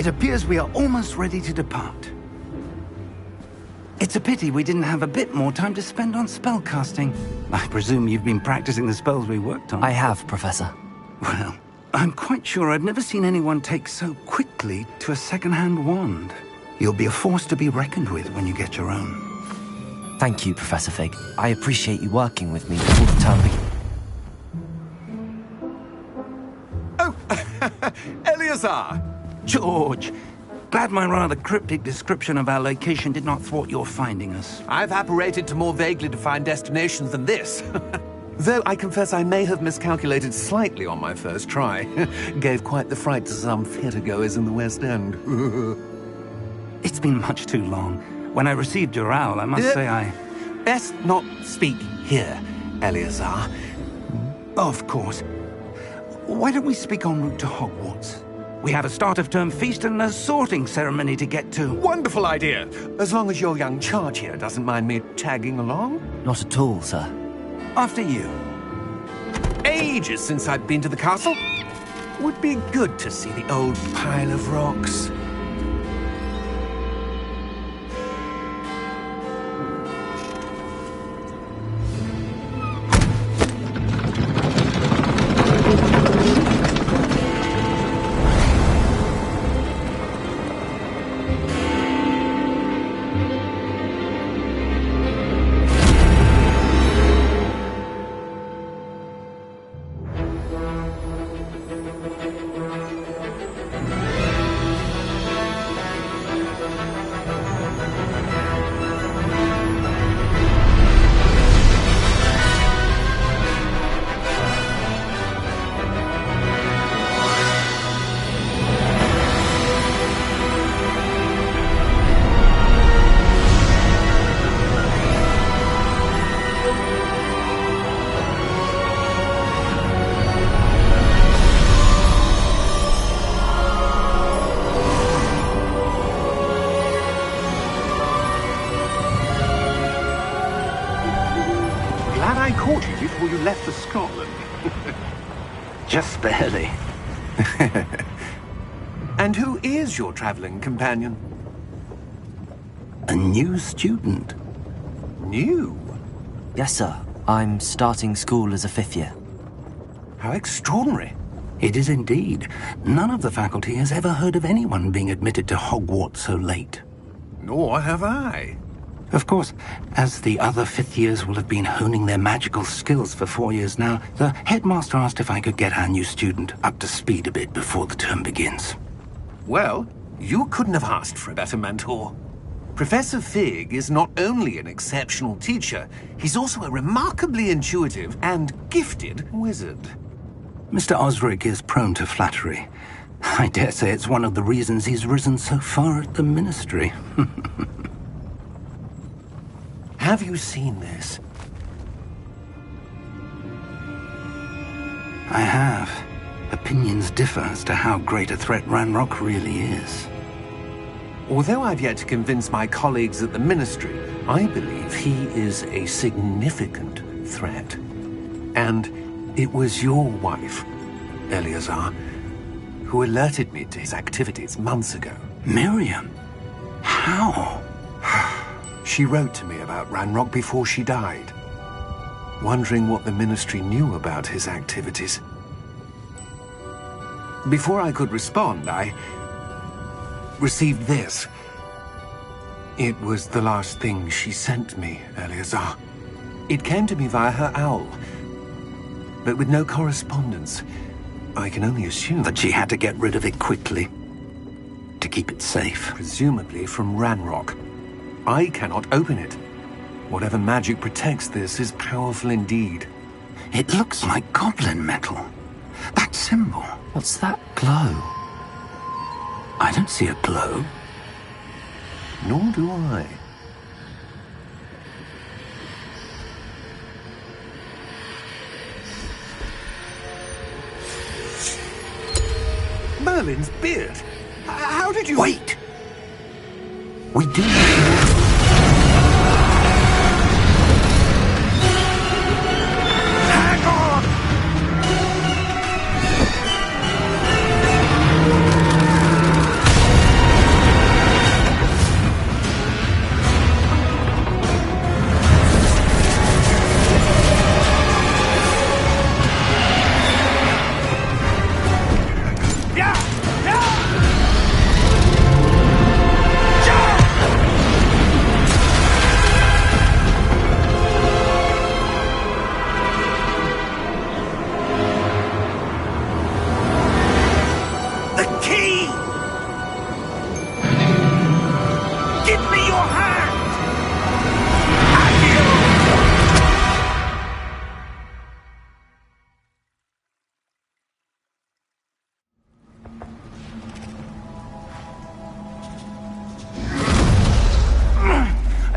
It appears we are almost ready to depart. It's a pity we didn't have a bit more time to spend on spellcasting. I presume you've been practicing the spells we worked on. I have, Professor. Well, I'm quite sure I've never seen anyone take so quickly to a second-hand wand. You'll be a force to be reckoned with when you get your own. Thank you, Professor Fig. I appreciate you working with me before the term begins. Oh, Eleazar! George, glad my rather cryptic description of our location did not thwart your finding us. I've apparated to more vaguely defined destinations than this. Though I confess I may have miscalculated slightly on my first try. Gave quite the fright to some theatre-goers in the West End. It's been much too long. When I received your owl, I must say I... Best not speak here, Eleazar. Of course. Why don't we speak en route to Hogwarts? We have a start-of-term feast and a sorting ceremony to get to. Wonderful idea! As long as your young charge here doesn't mind me tagging along. Not at all, sir. After you. Ages since I've been to the castle. Would be good to see the old pile of rocks. I caught you before you left for Scotland. Just barely. And who is your traveling companion? A new student. New? Yes, sir. I'm starting school as a 5th year. How extraordinary. It is indeed. None of the faculty has ever heard of anyone being admitted to Hogwarts so late. Nor have I. Of course, as the other 5th years will have been honing their magical skills for 4 years now, the headmaster asked if I could get our new student up to speed a bit before the term begins. Well, you couldn't have asked for a better mentor. Professor Fig is not only an exceptional teacher, he's also a remarkably intuitive and gifted wizard. Mr. Osric is prone to flattery. I dare say it's one of the reasons he's risen so far at the ministry. Have you seen this? I have. Opinions differ as to how great a threat Ranrock really is. Although I've yet to convince my colleagues at the ministry, I believe he is a significant threat. And it was your wife, Eleazar, who alerted me to his activities months ago. Miriam? How? She wrote to me about Ranrock before she died, wondering what the ministry knew about his activities. Before I could respond, I received this. It was the last thing she sent me, Eleazar. It came to me via her owl, but with no correspondence. I can only assume That she had to get rid of it quickly, to keep it safe. presumably from Ranrock. I cannot open it. Whatever magic protects this is powerful indeed. It looks like goblin metal. That symbol. What's that glow? I don't see a glow. Nor do I. Merlin's beard. How did you... Wait! We do need more. Hang on!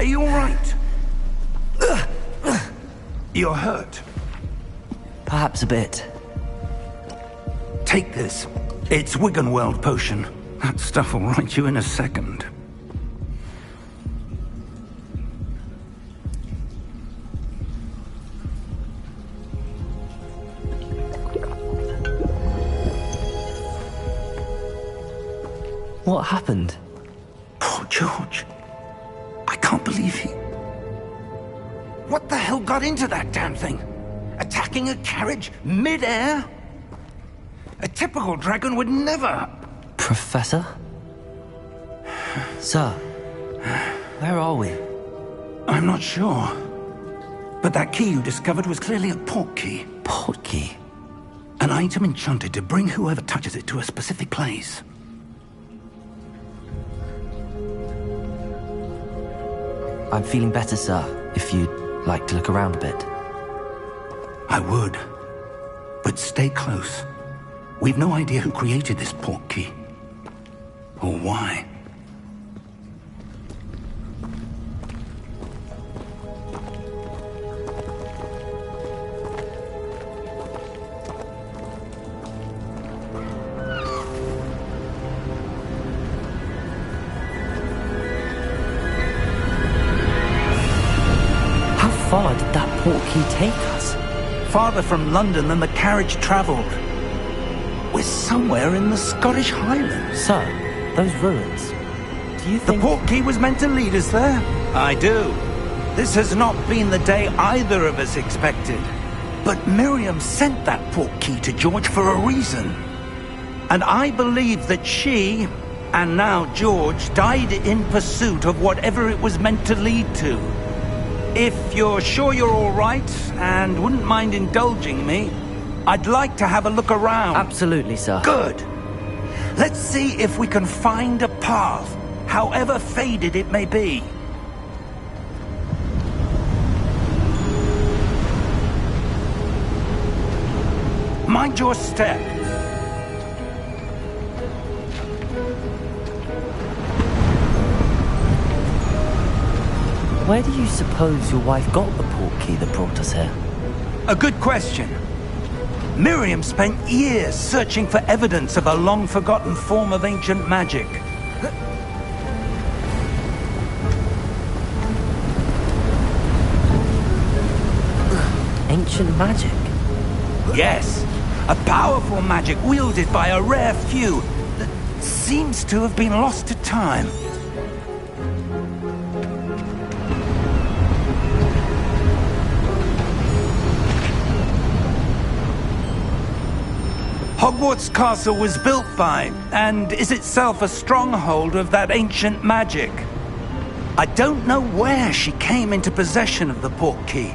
you all right? You're hurt. Perhaps a bit. Take this. It's Wiggenweld potion. That stuff will right you in a second. What happened? Poor George. I can't believe he... What the hell got into that damn thing? Attacking a carriage mid-air? A typical dragon would never... Professor? Sir, where are we? I'm not sure. But that key you discovered was clearly a port key. Port key? An item enchanted to bring whoever touches it to a specific place. I'm feeling better, sir, if you'd like to look around a bit. I would. But stay close. We've no idea who created this port key. Or why. How far did that port key take us? Farther from London than the carriage travelled. We're somewhere in the Scottish Highlands. Sir, those ruins. Do you think... The port key was meant to lead us there? I do. This has not been the day either of us expected. But Miriam sent that port key to George for a reason. And I believe that she, and now George, died in pursuit of whatever it was meant to lead to. If you're sure you're all right, and wouldn't mind indulging me, I'd like to have a look around. Absolutely, sir. Good. Let's see if we can find a path, however faded it may be. Mind your step. Where do you suppose your wife got the port key that brought us here? A good question. Miriam spent years searching for evidence of a long-forgotten form of ancient magic. Ancient magic? Yes, a powerful magic wielded by a rare few that seems to have been lost to time. Hogwarts Castle was built by, and is itself a stronghold of that ancient magic. I don't know where she came into possession of the port key,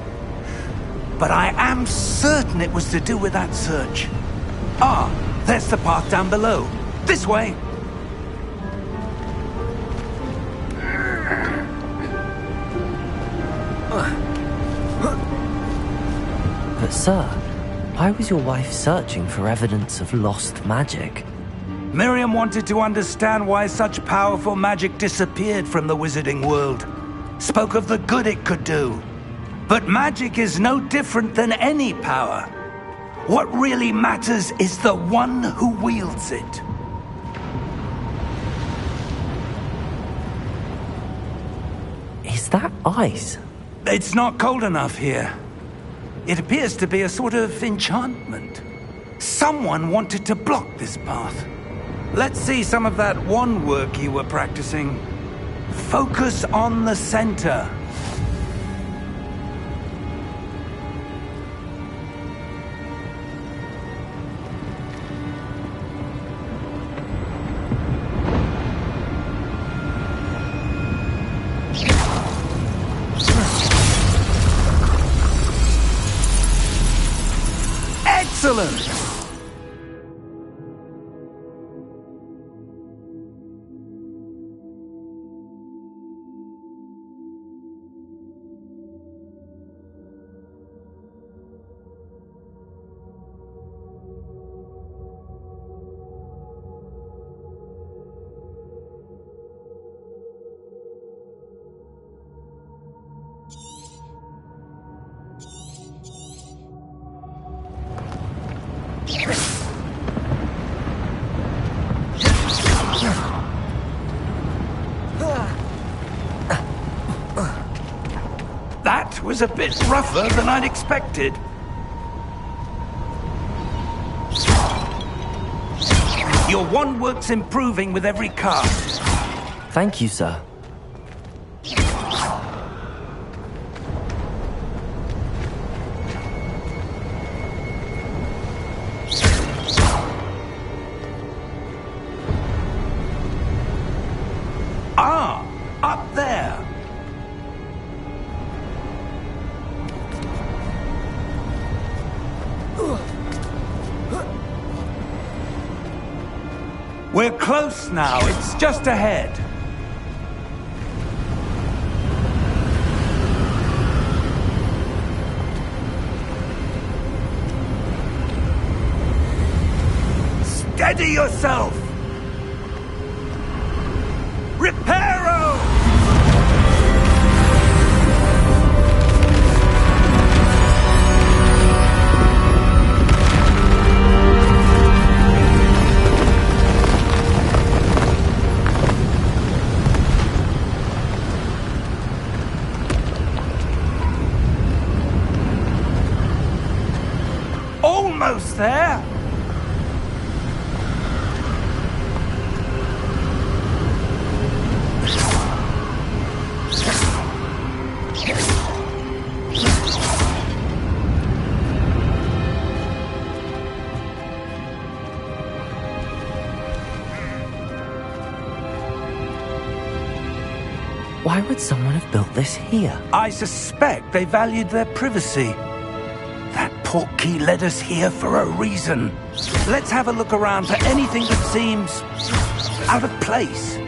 but I am certain it was to do with that search. Ah, there's the path down below. This way. But sir, why was your wife searching for evidence of lost magic? Miriam wanted to understand why such powerful magic disappeared from the wizarding world. Spoke of the good it could do. But magic is no different than any power. What really matters is the one who wields it. Is that ice? It's not cold enough here. It appears to be a sort of enchantment. Someone wanted to block this path. Let's see some of that wand work you were practicing. Focus on the center. Excellent! was a bit rougher than I'd expected. Your wand works improving with every cast. Thank you, sir. Ah, up there. We're close now. It's just ahead. Steady yourself! Reparo! Almost there! Why would someone have built this here? I suspect they valued their privacy. That portkey led us here for a reason. Let's have a look around for anything that seems out of place.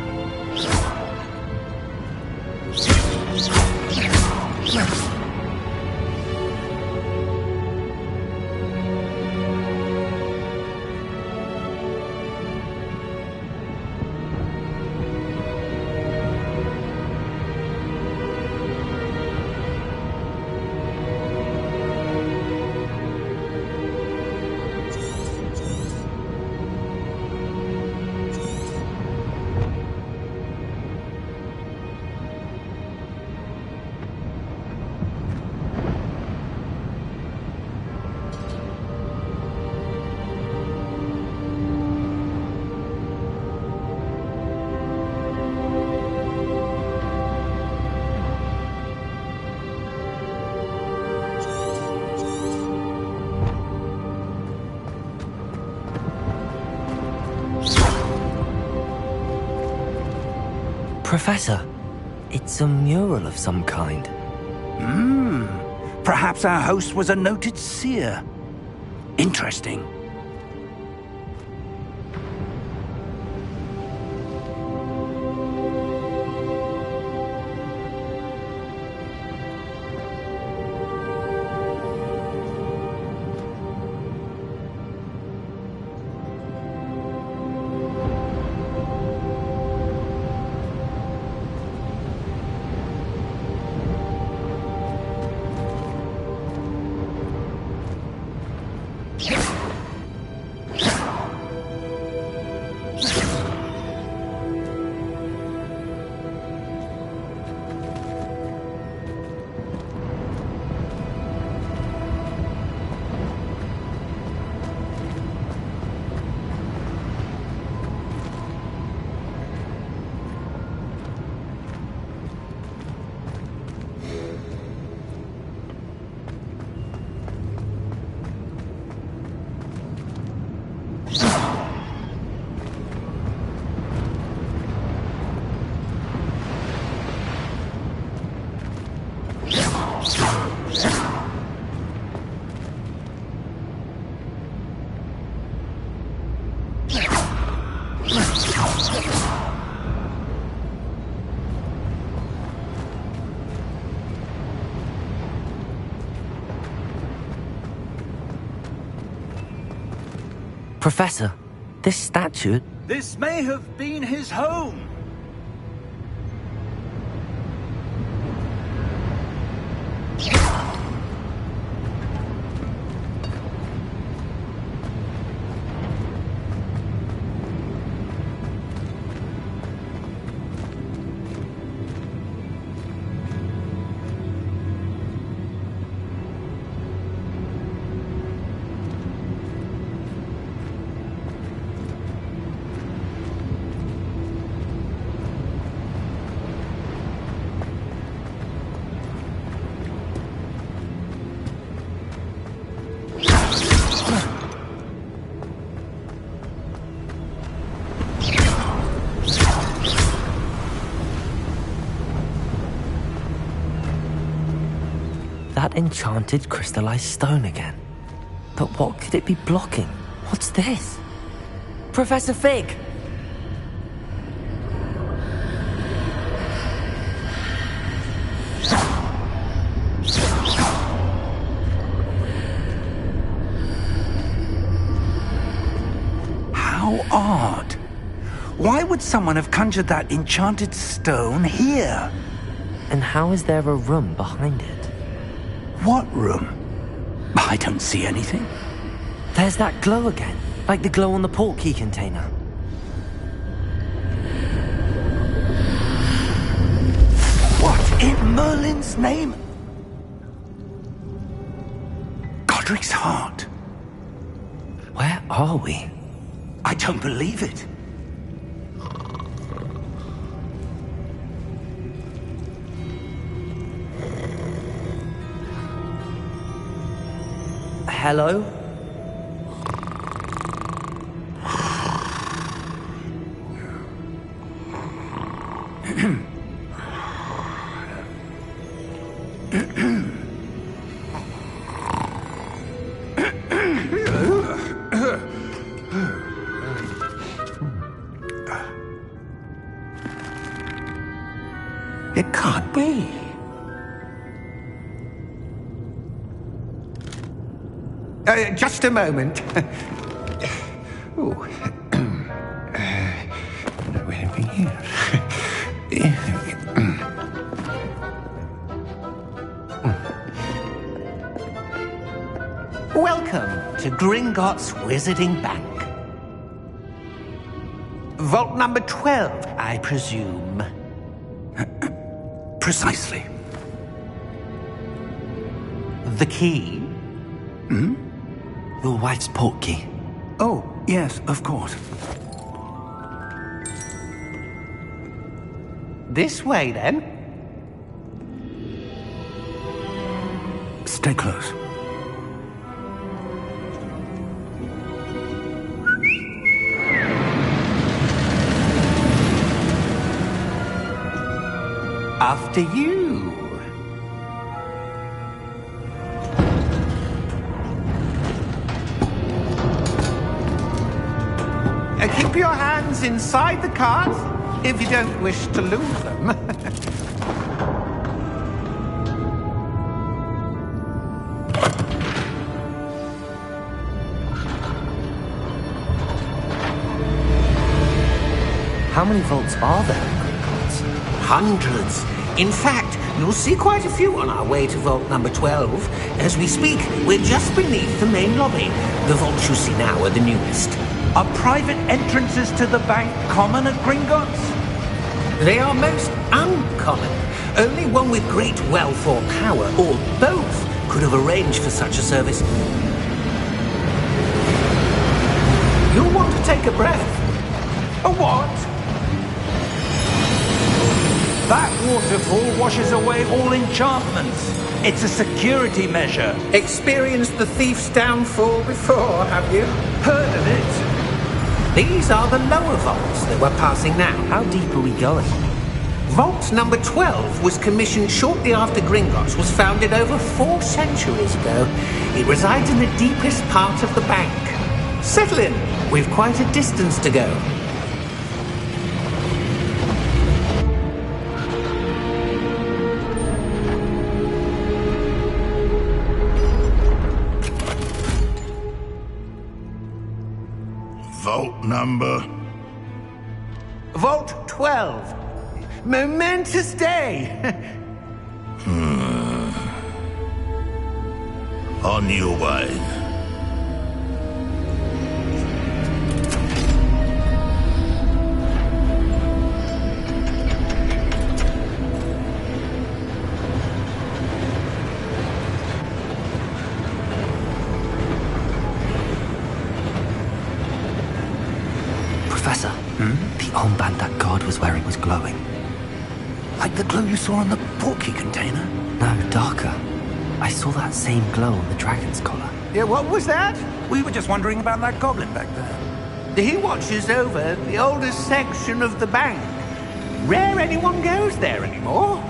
Professor, it's a mural of some kind. Perhaps our host was a noted seer. Interesting. Professor, this statue... This may have been his home. That enchanted crystallized stone again. But what could it be blocking? What's this? Professor Fig! How odd. Why would someone have conjured that enchanted stone here? And how is there a room behind it? What room? I don't see anything. There's that glow again, like the glow on the portkey container. What in Merlin's name? Godric's heart. Where are we? I don't believe it. Hello? It can't be. Just a moment. Oh. No, anything here. Welcome to Gringotts Wizarding Bank. Vault number 12, I presume. Precisely. The key? Your wife's portkey. Oh, yes, of course. This way, then. Stay close. After you. Keep your hands inside the cart if you don't wish to lose them. How many vaults are there in Gringotts? Hundreds. In fact, you'll see quite a few on our way to vault number 12. As we speak, we're just beneath the main lobby. The vaults you see now are the newest. Are private entrances to the bank common at Gringotts? They are most uncommon. Only one with great wealth or power, or both, could have arranged for such a service. You'll want to take a breath. A what? That waterfall washes away all enchantments. It's a security measure. Experienced the thief's downfall before, have you? Heard of it? These are the lower vaults that we're passing now. How deep are we going? Vault number 12 was commissioned shortly after Gringotts was founded over 4 centuries ago. It resides in the deepest part of the bank. Settle in. We've quite a distance to go. Vault number? Vault 12. Momentous day. On your way. Professor, the armband that guard was wearing was glowing. Like the glow you saw on the portkey container? No, darker. I saw that same glow on the dragon's collar. Yeah, what was that? We were just wondering about that goblin back there. He watches over the oldest section of the bank. Rare anyone goes there anymore.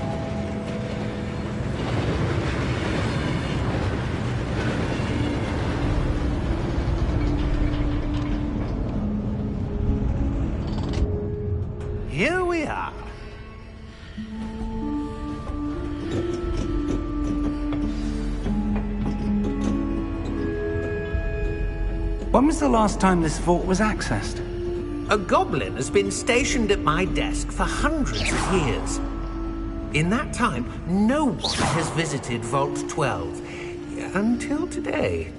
When was the last time this vault was accessed? A goblin has been stationed at my desk for hundreds of years. In that time, no one has visited Vault 12. Until today.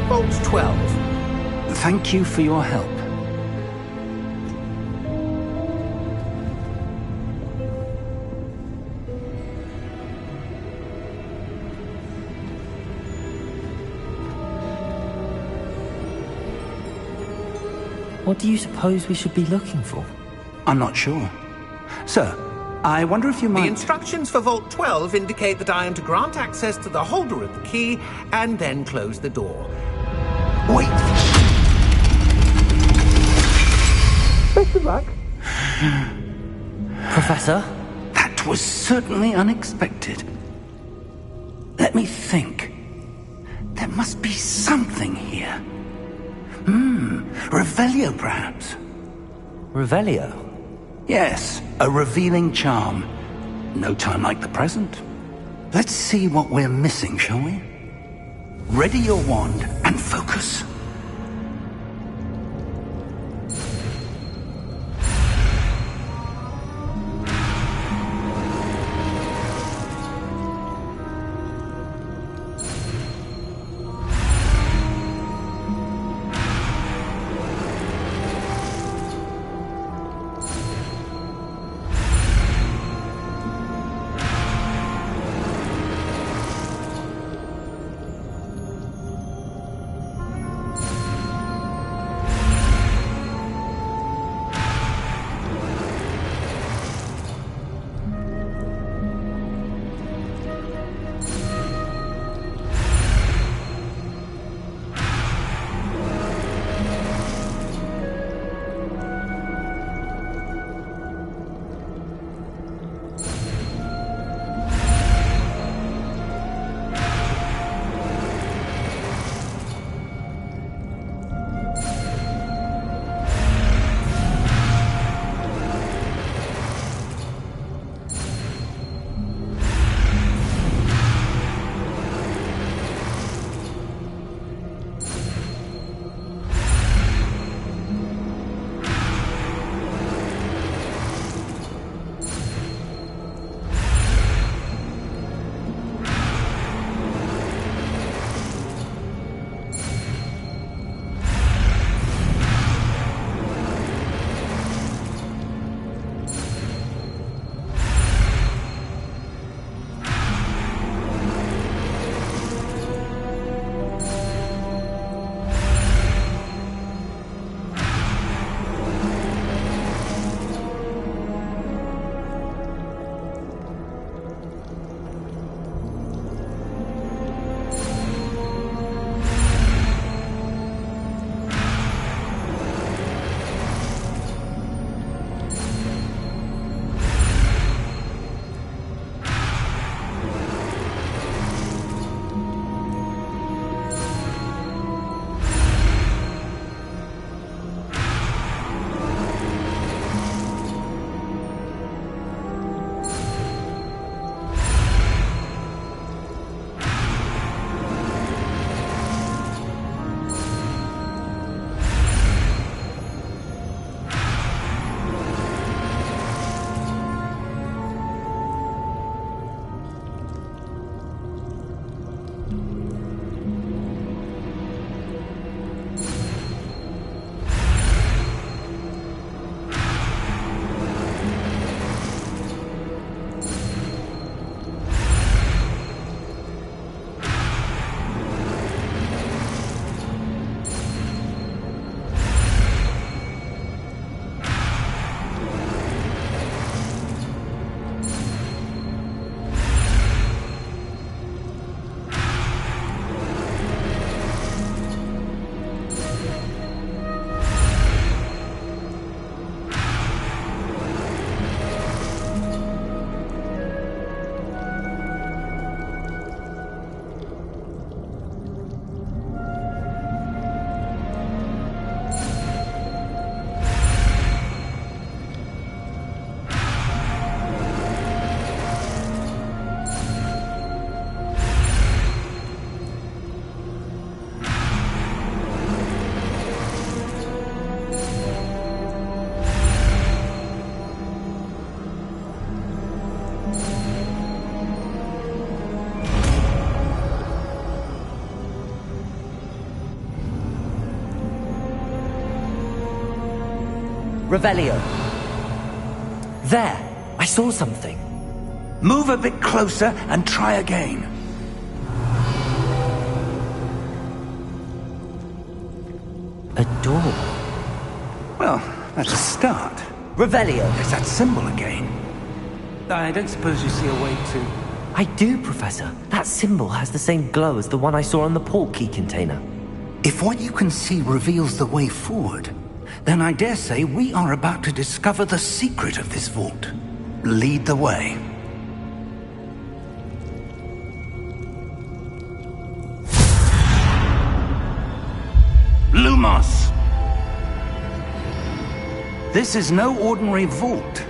Vault 12. Thank you for your help. What do you suppose we should be looking for? I'm not sure. Sir, I wonder if you might... The instructions for Vault 12 indicate that I am to grant access to the holder of the key and then close the door. Wait! Best of luck. Professor? That was certainly unexpected. Let me think. There must be something here. Revelio, perhaps? Revelio? Yes, a revealing charm. No time like the present. Let's see what we're missing, shall we? Ready your wand and focus. Revelio. There! I saw something. Move a bit closer and try again. A door. Well, that's a start. Revelio. There's that symbol again. I don't suppose you see a way to... I do, Professor. That symbol has the same glow as the one I saw on the port key container. If what you can see reveals the way forward, then I dare say we are about to discover the secret of this vault. Lead the way. Lumos! This is no ordinary vault.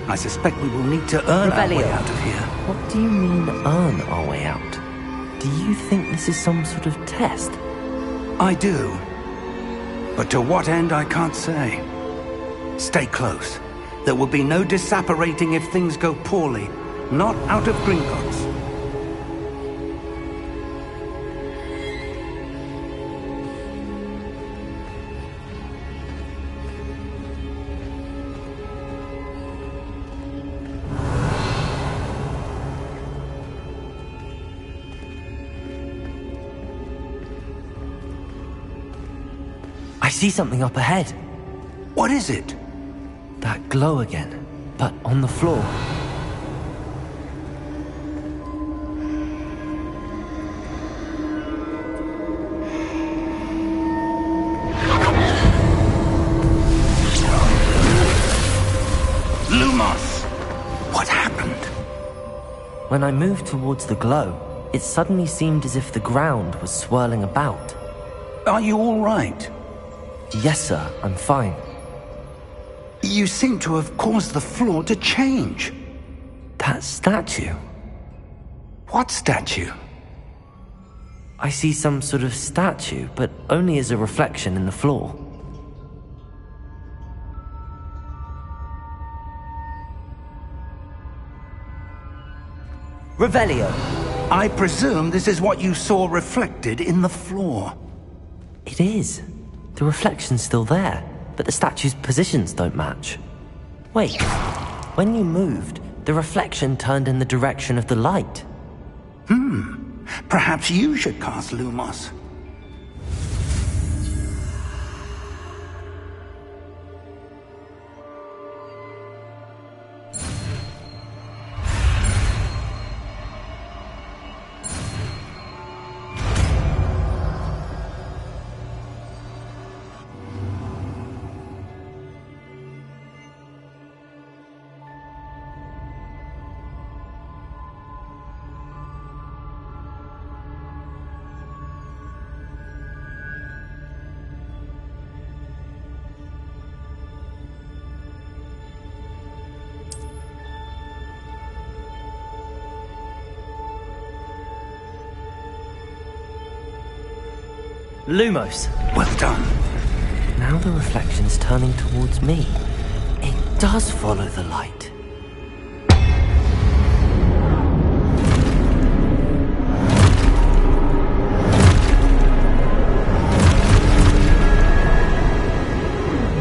I suspect we will need to earn our way out of here. What do you mean, earn our way out? Do you think this is some sort of test? I do. But to what end, I can't say. Stay close. There will be no disapparating if things go poorly. Not out of Gringotts. I see something up ahead. What is it? That glow again, but on the floor. Lumos! What happened? When I moved towards the glow, it suddenly seemed as if the ground was swirling about. Are you all right? Yes, sir, I'm fine. You seem to have caused the floor to change. That statue? What statue? I see some sort of statue, but only as a reflection in the floor. Revelio. I presume this is what you saw reflected in the floor. It is. The reflection's still there, but the statue's positions don't match. Wait, when you moved, the reflection turned in the direction of the light. Perhaps you should cast Lumos. Lumos. Well done. Now the reflection's turning towards me. It does follow the light.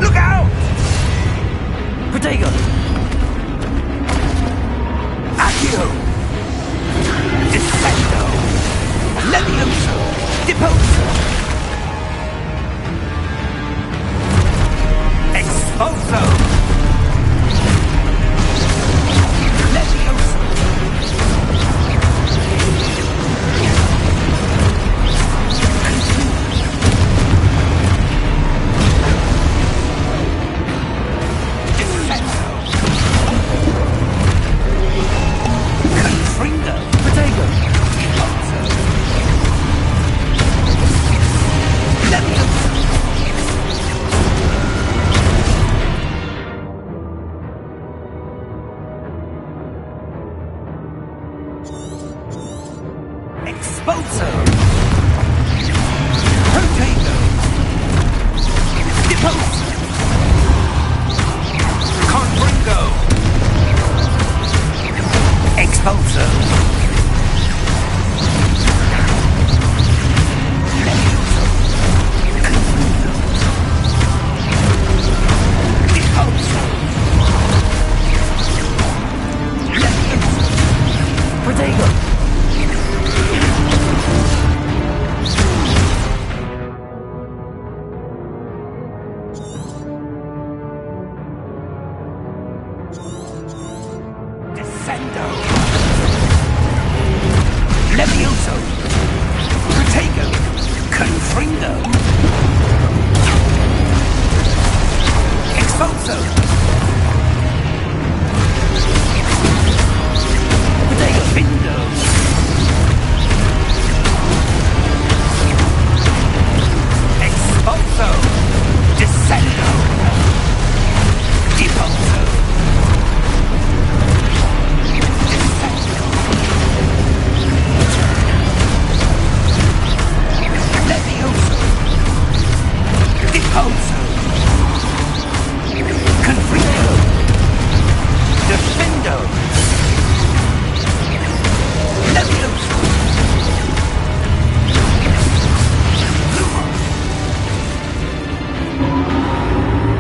Look out! Protego! Accio! Defendo! Levioso! Deposo! Expulso! Levioso! Confringo! Protego! Levioso! Expulso! Protego! Deposo! Confringo! Expulso! Levioso! Confringo! Deposo! Levioso! Protego! Confringo! Expulso! Protego! Expulso! Descendo! Depulso! Descendo! Levioso! Depulso! Confringo! Defendo! Levioso!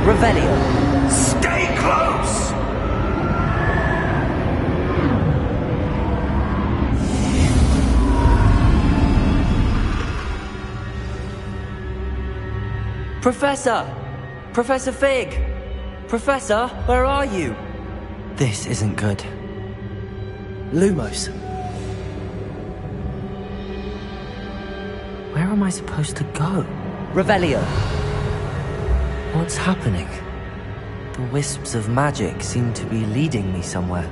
Revelio. Stay close! Professor! Professor Fig! Professor, where are you? This isn't good. Lumos. Where am I supposed to go? Revelio. What's happening? The wisps of magic seem to be leading me somewhere.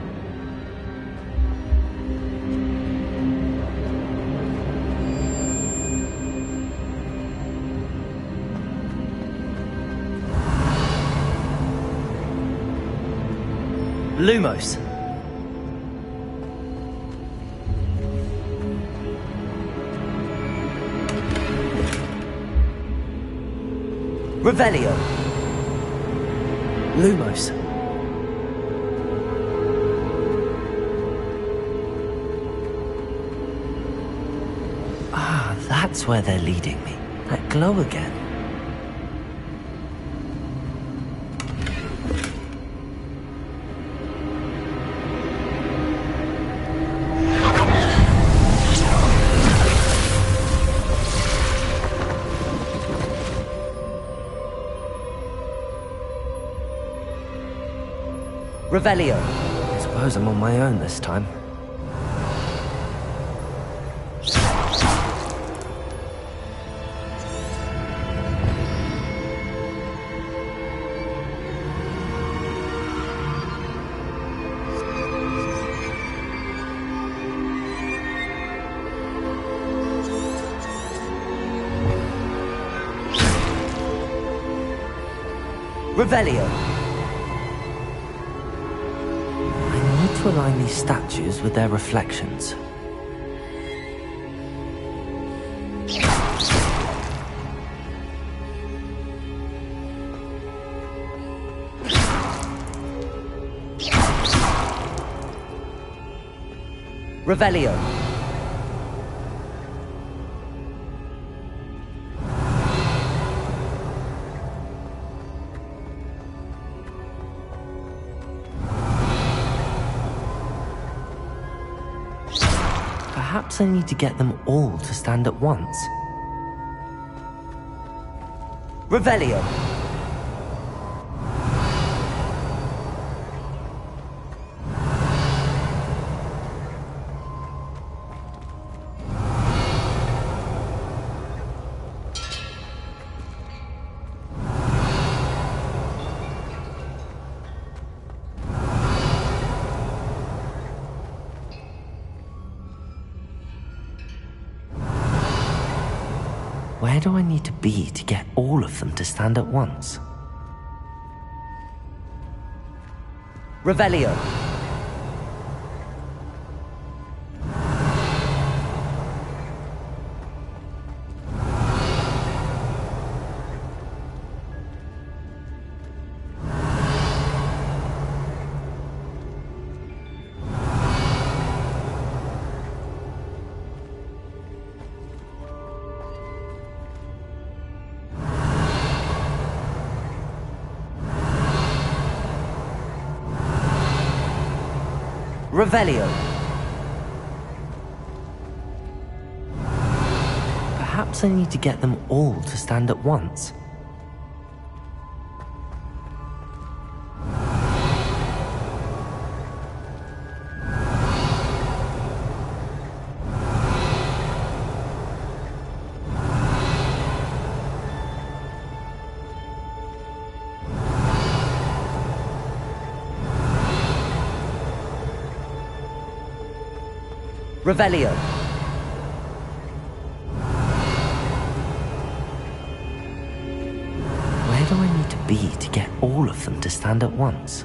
Lumos. Revelio. Lumos. Ah, that's where they're leading me. That glow again. Revelio. I suppose I'm on my own this time. Revelio. To align these statues with their reflections. Revelio. Perhaps I need to get them all to stand at once. Revelio. Where do I need to be to get all of them to stand at once? Revelio. Revelio. Perhaps I need to get them all to stand at once. Revelio. Where do I need to be to get all of them to stand at once?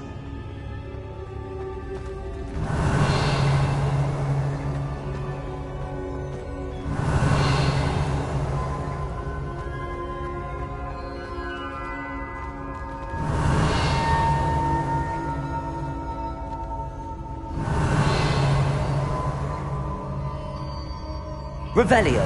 Revelio.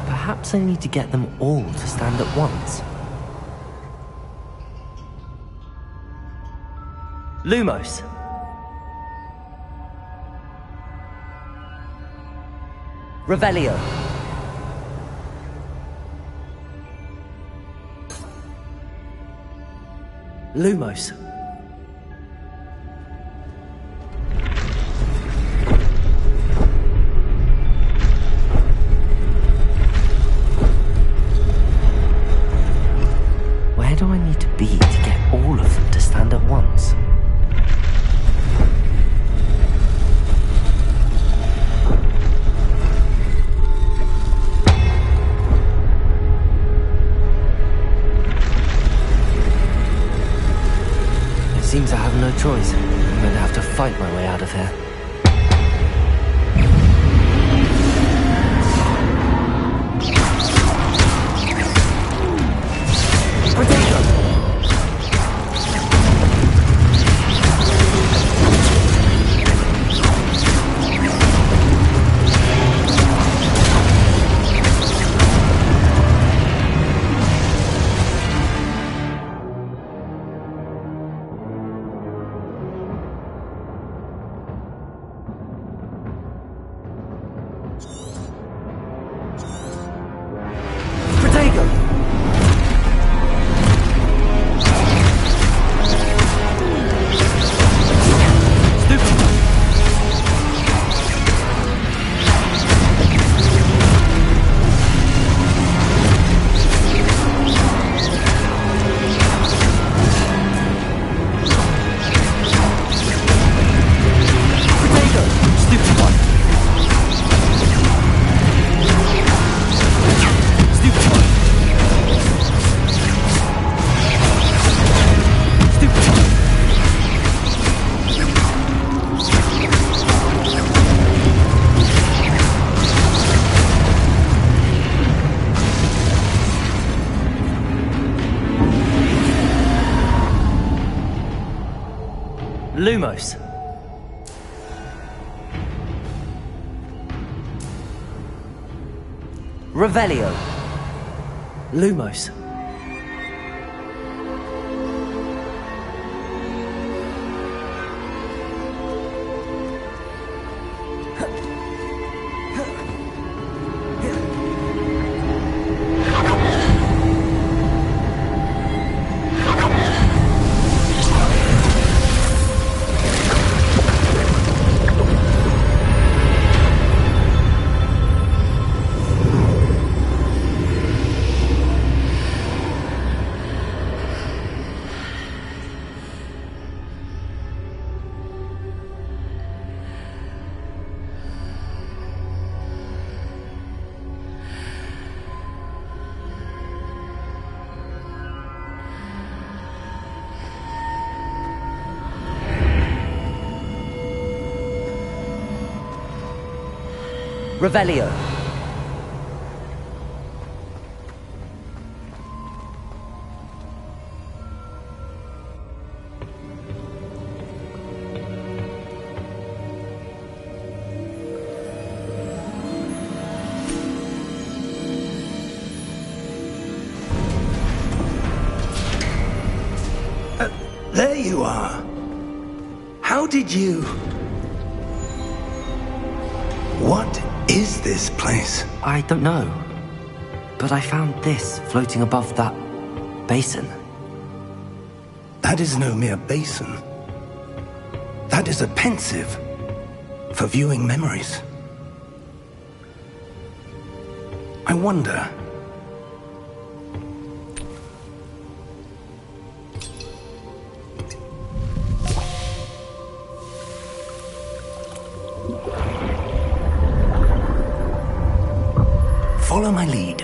Perhaps I need to get them all to stand at once. Lumos. Revelio. Lumos. Where do I need to be to get all of them to stand at once? Seems I have no choice. I'm going to have to fight my way out of here. Lumos. Revelio. Lumos. Revelio. There you are. How did you... What is this place? I don't know. But I found this floating above that basin. That is no mere basin. That is a pensive for viewing memories. I wonder... Follow my lead.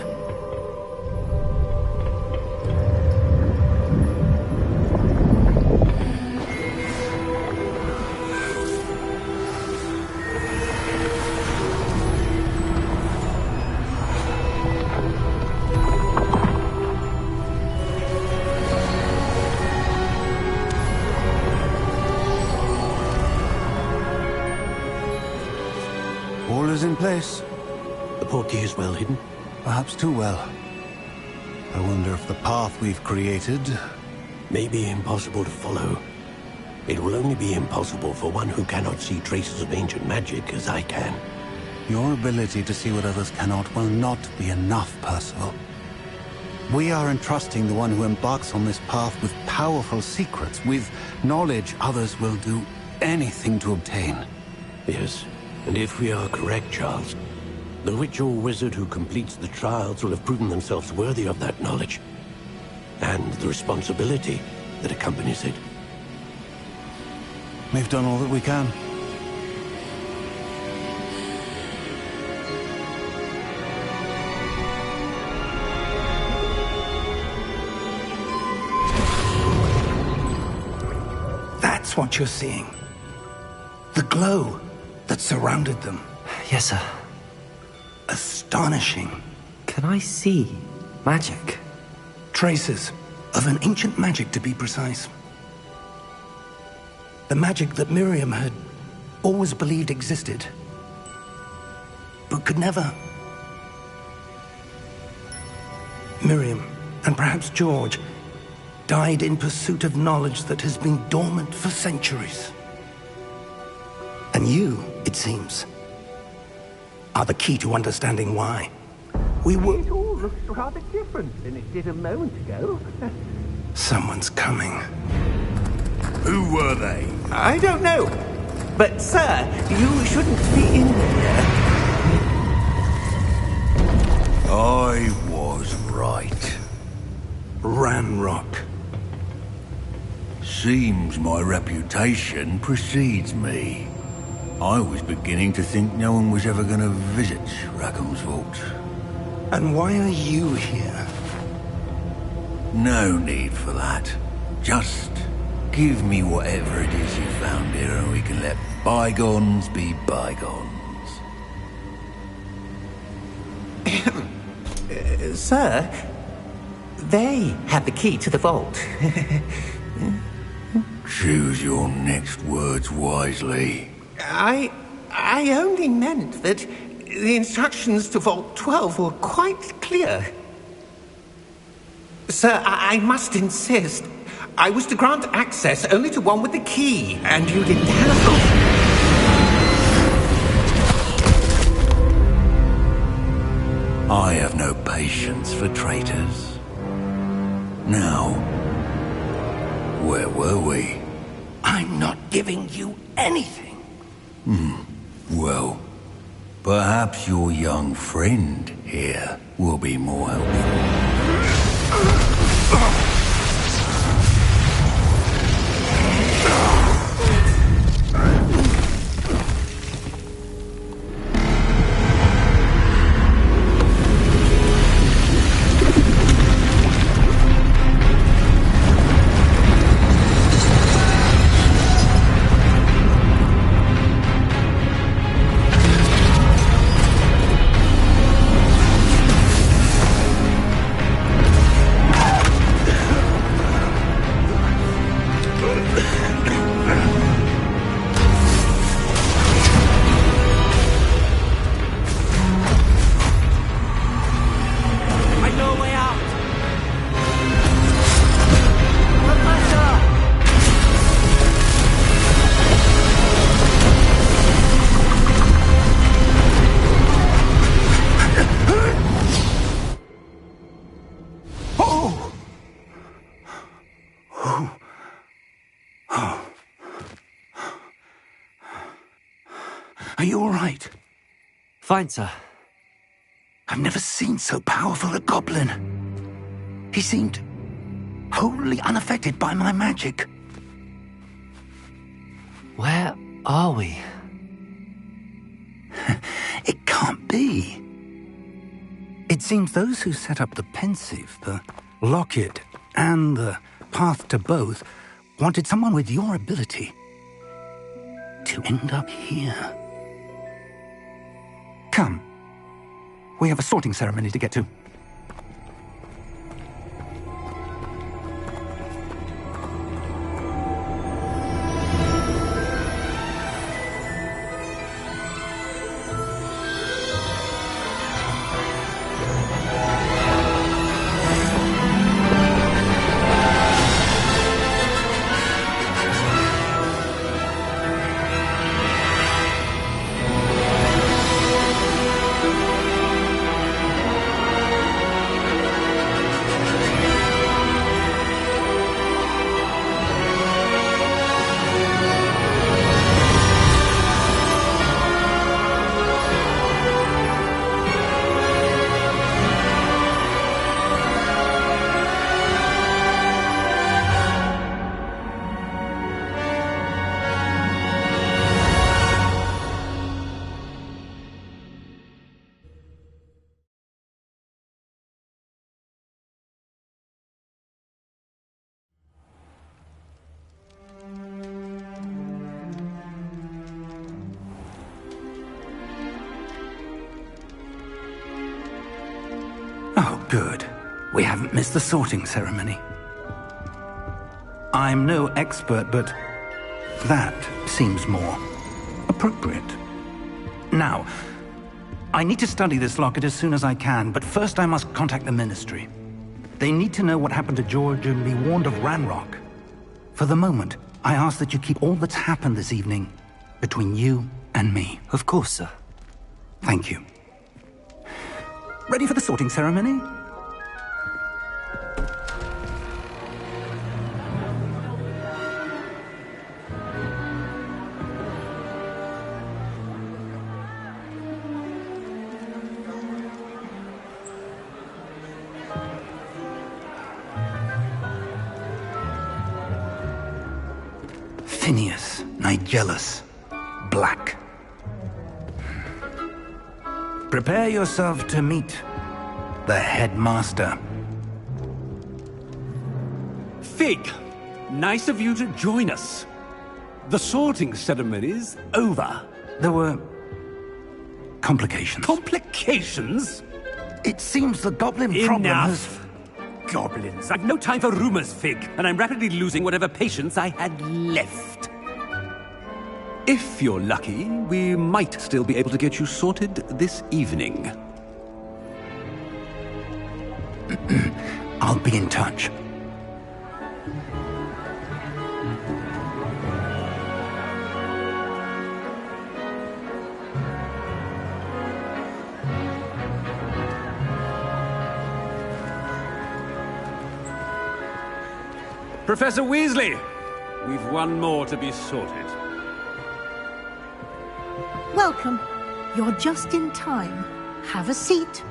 All is in place. The portkey is well hidden. Perhaps too well. I wonder if the path we've created... May be impossible to follow. It will only be impossible for one who cannot see traces of ancient magic as I can. Your ability to see what others cannot will not be enough, Percival. We are entrusting the one who embarks on this path with powerful secrets, with knowledge others will do anything to obtain. Yes, and if we are correct, Charles, the witch or wizard who completes the trials will have proven themselves worthy of that knowledge, and the responsibility that accompanies it. We've done all that we can. That's what you're seeing. The glow that surrounded them. Yes, sir. Astonishing. Can I see magic? Traces of an ancient magic, to be precise. The magic that Miriam had always believed existed, but could never. Miriam, and perhaps George, died in pursuit of knowledge that has been dormant for centuries. And you, it seems, are the key to understanding why. We were... It all looks rather different than it did a moment ago. Someone's coming. Who were they? I don't know. But, sir, you shouldn't be in here. I was right. Ranrock. Seems my reputation precedes me. I was beginning to think no one was ever going to visit Rackham's vault. And why are you here? No need for that. Just give me whatever it is you found here and we can let bygones be bygones. Sir, they have the key to the vault. Choose your next words wisely. I only meant that the instructions to Vault 12 were quite clear. Sir, I must insist. I was to grant access only to one with the key, and you didn't have... I have no patience for traitors. Now, where were we? I'm not giving you anything. Well, perhaps your young friend here will be more helpful. Are you all right? Fine, sir. I've never seen so powerful a goblin. He seemed wholly unaffected by my magic. Where are we? It can't be. It seems those who set up the pensive, the locket, and the path to both wanted someone with your ability to end up here. Come. We have a sorting ceremony to get to. Oh, good. We haven't missed the sorting ceremony. I'm no expert, but that seems more appropriate. Now, I need to study this locket as soon as I can, but first I must contact the Ministry. They need to know what happened to George and be warned of Ranrock. For the moment, I ask that you keep all that's happened this evening between you and me. Of course, sir. Thank you. Ready for the sorting ceremony? Phineas, Nigellus, Black. Prepare yourself to meet the headmaster. Fig, nice of you to join us. The sorting ceremony's over. There were complications. Complications? It seems the goblin problem has... Enough! Goblins. I've no time for rumors, Fig, and I'm rapidly losing whatever patience I had left. If you're lucky, we might still be able to get you sorted this evening. I'll be in touch. Professor Weasley, we've one more to be sorted. Welcome. You're just in time. Have a seat.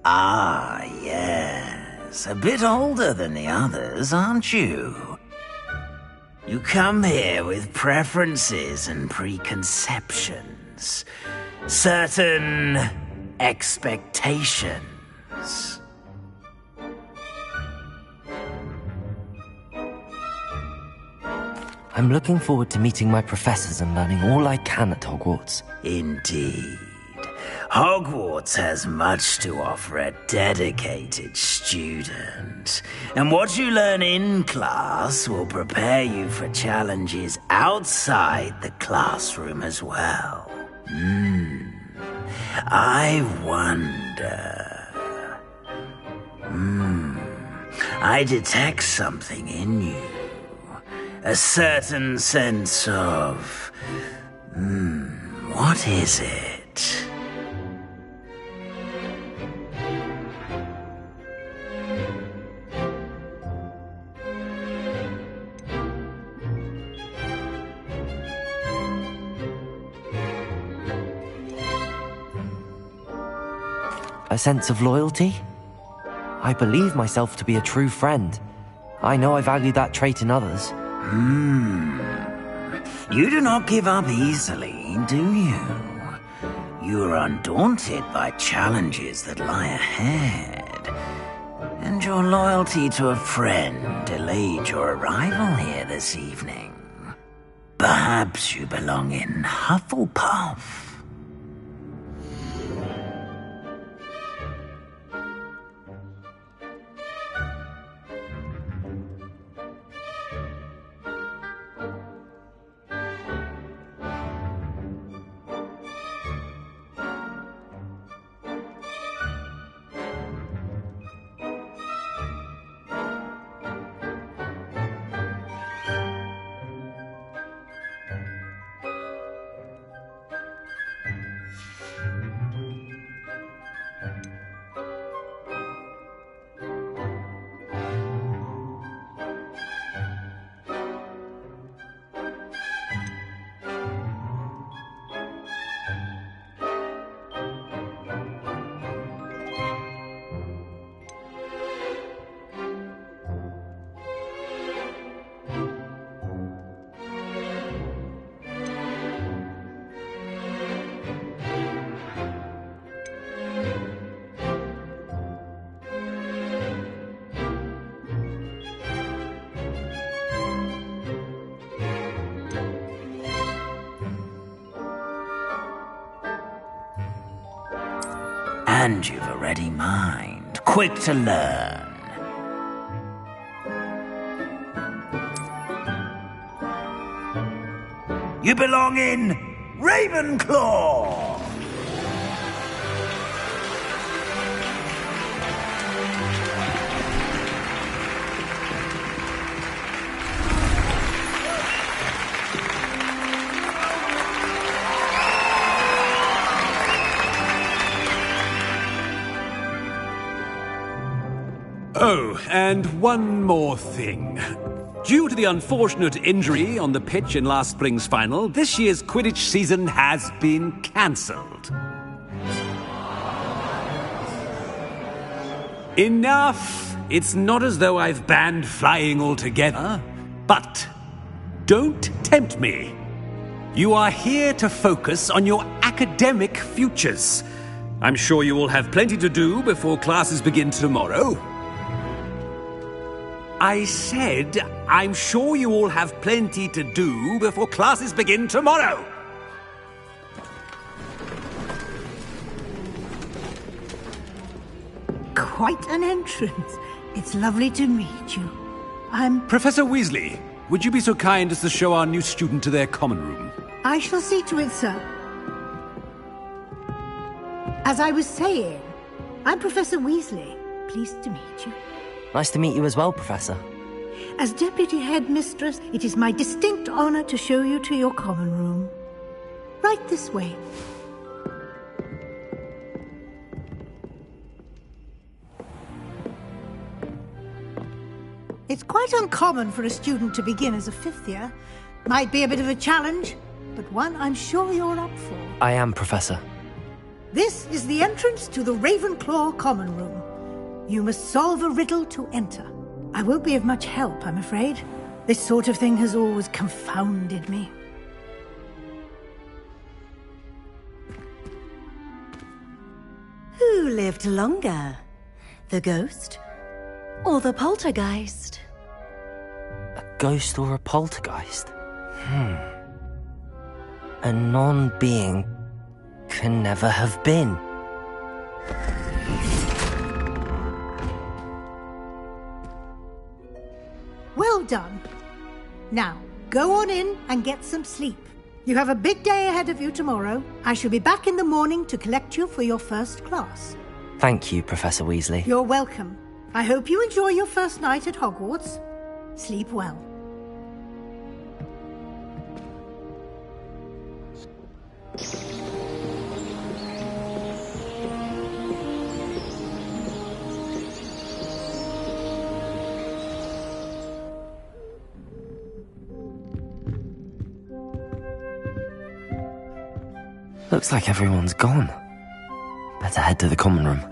Ah, yes. A bit older than the others, aren't you? You come here with preferences and preconceptions. Certain expectations. I'm looking forward to meeting my professors and learning all I can at Hogwarts. Indeed. Hogwarts has much to offer a dedicated student. And what you learn in class will prepare you for challenges outside the classroom as well. I wonder... I detect something in you. A certain sense of... what is it? it. A sense of loyalty? I believe myself to be a true friend. I know I value that trait in others. You do not give up easily, do you? You are undaunted by challenges that lie ahead. And your loyalty to a friend delayed your arrival here this evening. Perhaps you belong in Hufflepuff. And you've a ready mind, quick to learn. You belong in Ravenclaw! Oh, and one more thing. Due to the unfortunate injury on the pitch in last spring's final, this year's Quidditch season has been cancelled. Enough! It's not as though I've banned flying altogether, but don't tempt me. You are here to focus on your academic futures. I'm sure you will have plenty to do before classes begin tomorrow. I said, I'm sure you all have plenty to do before classes begin tomorrow. Quite an entrance. It's lovely to meet you. I'm... Professor Weasley, would you be so kind as to show our new student to their common room? I shall see to it, sir. As I was saying, I'm Professor Weasley. Pleased to meet you. Nice to meet you as well, Professor. As Deputy Headmistress, it is my distinct honor to show you to your common room. Right this way. It's quite uncommon for a student to begin as a fifth year. Might be a bit of a challenge, but one I'm sure you're up for. I am, Professor. This is the entrance to the Ravenclaw common room. You must solve a riddle to enter. I won't be of much help, I'm afraid. This sort of thing has always confounded me. Who lived longer? The ghost or the poltergeist? A ghost or a poltergeist? A non-being can never have been. Well done. Now, go on in and get some sleep. You have a big day ahead of you tomorrow. I shall be back in the morning to collect you for your first class. Thank you, Professor Weasley. You're welcome. I hope you enjoy your first night at Hogwarts. Sleep well. Looks like everyone's gone. Better head to the common room.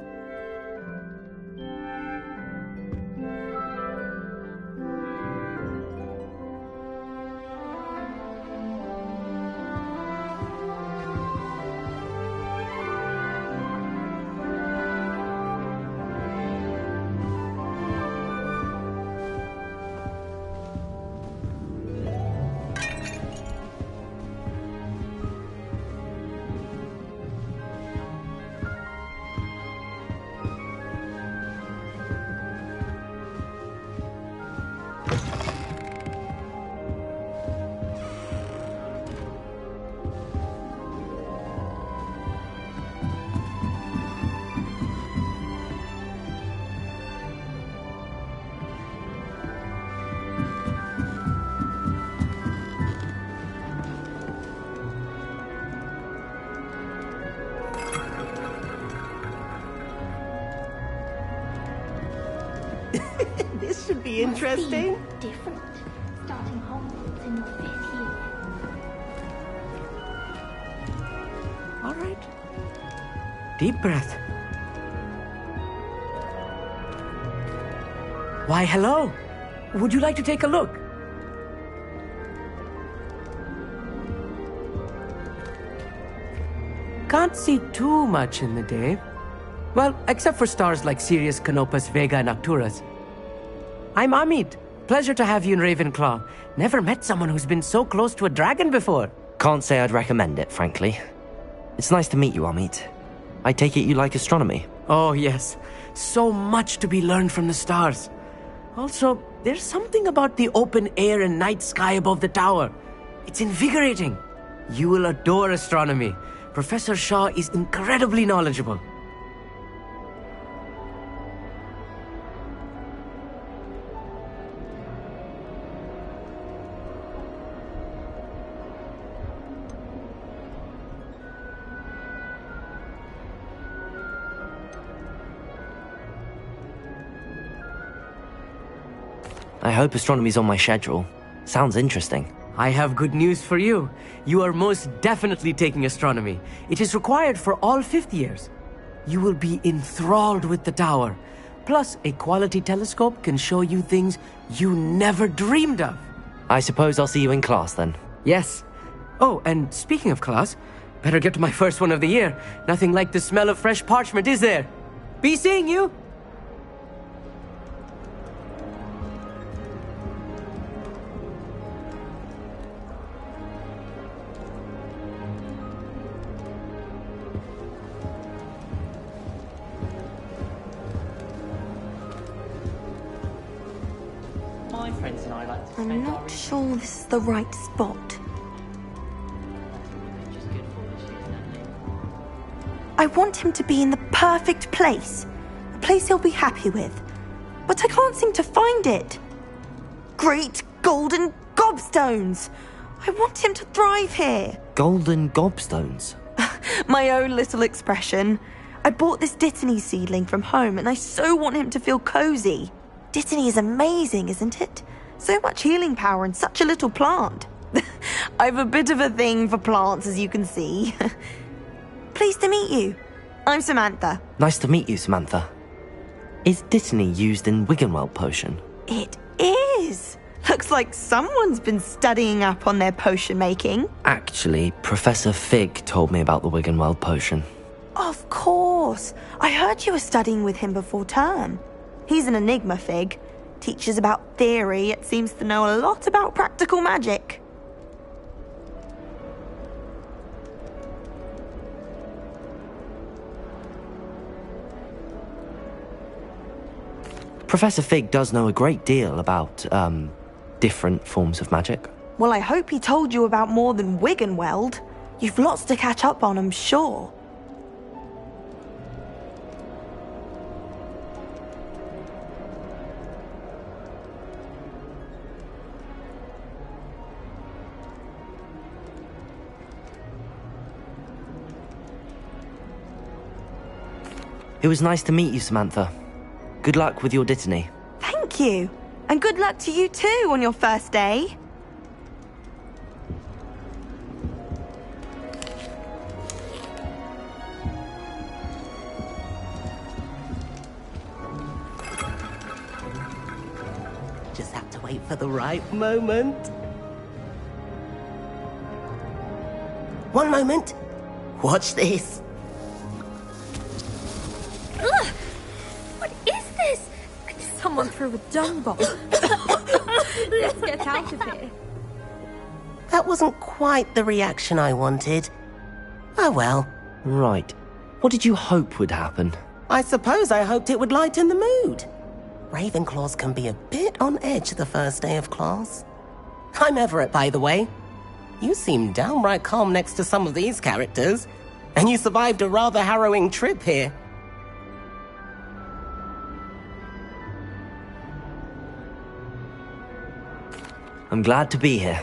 This should be interesting. Different. Starting Hogwarts in your 5th year. All right. Deep breath. Why, hello. Would you like to take a look? Can't see too much in the day. Well, except for stars like Sirius, Canopus, Vega, and Arcturus. I'm Amit. Pleasure to have you in Ravenclaw. Never met someone who's been so close to a dragon before. Can't say I'd recommend it, frankly. It's nice to meet you, Amit. I take it you like astronomy? Oh, yes. So much to be learned from the stars. Also, there's something about the open air and night sky above the tower. It's invigorating. You will adore astronomy. Professor Shaw is incredibly knowledgeable. I hope astronomy's on my schedule. Sounds interesting. I have good news for you. You are most definitely taking astronomy. It is required for all 5th years. You will be enthralled with the tower. Plus, a quality telescope can show you things you never dreamed of. I suppose I'll see you in class then. Yes. Oh, and speaking of class, better get to my first one of the year. Nothing like the smell of fresh parchment, is there? Be seeing you! I'm not sure this is the right spot. I want him to be in the perfect place. A place he'll be happy with. But I can't seem to find it. Great golden gobstones! I want him to thrive here. Golden gobstones? My own little expression. I bought this Dittany seedling from home and I so want him to feel cozy. Dittany is amazing, isn't it? So much healing power in such a little plant. I've a bit of a thing for plants, as you can see. Pleased to meet you. I'm Samantha. Nice to meet you, Samantha. Is Dittany used in Wiggenweld potion? It is. Looks like someone's been studying up on their potion making. Actually, Professor Fig told me about the Wiggenweld potion. Of course. I heard you were studying with him before term. He's an enigma, Fig. Teaches about theory, yet seems to know a lot about practical magic. Professor Fig does know a great deal about, different forms of magic. Well, I hope he told you about more than Wiggenweld. You've lots to catch up on, I'm sure. It was nice to meet you, Samantha. Good luck with your Dittany. Thank you. And good luck to you too on your first day. for the right moment. One moment. Watch this. Ugh! What is this? Someone threw a dung bomb. Let's get out of here. That wasn't quite the reaction I wanted. Oh well. Right. What did you hope would happen? I suppose I hoped it would lighten the mood. Ravenclaws can be a bit on edge the first day of class. I'm Everett, by the way. You seem downright calm next to some of these characters, and you survived a rather harrowing trip here. I'm glad to be here.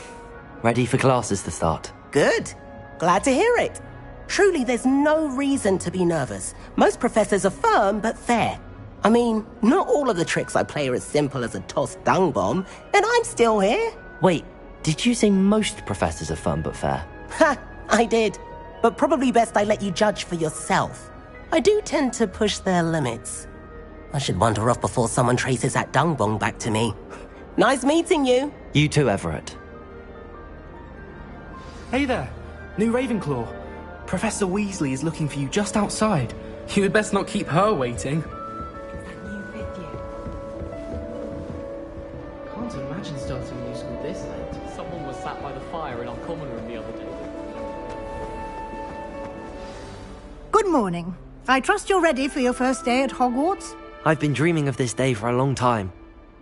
Ready for classes to start. Good. Glad to hear it. Truly, there's no reason to be nervous. Most professors are firm but fair. I mean, not all of the tricks I play are as simple as a tossed dung bomb, and I'm still here. Wait, did you say most professors are fun but fair? Ha! I did. But probably best I let you judge for yourself. I do tend to push their limits. I should wander off before someone traces that dung bomb back to me. Nice meeting you. You too, Everett. Hey there, new Ravenclaw. Professor Weasley is looking for you just outside. You had best not keep her waiting. Can't imagine starting a new school this late. Someone was sat by the fire in our common room the other day. Good morning. I trust you're ready for your first day at Hogwarts? I've been dreaming of this day for a long time.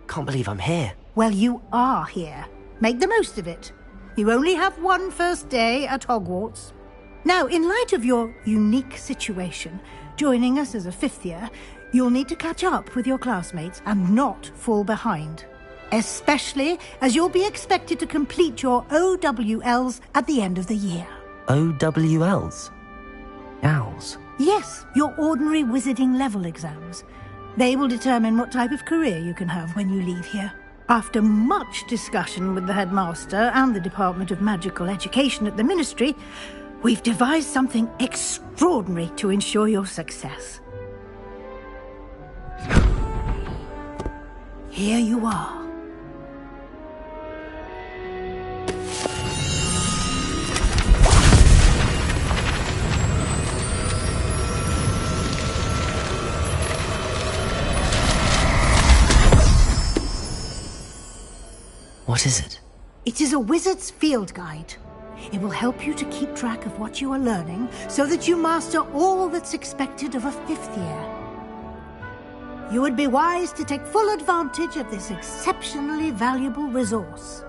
Can't believe I'm here. Well, you are here. Make the most of it. You only have one first day at Hogwarts. Now, in light of your unique situation, joining us as a fifth year, you'll need to catch up with your classmates and not fall behind. Especially as you'll be expected to complete your OWLs at the end of the year. OWLs? Owls? Yes, your ordinary wizarding level exams. They will determine what type of career you can have when you leave here. After much discussion with the headmaster and the Department of Magical Education at the Ministry, we've devised something extraordinary to ensure your success. Here you are. What is it? It is a wizard's field guide. It will help you to keep track of what you are learning so that you master all that's expected of a fifth year. You would be wise to take full advantage of this exceptionally valuable resource.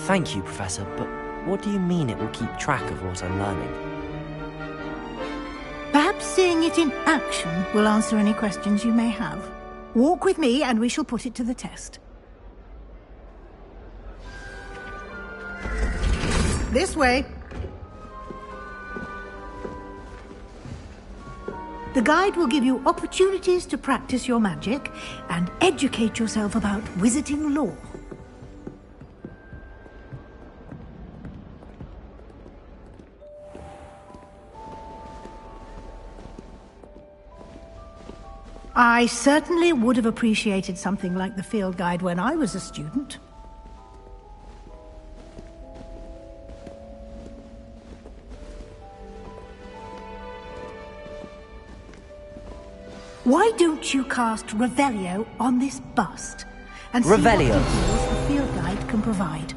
Thank you, Professor, but what do you mean it will keep track of what I'm learning? Perhaps seeing it in action will answer any questions you may have. Walk with me and we shall put it to the test. This way. The guide will give you opportunities to practice your magic and educate yourself about wizarding lore. I certainly would have appreciated something like the field guide when I was a student. Why don't you cast Revelio on this bust and see what Revelio? details the field guide can provide?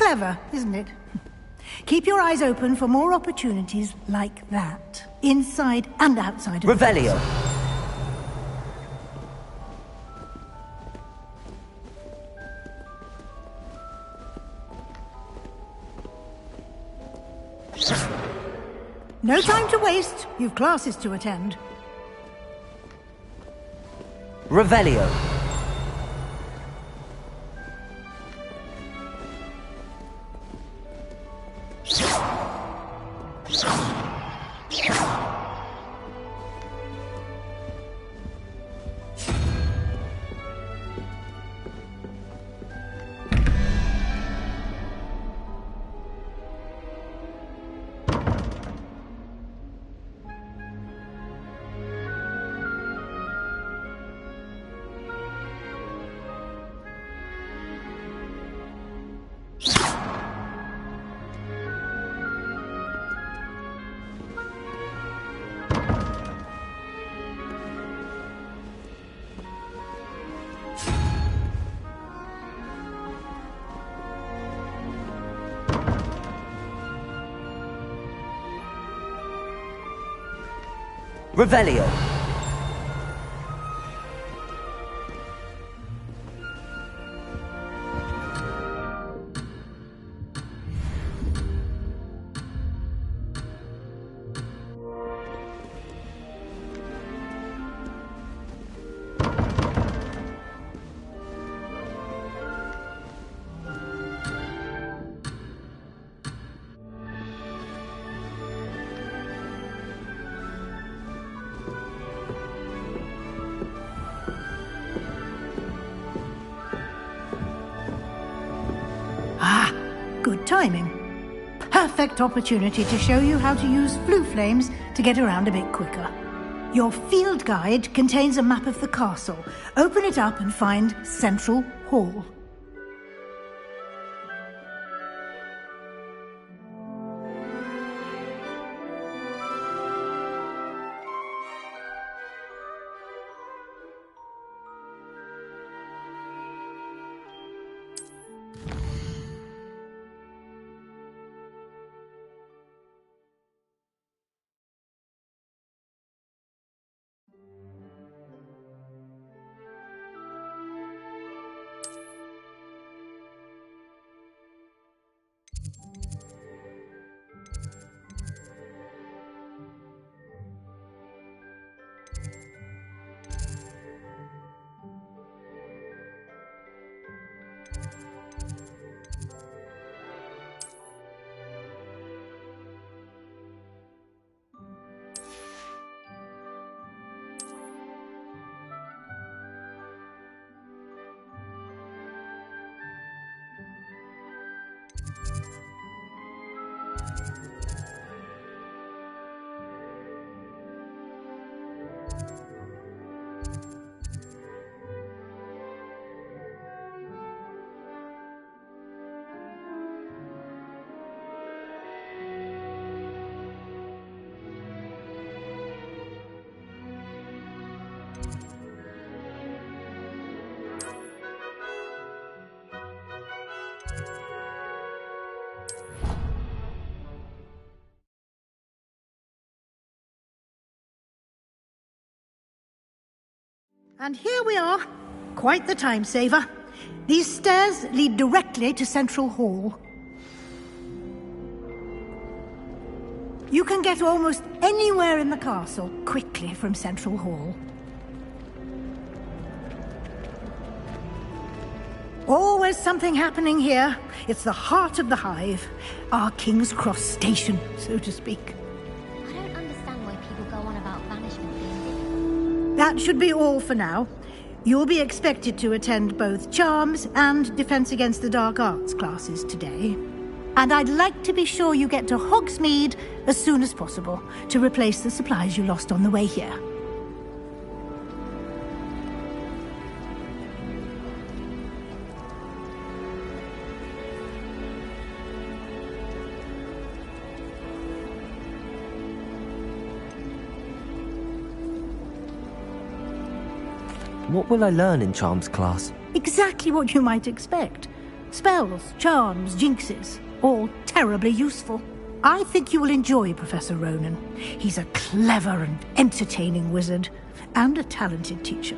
Clever, isn't it? Keep your eyes open for more opportunities like that, inside and outside of Revelio. No time to waste. You've classes to attend. Revelio. Revelio. Good timing. Perfect opportunity to show you how to use flue flames to get around a bit quicker. Your field guide contains a map of the castle. Open it up and find Central Hall. And here we are. Quite the time saver. These stairs lead directly to Central Hall. You can get almost anywhere in the castle quickly from Central Hall. Always something happening here. It's the heart of the hive. Our King's Cross station, so to speak. I don't understand why people go on about banishment being... That should be all for now. You'll be expected to attend both Charms and Defense Against the Dark Arts classes today. And I'd like to be sure you get to Hogsmeade as soon as possible to replace the supplies you lost on the way here. What will I learn in Charms class? Exactly what you might expect. Spells, charms, jinxes, all terribly useful. I think you will enjoy Professor Ronan. He's a clever and entertaining wizard, and a talented teacher.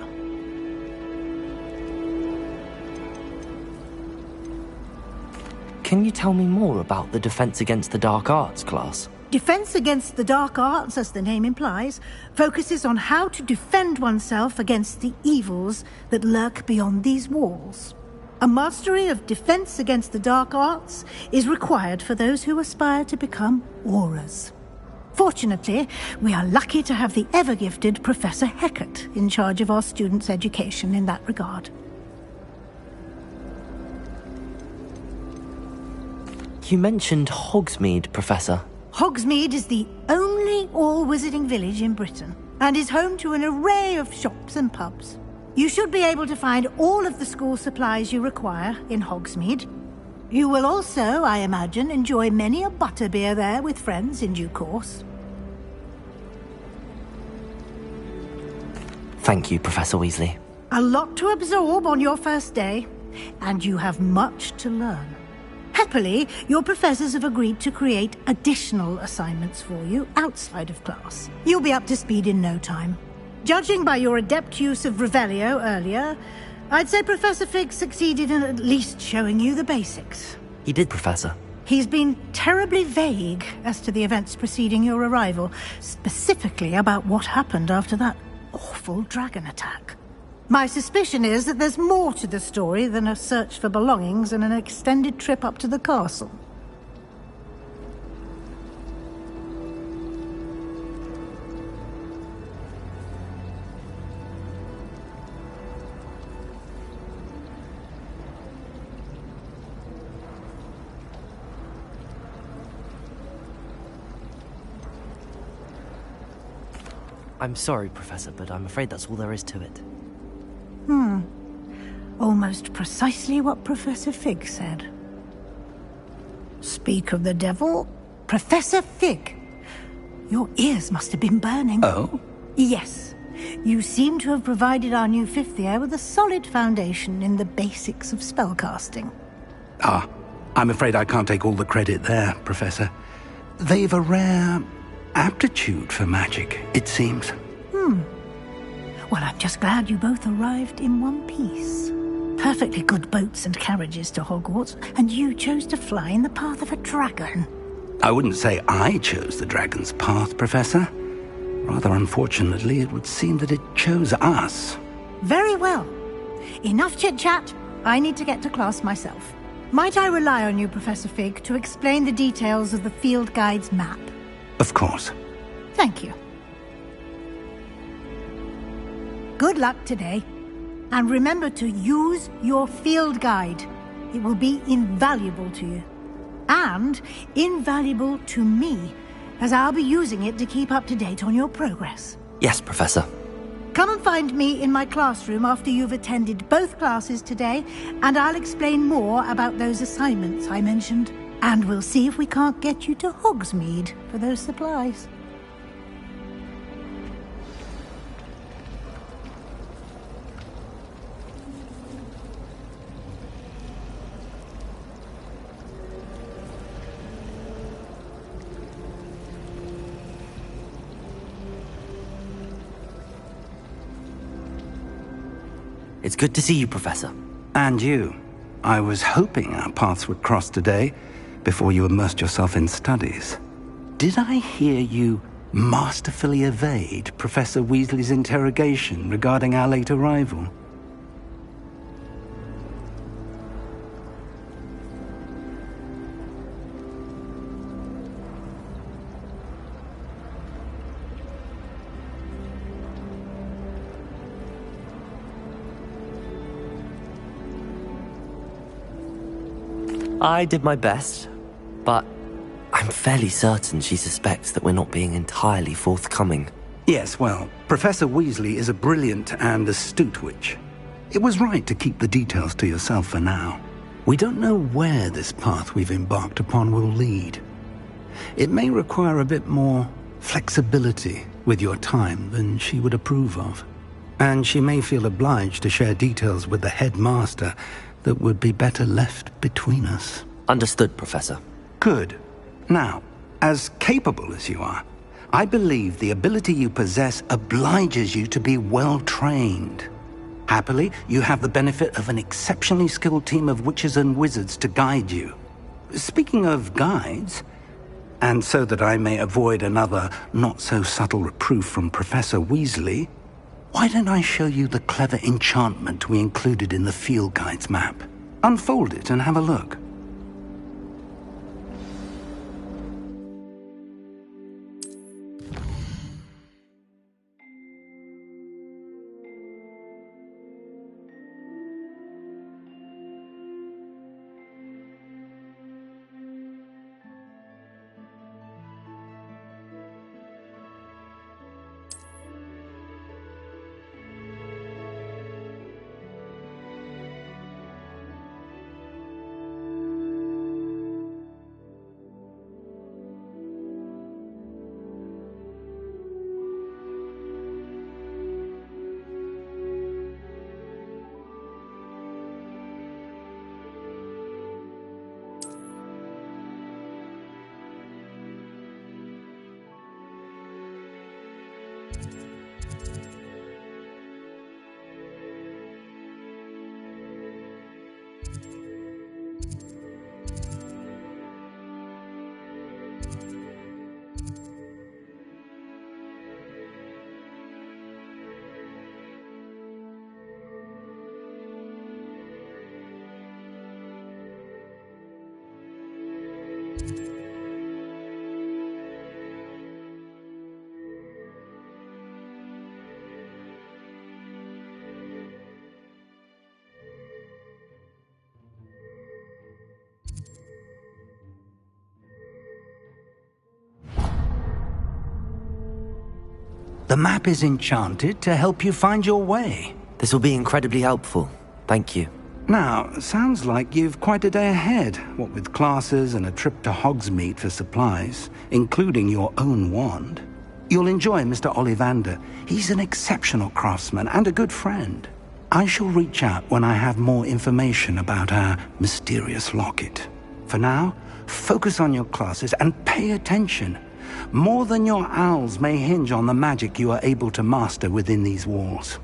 Can you tell me more about the Defense Against the Dark Arts class? Defense Against the Dark Arts, as the name implies, focuses on how to defend oneself against the evils that lurk beyond these walls. A mastery of Defense Against the Dark Arts is required for those who aspire to become auras. Fortunately, we are lucky to have the ever-gifted Professor Hecat in charge of our students' education in that regard. You mentioned Hogsmeade, Professor. Hogsmeade is the only all-wizarding village in Britain, and is home to an array of shops and pubs. You should be able to find all of the school supplies you require in Hogsmeade. You will also, I imagine, enjoy many a butterbeer there with friends in due course. Thank you, Professor Weasley. A lot to absorb on your first day, and you have much to learn. Happily, your professors have agreed to create additional assignments for you outside of class. You'll be up to speed in no time. Judging by your adept use of Revelio earlier, I'd say Professor Fig succeeded in at least showing you the basics. He did, Professor. He's been terribly vague as to the events preceding your arrival, specifically about what happened after that awful dragon attack. My suspicion is that there's more to the story than a search for belongings and an extended trip up to the castle. I'm sorry, Professor, but I'm afraid that's all there is to it. Almost precisely what Professor Fig said. Speak of the devil, Professor Fig. Your ears must have been burning. Oh? Yes. You seem to have provided our new fifth year with a solid foundation in the basics of spellcasting. I'm afraid I can't take all the credit there, Professor. They've a rare aptitude for magic, it seems. Well, I'm just glad you both arrived in one piece. Perfectly good boats and carriages to Hogwarts, and you chose to fly in the path of a dragon. I wouldn't say I chose the dragon's path, Professor. Rather unfortunately, it would seem that it chose us. Very well. Enough chit-chat. I need to get to class myself. Might I rely on you, Professor Fig, to explain the details of the field guide's map? Of course. Thank you. Good luck today. And remember to use your field guide. It will be invaluable to you. And invaluable to me, as I'll be using it to keep up to date on your progress. Yes, Professor. Come and find me in my classroom after you've attended both classes today, and I'll explain more about those assignments I mentioned. And we'll see if we can't get you to Hogsmeade for those supplies. It's good to see you, Professor. And you. I was hoping our paths would cross today, before you immersed yourself in studies. Did I hear you masterfully evade Professor Weasley's interrogation regarding our late arrival? I did my best, but I'm fairly certain she suspects that we're not being entirely forthcoming. Yes, well, Professor Weasley is a brilliant and astute witch. It was right to keep the details to yourself for now. We don't know where this path we've embarked upon will lead. It may require a bit more flexibility with your time than she would approve of. And she may feel obliged to share details with the headmaster that would be better left between us. Understood, Professor. Good. Now, as capable as you are, I believe the ability you possess obliges you to be well trained. Happily, you have the benefit of an exceptionally skilled team of witches and wizards to guide you. Speaking of guides, and so that I may avoid another not-so-subtle reproof from Professor Weasley, why don't I show you the clever enchantment we included in the field guide's map? Unfold it and have a look. The map is enchanted to help you find your way. This will be incredibly helpful. Thank you. Now, sounds like you've quite a day ahead, what with classes and a trip to Hogsmeade for supplies, including your own wand. You'll enjoy Mr. Ollivander. He's an exceptional craftsman and a good friend. I shall reach out when I have more information about our mysterious locket. For now, focus on your classes and pay attention. More than your owls may hinge on the magic you are able to master within these walls.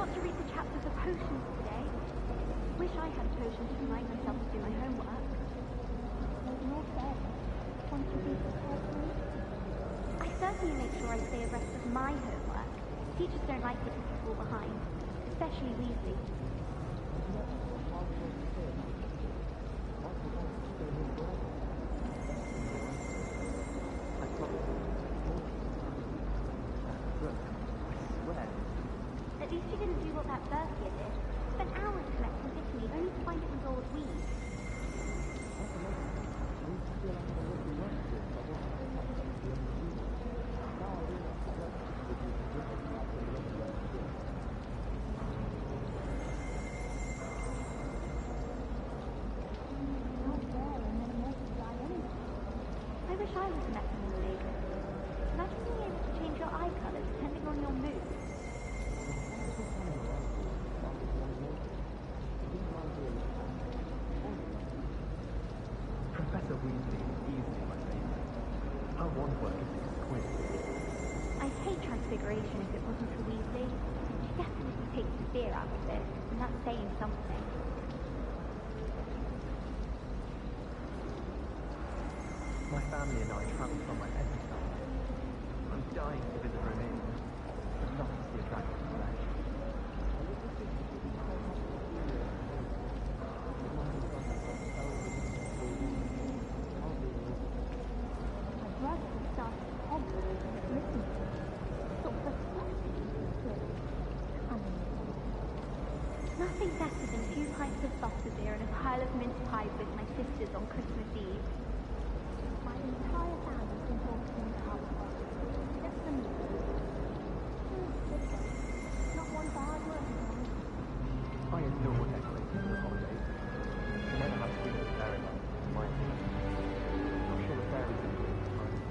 got to read the chapters of potions today. Wish I had a potion to remind myself to do my homework. Maybe more fair. Want to be prepared for me? I certainly make sure I stay abreast of my homework. Teachers don't like it if you fall behind, especially Weasley. At least you didn't do what that Berthia did. Spent hours collecting Dittany, only to find it was all weeds. I wish I was a mechanistic. Imagine being able to change your eye colour depending on your mood. Professor Weasley is easily my favourite. Her wand work is exquisite. I'd hate Transfiguration if it wasn't for Weasley. She definitely takes the fear out of it, and that's saying something. My family and I travel somewhere every summer. I'm dying to visit Romania. I'd love to see a dragon's flesh. My brother started Hogwarts and listened to it. Thought the first nothing better than a few pints of butter beer and a pile of mince pies with my sisters on Christmas Eve. My entire family's been talking to Hogwarts. Just for me. Not one bad word on. I adore decorating for the holidays. You never have to do the fairyland, in my opinion. I'm sure the fairies are doing it fine.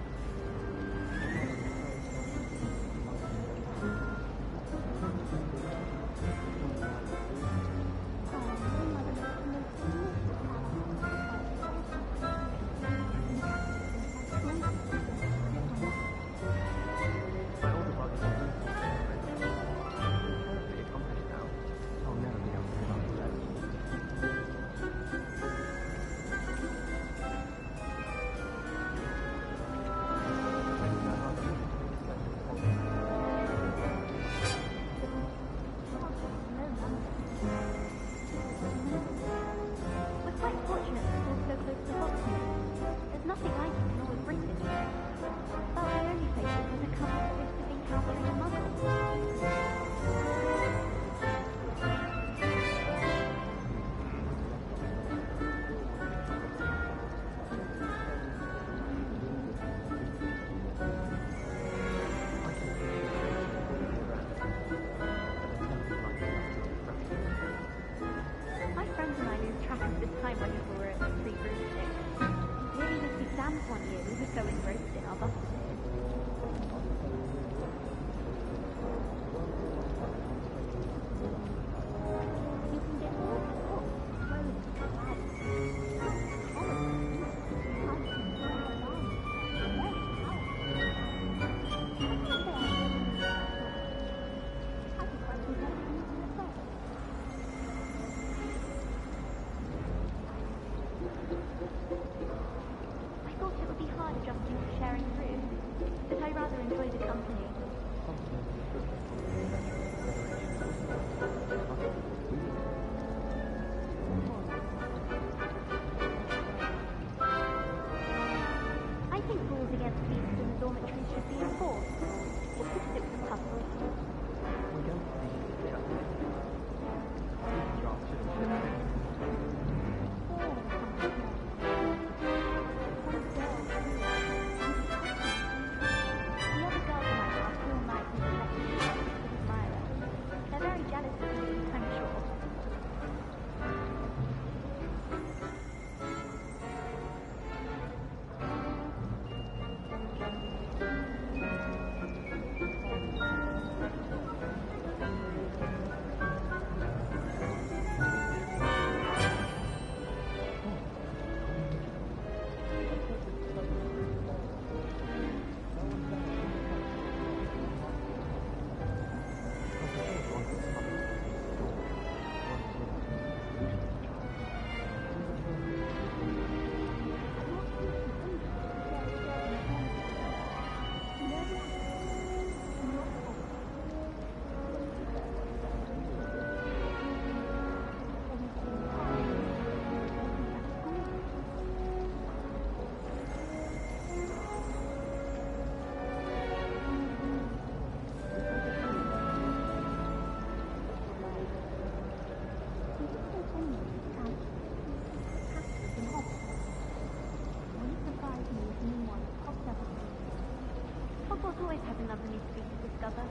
mystery to discover.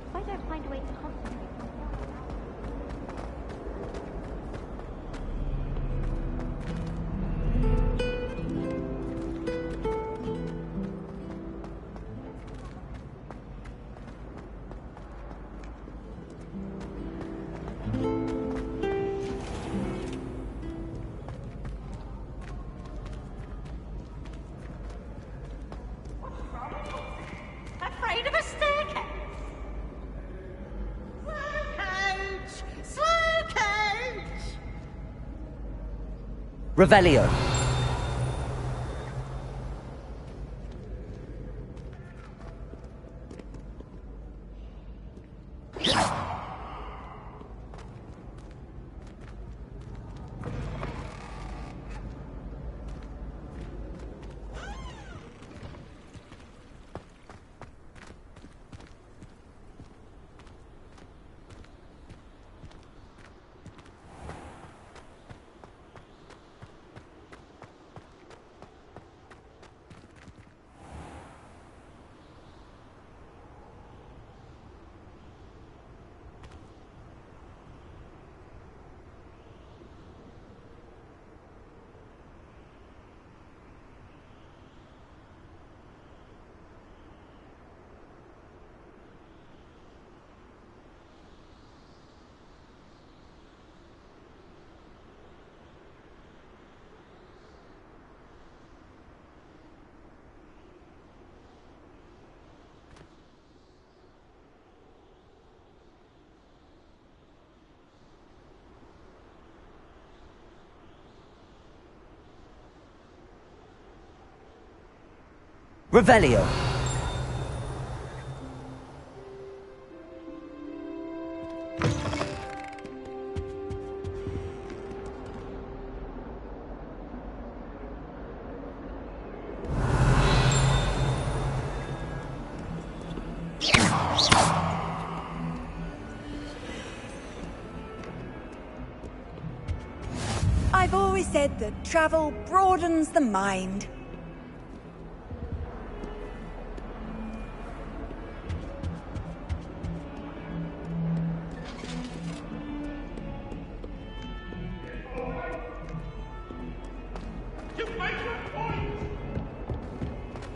If I don't find a way to concentrate myself. Afraid of a staircase? Slow coach! Slow coach! Revelio. Revelio. I've always said that travel broadens the mind.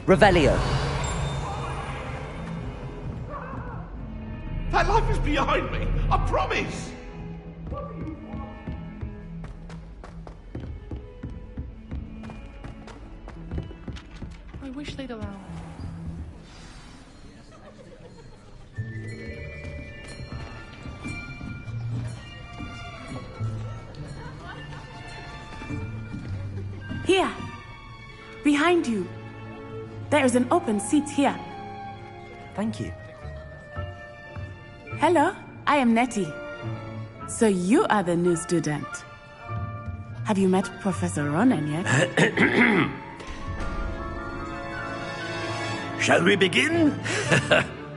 Revelio. That life is behind me, I promise! I wish they'd allow me. Here! Behind you! There is an open seat here. Thank you. Hello, I am Nettie. So you are the new student. Have you met Professor Ronan yet? Shall we begin?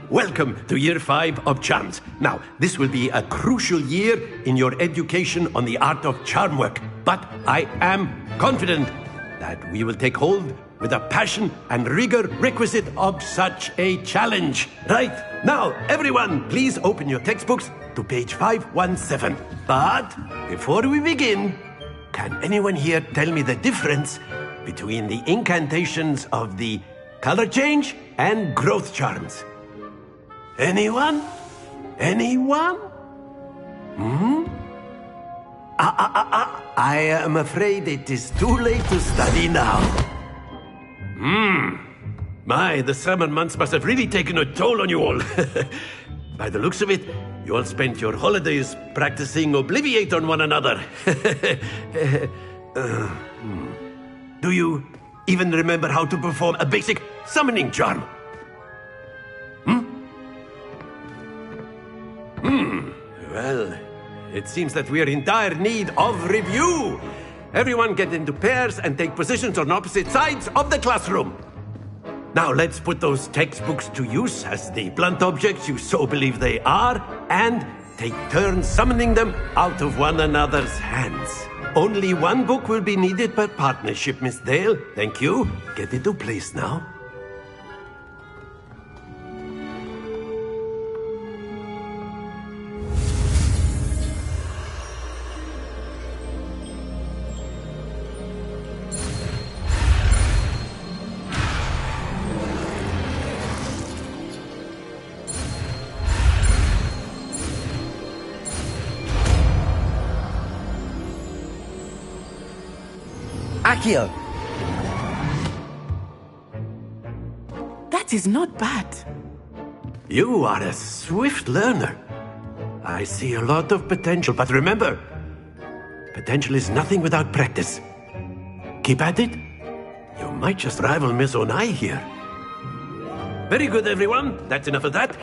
Welcome to Year 5 of Charms. Now, this will be a crucial year in your education on the art of charm work, but I am confident that we will take hold with the passion and rigor requisite of such a challenge. Right, now, everyone, please open your textbooks to page 517. But before we begin, can anyone here tell me the difference between the incantations of the color change and growth charms? Anyone? Anyone? I am afraid it is too late to study now. My, the summer months must have really taken a toll on you all. By the looks of it, you all spent your holidays practicing Obliviate on one another. Do you even remember how to perform a basic summoning charm? Well, it seems that we are in dire need of review. Everyone get into pairs and take positions on opposite sides of the classroom. Now let's put those textbooks to use as the blunt objects you so believe they are, and take turns summoning them out of one another's hands. Only one book will be needed per partnership, Miss Dale. Thank you. Get into place now. Accio! That is not bad. You are a swift learner. I see a lot of potential, but remember, potential is nothing without practice. Keep at it. You might just rival Miss Onai here. Very good, everyone. That's enough of that.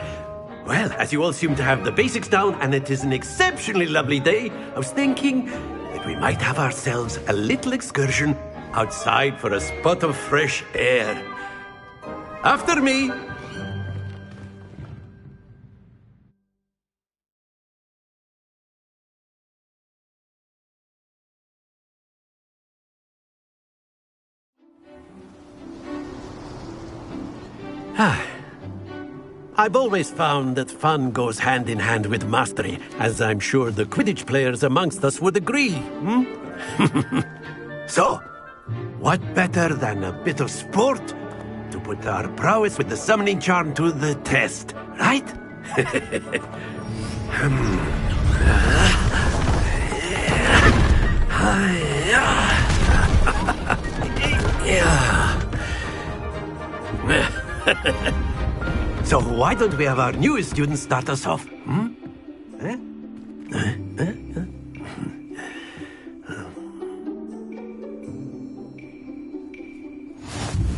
Well, as you all seem to have the basics down, and it is an exceptionally lovely day, I was thinking that we might have ourselves a little excursion outside for a spot of fresh air. After me. I've always found that fun goes hand in hand with mastery, as I'm sure the Quidditch players amongst us would agree. So, what better than a bit of sport to put our prowess with the summoning charm to the test, right? So why don't we have our newest student start us off?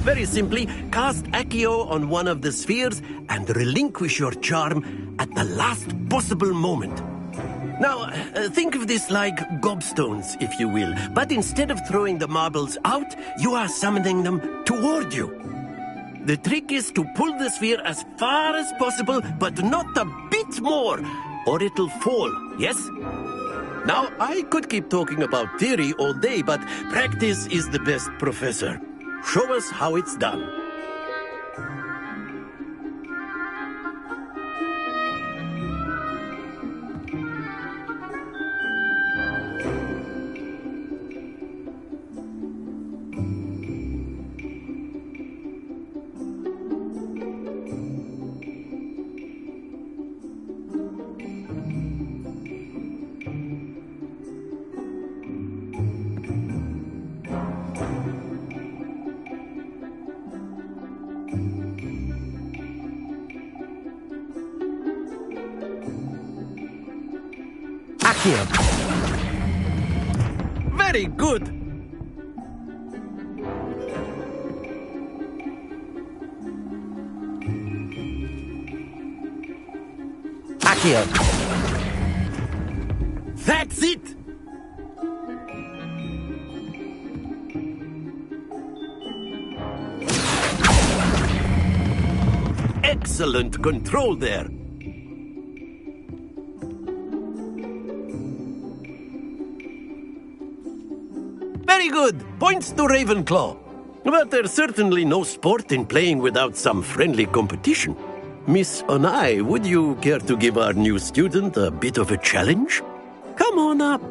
Very simply, cast Accio on one of the spheres and relinquish your charm at the last possible moment. Now, think of this like gobstones, if you will, but instead of throwing the marbles out, you are summoning them toward you. The trick is to pull the sphere as far as possible, but not a bit more, or it'll fall, yes? Now, I could keep talking about theory all day, but practice is the best professor. Show us how it's done. Very good. Accio! That's it! Excellent control there. Very good. Points to Ravenclaw. But there's certainly no sport in playing without some friendly competition. Miss Onai, would you care to give our new student a bit of a challenge? Come on up.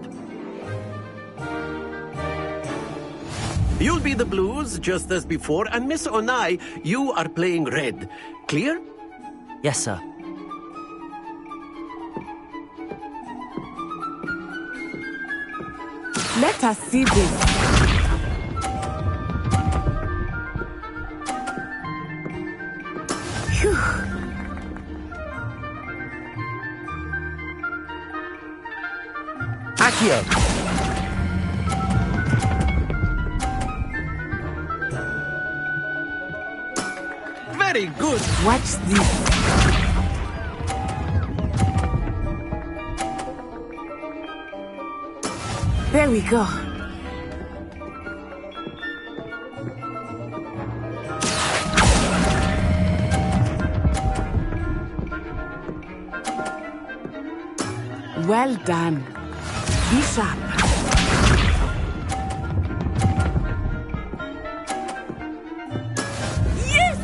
You'll be the blues, just as before, and Miss Onai, you are playing red. Clear? Yes, sir. Let us see this. Phew. Accio! Very good. Watch this. There we go. Well done. Be sharp. Yes!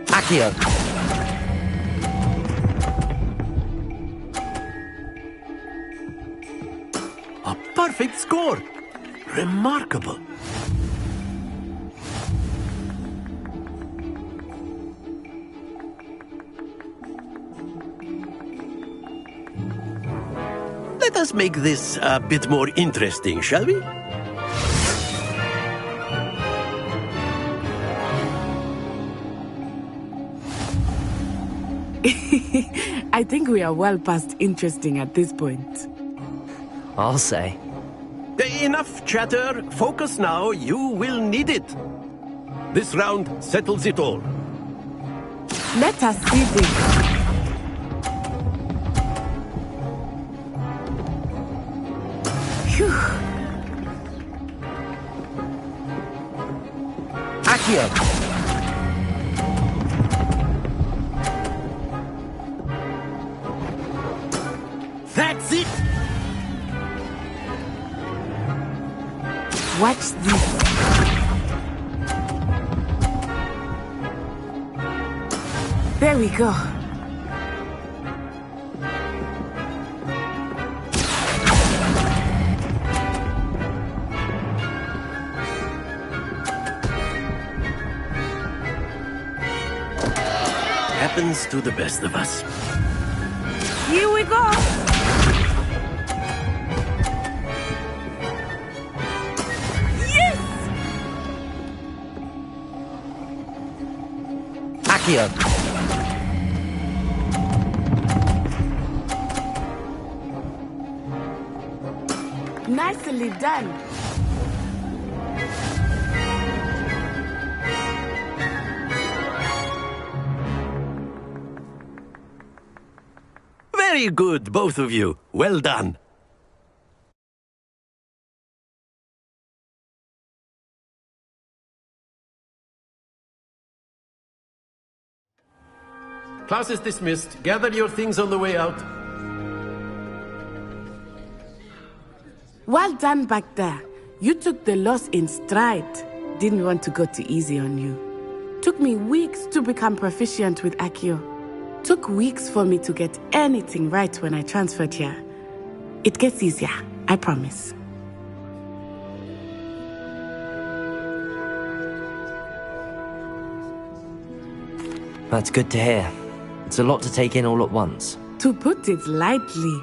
Accio! A perfect score. Remarkable. Let us make this a bit more interesting, shall we? I think we are well past interesting at this point. I'll say. Enough chatter. Focus now. You will need it. This round settles it all. Let us see this. Phew. Accio! That's it! Watch this. There we go. Happens to the best of us. Here we go. Accio! Nicely done. Very good, both of you. Well done. Class is dismissed. Gather your things on the way out. Well done back there. You took the loss in stride. Didn't want to go too easy on you. Took me weeks to become proficient with Accio. Took weeks for me to get anything right when I transferred here. It gets easier, I promise. That's good to hear. It's a lot to take in all at once. To put it lightly,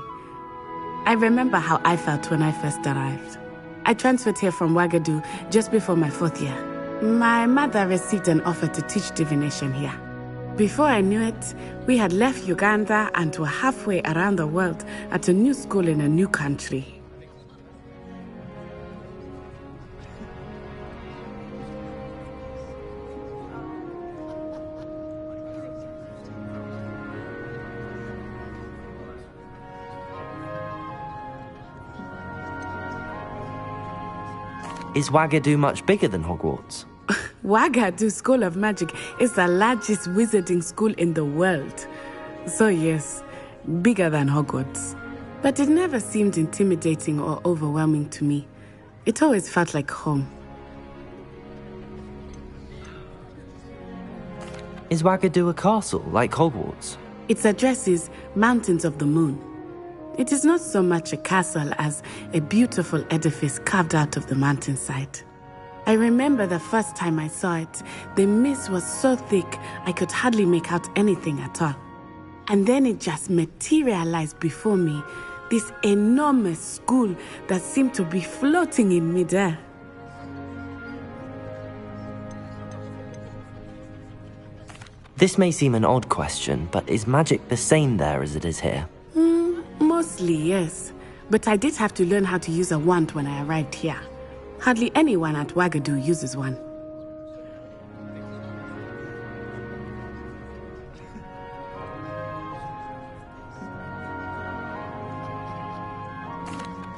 I remember how I felt when I first arrived. I transferred here from Ouagadougou just before my 4th year. My mother received an offer to teach divination here. Before I knew it, we had left Uganda and were halfway around the world at a new school in a new country. Is Ouagadougou much bigger than Hogwarts? Ouagadougou School of Magic is the largest wizarding school in the world. So yes, bigger than Hogwarts. But it never seemed intimidating or overwhelming to me. It always felt like home. Is Ouagadougou a castle, like Hogwarts? Its address is Mountains of the Moon. It is not so much a castle as a beautiful edifice carved out of the mountainside. I remember the first time I saw it, the mist was so thick I could hardly make out anything at all. And then it just materialized before me, this enormous school that seemed to be floating in midair. This may seem an odd question, but is magic the same there as it is here? Mostly, yes. But I did have to learn how to use a wand when I arrived here. Hardly anyone at Ouagadougou uses one.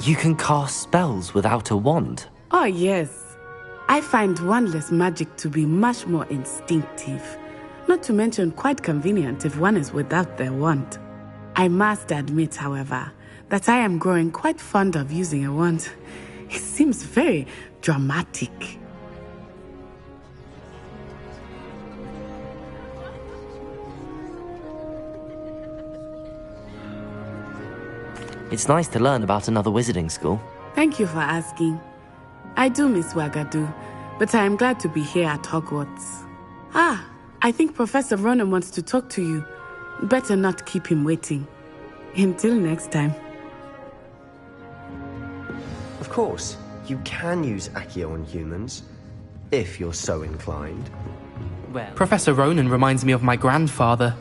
You can cast spells without a wand? Oh, yes. I find wandless magic to be much more instinctive. Not to mention quite convenient if one is without their wand. I must admit, however, that I am growing quite fond of using a wand. It seems very dramatic. It's nice to learn about another wizarding school. Thank you for asking. I do miss Ouagadougou, but I am glad to be here at Hogwarts. Ah, I think Professor Ronan wants to talk to you. Better not keep him waiting. Until next time. Of course, you can use Accio on humans, if you're so inclined. Well, Professor Ronan reminds me of my grandfather.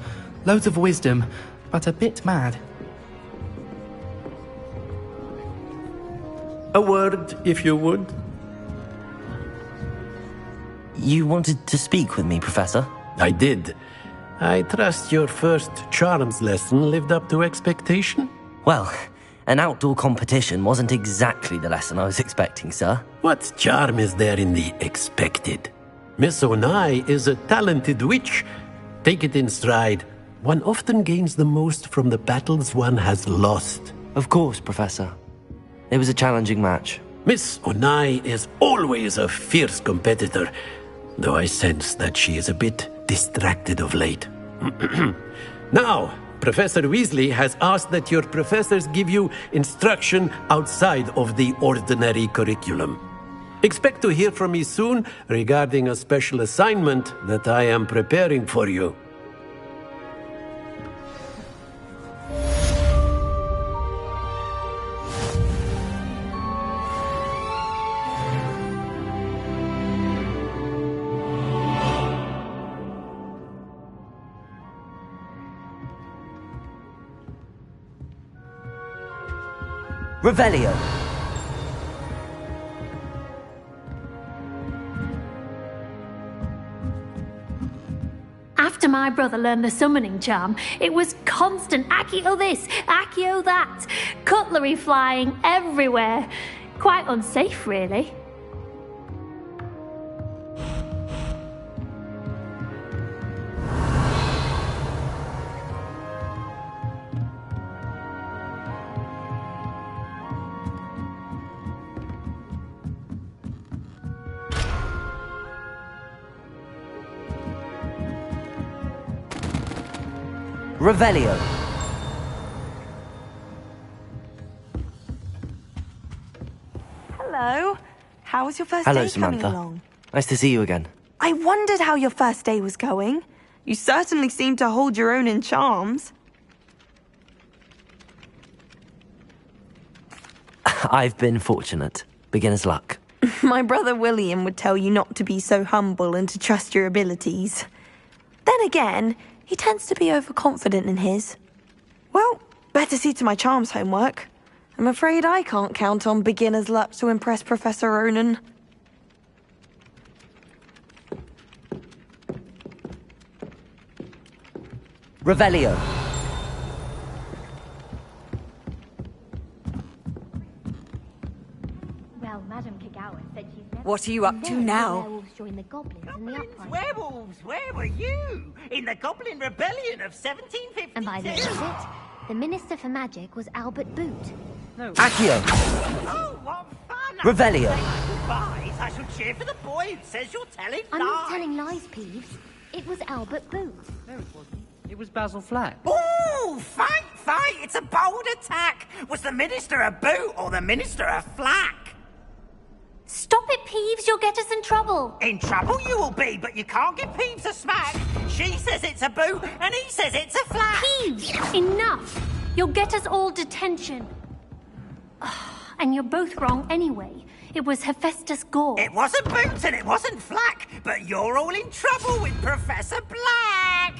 Loads of wisdom, but a bit mad. A word, if you would. You wanted to speak with me, Professor? I did. I trust your first charms lesson lived up to expectation? Well, an outdoor competition wasn't exactly the lesson I was expecting, sir. What charm is there in the expected? Miss Onai is a talented witch. Take it in stride. One often gains the most from the battles one has lost. Of course, Professor. It was a challenging match. Miss Onai is always a fierce competitor, though I sense that she is a bit distracted of late. Now, Professor Weasley has asked that your professors give you instruction outside of the ordinary curriculum. Expect to hear from me soon regarding a special assignment that I am preparing for you. Revelio. After my brother learned the summoning charm, it was constant Accio this, Accio that, cutlery flying everywhere. Quite unsafe, really. Revelio. Hello. How was your first Hello, day coming Samantha. along? Nice to see you again. I wondered how your first day was going. You certainly seem to hold your own in charms. I've been fortunate. Beginner's luck. My brother William would tell you not to be so humble and to trust your abilities. Then again, he tends to be overconfident in his. Well, better see to my charms homework. I'm afraid I can't count on beginner's luck to impress Professor Ronan. Revelio. Well, Madame Kagawa said she's never... What are you up to now? Werewolves join the goblins in the uprising. Werewolves, where were you? In the Goblin Rebellion of 1752? And by the end of it, the Minister for Magic was Albert Boot. No. Accio. Oh, what fun! Revelio. Goodbyes. I shall cheer for the boy who says you're telling I'm lies. not telling lies, Peeves. It was Albert Boot. No, it wasn't. It was Basil Flack. Ooh, fight! It's a bold attack. Was the Minister a boot or the Minister a flack? Stop it, Peeves. You'll get us in trouble. In trouble you will be, but you can't give Peeves a smack. She says it's a boot, and he says it's a flack. Peeves, enough. You'll get us all detention. And you're both wrong anyway. It was Hephaestus Gore. It wasn't boot and it wasn't flack, but you're all in trouble with Professor Black.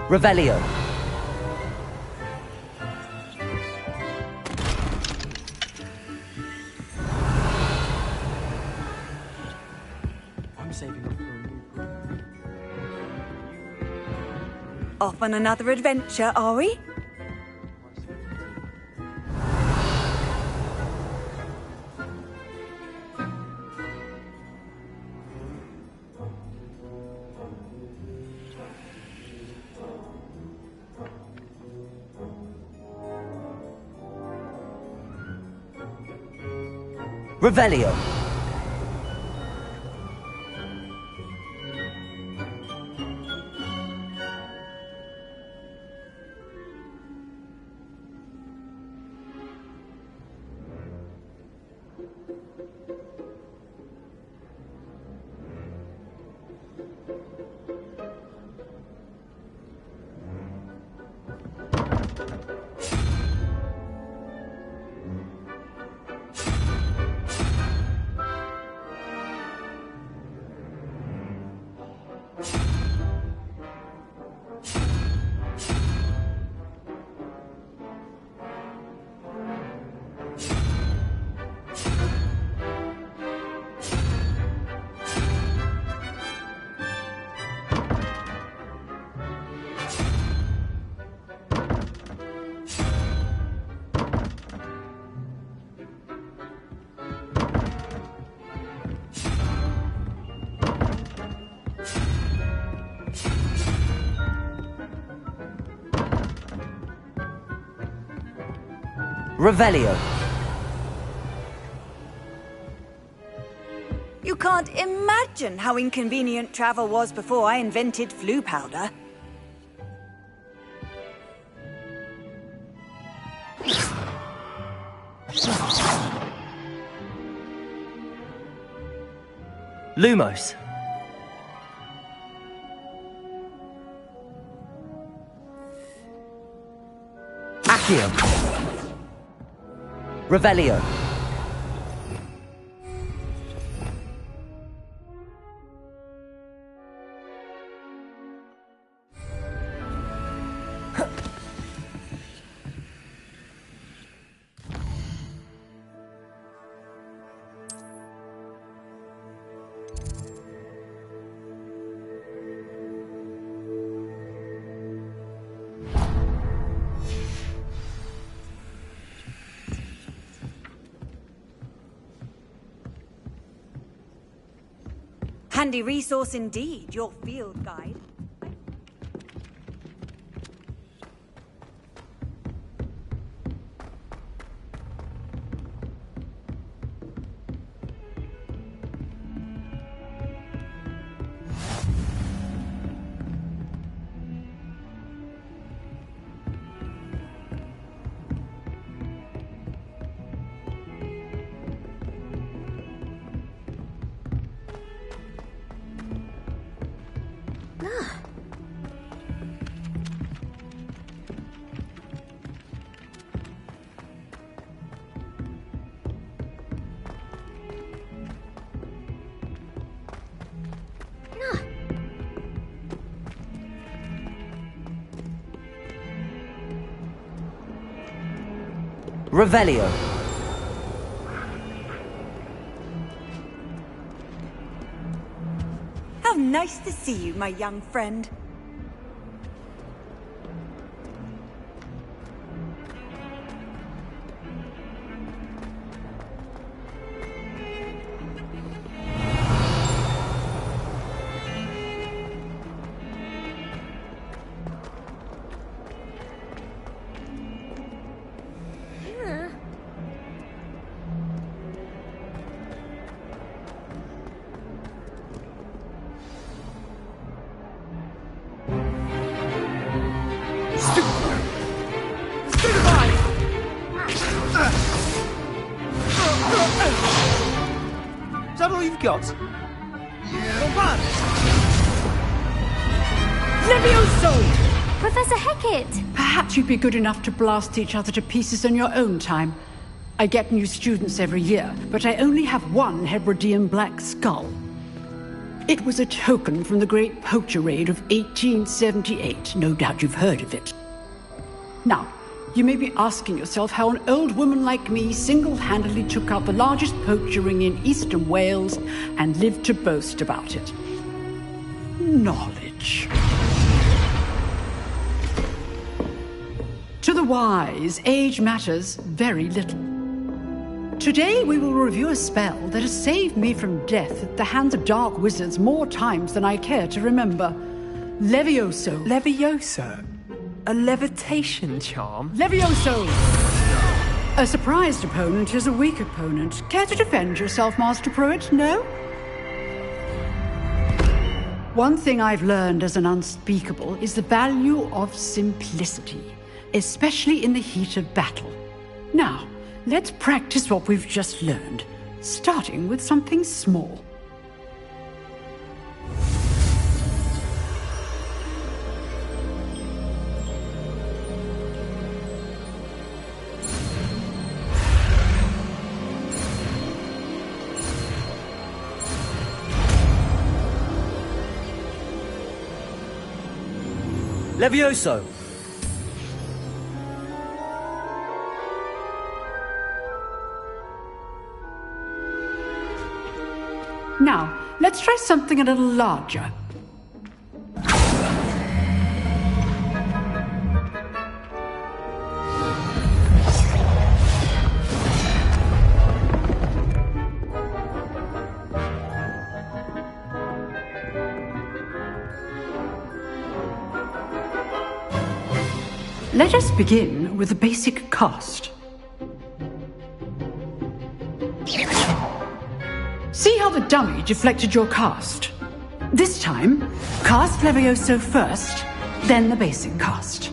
Revelio. I'm saving up for a new book. Off on another adventure, are we? Revelio. Revelio. You can't imagine how inconvenient travel was before I invented flu powder. Lumos. Accio. Revelio. Handy resource indeed, your field guide. Revelio. How nice to see you, my young friend. Is that all you've got? Levioso! Professor Hecat! Perhaps you'd be good enough to blast each other to pieces in your own time. I get new students every year, but I only have one Hebridean black skull. It was a token from the Great Poacher Raid of 1878. No doubt you've heard of it. Now, you may be asking yourself how an old woman like me single-handedly took out the largest poacher ring in eastern Wales and lived to boast about it. Knowledge. To the wise, age matters very little. Today we will review a spell that has saved me from death at the hands of dark wizards more times than I care to remember. Levioso. Levioso? A levitation charm? Levioso! A surprised opponent is a weak opponent. Care to defend yourself, Master Pruitt? No? One thing I've learned as an unspeakable is the value of simplicity, especially in the heat of battle. Now, let's practice what we've just learned, starting with something small. Levioso! Now, let's try something a little larger. Let us begin with the basic cast. See how the dummy deflected your cast? This time, cast Levioso first, then the basic cast.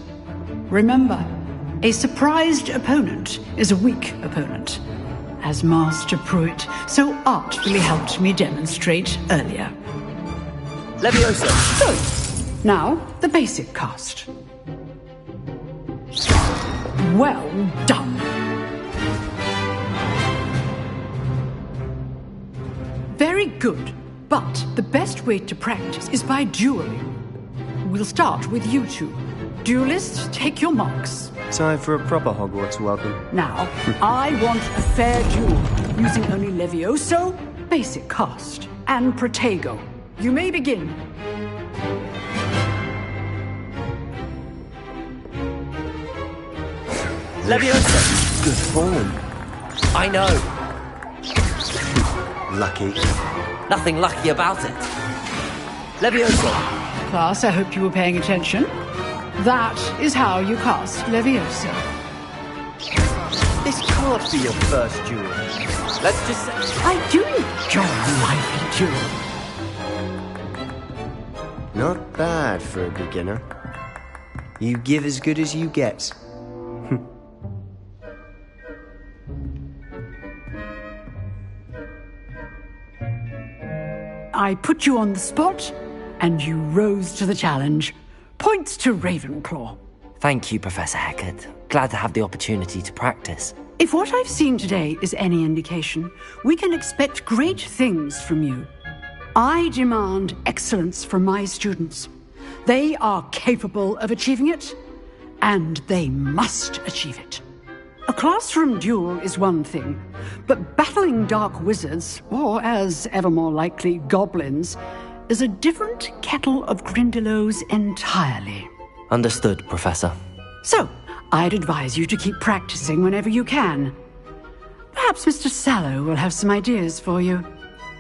Remember, a surprised opponent is a weak opponent, as Master Pruitt so artfully helped me demonstrate earlier. Levioso! Good. Now, the basic cast. Well done. Very good, but the best way to practice is by dueling. We'll start with you two. Duelists, take your marks. Time for a proper Hogwarts welcome. Now, I want a fair duel, using only Levioso, basic cast, and Protego. You may begin. Levioso! Good form. I know. Lucky. Nothing lucky about it. Levioso! Class, I hope you were paying attention. That is how you cast Levioso. This can't be your first duel. Let's just say... I do enjoy a lively duel. Not bad for a beginner. You give as good as you get. I put you on the spot, and you rose to the challenge. Points to Ravenclaw. Thank you, Professor Hecat. Glad to have the opportunity to practice. If what I've seen today is any indication, we can expect great things from you. I demand excellence from my students. They are capable of achieving it, and they must achieve it. A classroom duel is one thing, but battling dark wizards, or as ever more likely, goblins, is a different kettle of Grindylows entirely. Understood, Professor. So, I'd advise you to keep practicing whenever you can. Perhaps Mr. Sallow will have some ideas for you.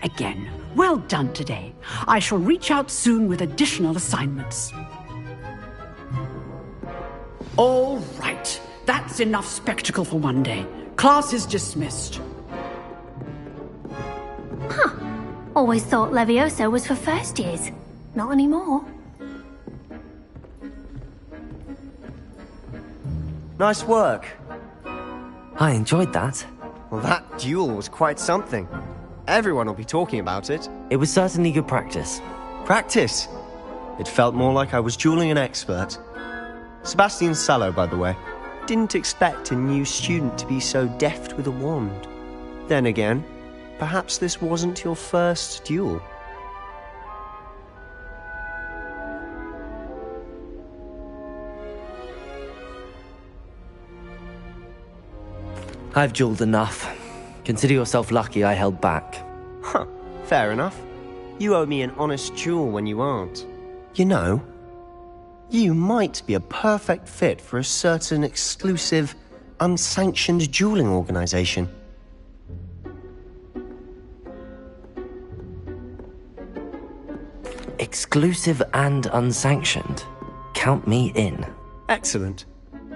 Again, well done today. I shall reach out soon with additional assignments. All right. That's enough spectacle for one day. Class is dismissed. Huh. Always thought Levioso was for first years. Not anymore. Nice work. I enjoyed that. Well, that duel was quite something. Everyone will be talking about it. It was certainly good practice. Practice? It felt more like I was dueling an expert. Sebastian Sallow, by the way. Didn't expect a new student to be so deft with a wand. Then again, perhaps this wasn't your first duel. I've jeweled enough. Consider yourself lucky I held back. Huh, fair enough. You owe me an honest jewel when you aren't. You know, you might be a perfect fit for a certain exclusive, unsanctioned dueling organization. Exclusive and unsanctioned. Count me in. Excellent.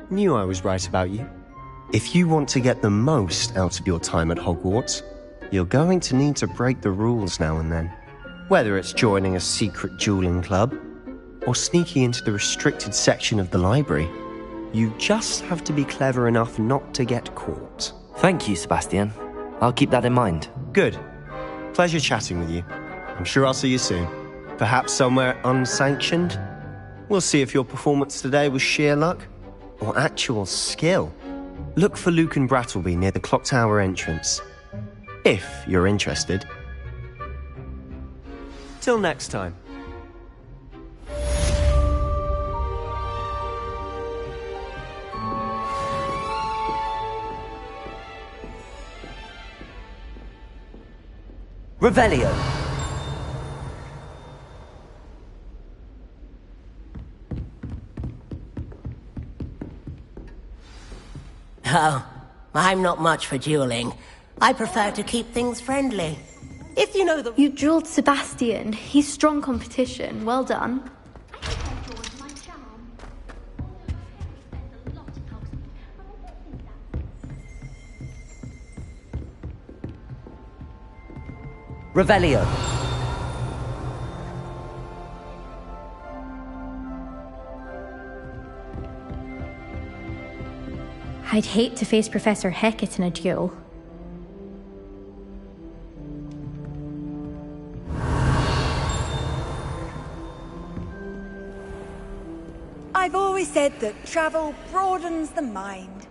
Knew I was right about you. If you want to get the most out of your time at Hogwarts, you're going to need to break the rules now and then. Whether it's joining a secret dueling club, or sneaking into the restricted section of the library, you just have to be clever enough not to get caught. Thank you, Sebastian. I'll keep that in mind. Good. Pleasure chatting with you. I'm sure I'll see you soon. Perhaps somewhere unsanctioned? We'll see if your performance today was sheer luck or actual skill. Look for Luke and Brattleby near the clock tower entrance, if you're interested. Till next time. Revelio. Oh, I'm not much for dueling. I prefer to keep things friendly. If you know the... You jeweled Sebastian. He's strong competition. Well done. Revelio. I'd hate to face Professor Hecat in a duel. I've always said that travel broadens the mind.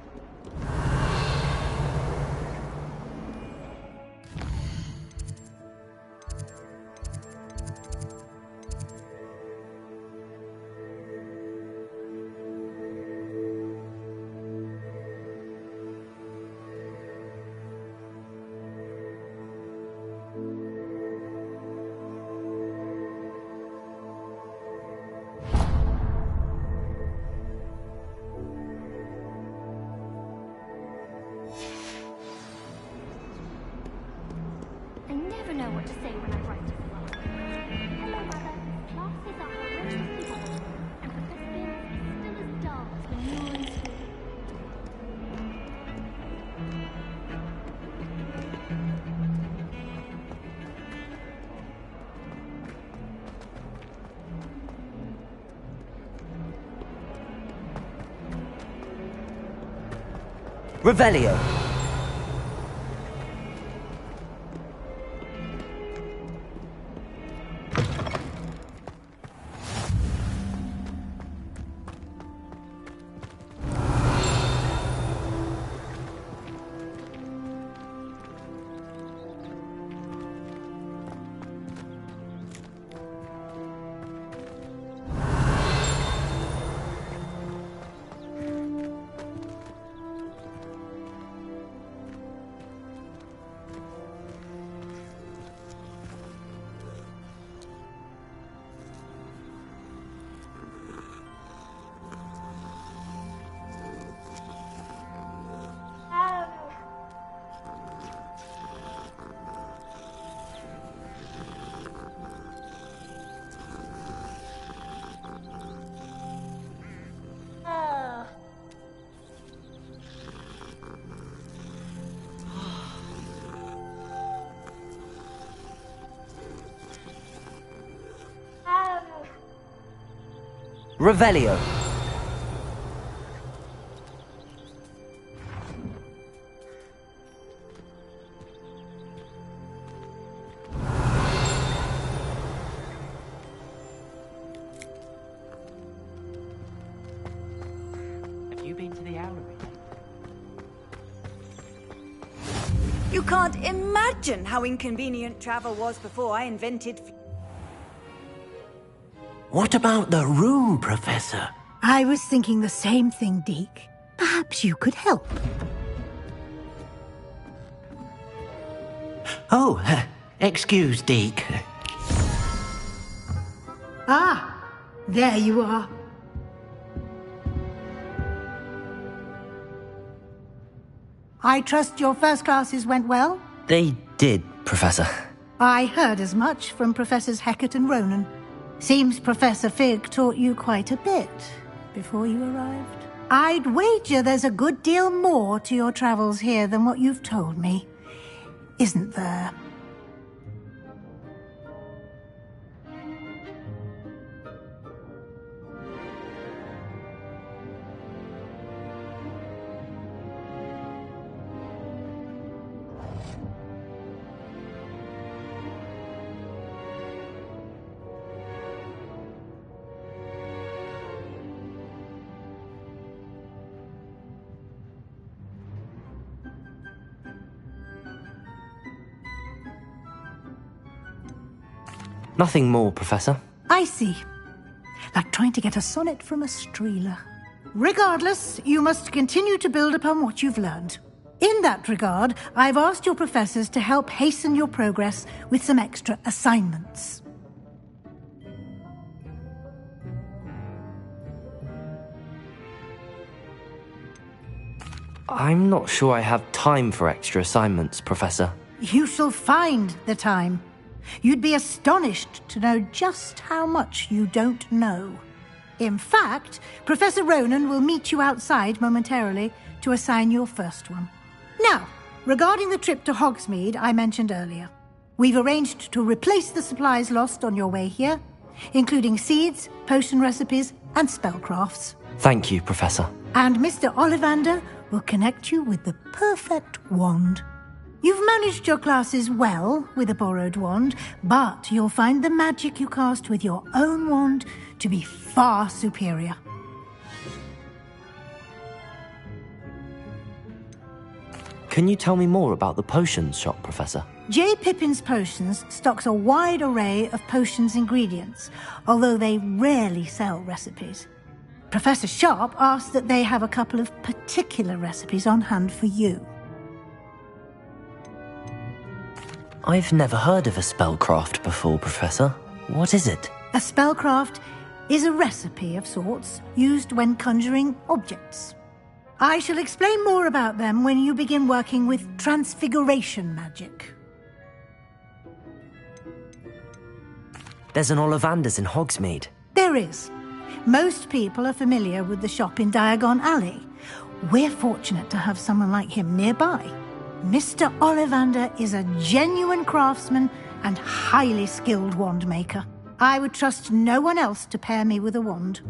I never know what to say when I write to Class. Hello, Mother. Classes are horrendously boring, and Professor Bean is still as dull as when you were in school. Revelio. Revelio. Have you been to the Owlery? You can't imagine how inconvenient travel was before I invented... What about the room, Professor? I was thinking the same thing, Deke. Perhaps you could help. Oh, excuse, Deke. Ah, there you are. I trust your first classes went well? They did, Professor. I heard as much from Professors Hecat and Ronan. Seems Professor Fig taught you quite a bit before you arrived. I'd wager there's a good deal more to your travels here than what you've told me. Isn't there? Nothing more, Professor. I see. Like trying to get a sonnet from a streeler. Regardless, you must continue to build upon what you've learned. In that regard, I've asked your professors to help hasten your progress with some extra assignments. I'm not sure I have time for extra assignments, Professor. You shall find the time. You'd be astonished to know just how much you don't know. In fact, Professor Ronan will meet you outside momentarily to assign your first one. Now, regarding the trip to Hogsmeade I mentioned earlier, we've arranged to replace the supplies lost on your way here, including seeds, potion recipes, and spellcrafts. Thank you, Professor. And Mr. Ollivander will connect you with the perfect wand. You've managed your classes well with a borrowed wand, but you'll find the magic you cast with your own wand to be far superior. Can you tell me more about the potions shop, Professor? J. Pippin's Potions stocks a wide array of potions ingredients, although they rarely sell recipes. Professor Sharp asked that they have a couple of particular recipes on hand for you. I've never heard of a spellcraft before, Professor. What is it? A spellcraft is a recipe of sorts used when conjuring objects. I shall explain more about them when you begin working with transfiguration magic. There's an Ollivander's in Hogsmeade. There is. Most people are familiar with the shop in Diagon Alley. We're fortunate to have someone like him nearby. Mr. Ollivander is a genuine craftsman and highly skilled wand maker. I would trust no one else to pair me with a wand.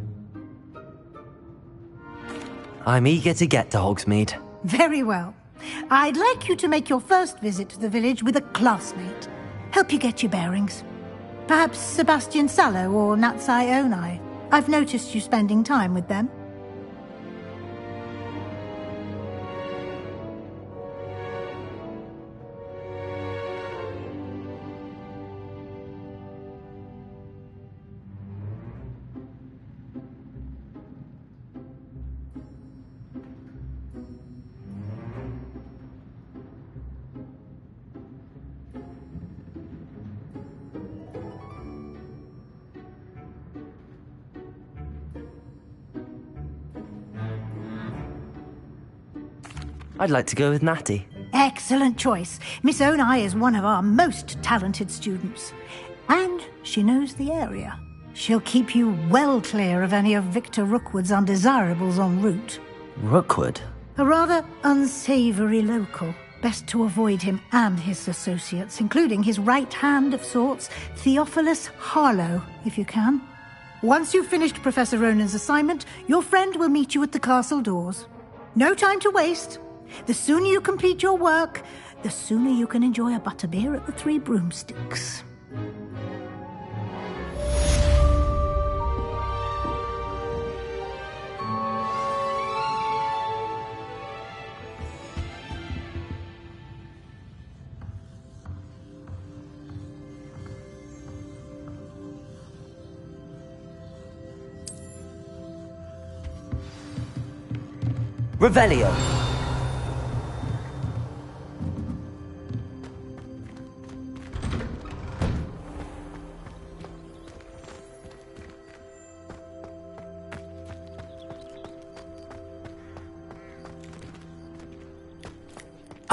I'm eager to get to Hogsmeade. Very well. I'd like you to make your first visit to the village with a classmate. Help you get your bearings. Perhaps Sebastian Sallow or Natsai Onai. I've noticed you spending time with them. I'd like to go with Natty. Excellent choice. Miss Onai is one of our most talented students. And she knows the area. She'll keep you well clear of any of Victor Rookwood's undesirables en route. Rookwood? A rather unsavoury local. Best to avoid him and his associates, including his right hand of sorts, Theophilus Harlow, if you can. Once you've finished Professor Ronan's assignment, your friend will meet you at the castle doors. No time to waste. The sooner you complete your work, the sooner you can enjoy a butterbeer at the Three Broomsticks. Revelio.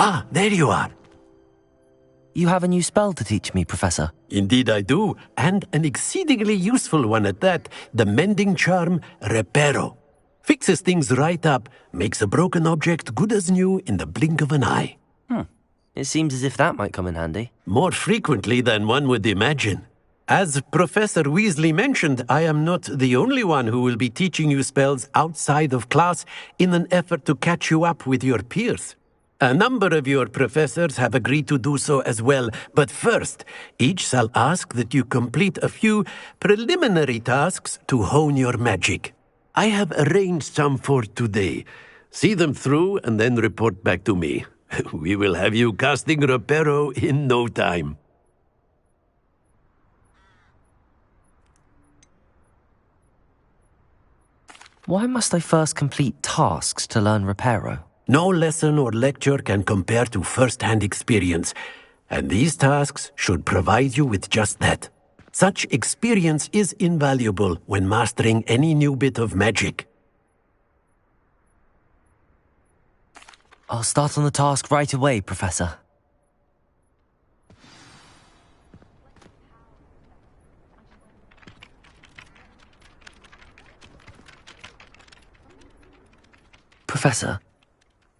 Ah, there you are. You have a new spell to teach me, Professor. Indeed I do, and an exceedingly useful one at that. The mending charm, Reparo. Fixes things right up, makes a broken object good as new in the blink of an eye. It seems as if that might come in handy. More frequently than one would imagine. As Professor Weasley mentioned, I am not the only one who will be teaching you spells outside of class in an effort to catch you up with your peers. A number of your professors have agreed to do so as well, but first, each shall ask that you complete a few preliminary tasks to hone your magic. I have arranged some for today. See them through and then report back to me. We will have you casting Reparo in no time. Why must I first complete tasks to learn Reparo? No lesson or lecture can compare to first-hand experience, and these tasks should provide you with just that. Such experience is invaluable when mastering any new bit of magic. I'll start on the task right away, Professor. Professor,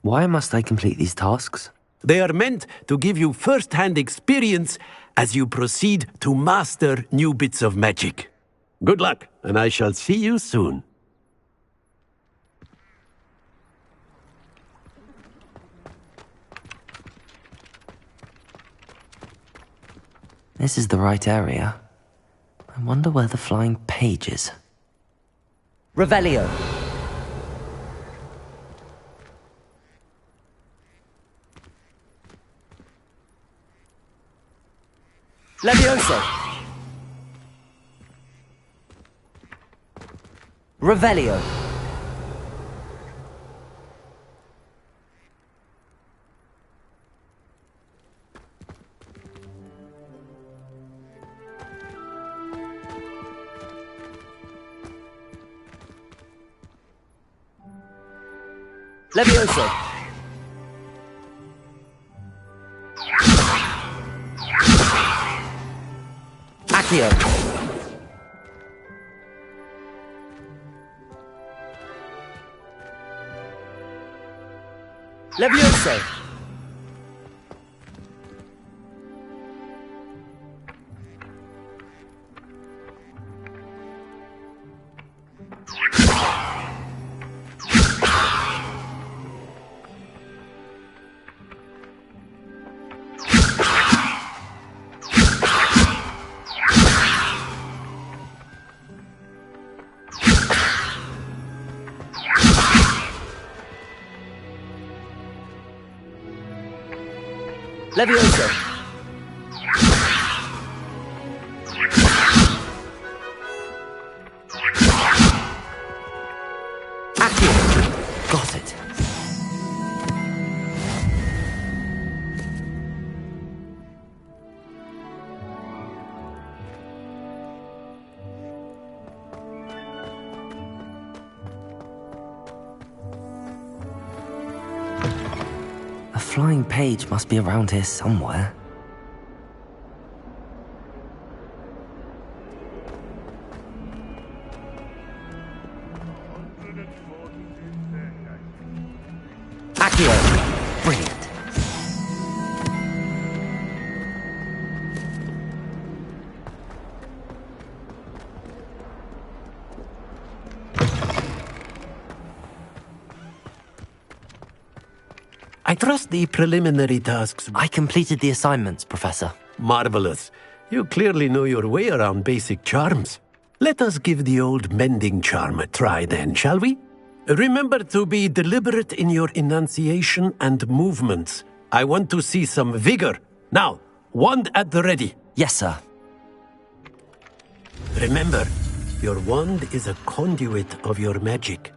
why must I complete these tasks? They are meant to give you first-hand experience as you proceed to master new bits of magic. Good luck, and I shall see you soon. This is the right area. I wonder where the flying page is. Revelio! Levioso! Revelio! Levioso! Accio! Levioso! Levioso! Accio! Got it. A flying page must be around here somewhere. Accio! Brilliant. I trust the preliminary tasks. I completed the assignments, Professor. Marvelous. You clearly know your way around basic charms. Let us give the old mending charm a try then, shall we? Remember to be deliberate in your enunciation and movements. I want to see some vigor. Now, wand at the ready. Yes, sir. Remember, your wand is a conduit of your magic.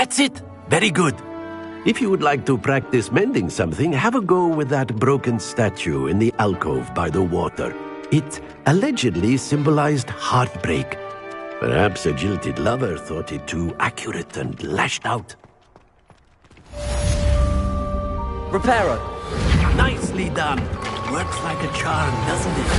That's it. Very good. If you would like to practice mending something, have a go with that broken statue in the alcove by the water. It allegedly symbolized heartbreak. Perhaps a jilted lover thought it too accurate and lashed out. Reparo! Nicely done. Works like a charm, doesn't it?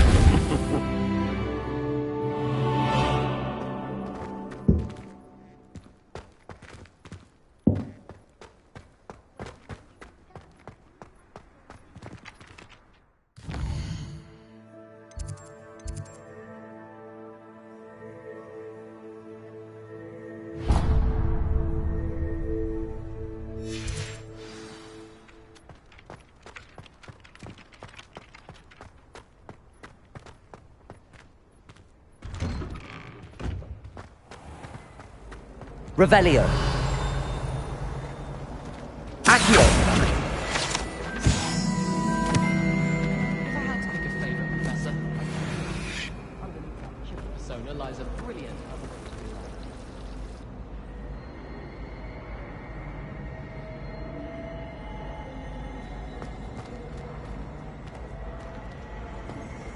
Revelio. Accio. If I had to pick a favourite professor, underneath that chip persona lies a brilliant other way to be loved.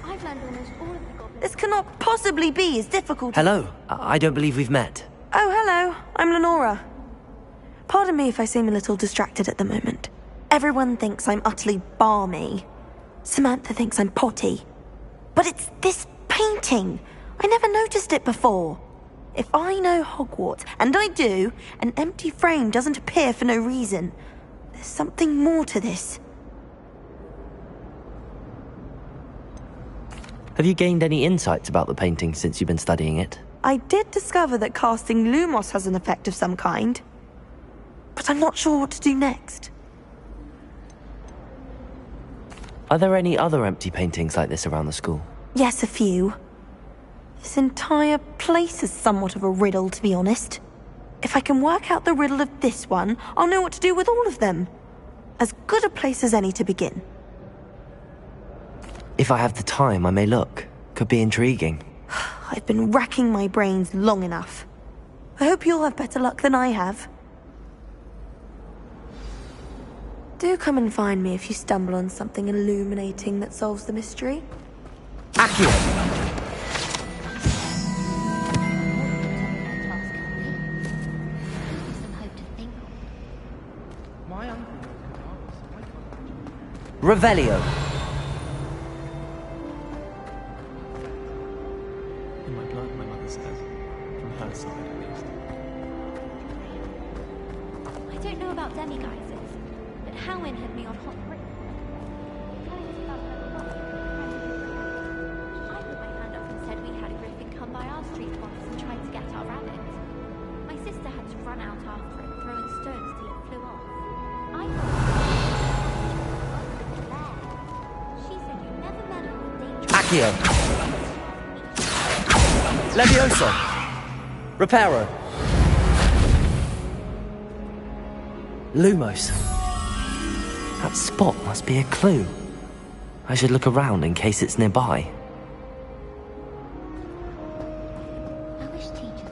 I've learned almost all of the goblins. This cannot possibly be as difficult. Hello. I don't believe we've met. Oh, hello. I'm Lenora. Pardon me if I seem a little distracted at the moment. Everyone thinks I'm utterly balmy. Samantha thinks I'm potty. But it's this painting. I never noticed it before. If I know Hogwarts, and I do, an empty frame doesn't appear for no reason. There's something more to this. Have you gained any insights about the painting since you've been studying it? I did discover that casting Lumos has an effect of some kind. But I'm not sure what to do next. Are there any other empty paintings like this around the school? Yes, a few. This entire place is somewhat of a riddle, to be honest. If I can work out the riddle of this one, I'll know what to do with all of them. As good a place as any to begin. If I have the time, I may look. Could be intriguing. I've been racking my brains long enough. I hope you'll have better luck than I have. Do come and find me if you stumble on something illuminating that solves the mystery. Accio! Revelio. In my blood, my mother says. From her side, at least. I don't know about demiguises, but Howin had me on hot bricks. Telling us about her plot. I put my hand up and said we had a griffin come by our street once and tried to get our rabbit. My sister had to run out after it, throwing stones till it flew off. I She said you never meddle with dangerous. Accio. Levioso. Reparo. Lumos. That spot must be a clue. I should look around in case it's nearby. I wish teachers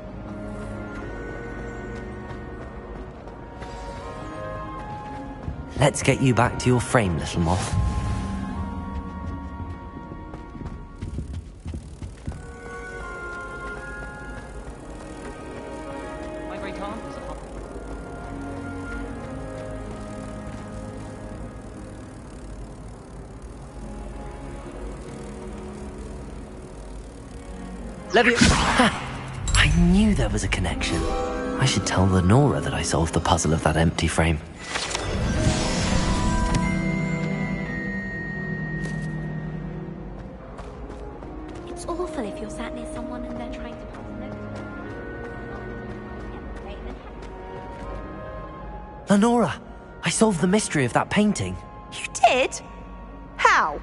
Let's get you back to your frame, little moth. My great aunt was a hop. I knew there was a connection. I should tell Lenora that I solved the puzzle of that empty frame. It's awful if you're sat near someone and they're trying to pass a note. Lenora, I solved the mystery of that painting. You did? How?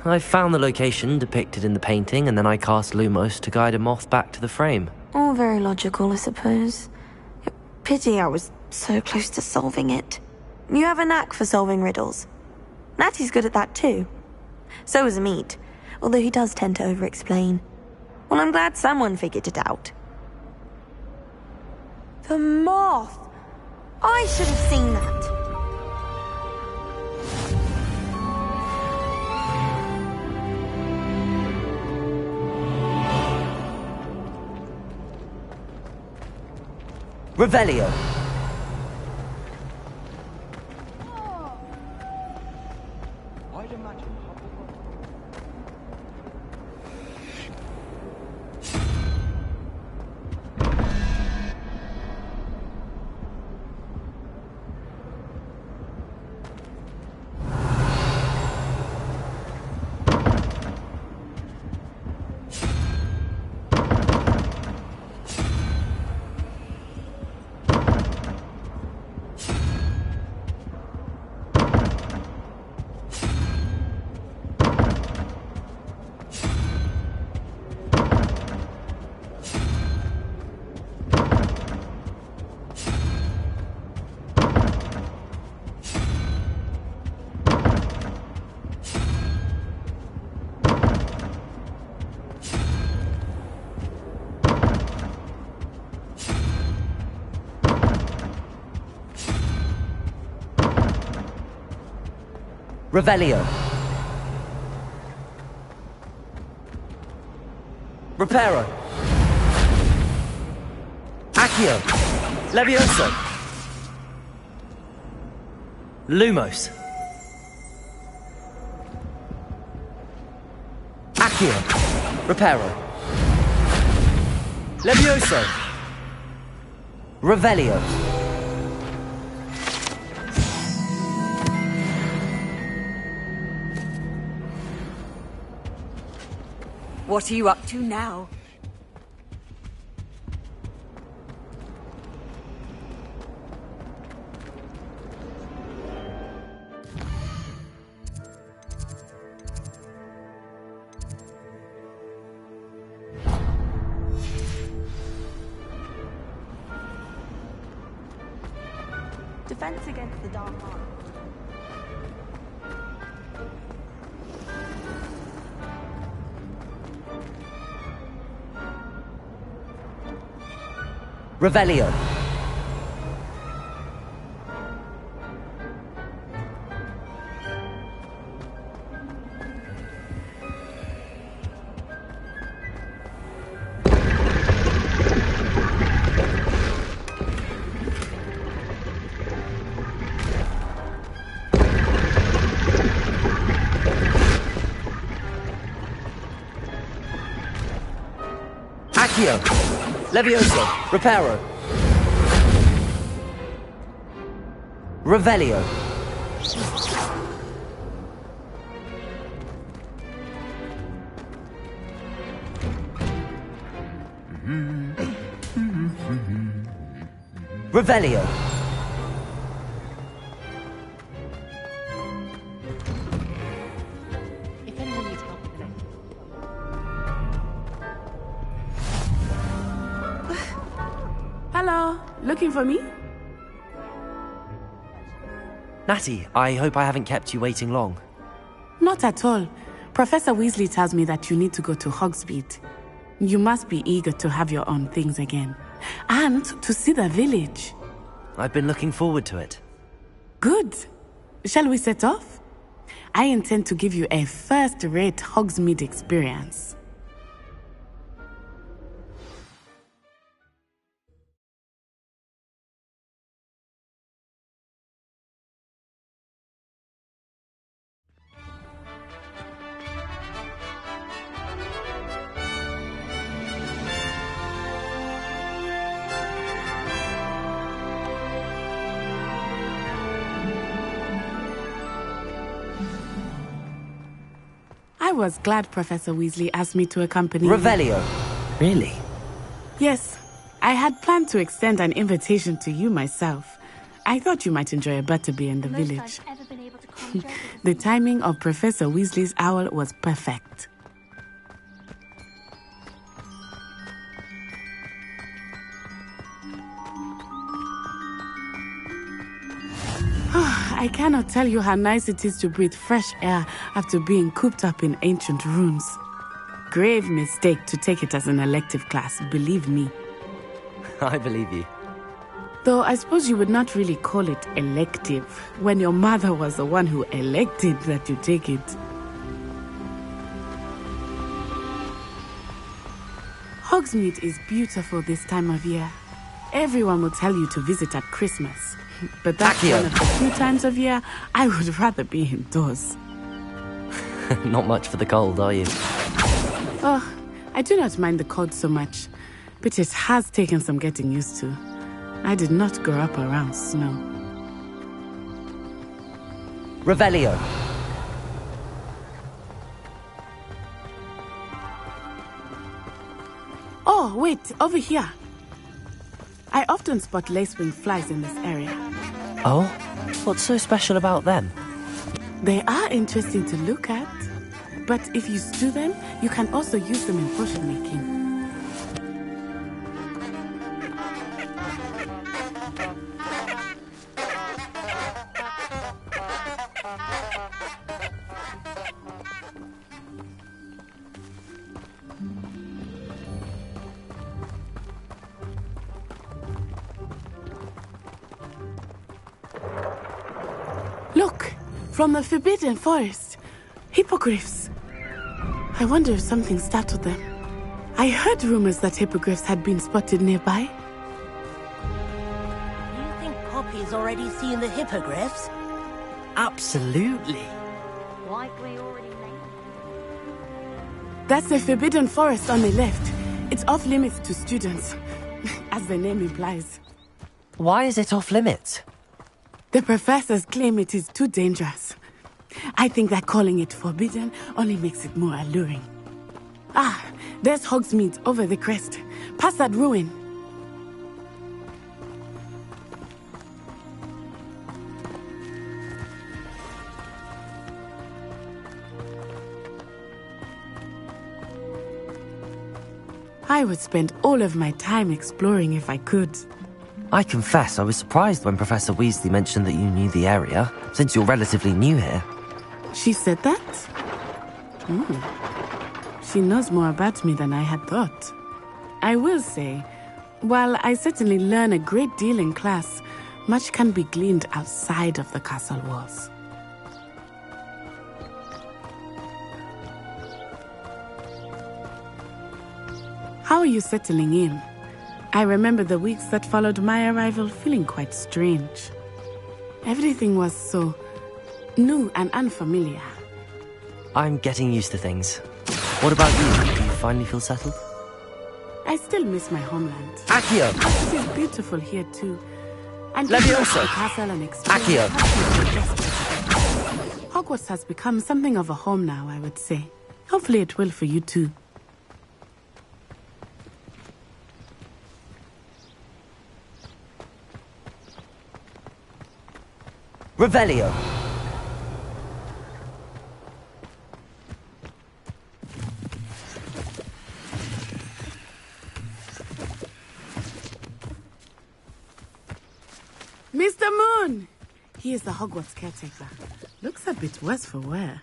I found the location depicted in the painting, and then I cast Lumos to guide a moth back to the frame. All very logical, I suppose. Pity I was so close to solving it. You have a knack for solving riddles. Natty's good at that too. So is Amit. although he does tend to over-explain. Well, I'm glad someone figured it out. The moth! I should have seen that. Revelio. I'd imagine Revelio. Reparo. Accio. Levioso. Lumos. Accio. Reparo. Levioso. Revelio. What are you up to now? Defense against the dark arts. Revelio. Accio. Levioso. Reparo. Revelio. Revelio. If anyone needs help with anything. Hello, looking for me? Natty, I hope I haven't kept you waiting long. Not at all. Professor Weasley tells me that you need to go to Hogsmeade. You must be eager to have your own things again. And to see the village. I've been looking forward to it. Good. Shall we set off? I intend to give you a first-rate Hogsmeade experience. I was glad Professor Weasley asked me to accompany Revelio. Really? Yes. I had planned to extend an invitation to you myself. I thought you might enjoy a butterbeer in the village. The timing of Professor Weasley's owl was perfect. I can't cannot tell you how nice it is to breathe fresh air after being cooped up in ancient ruins. Grave mistake to take it as an elective class, believe me. I believe you. Though I suppose you would not really call it elective, when your mother was the one who elected that you take it. Hogsmeade is beautiful this time of year. Everyone will tell you to visit at Christmas. But that's one of the few times of year I would rather be indoors. Not much for the cold, are you? Oh, I do not mind the cold so much, but it has taken some getting used to. I did not grow up around snow. Revelio. Oh, wait, over here. I often spot lacewing flies in this area. Oh? What's so special about them? They are interesting to look at, but if you stew them, you can also use them in potion making. Look, from the Forbidden Forest. Hippogriffs. I wonder if something startled them. I heard rumors that hippogriffs had been spotted nearby. You think Poppy's already seen the hippogriffs? Absolutely. Like we already made. That's the Forbidden Forest on the left. It's off limits to students, as the name implies. Why is it off limits? The professors claim it is too dangerous. I think that calling it forbidden only makes it more alluring. Ah, there's Hogsmeade over the crest. Past that ruin. I would spend all of my time exploring if I could. I confess I was surprised when Professor Weasley mentioned that you knew the area, since you're relatively new here. She said that? She knows more about me than I had thought. I will say, while I certainly learn a great deal in class, much can be gleaned outside of the castle walls. How are you settling in? I remember the weeks that followed my arrival feeling quite strange. Everything was so new and unfamiliar. I'm getting used to things. What about you? Do you finally feel settled? I still miss my homeland. Accio! It is beautiful here too. And Leviosa! the castle and experience. Accio! Hogwarts has become something of a home now, I would say. Hopefully it will for you too. Revelio. Mr. Moon! He is the Hogwarts caretaker. Looks a bit worse for wear.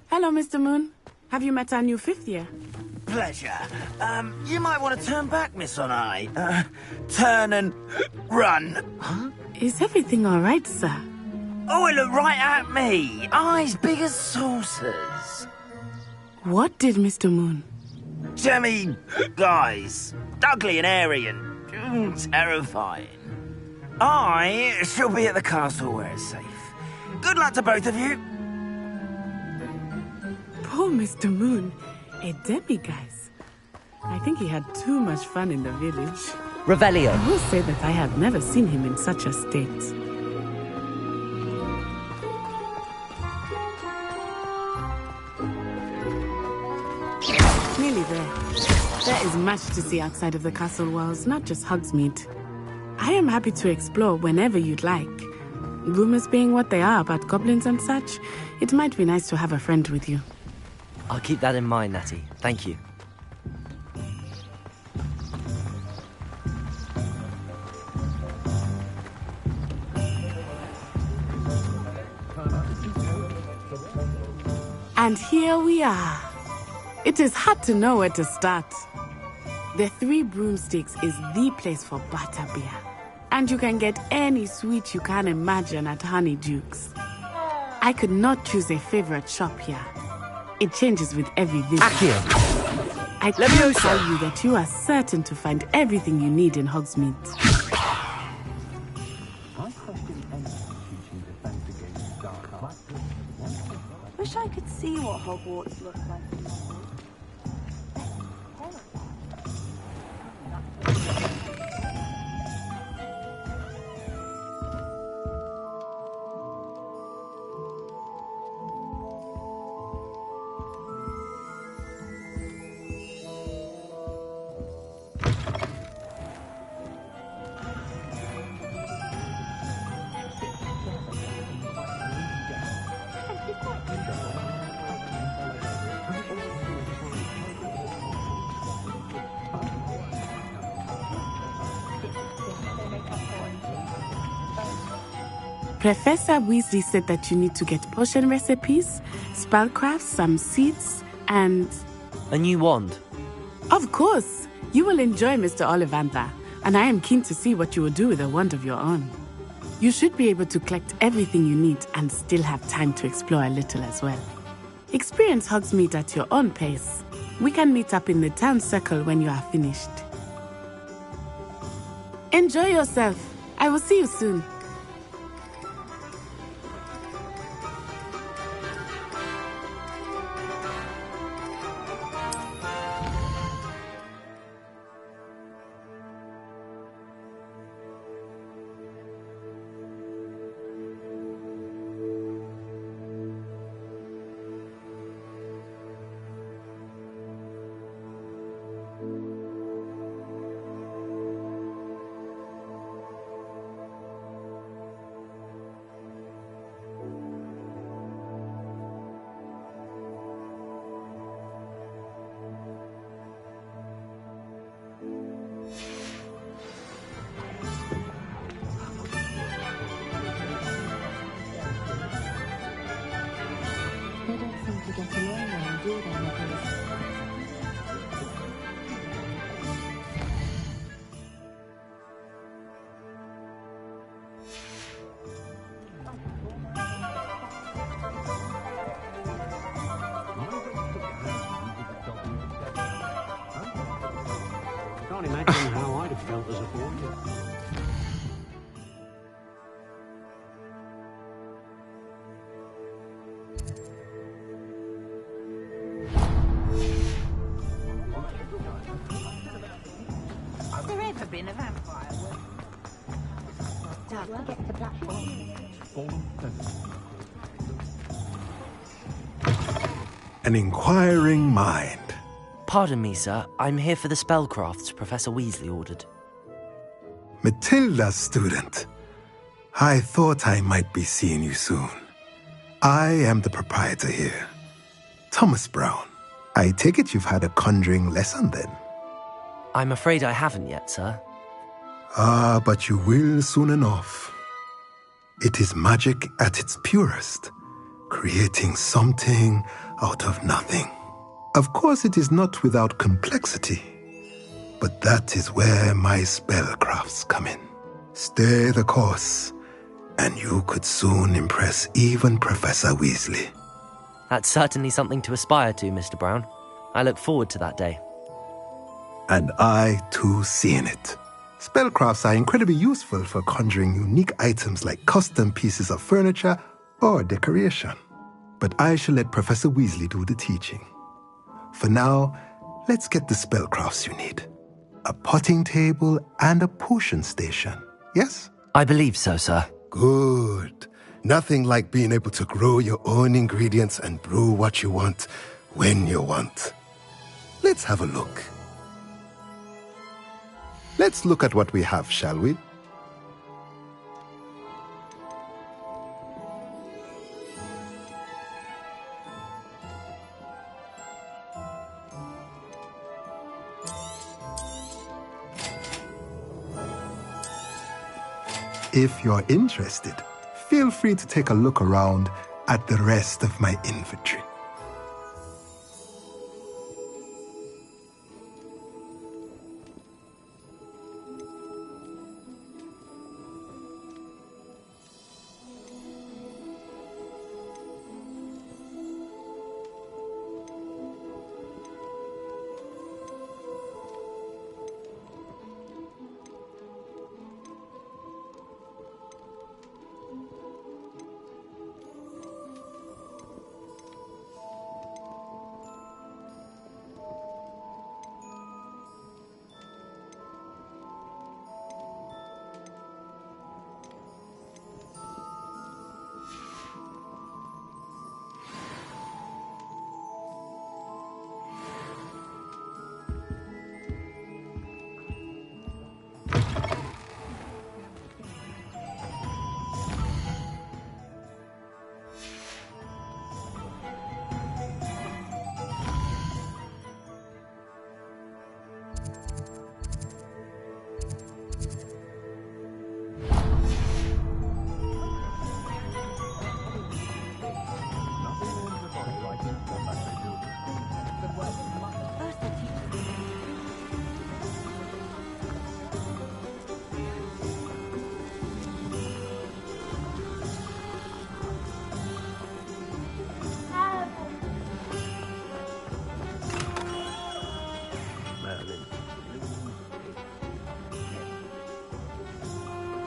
Hello, Mr. Moon. Have you met our new fifth year? Pleasure. You might want to turn back, Miss On-Eye. Turn and run. Huh? Is everything all right, sir? Oh, it looked right at me. Eyes big as saucers. What did Mr. Moon? Jemmy, guys. Ugly and airy and terrifying. I shall be at the castle where it's safe. Good luck to both of you. Poor Mr. Moon. A demiguise. I think he had too much fun in the village. Revelio. I will say that I have never seen him in such a state. Nearly there. There is much to see outside of the castle walls, not just Hogsmeade. I am happy to explore whenever you'd like. Rumors being what they are about goblins and such, it might be nice to have a friend with you. I'll keep that in mind, Natty. Thank you. And here we are. It is hard to know where to start. The Three Broomsticks is the place for butterbeer. And you can get any sweet you can imagine at Honeyduke's. I could not choose a favorite shop here. It changes with every visit. I can tell you that you are certain to find everything you need in Hogsmeade. Wish I could see what Hogwarts looks like. Professor Weasley said that you need to get potion recipes, spellcrafts, some seeds, and... a new wand. Of course! You will enjoy Mr. Ollivander, and I am keen to see what you will do with a wand of your own. You should be able to collect everything you need and still have time to explore a little as well. Experience Hogsmeade at your own pace. We can meet up in the town circle when you are finished. Enjoy yourself. I will see you soon. Can't imagine how I'd have felt as a boy. Has there ever been a vampire? Dad, we'll get the black An inquiring mind. Pardon me, sir. I'm here for the spellcrafts Professor Weasley ordered. Matilda, student. I thought I might be seeing you soon. I am the proprietor here. Thomas Brown. I take it you've had a conjuring lesson then? I'm afraid I haven't yet, sir. Ah, but you will soon enough. It is magic at its purest, creating something out of nothing. Of course, it is not without complexity, but that is where my spellcrafts come in. Stay the course, and you could soon impress even Professor Weasley. That's certainly something to aspire to, Mr. Brown. I look forward to that day. And I, too, see in it. Spellcrafts are incredibly useful for conjuring unique items like custom pieces of furniture or decoration. But I shall let Professor Weasley do the teaching. For now, let's get the spellcrafts you need. A potting table and a potion station, yes? I believe so, sir. Good. Nothing like being able to grow your own ingredients and brew what you want when you want. Let's have a look. Let's look at what we have, shall we? If you're interested, feel free to take a look around at the rest of my inventory.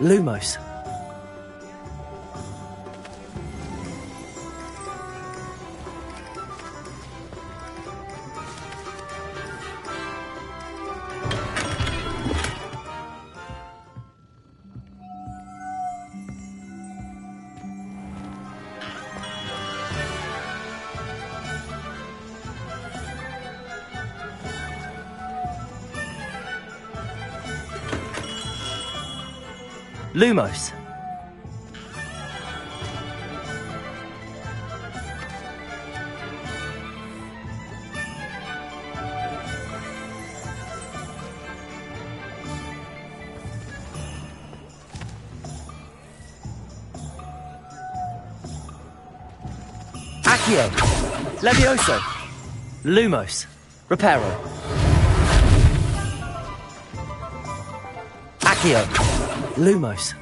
Lumos. Lumos. Accio. Levioso. Lumos. Reparo. Accio. Lumos.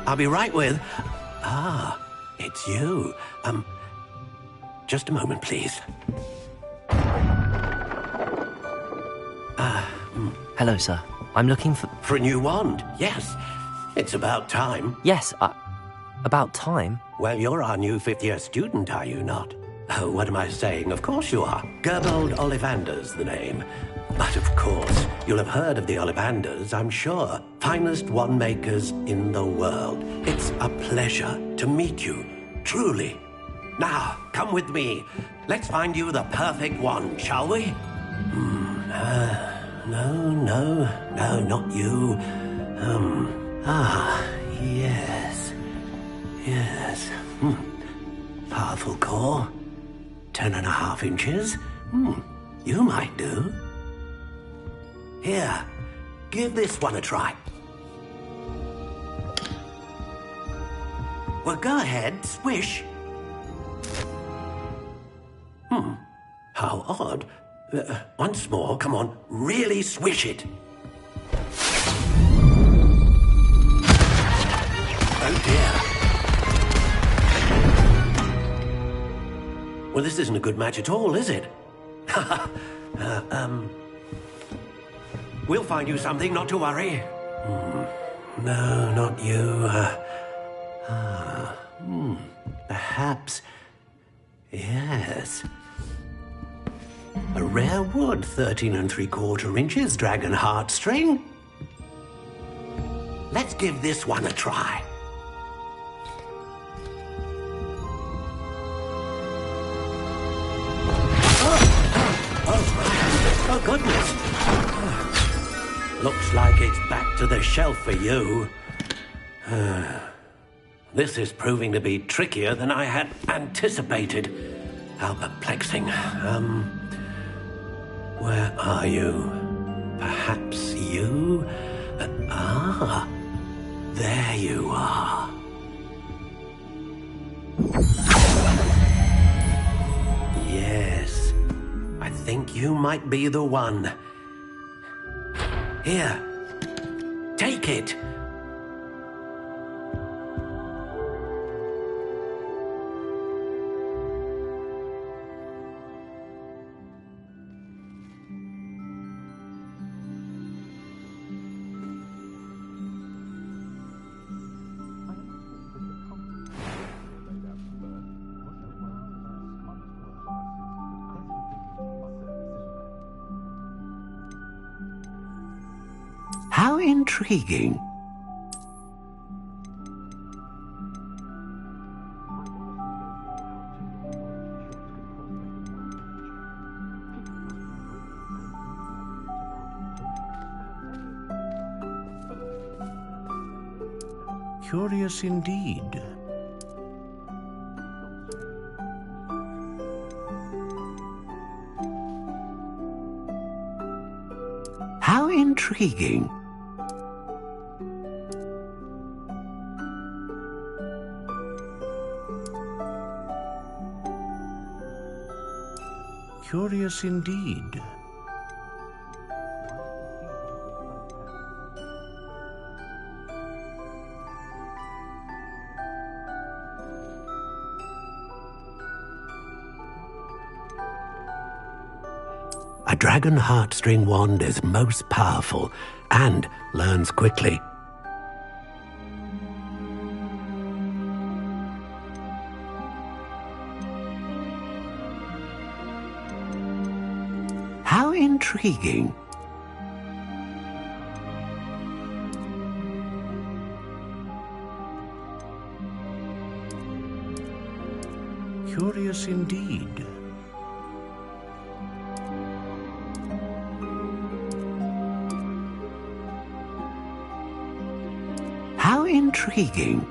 I'll be right with... Ah, it's you. Just a moment, please. Hello, sir. I'm looking for... For a new wand, yes. It's about time. Yes, about time? Well, you're our new fifth-year student, are you not? Oh, what am I saying? Of course you are. Gerbold Ollivander's the name. But of course, you'll have heard of the Ollivanders, I'm sure. Finest wand makers in the world. It's a pleasure to meet you, truly. Now, come with me. Let's find you the perfect wand, shall we? No, not you. Yes. Powerful core. 10.5 inches. You might do. Here, give this one a try. Well, go ahead, swish. How odd. Once more, come on, really swish it. Oh dear. Well, this isn't a good match at all, is it? We'll find you something, not to worry. No, not you. Perhaps. Yes. A rare wood, 13 3/4 inches, dragon heartstring. Let's give this one a try. Oh, goodness. Looks like it's back to the shelf for you. This is proving to be trickier than I had anticipated. How perplexing. Where are you? Perhaps you? There you are. Yes, I think you might be the one. Here, take it. How intriguing. Curious indeed. How intriguing. Curious indeed. A dragon heartstring wand is most powerful and learns quickly. How intriguing. Curious indeed. How intriguing.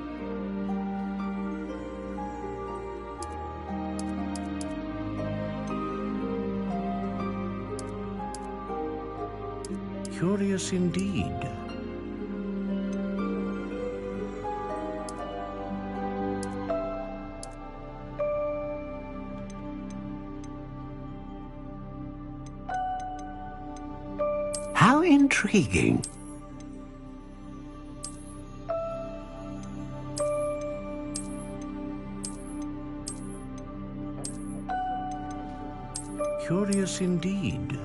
Curious indeed. How intriguing. Curious indeed.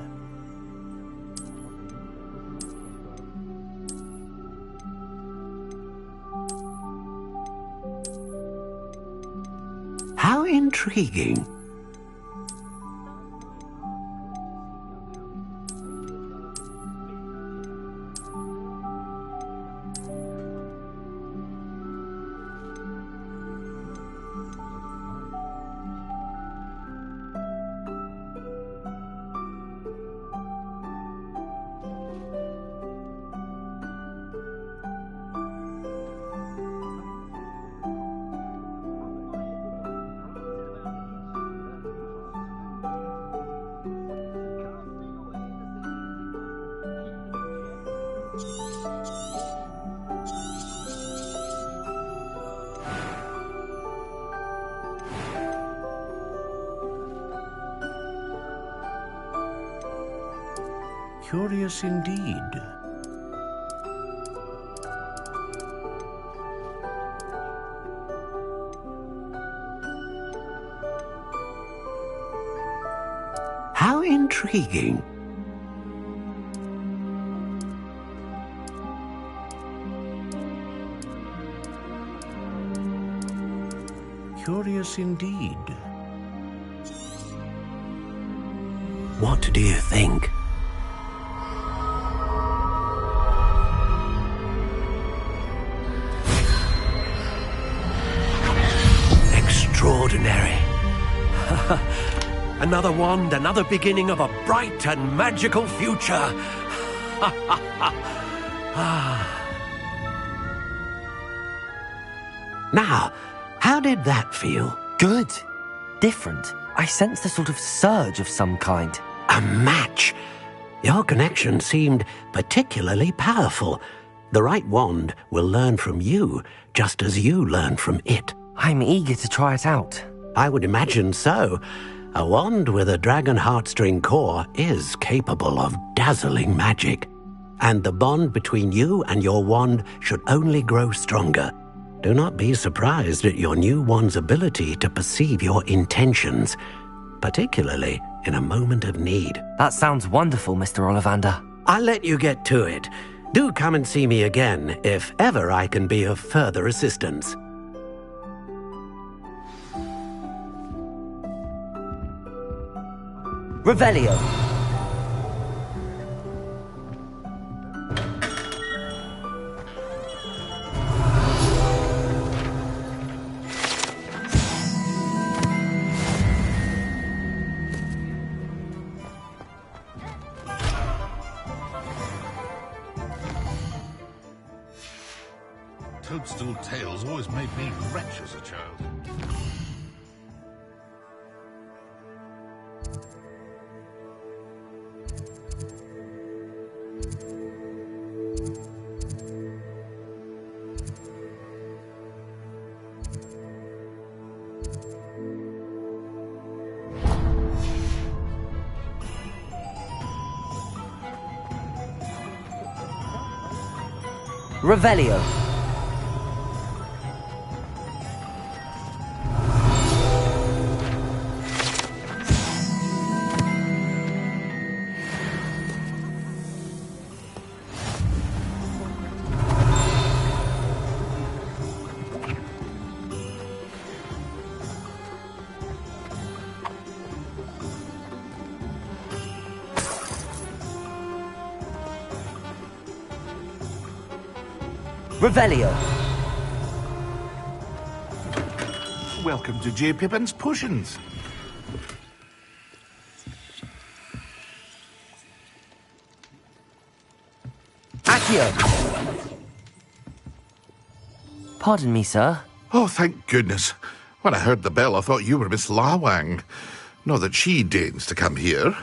How intriguing. Curious indeed. How intriguing. Curious indeed. What do you think? Extraordinary. Another wand, another beginning of a bright and magical future. Now, how did that feel? Good. Different. I sensed a sort of surge of some kind. A match. Your connection seemed particularly powerful. The right wand will learn from you, just as you learn from it. I'm eager to try it out. I would imagine so. A wand with a dragon heartstring core is capable of dazzling magic. And the bond between you and your wand should only grow stronger. Do not be surprised at your new wand's ability to perceive your intentions, particularly in a moment of need. That sounds wonderful, Mr. Ollivander. I'll let you get to it. Do come and see me again if ever I can be of further assistance. Revelio. Toadstool tales always made me wretch as a child. Revelio. Revelio. Welcome to J. Pippin's Potions. Accio. Pardon me, sir. Oh, thank goodness. When I heard the bell, I thought you were Miss Lawang. Not that she deigns to come here.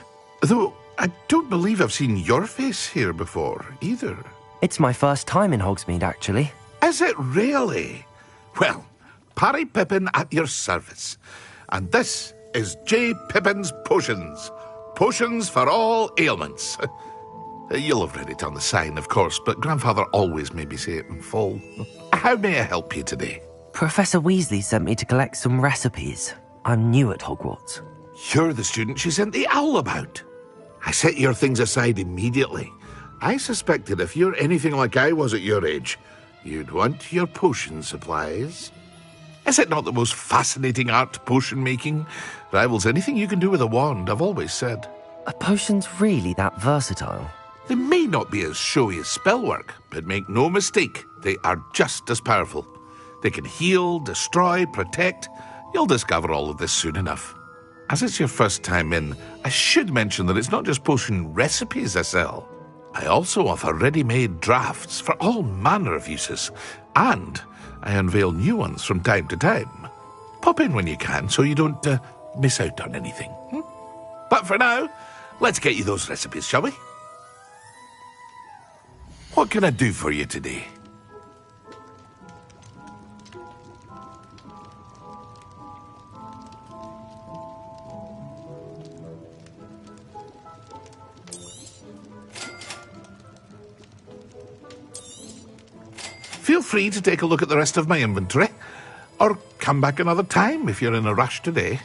Though I don't believe I've seen your face here before, either. It's my first time in Hogsmeade, actually. Is it really? Well, Parry Pippin at your service. And this is J. Pippin's Potions. Potions for all ailments. You'll have read it on the sign, of course, but Grandfather always made me say it in full. How may I help you today? Professor Weasley sent me to collect some recipes. I'm new at Hogwarts. You're the student she sent the owl about. I set your things aside immediately. I suspected if you're anything like I was at your age, you'd want your potion supplies. Is it not the most fascinating art, potion making? Rivals anything you can do with a wand, I've always said. Are potions really that versatile? They may not be as showy as spellwork, but make no mistake, they are just as powerful. They can heal, destroy, protect. You'll discover all of this soon enough. As it's your first time in, I should mention that it's not just potion recipes I sell. I also offer ready-made drafts for all manner of uses, and I unveil new ones from time to time. Pop in when you can so you don't miss out on anything. But for now, let's get you those recipes, shall we? What can I do for you today? Feel free to take a look at the rest of my inventory, or come back another time if you're in a rush today.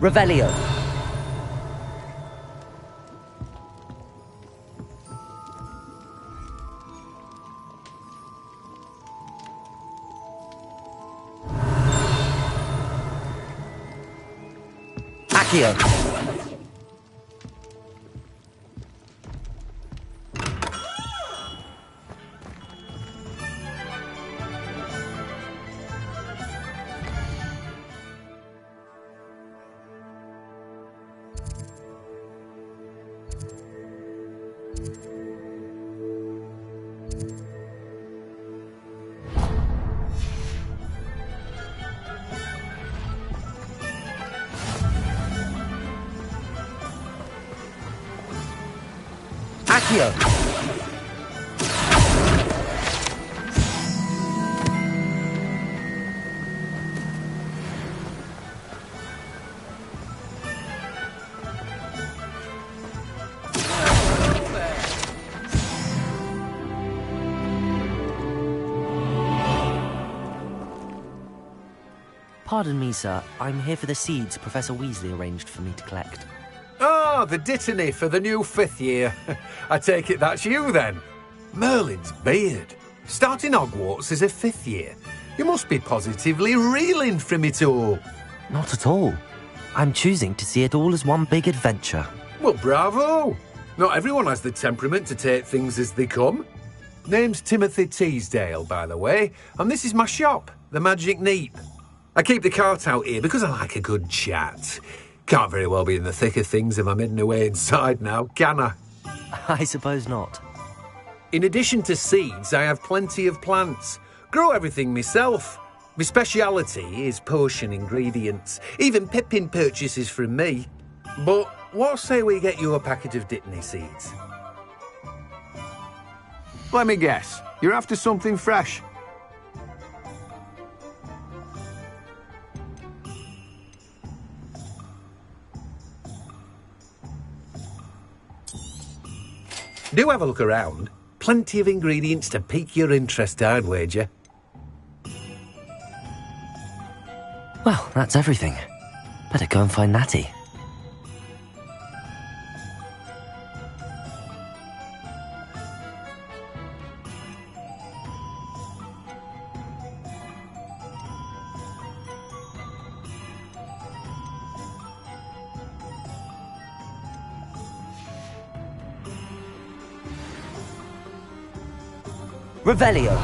Revelio. Accio. Accio. Pardon me, sir. I'm here for the seeds Professor Weasley arranged for me to collect. Ah, the dittany for the new 5th year. I take it that's you then. Merlin's beard. Starting Hogwarts as a 5th year. You must be positively reeling from it all. Not at all. I'm choosing to see it all as one big adventure. Well, bravo! Not everyone has the temperament to take things as they come. Name's Timothy Teasdale, by the way, and this is my shop, the Magic Neep. I keep the cart out here because I like a good chat. Can't very well be in the thick of things if I'm hidden away inside now, can I? I suppose not. In addition to seeds, I have plenty of plants. Grow everything myself. My speciality is potion ingredients. Even Pippin purchases from me. But what say we get you a packet of Dittany seeds? Let me guess. You're after something fresh. Do have a look around. Plenty of ingredients to pique your interest, I'd wager. Well, that's everything. Better go and find Natty. Revelio.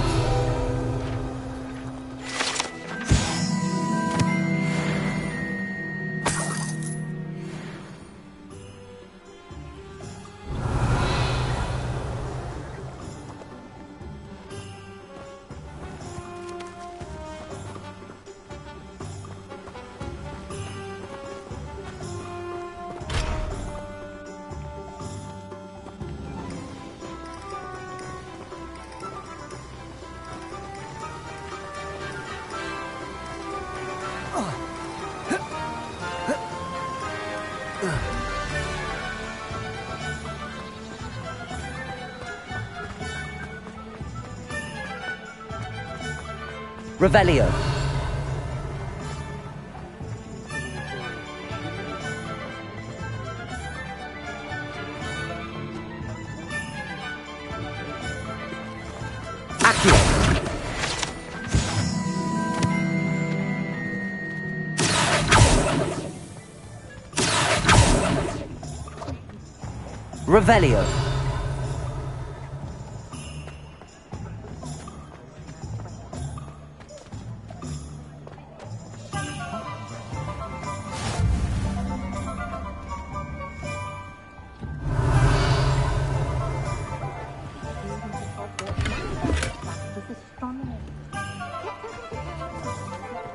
Revelio. Accio. Revelio.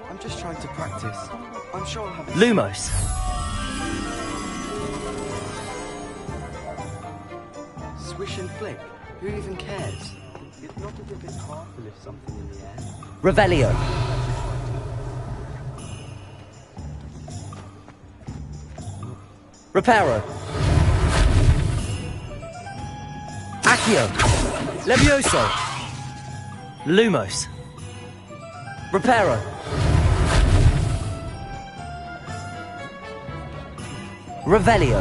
I'm just trying to practice. I'm sure I'll have a... Lumos. Swish and flick. Who even cares? It's not as if it's hard to lift something in the air. Revelio. Reparo. Accio. Levioso. Lumos. Reparo. Revelio.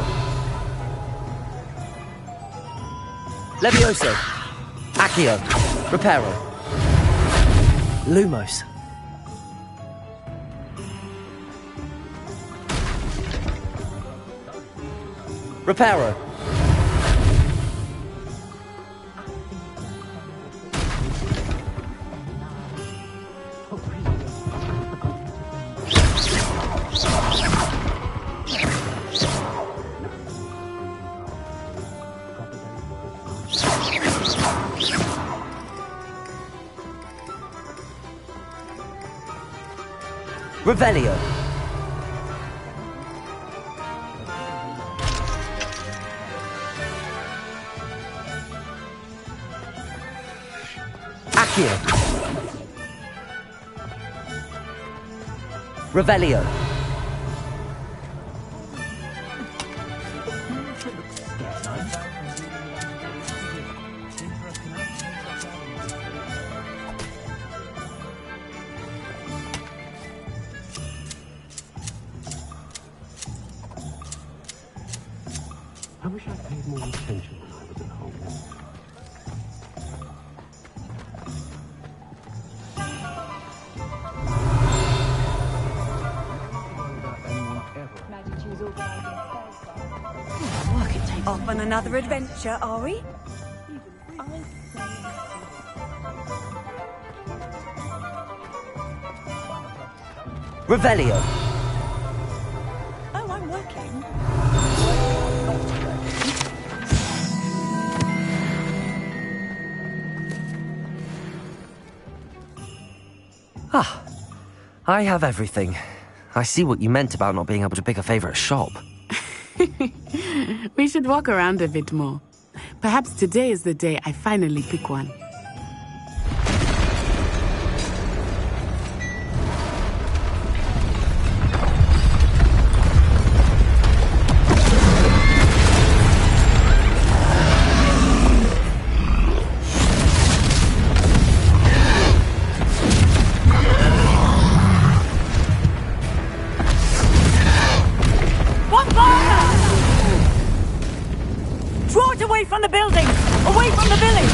Levioso. Accio. Reparo. Lumos. Reparo. Revelio. Accio. Revelio. I wish I paid more attention when I was at home. Off on another adventure, are we? Revelio. Oh, I'm working. Ah, I have everything. I see what you meant about not being able to pick a favorite shop. We should walk around a bit more. Perhaps today is the day I finally pick one. Draw it away from the building! Away from the village!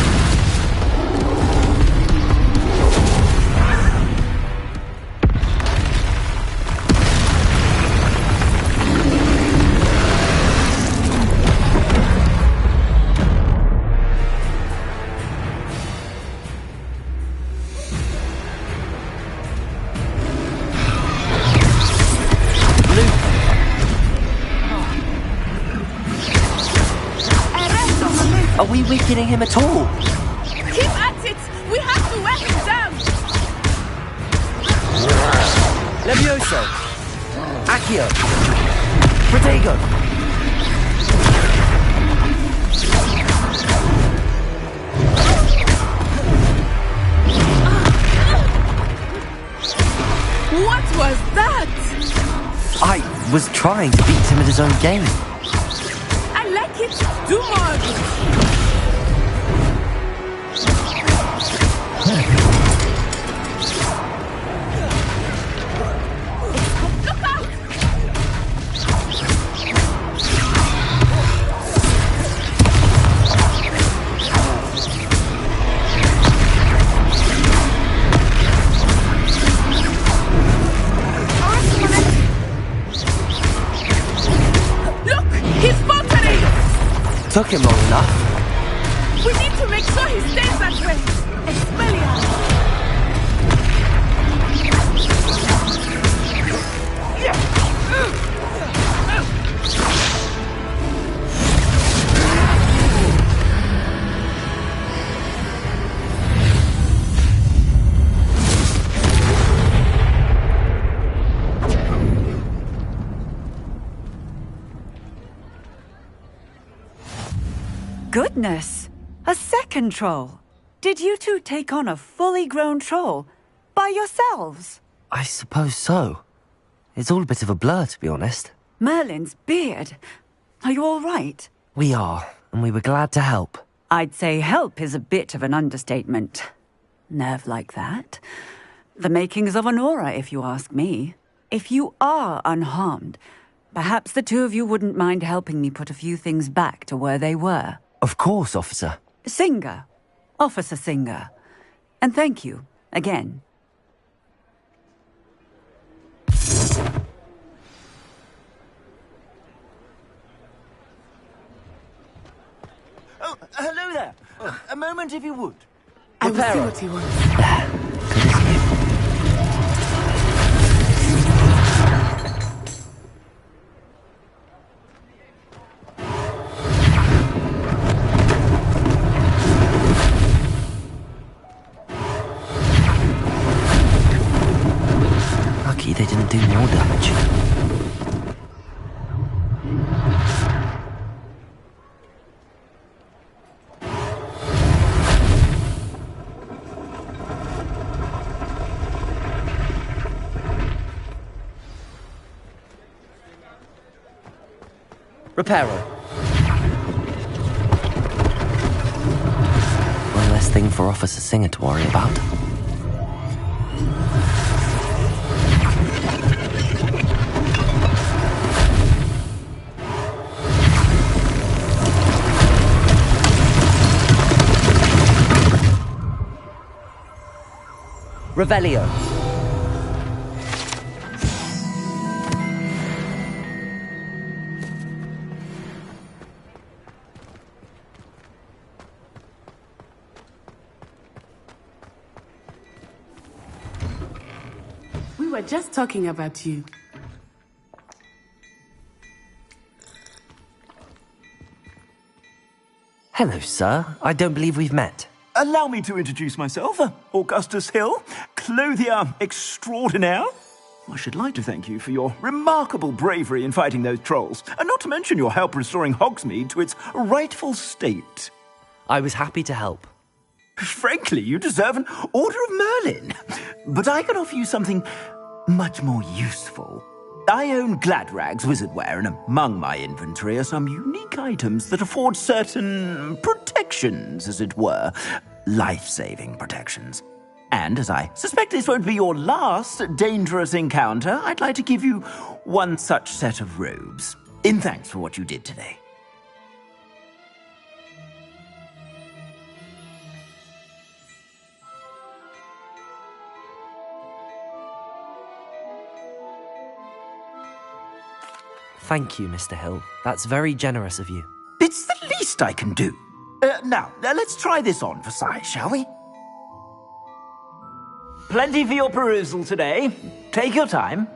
Are we weakening him at all? Keep at it! We have to wear him down! Levioso! Accio! Protego! What was that? I was trying to beat him at his own game. I like it! Do more of it! Took him long enough. We need to make sure he stays that way. Expelliarmus. Goodness! A second troll! Did you two take on a fully grown troll? By yourselves? I suppose so. It's all a bit of a blur, to be honest. Merlin's beard. Are you all right? We are, and we were glad to help. I'd say help is a bit of an understatement. Nerve like that. The makings of an aura, if you ask me. If you are unharmed, perhaps the two of you wouldn't mind helping me put a few things back to where they were. Of course, officer. Singer. Officer Singer. And thank you, again. Oh, hello there. A moment if you would. I will see what he wants. Good as new. Lucky they didn't do more damage. Reparo. One less thing for Officer Singer to worry about. Revelio. We were just talking about you. Hello, sir. I don't believe we've met. Allow me to introduce myself, Augustus Hill, clothier extraordinaire. I should like to thank you for your remarkable bravery in fighting those trolls, and not to mention your help restoring Hogsmeade to its rightful state. I was happy to help. Frankly, you deserve an Order of Merlin. But I can offer you something much more useful. I own Gladrag's wizardware, and among my inventory are some unique items that afford certain protections, as it were. Life-saving protections. And as I suspect this won't be your last dangerous encounter, I'd like to give you one such set of robes, in thanks for what you did today. Thank you, Mr. Hill. That's very generous of you. It's the least I can do. Now, let's try this on for size, shall we? Plenty for your perusal today. Take your time.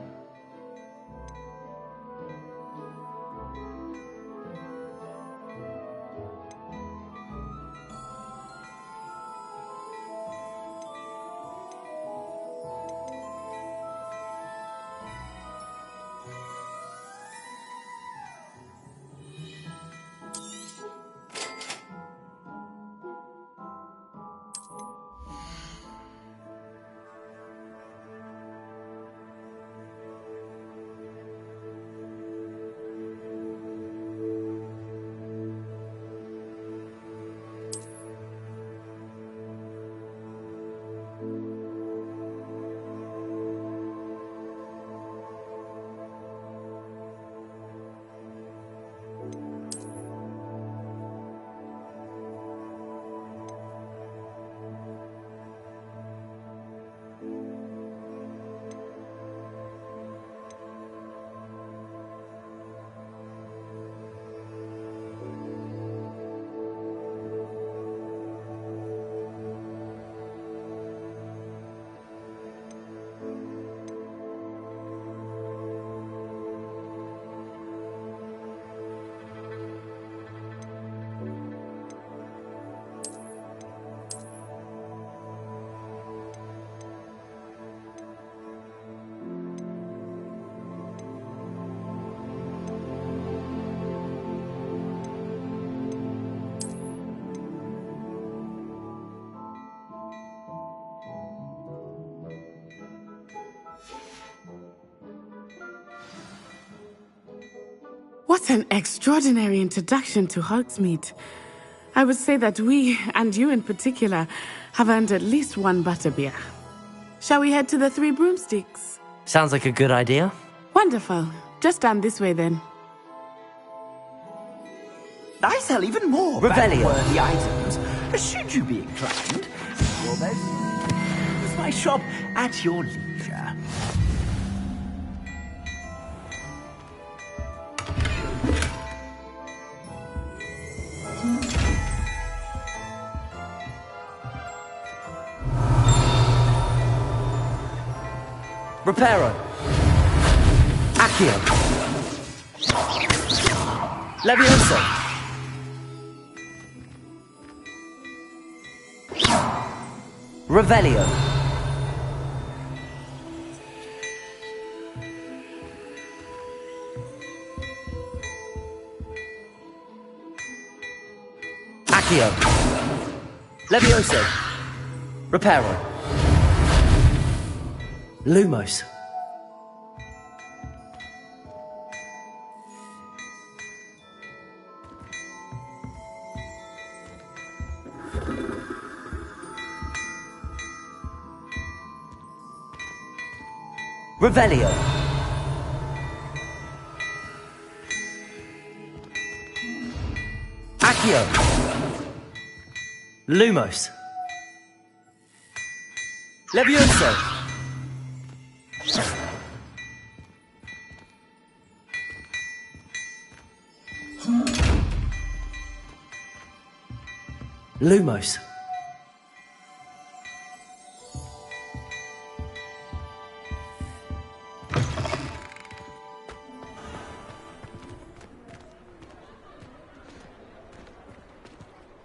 What an extraordinary introduction to Hogsmeade. I would say that we, and you in particular, have earned at least one butterbeer. Shall we head to the Three Broomsticks? Sounds like a good idea. Wonderful. Just down this way then. I sell even more Revelio. worthy items. Should you be inclined, well, there's my shop at your leisure. Reparo. Accio. Levioso. Revelio. Accio. Levioso. Reparo. Lumos. Revelio. Accio. Lumos. Levioso! Lumos.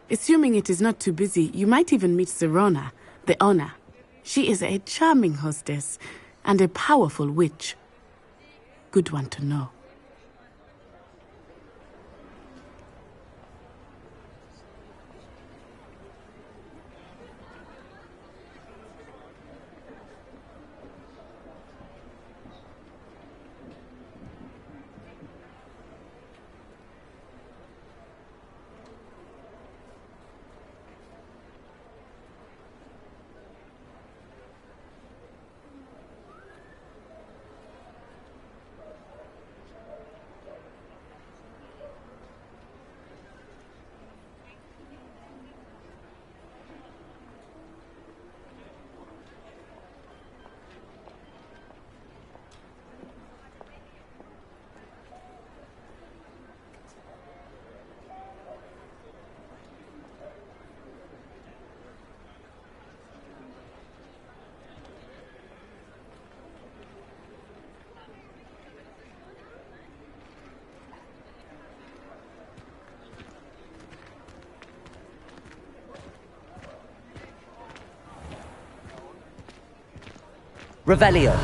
Assuming it is not too busy, you might even meet Sirona, the owner. She is a charming hostess and a powerful witch. Good one to know. Revelio.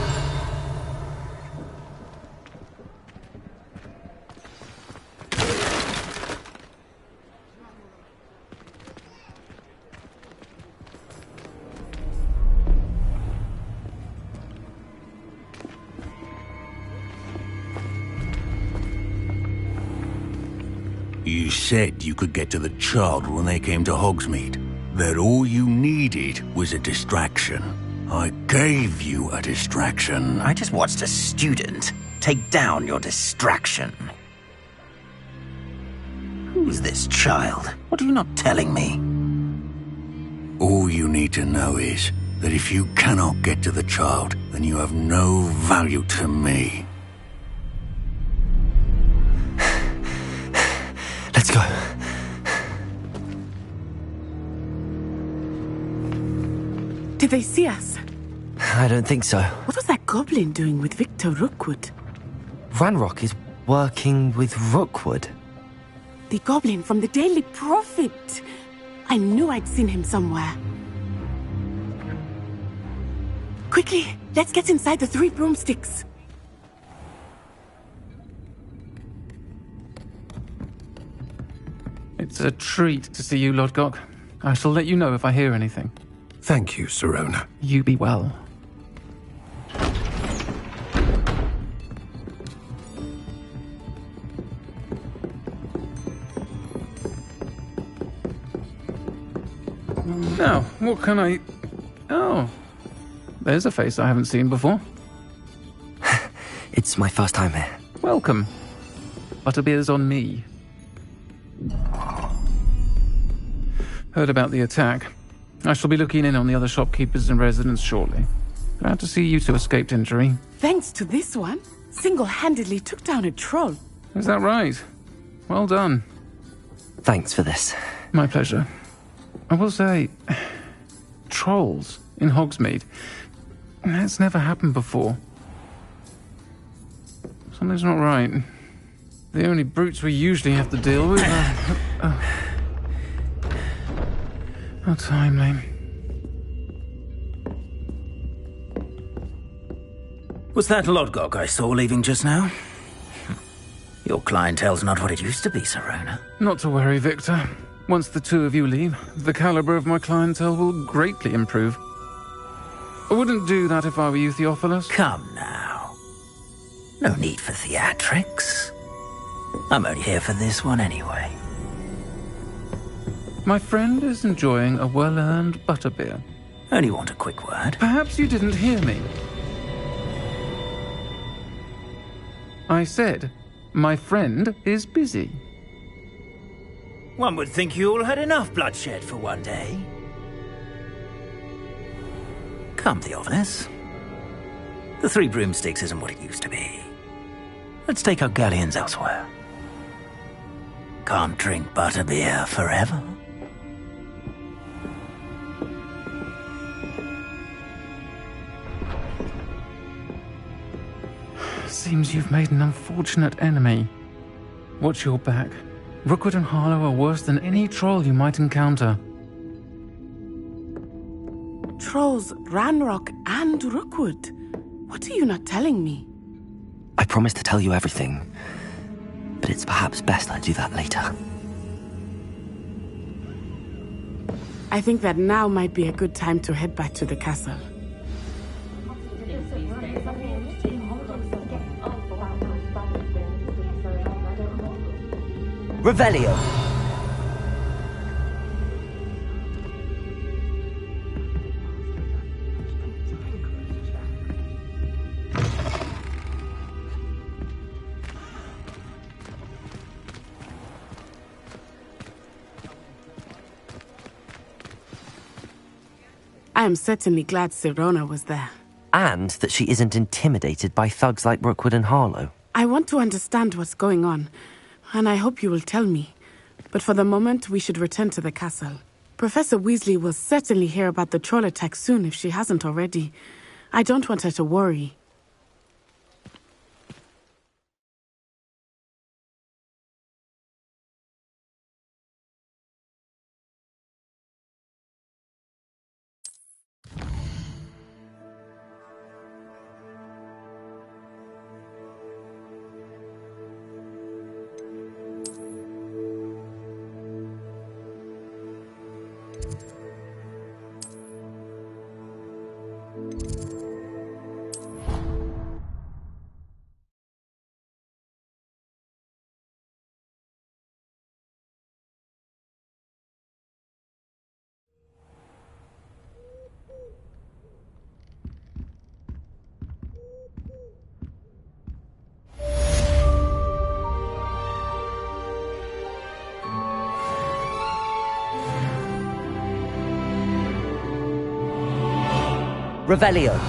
You said you could get to the child when they came to Hogsmeade. That all you needed was a distraction. I gave you a distraction. I just watched a student take down your distraction. Who's this child? What are you not telling me? All you need to know is that if you cannot get to the child, then you have no value to me. Let's go. Did they see us? I don't think so. What was that goblin doing with Victor Rookwood? Ranrock is working with Rookwood. The goblin from the Daily Prophet. I knew I'd seen him somewhere. Quickly, let's get inside the 3 broomsticks. It's a treat to see you, Lodgok. I shall let you know if I hear anything. Thank you, Sirona. You be well. Now, what can I... Oh, there's a face I haven't seen before. It's my first time here. Welcome. Butterbeer's on me. Heard about the attack. I shall be looking in on the other shopkeepers and residents shortly. Glad to see you two escaped injury. Thanks to this one, single-handedly took down a troll. Is that right? Well done. Thanks for this. My pleasure. I will say, trolls in Hogsmeade. That's never happened before. Something's not right. The only brutes we usually have to deal with are... How timely. Was that Lodgok I saw leaving just now? Your clientele's not what it used to be, Sirona. Not to worry, Victor. Once the two of you leave, the caliber of my clientele will greatly improve. I wouldn't do that if I were you, Theophilus. Come now. No need for theatrics. I'm only here for this one anyway. My friend is enjoying a well-earned butterbeer. Only want a quick word. Perhaps you didn't hear me. I said, my friend is busy. One would think you all had enough bloodshed for one day. Come, Theophilus. The Three Broomsticks isn't what it used to be. Let's take our galleons elsewhere. Can't drink butterbeer forever. Seems you've made an unfortunate enemy. Watch your back. Rookwood and Harlow are worse than any troll you might encounter. Trolls, Ranrock, and Rookwood. What are you not telling me? I promised to tell you everything, but it's perhaps best I do that later. I think that now might be a good time to head back to the castle. Revelio. I am certainly glad Sirona was there. And that she isn't intimidated by thugs like Rookwood and Harlow. I want to understand what's going on, and I hope you will tell me. But for the moment, we should return to the castle. Professor Weasley will certainly hear about the troll attack soon if she hasn't already. I don't want her to worry. Revelio.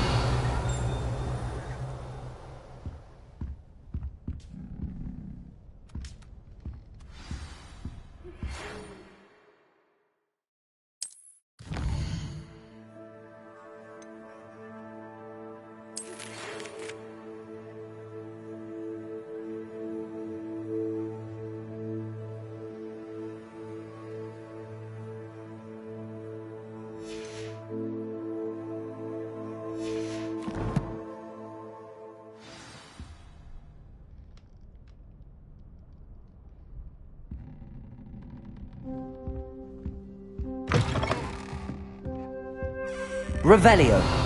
Revelio.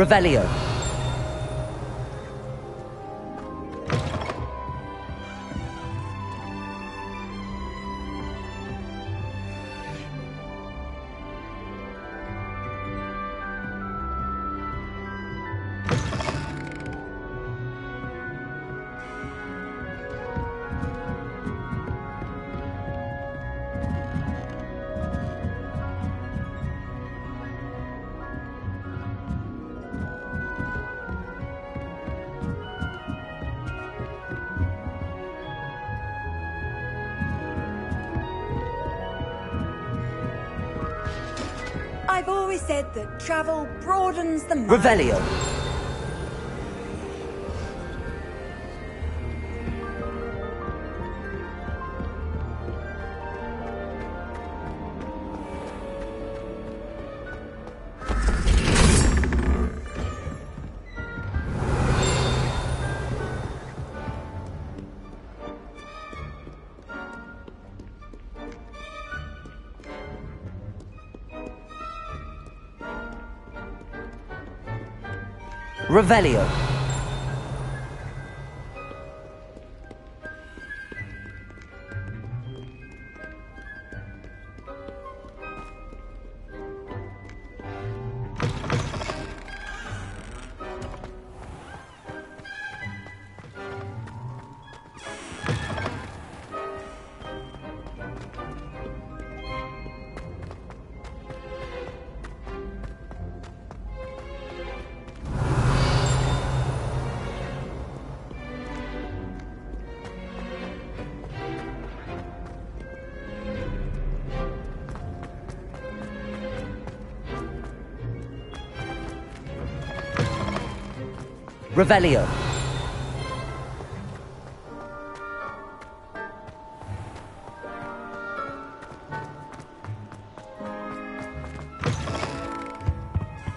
Revelio. I've always said that travel broadens the mind. Revelio. Revelio. Revelio.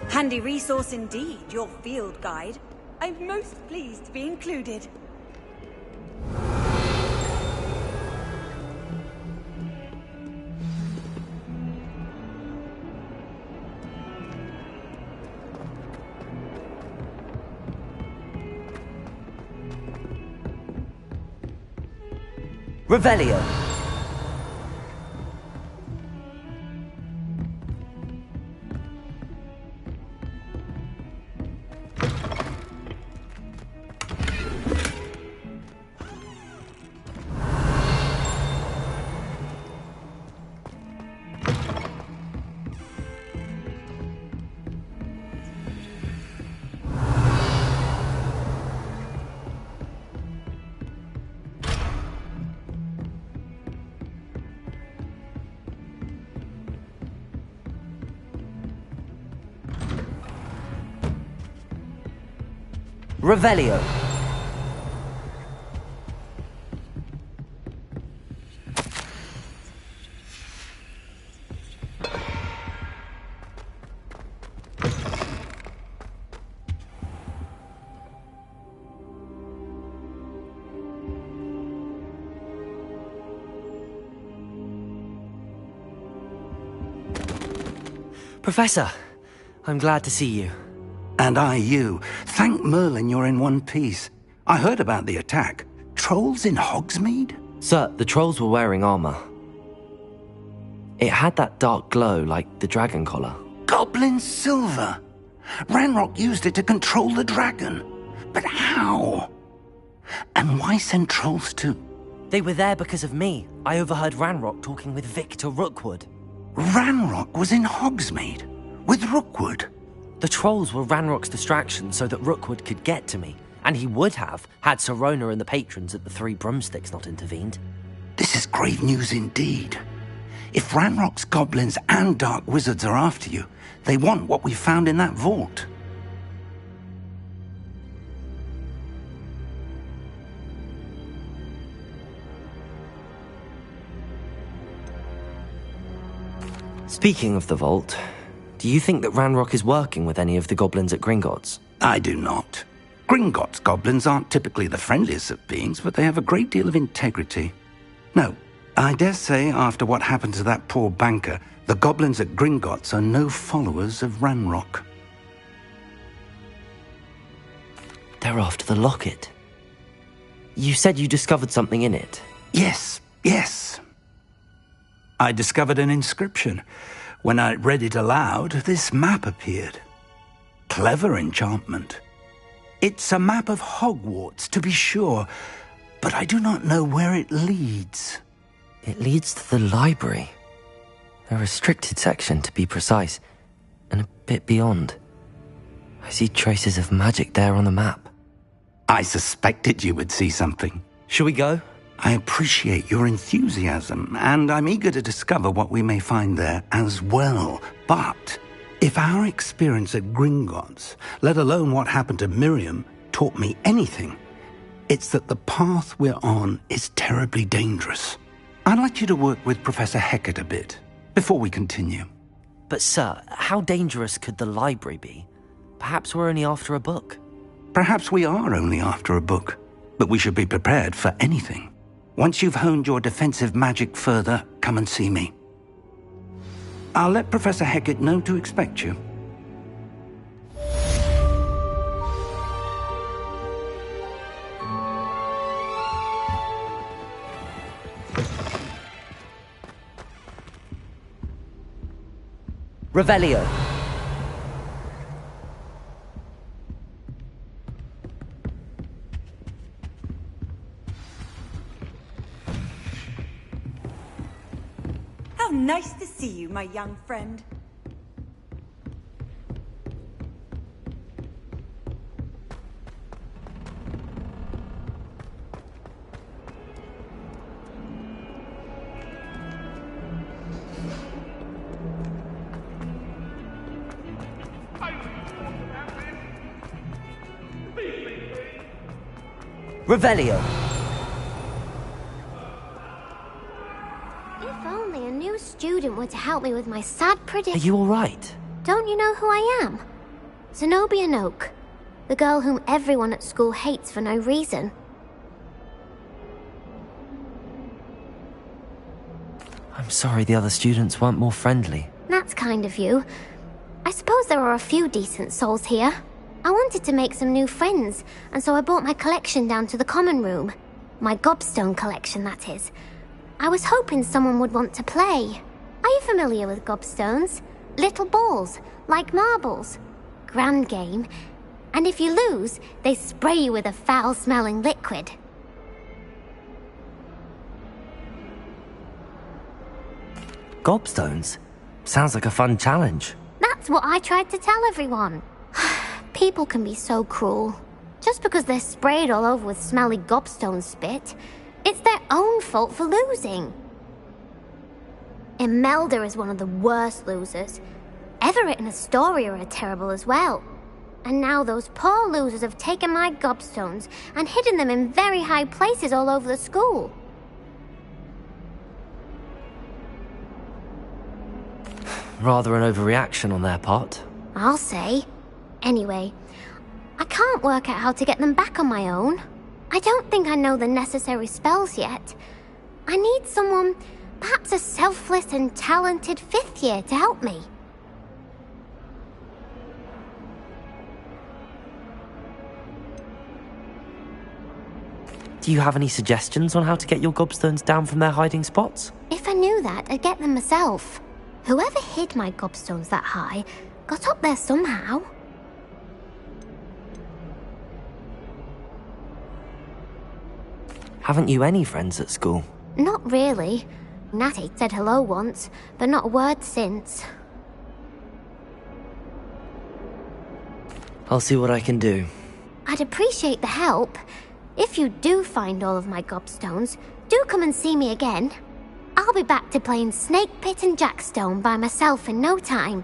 Handy resource indeed, your field guide. I'm most pleased to be included. Revelio. Revelio. Professor, I'm glad to see you. And I you. Thank Merlin you're in one piece. I heard about the attack. Trolls in Hogsmeade? Sir, the trolls were wearing armor. It had that dark glow like the dragon collar. Goblin silver! Ranrock used it to control the dragon. But how? And why send trolls too? They were there because of me. I overheard Ranrock talking with Victor Rookwood. Ranrock was in Hogsmeade? With Rookwood? The trolls were Ranrock's distraction so that Rookwood could get to me, and he would have had Sirona and the patrons at the Three Broomsticks not intervened. This is grave news indeed. If Ranrock's goblins and dark wizards are after you, they want what we found in that vault. Speaking of the vault, do you think that Ranrock is working with any of the goblins at Gringotts? I do not. Gringotts goblins aren't typically the friendliest of beings, but they have a great deal of integrity. No, I dare say after what happened to that poor banker, the goblins at Gringotts are no followers of Ranrock. They're after the locket. You said you discovered something in it. Yes. I discovered an inscription. When I read it aloud, this map appeared. Clever enchantment. It's a map of Hogwarts, to be sure, but I do not know where it leads. It leads to the library. A restricted section, to be precise, and a bit beyond. I see traces of magic there on the map. I suspected you would see something. Shall we go? I appreciate your enthusiasm, and I'm eager to discover what we may find there as well. But if our experience at Gringotts, let alone what happened to Miriam, taught me anything, it's that the path we're on is terribly dangerous. I'd like you to work with Professor Hecat a bit before we continue. But sir, how dangerous could the library be? Perhaps we're only after a book. Perhaps we are only after a book, but we should be prepared for anything. Once you've honed your defensive magic further, come and see me. I'll let Professor Hecat know to expect you. Revelio. How nice to see you, my young friend. Revelio. If only a new student were to help me with my sad Are prediction. you alright? Don't you know who I am? Zenobia Noak, the girl whom everyone at school hates for no reason. I'm sorry the other students weren't more friendly. That's kind of you. I suppose there are a few decent souls here. I wanted to make some new friends, and so I brought my collection down to the common room. My gobstone collection, that is. I was hoping someone would want to play. Are you familiar with gobstones? Little balls, like marbles. Grand game. And if you lose, they spray you with a foul-smelling liquid. Gobstones? Sounds like a fun challenge. That's what I tried to tell everyone. People can be so cruel. Just because they're sprayed all over with smelly gobstone spit, it's their own fault for losing. Imelda is one of the worst losers. Everett and Astoria are terrible as well. And now those poor losers have taken my gobstones and hidden them in very high places all over the school. Rather an overreaction on their part. I'll say. Anyway, I can't work out how to get them back on my own. I don't think I know the necessary spells yet. I need someone, perhaps a selfless and talented fifth year to help me. Do you have any suggestions on how to get your gobstones down from their hiding spots? If I knew that, I'd get them myself. Whoever hid my gobstones that high got up there somehow. Haven't you any friends at school? Not really. Natty said hello once, but not a word since. I'll see what I can do. I'd appreciate the help. If you do find all of my gobstones, do come and see me again. I'll be back to playing Snake Pit and Jackstone by myself in no time.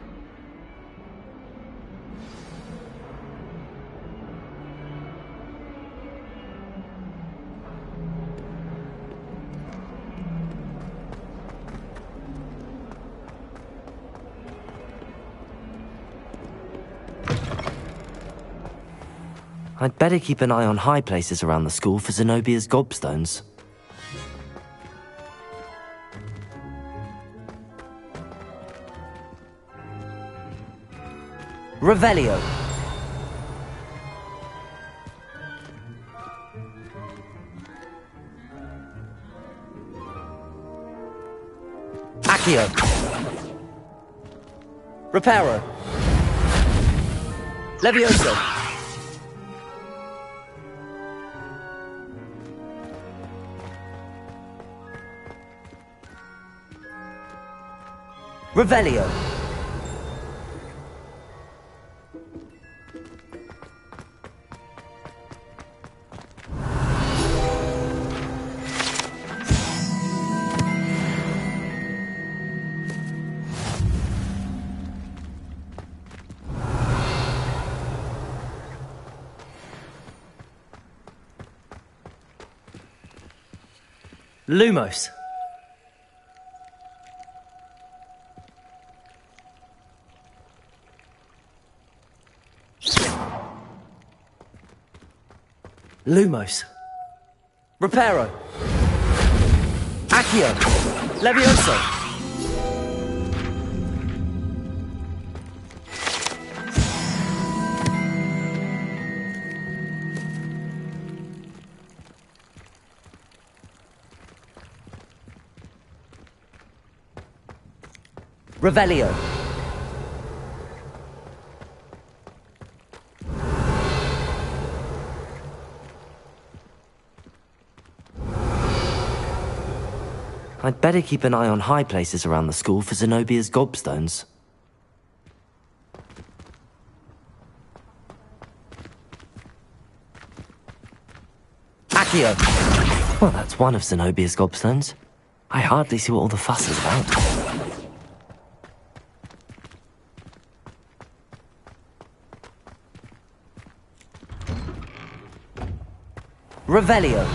I'd better keep an eye on high places around the school for Zenobia's gobstones. Revelio. Accio. Reparo. Levioso. Revelio. Lumos. Lumos. Reparo. Accio. Levioso. Revelio. I'd better keep an eye on high places around the school for Zenobia's gobstones. Accio! Well, that's one of Zenobia's gobstones. I hardly see what all the fuss is about. Revelio!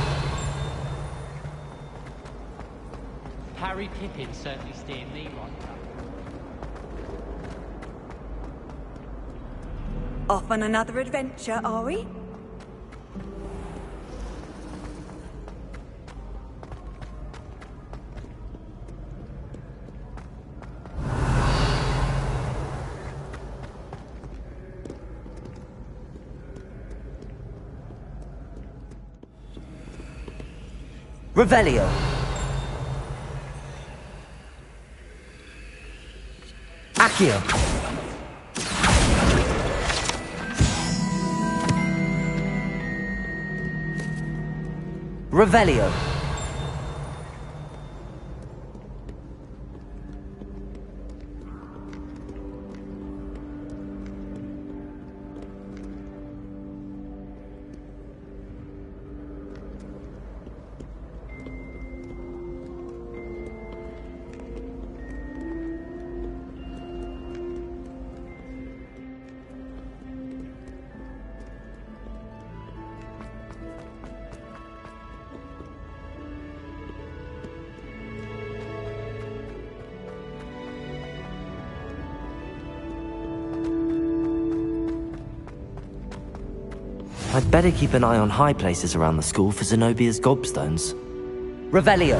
Harry Pippin certainly steered me right. Off on another adventure, are we? Revelio! Accio! Revelio! I'd better keep an eye on high places around the school for Zenobia's gobstones. Revelio!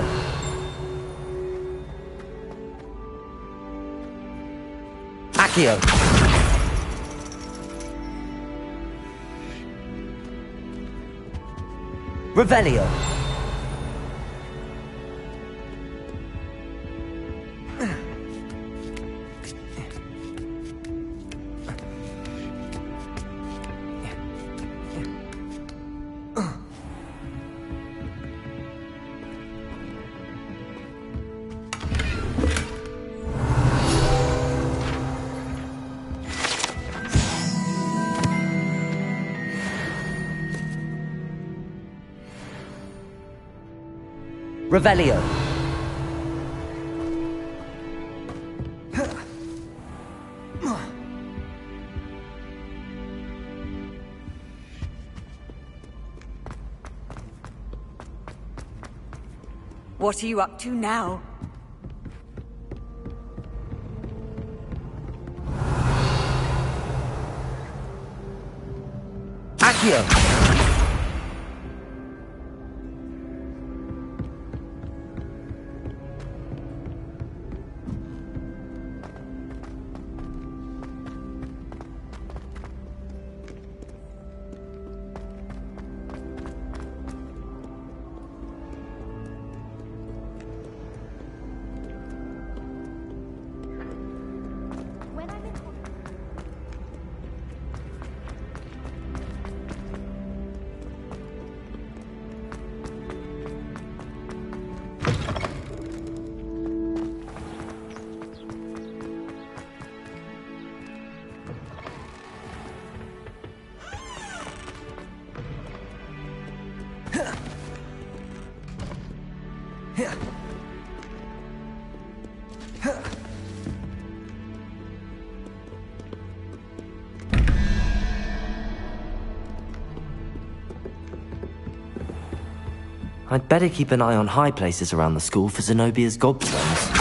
Accio! Revelio! Revelio! What are you up to now? Accio! I'd better keep an eye on high places around the school for Zenobia's gobstones.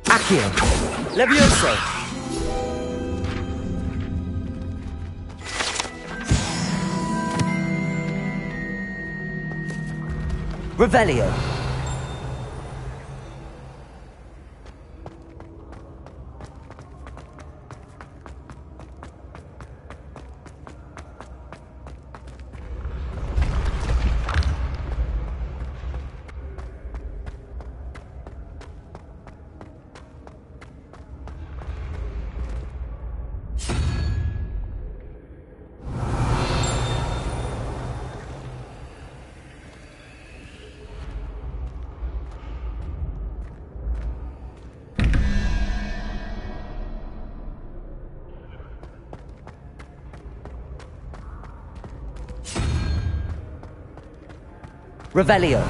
Accio! Levioso! Revelio! Revelio.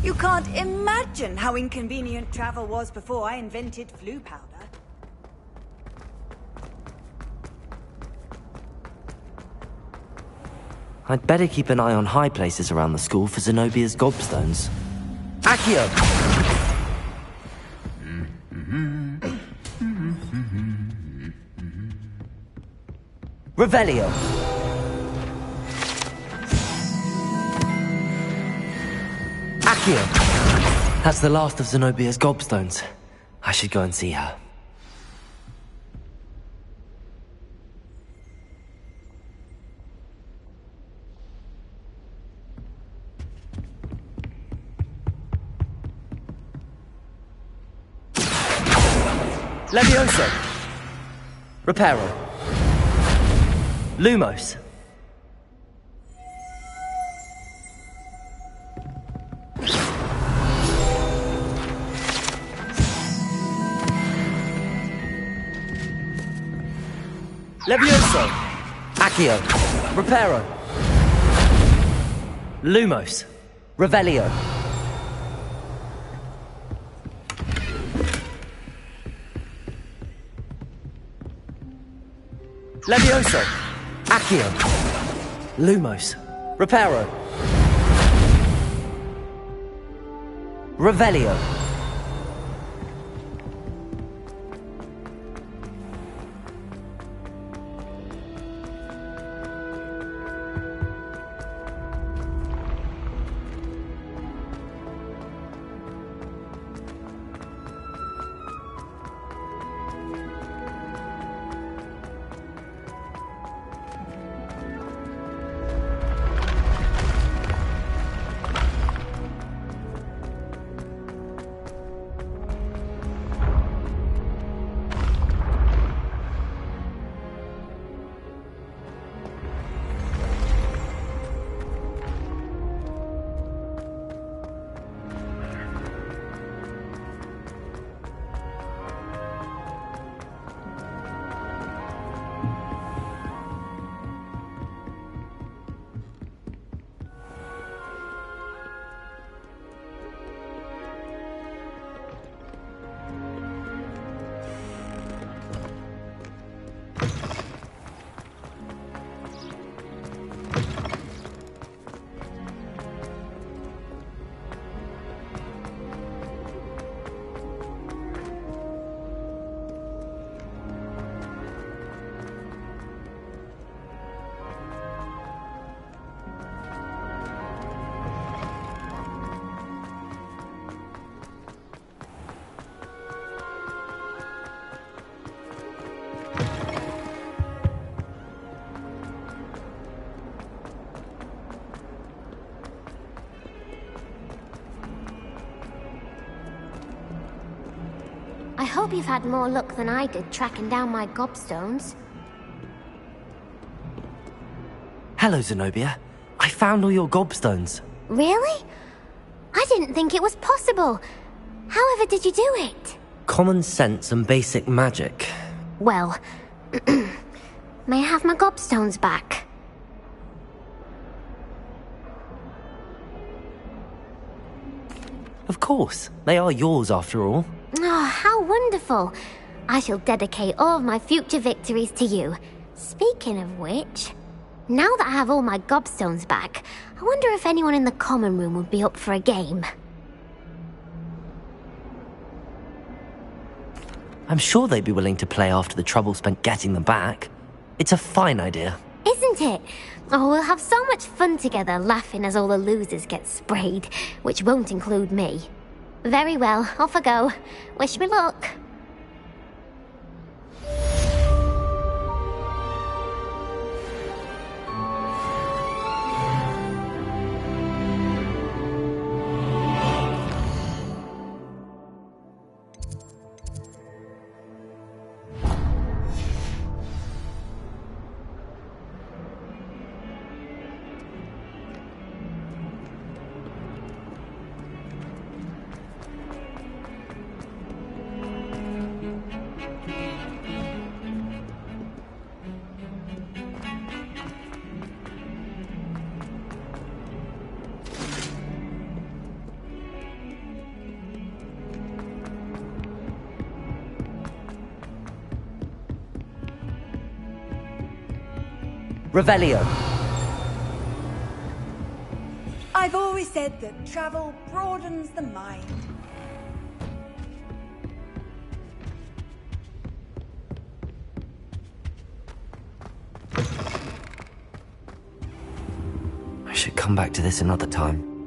You can't imagine how inconvenient travel was before I invented flu powder. I'd better keep an eye on high places around the school for Zenobia's gobstones. Accio! Revelio. Accio! That's the last of Zenobia's gobstones. I should go and see her. Levioso. Reparo. Lumos. Levioso. Accio. Reparo. Lumos. Revelio. Levioso. Accio. Lumos. Reparo. Revelio. I hope you've had more luck than I did tracking down my gobstones. Hello, Zenobia. I found all your gobstones. Really? I didn't think it was possible. However did you do it? Common sense and basic magic. Well, may I have my gobstones back? Of course. They are yours after all. Oh, how wonderful. I shall dedicate all of my future victories to you. Speaking of which, now that I have all my gobstones back, I wonder if anyone in the common room would be up for a game. I'm sure they'd be willing to play after the trouble spent getting them back. It's a fine idea. Isn't it? Oh, we'll have so much fun together laughing as all the losers get sprayed, which won't include me. Very well, off I go. Wish me luck. Revelio. I've always said that travel broadens the mind. I should come back to this another time.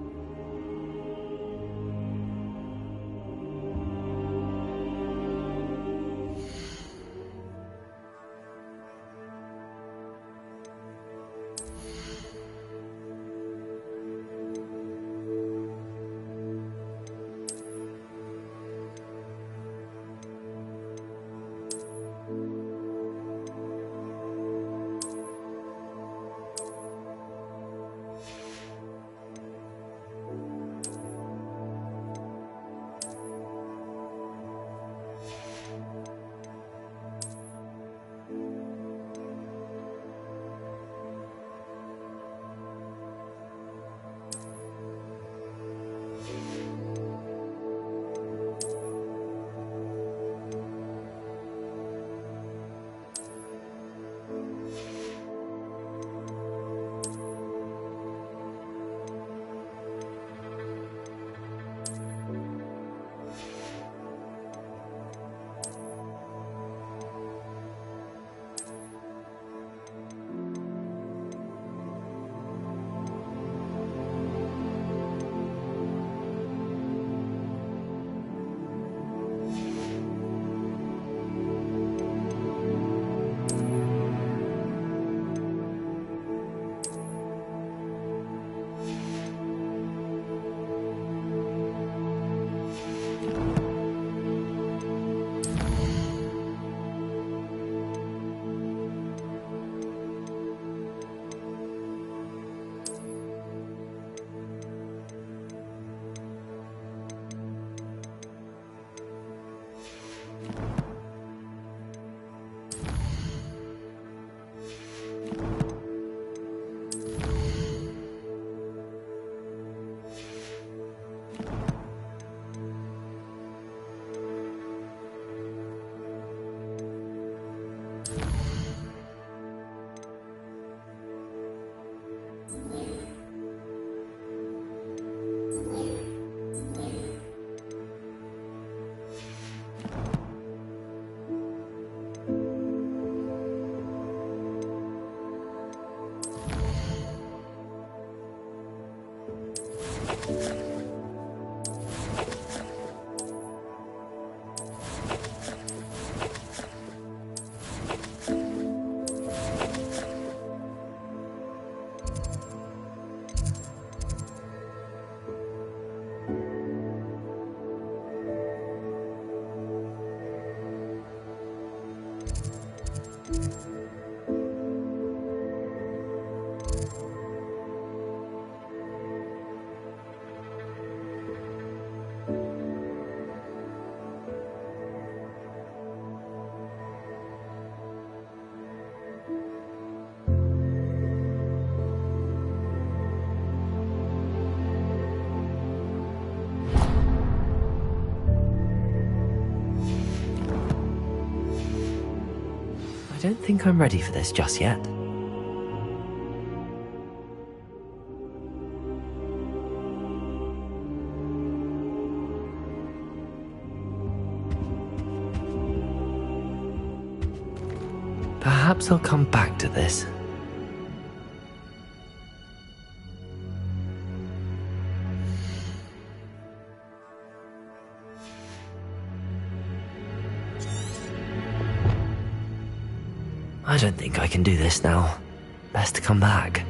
I don't think I'm ready for this just yet. Perhaps I'll come back to this. I don't think I can do this now. Best to come back.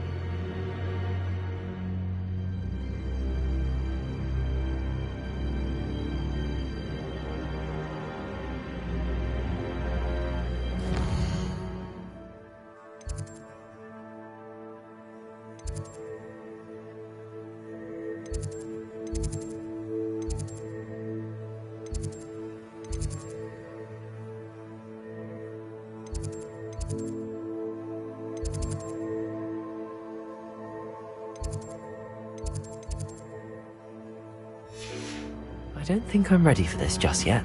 I don't think I'm ready for this just yet.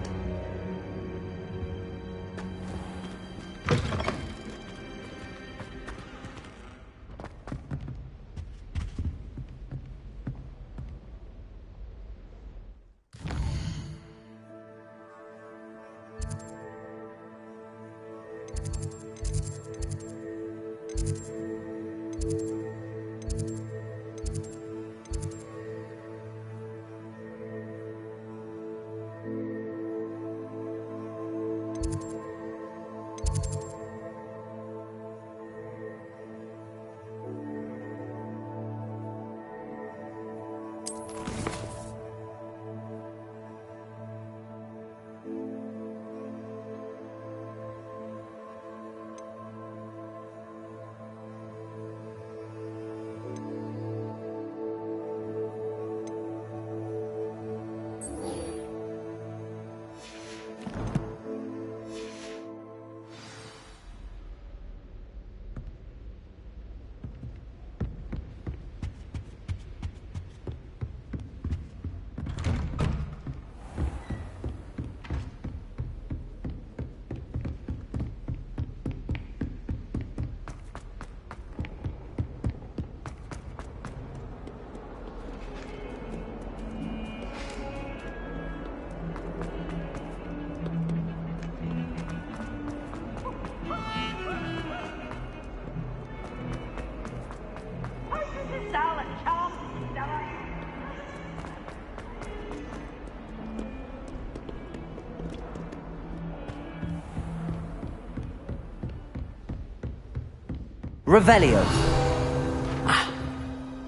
Revelio.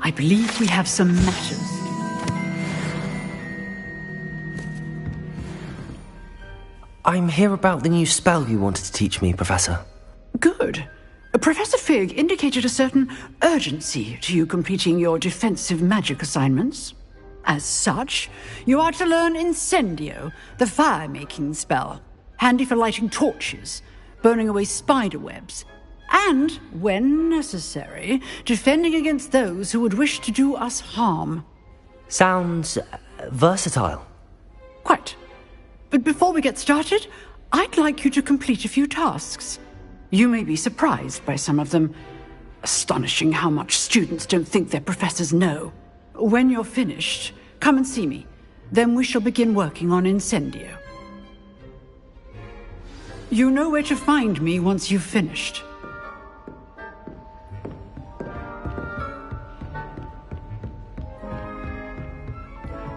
I believe we have some matters. I'm here about the new spell you wanted to teach me, Professor. Good. Professor Fig indicated a certain urgency to you completing your defensive magic assignments. As such, you are to learn Incendio, the fire-making spell, handy for lighting torches, burning away spider webs, and, when necessary, defending against those who would wish to do us harm. Sounds versatile. Quite. But before we get started, I'd like you to complete a few tasks. You may be surprised by some of them. Astonishing how much students don't think their professors know. When you're finished, come and see me. Then we shall begin working on Incendio. You know where to find me once you've finished.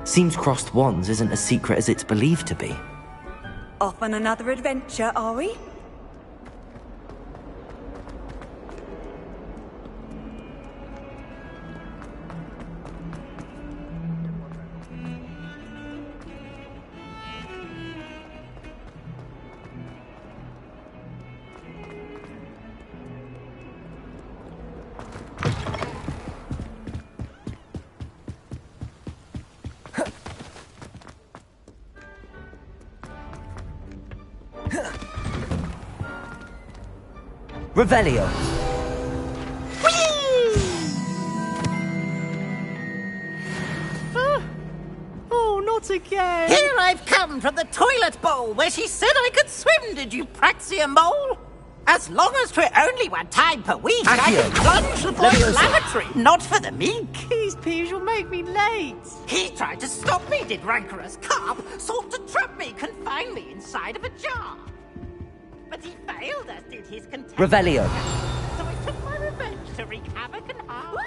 Seems crossed wands isn't as secret as it's believed to be. Off on another adventure, are we? Revelio. Oh, not again! Here I've come from the toilet bowl where she said I could swim, did you praxia mole? As long as 'twere only one time per week, I could plunge the boy's lavatory, not for the meek. These peas will make me late. He tried to stop me, did rancorous carp, sought to trap me, confine me inside of a jar. But he failed, as did his contempt. Revelio. So I took my revenge to wreak havoc and harm.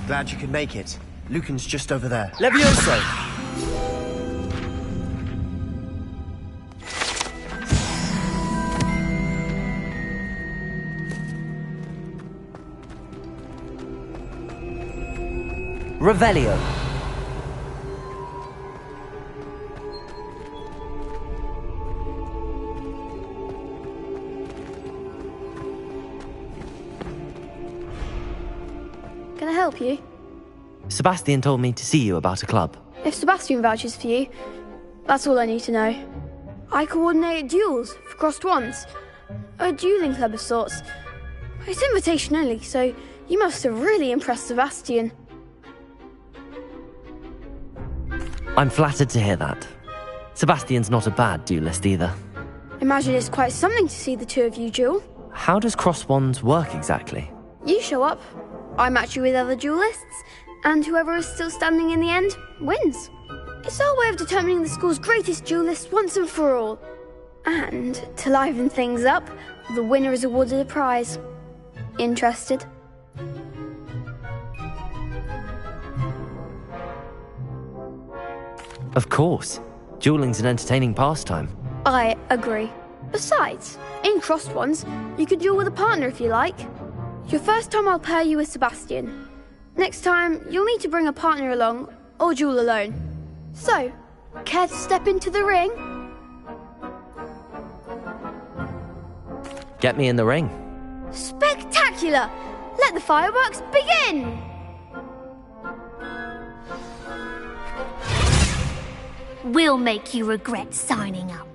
Glad you could make it. Lucan's just over there. Levioso! Revelio. Can I help you? Sebastian told me to see you about a club. If Sebastian vouches for you, that's all I need to know. I coordinate duels for crossed wands. A dueling club of sorts. It's invitation only, so you must have really impressed Sebastian. I'm flattered to hear that. Sebastian's not a bad duelist either. Imagine it's quite something to see the two of you duel. How does cross wands work exactly? You show up, I match you with other duelists, and whoever is still standing in the end wins. It's our way of determining the school's greatest duelist once and for all. And to liven things up, the winner is awarded a prize. Interested? Of course. Dueling's an entertaining pastime. I agree. Besides, in crossed ones, you could duel with a partner if you like. Your first time I'll pair you with Sebastian. Next time, you'll need to bring a partner along, or duel alone. So, care to step into the ring? Get me in the ring. Spectacular! Let the fireworks begin! We'll make you regret signing up.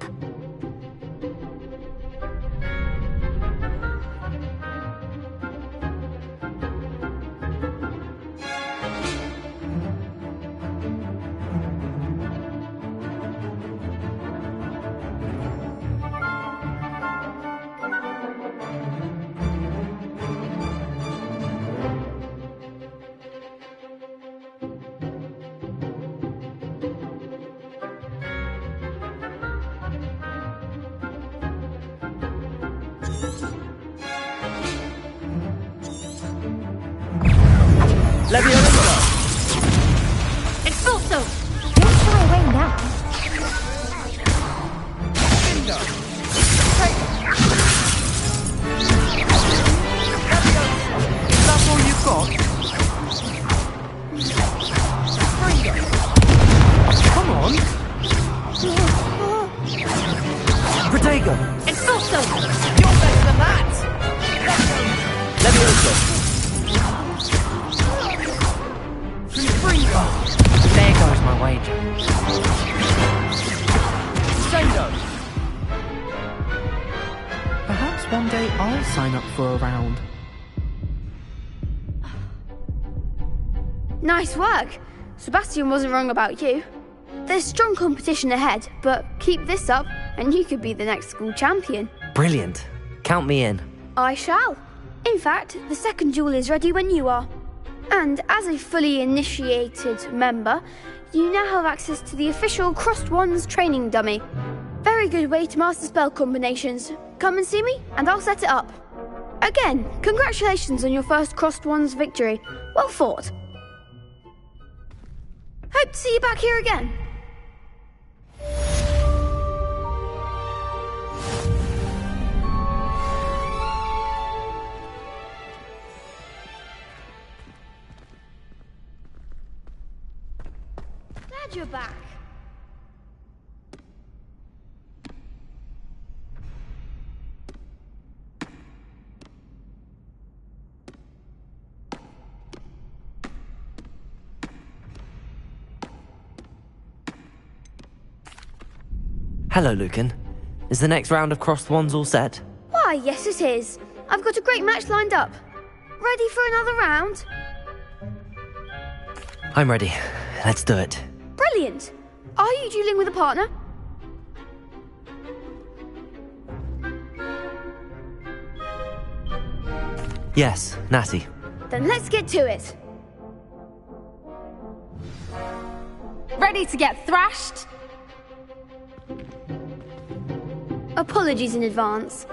Leviosa! Expulso! Don't shy away now. That's all you've got? Come on! Protego! Expulso! You're better than that! Leviosa! There goes my wager. Sando! Perhaps one day I'll sign up for a round. Nice work. Sebastian wasn't wrong about you. There's strong competition ahead, but keep this up and you could be the next school champion. Brilliant. Count me in. I shall. In fact, the second duel is ready when you are. And as a fully initiated member, you now have access to the official Crossed Wands training dummy. Very good way to master spell combinations. Come and see me and I'll set it up. Again, congratulations on your first Crossed Wands victory. Well fought. Hope to see you back here again. Glad you're back. Hello, Lucan. Is the next round of Crossed Wands all set? Why, yes it is. I've got a great match lined up. Ready for another round? I'm ready. Let's do it. Brilliant. Are you dueling with a partner? Yes, Natty. Then let's get to it. Ready to get thrashed? Apologies in advance.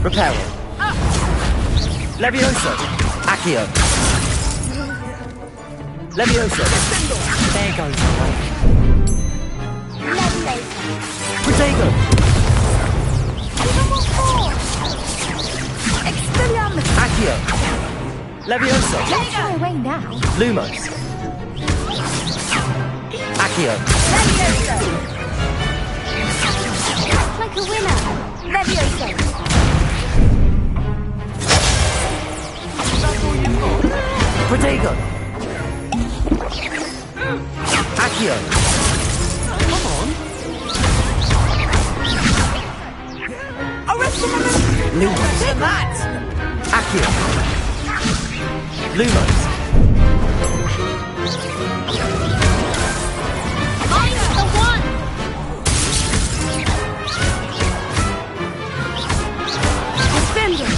Reparo. Levioso. Accio. Levioso. There goes the way. Protego. Expelliarmus. Accio. Levioso. Don't shy away now. Lumos. Accio. Levioso. Act like a winner. Levioso. Protego. Accio. Come on. Lumos. That! Accio. Lumos. I'm the one! Defender.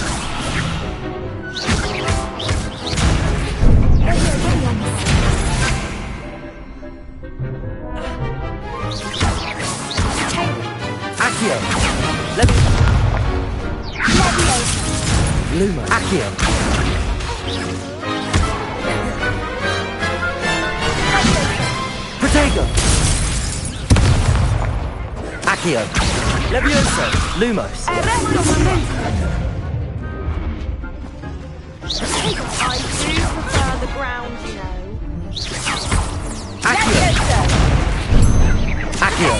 Accio. Luma. Accio. Protego. Accio. Levioso. Lumos. I do prefer the ground, you know. Accio. Accio.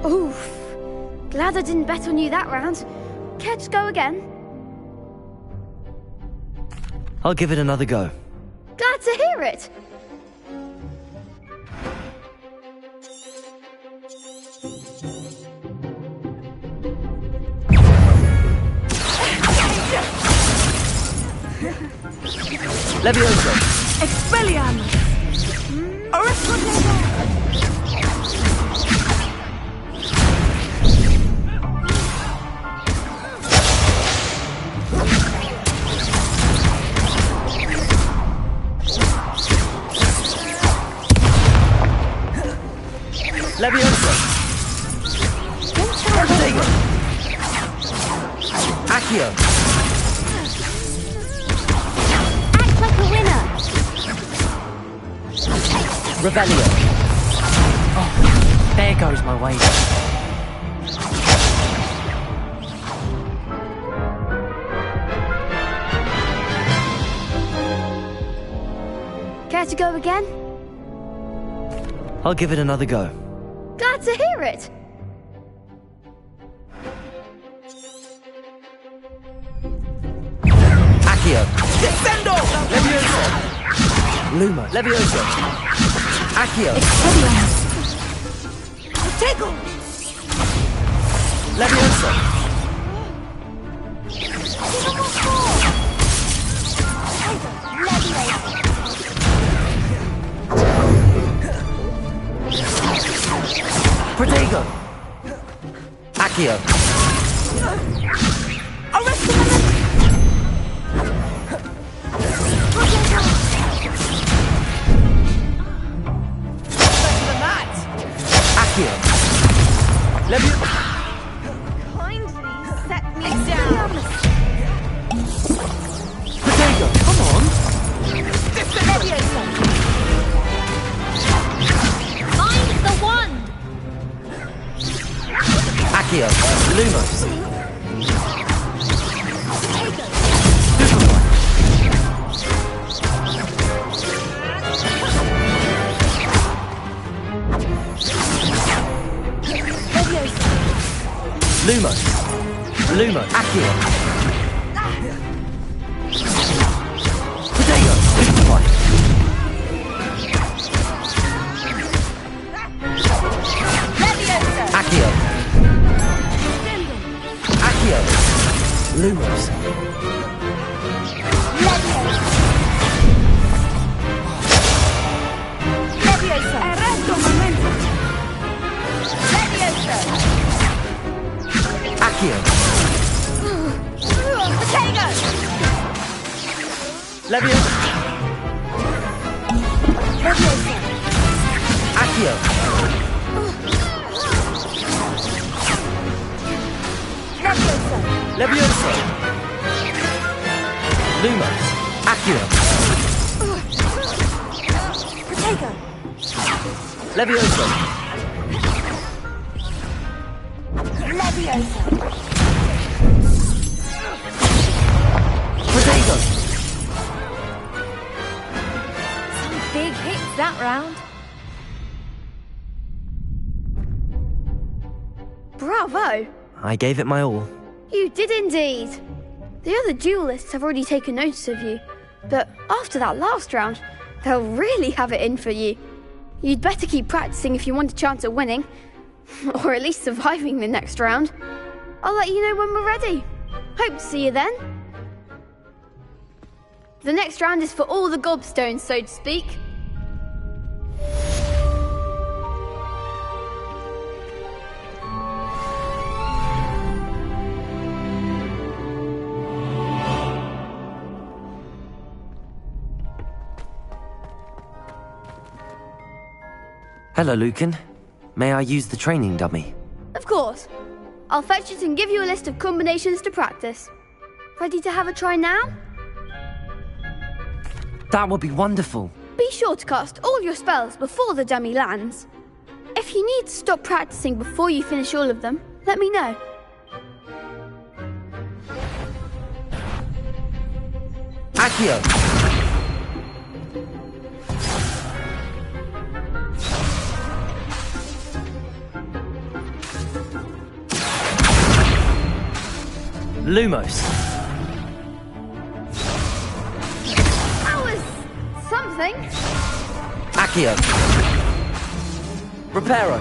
Oof. Glad I didn't bet on you that round. Care to go again? I'll give it another go. Glad to hear it. Levioso! Expelliarmus! Levioso! Protego! Accio! Act like a winner! Revelio! Oh, there goes my wave. Care to go again? I'll give it another go. Glad to hear it. Accio! Descendo! Levioso! Lumo! Levioso! Accio! Protego! Levioso! Protego! Accio! Accio! Levioso! Kindly set me down. Protego! Come on! Find the wand! Accio! Lumos! Lumos! Lumos! Accio! Protego! Superfly! Accio! Accio! Lumos! Accio! Levioso! Accio! Levioso! Lumos! Accio! Levioso! Protego! Some big hits that round. Bravo! I gave it my all. You did indeed. The other duelists have already taken notice of you, but after that last round, they'll really have it in for you. You'd better keep practicing if you want a chance at winning, or at least surviving the next round. I'll let you know when we're ready. Hope to see you then. The next round is for all the gobstones, so to speak. Hello, Lucan. May I use the training dummy? Of course. I'll fetch it and give you a list of combinations to practice. Ready to have a try now? That would be wonderful. Be sure to cast all your spells before the dummy lands. If you need to stop practicing before you finish all of them, let me know. Accio! Lumos! That was something. Accio! Reparo!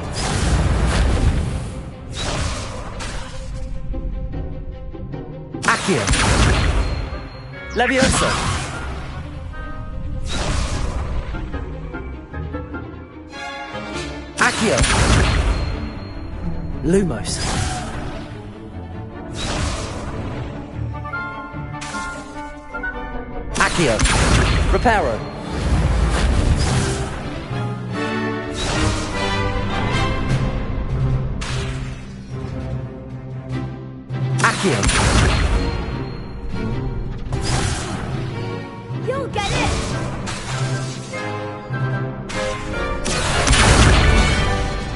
Accio! Levioso! Accio! Lumos. Accio! Reparo! Accio! You'll get it!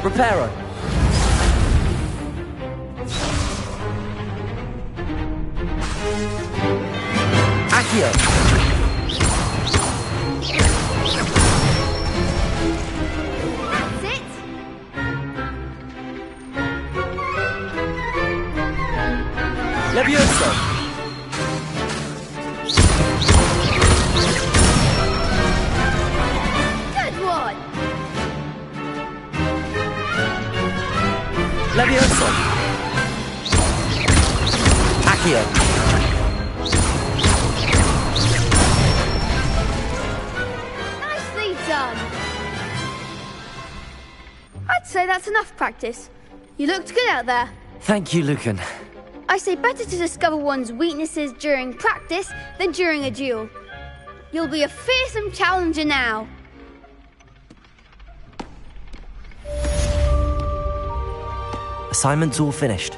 Reparo! Accio! That's it! Levioso! Good one! Levioso! Accio! Nicely done! I'd say that's enough practice. You looked good out there. Thank you, Lucan. I say better to discover one's weaknesses during practice than during a duel. You'll be a fearsome challenger now. Assignment's all finished.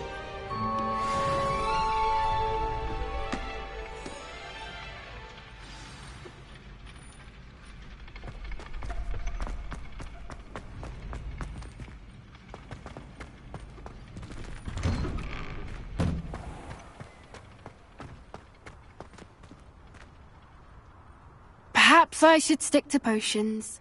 Perhaps I should stick to potions.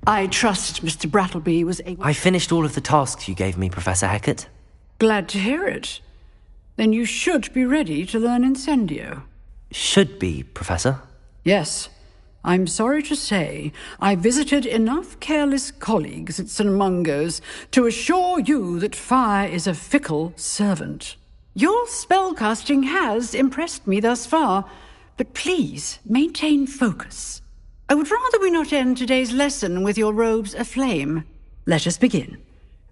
I trust Mr. Brattleby was able... I finished all of the tasks you gave me, Professor Hecat. Glad to hear it. Then you should be ready to learn Incendio. Should be, Professor. Yes. I'm sorry to say, I visited enough careless colleagues at St. Mungo's to assure you that fire is a fickle servant. Your spellcasting has impressed me thus far, but please maintain focus. I would rather we not end today's lesson with your robes aflame. Let us begin.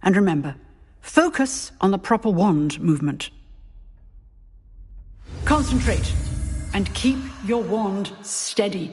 And remember, focus on the proper wand movement. Concentrate, and keep your wand steady.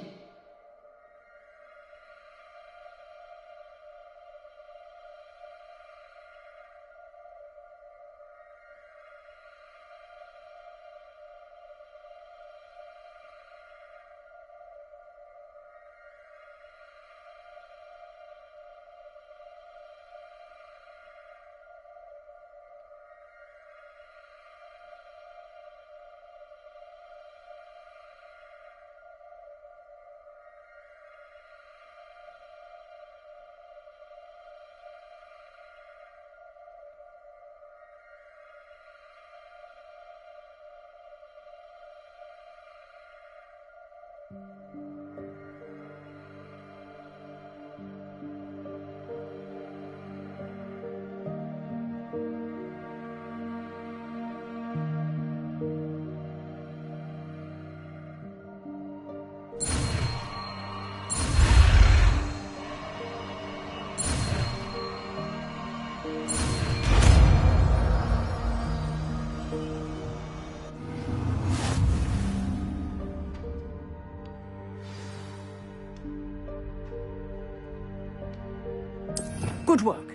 Good work.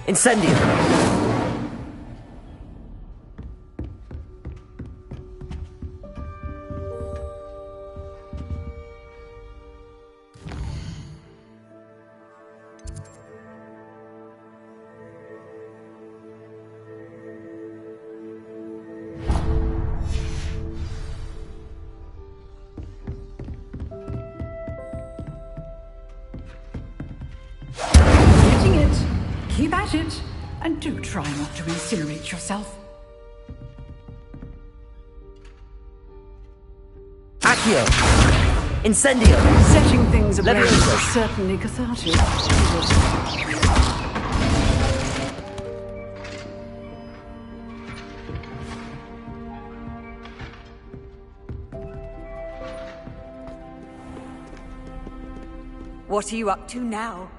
Incendium! Getting it. Keep at it. And do try not to incinerate yourself. Accio! Incendio! Setting things ablaze Leviosa. is certainly cathartic. What are you up to now?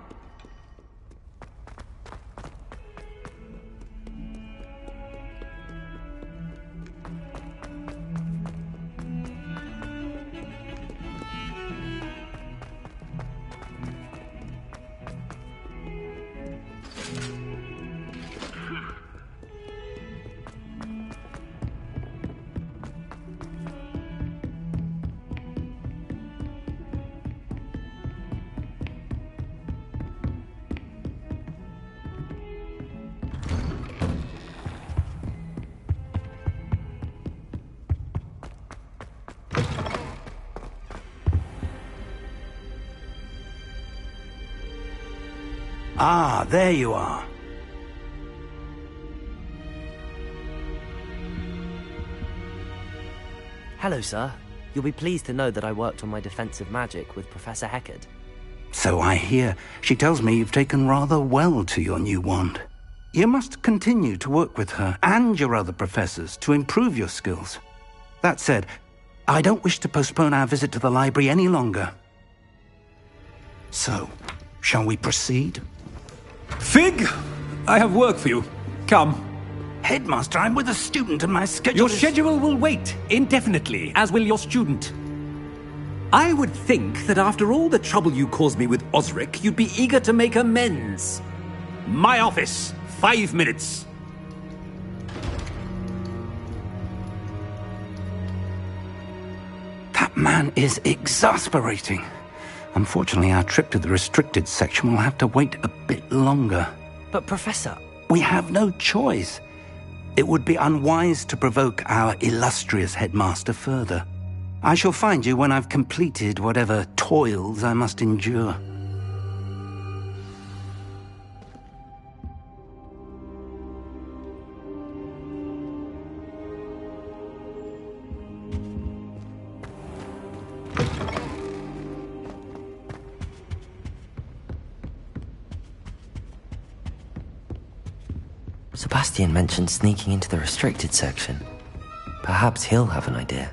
Ah, there you are. Hello, sir. You'll be pleased to know that I worked on my defensive magic with Professor Heckard. So I hear. She tells me you've taken rather well to your new wand. You must continue to work with her and your other professors to improve your skills. That said, I don't wish to postpone our visit to the library any longer. So, shall we proceed? Fig, I have work for you. Come. Headmaster, I'm with a student and my schedule Your is... schedule will wait indefinitely, as will your student. I would think that after all the trouble you caused me with Osric, you'd be eager to make amends. My office, 5 minutes. That man is exasperating. Unfortunately, our trip to the restricted section will have to wait a bit longer. But, Professor... We have no choice. It would be unwise to provoke our illustrious headmaster further. I shall find you when I've completed whatever toils I must endure. Sebastian mentioned sneaking into the restricted section. Perhaps he'll have an idea.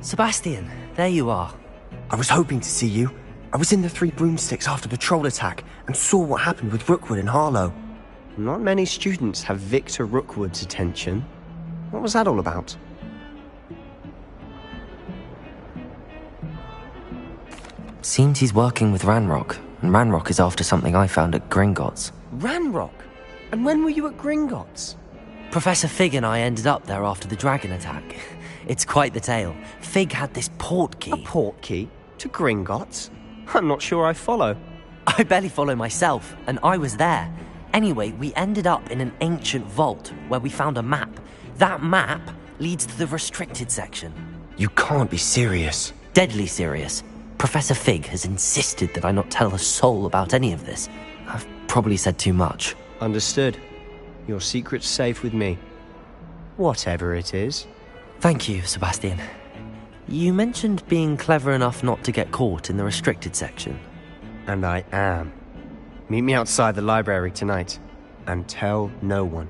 Sebastian, there you are. I was hoping to see you. I was in the Three Broomsticks after the troll attack and saw what happened with Rookwood and Harlow. Not many students have Victor Rookwood's attention. What was that all about? Seems he's working with Ranrock, and Ranrock is after something I found at Gringotts. Ranrock? And when were you at Gringotts? Professor Fig and I ended up there after the dragon attack. It's quite the tale. Fig had this port key. A port key? To Gringotts? I'm not sure I follow. I barely follow myself, and I was there. Anyway, we ended up in an ancient vault where we found a map. That map leads to the restricted section. You can't be serious. Deadly serious. Professor Fig has insisted that I not tell a soul about any of this. I've probably said too much. Understood. Your secret's safe with me. Whatever it is. Thank you, Sebastian. You mentioned being clever enough not to get caught in the restricted section. And I am. Meet me outside the library tonight. And tell no one.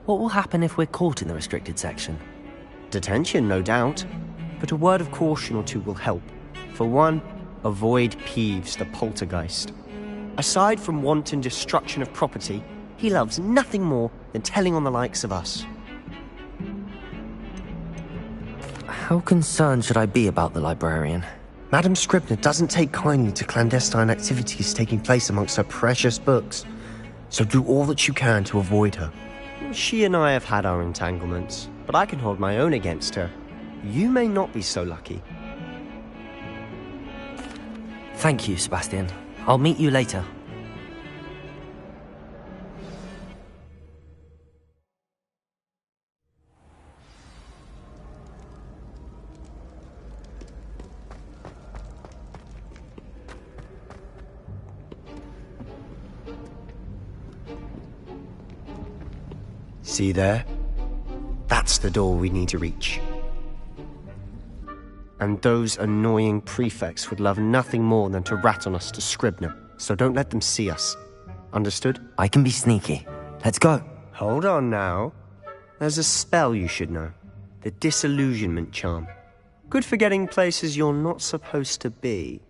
What will happen if we're caught in the restricted section? Detention, no doubt. But a word of caution or two will help. For one, avoid Peeves, the poltergeist. Aside from wanton destruction of property, he loves nothing more than telling on the likes of us. How concerned should I be about the librarian? Madame Scribner doesn't take kindly to clandestine activities taking place amongst her precious books, so do all that you can to avoid her. She and I have had our entanglements, but I can hold my own against her. You may not be so lucky. Thank you, Sebastian. I'll meet you later. See there? That's the door we need to reach. And those annoying prefects would love nothing more than to rat on us to Scribner, so don't let them see us. Understood? I can be sneaky. Let's go. Hold on now. There's a spell you should know. The Disillusionment Charm. Good for getting places you're not supposed to be.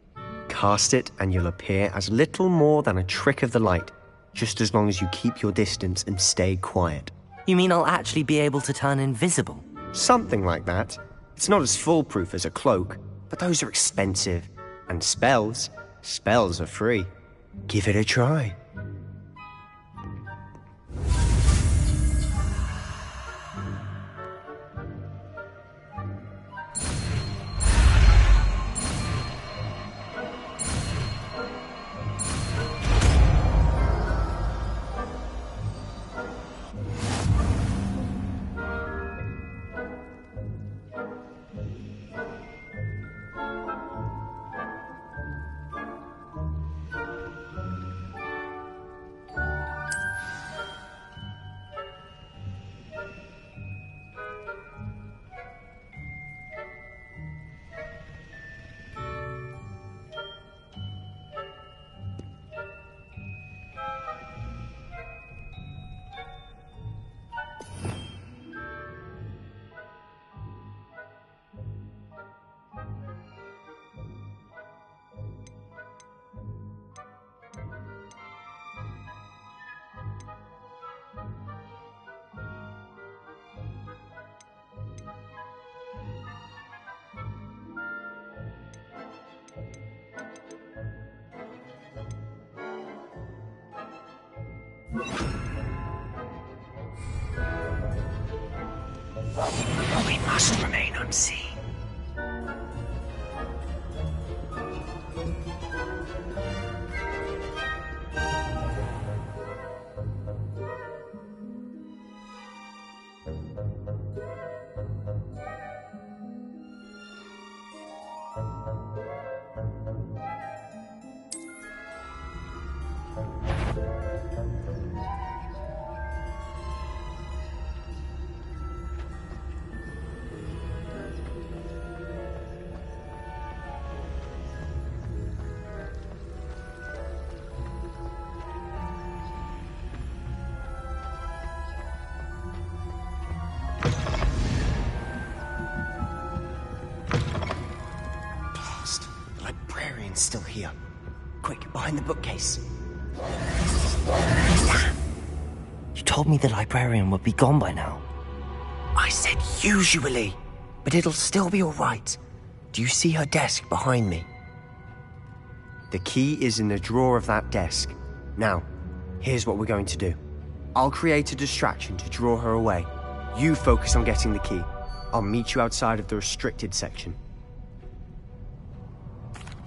Cast it and you'll appear as little more than a trick of the light, just as long as you keep your distance and stay quiet. You mean I'll actually be able to turn invisible? Something like that. It's not as foolproof as a cloak, but those are expensive. And spells are free. Give it a try. We must remain unseen. Still here. Quick, behind the bookcase. You told me the librarian would be gone by now. I said usually, but it'll still be all right. Do you see her desk behind me? The key is in the drawer of that desk. Now, here's what we're going to do. I'll create a distraction to draw her away. You focus on getting the key. I'll meet you outside of the restricted section.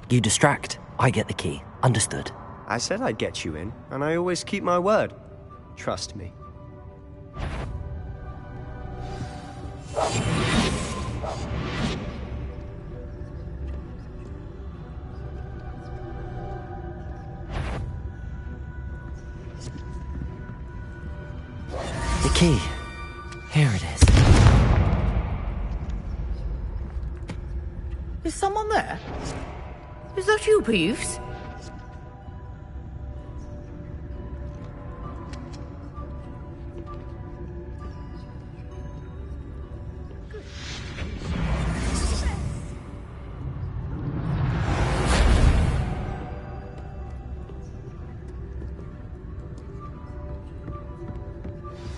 You distract, I get the key. Understood. I said I'd get you in, and I always keep my word. Trust me. key. Here it is. Is someone there? Is that you, Peeves?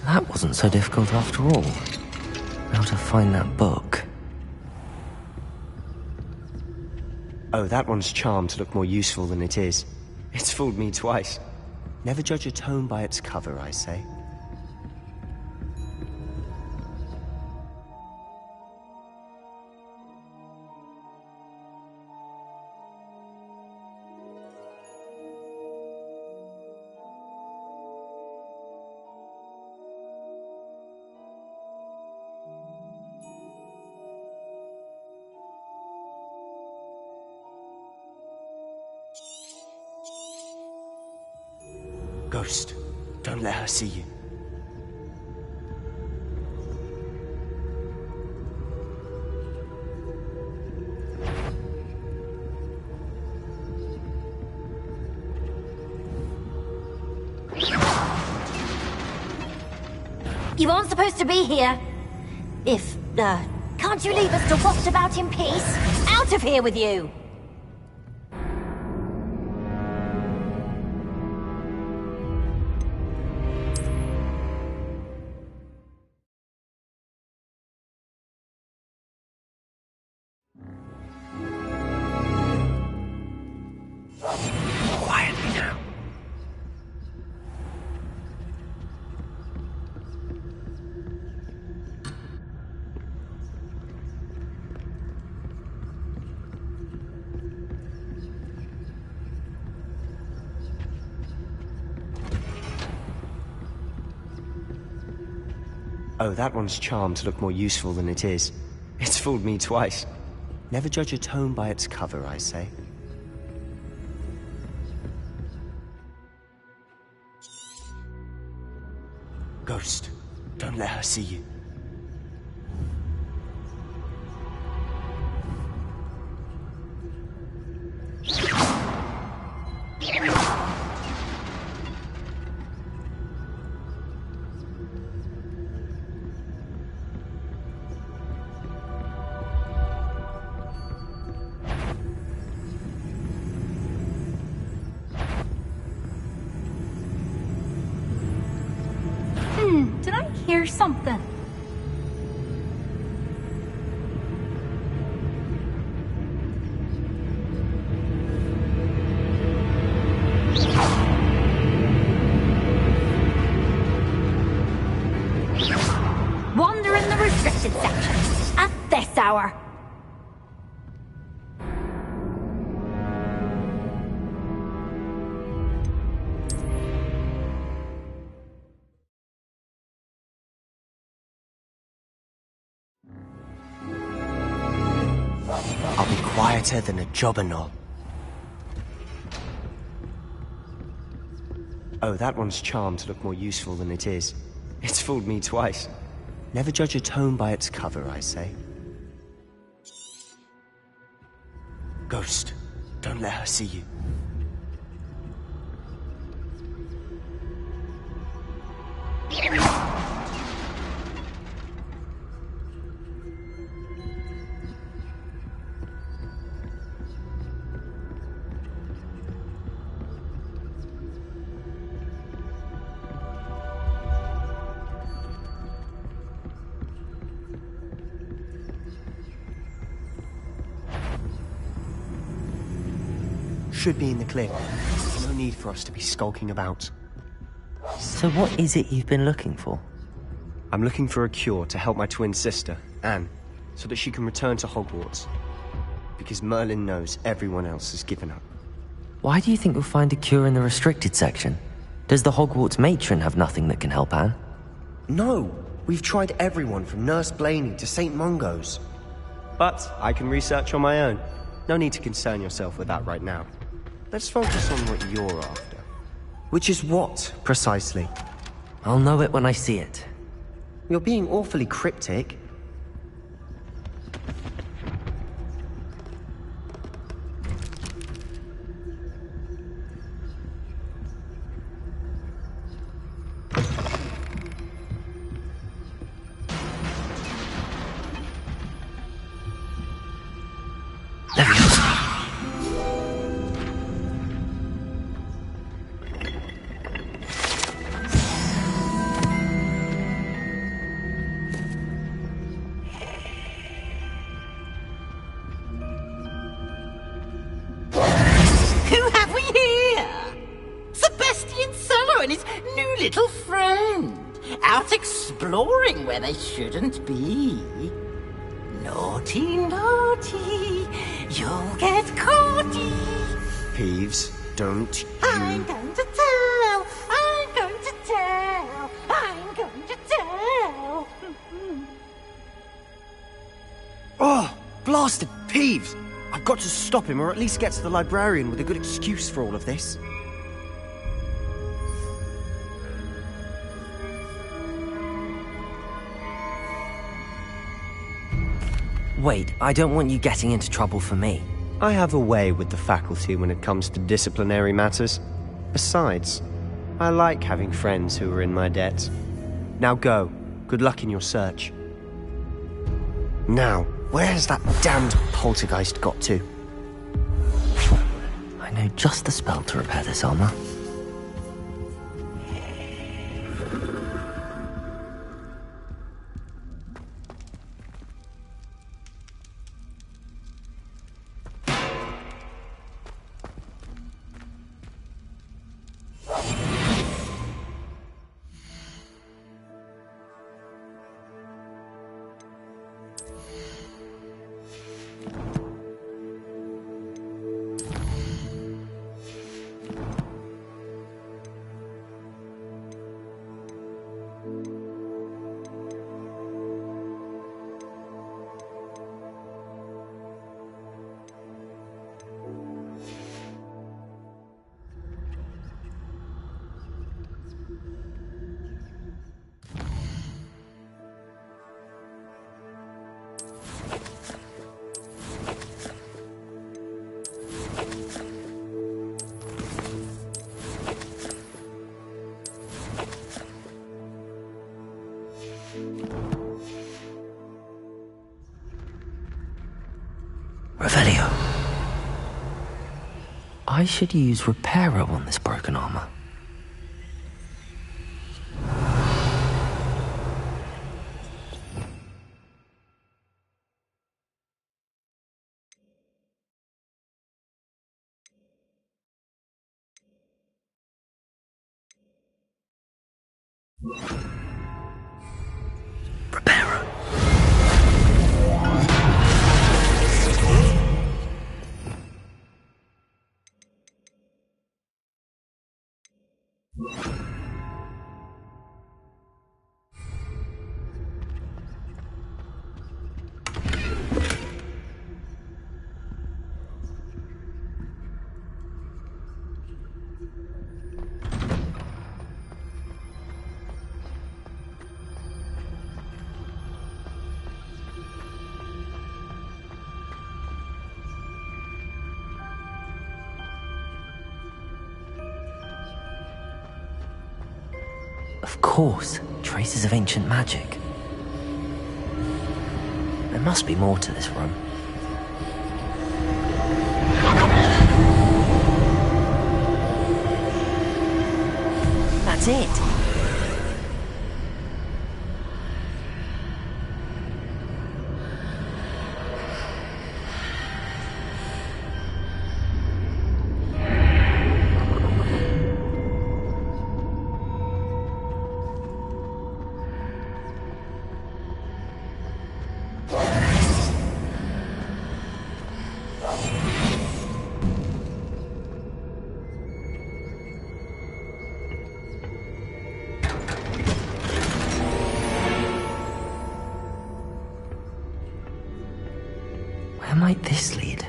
That wasn't so difficult after all. How to find that book. Oh, that one's charmed to look more useful than it is. It's fooled me twice. Never judge a tome by its cover, I say. Ghost, don't let her see you. You aren't supposed to be here. Can't you leave us to waft about in peace? Out of here with you! Quietly now. Oh, that one's charmed to look more useful than it is. It's fooled me twice. Never judge a tome by its cover, I say. Ghost, don't let her see you. Did I hear something? Wander in the restricted section at this hour. I'll be quieter than a jobberknoll. Oh, that one's charmed to look more useful than it is. It's fooled me twice. Never judge a tome by its cover, I say. Ghost, don't let her see you. Should be in the clear. No need for us to be skulking about. So what is it you've been looking for? I'm looking for a cure to help my twin sister, Anne, so that she can return to Hogwarts. Because Merlin knows everyone else has given up. Why do you think we'll find a cure in the restricted section? Does the Hogwarts matron have nothing that can help Anne? No! We've tried everyone from Nurse Blaney to St. Mungo's. But I can research on my own. No need to concern yourself with that right now. Let's focus on what you're after. Which is what, precisely? I'll know it when I see it. You're being awfully cryptic. Who have we here? Sebastian Cello and his new little friend. Out exploring where they shouldn't be. Naughty, naughty. You'll get caughty. Peeves, don't I'm going to tell. I'm going to tell. I'm going to tell. Oh, blasted Peeves! I've got to stop him, or at least get to the librarian with a good excuse for all of this. Wait, I don't want you getting into trouble for me. I have a way with the faculty when it comes to disciplinary matters. Besides, I like having friends who are in my debt. Now go. Good luck in your search. Now, where has that damned poltergeist got to? I know just the spell to repair this armor. Revelio. I should use Reparo on this broken armor. Of course, traces of ancient magic. There must be more to this room. That's it! Where might this lead?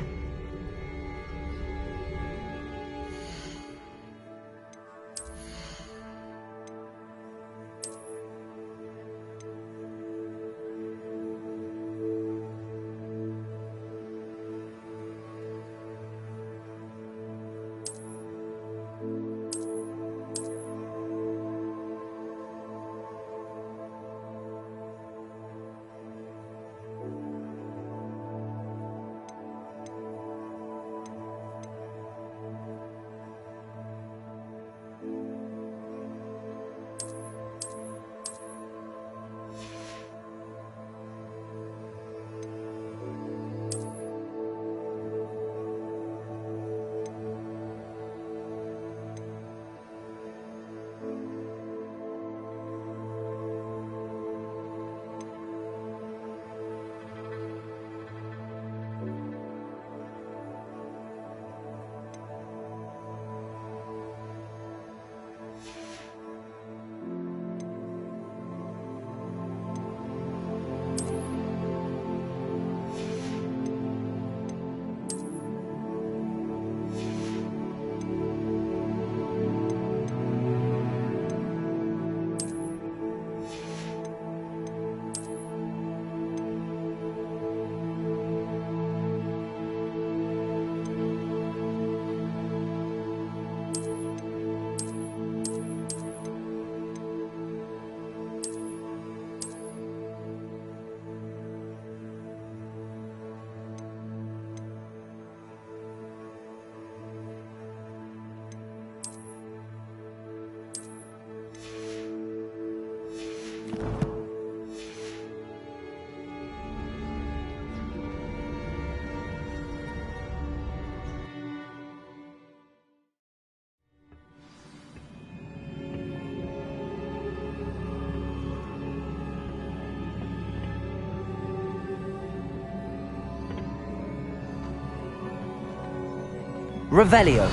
Revelio.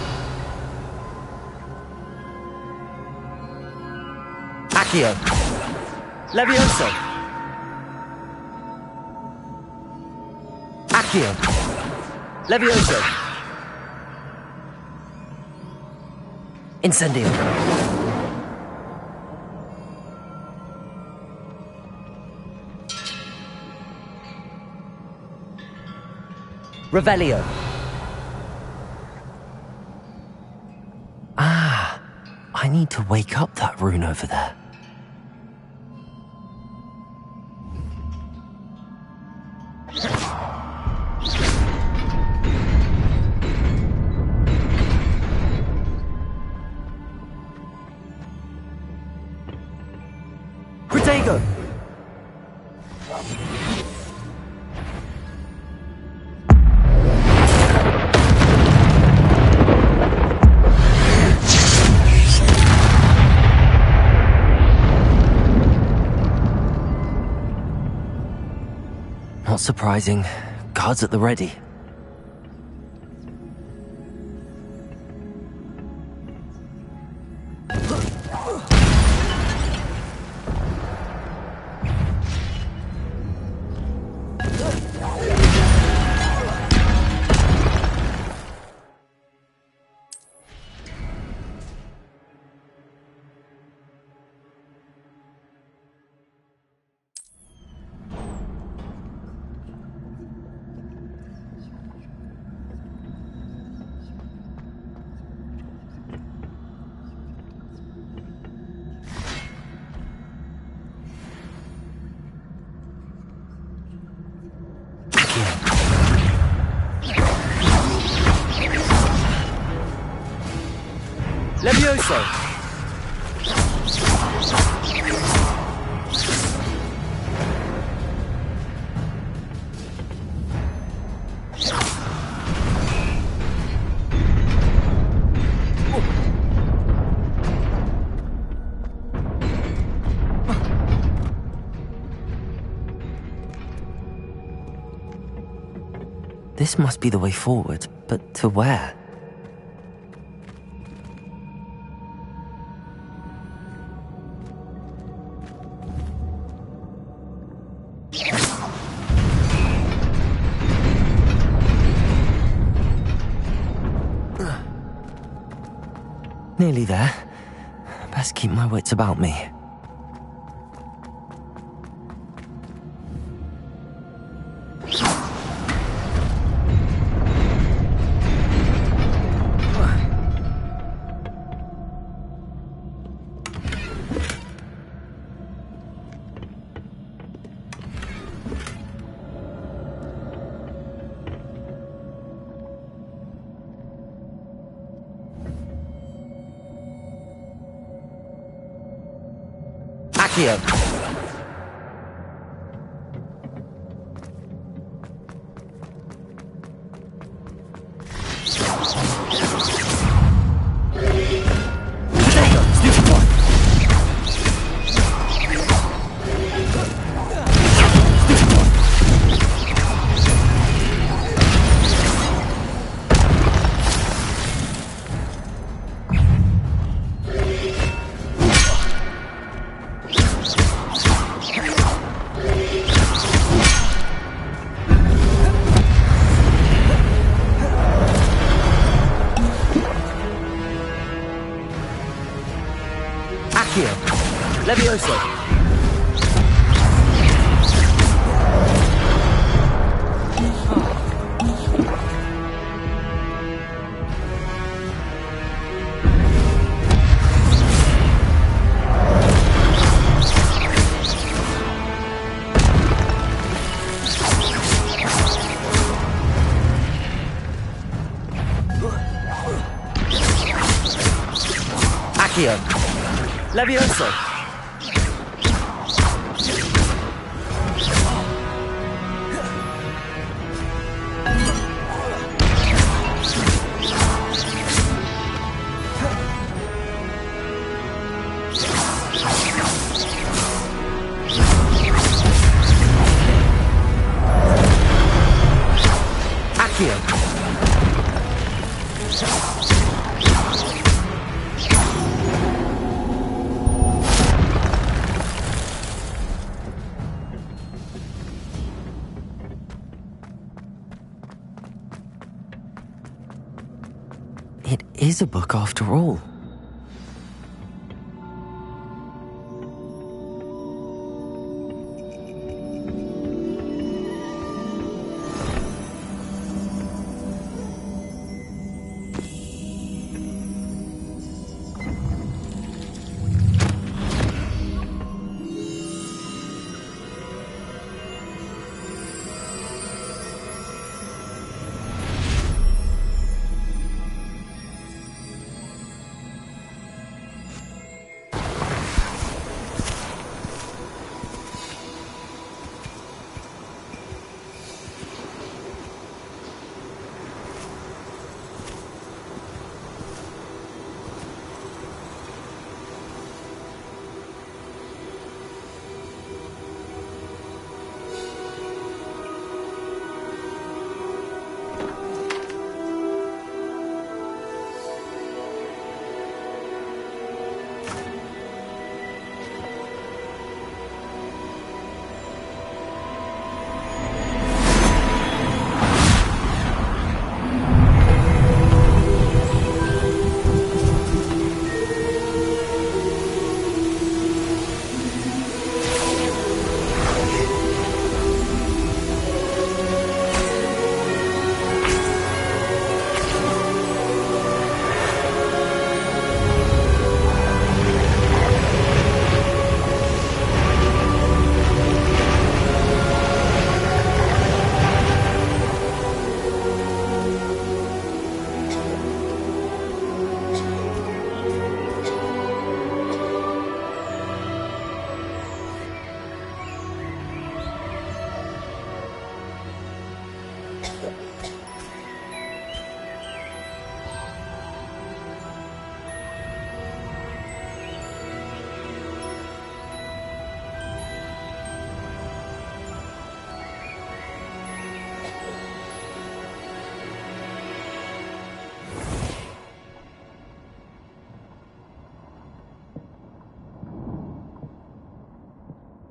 Accio. Levioso. Accio. Levioso. Incendio. Revelio. Ah, I need to wake up that rune over there. Protego! Not surprising. Guards at the ready. Levioso! This must be the way forward, but to where? Nearly there. Best keep my wits about me. Accio. Levioso. Accio. Levioso. Accio. It is a book after all.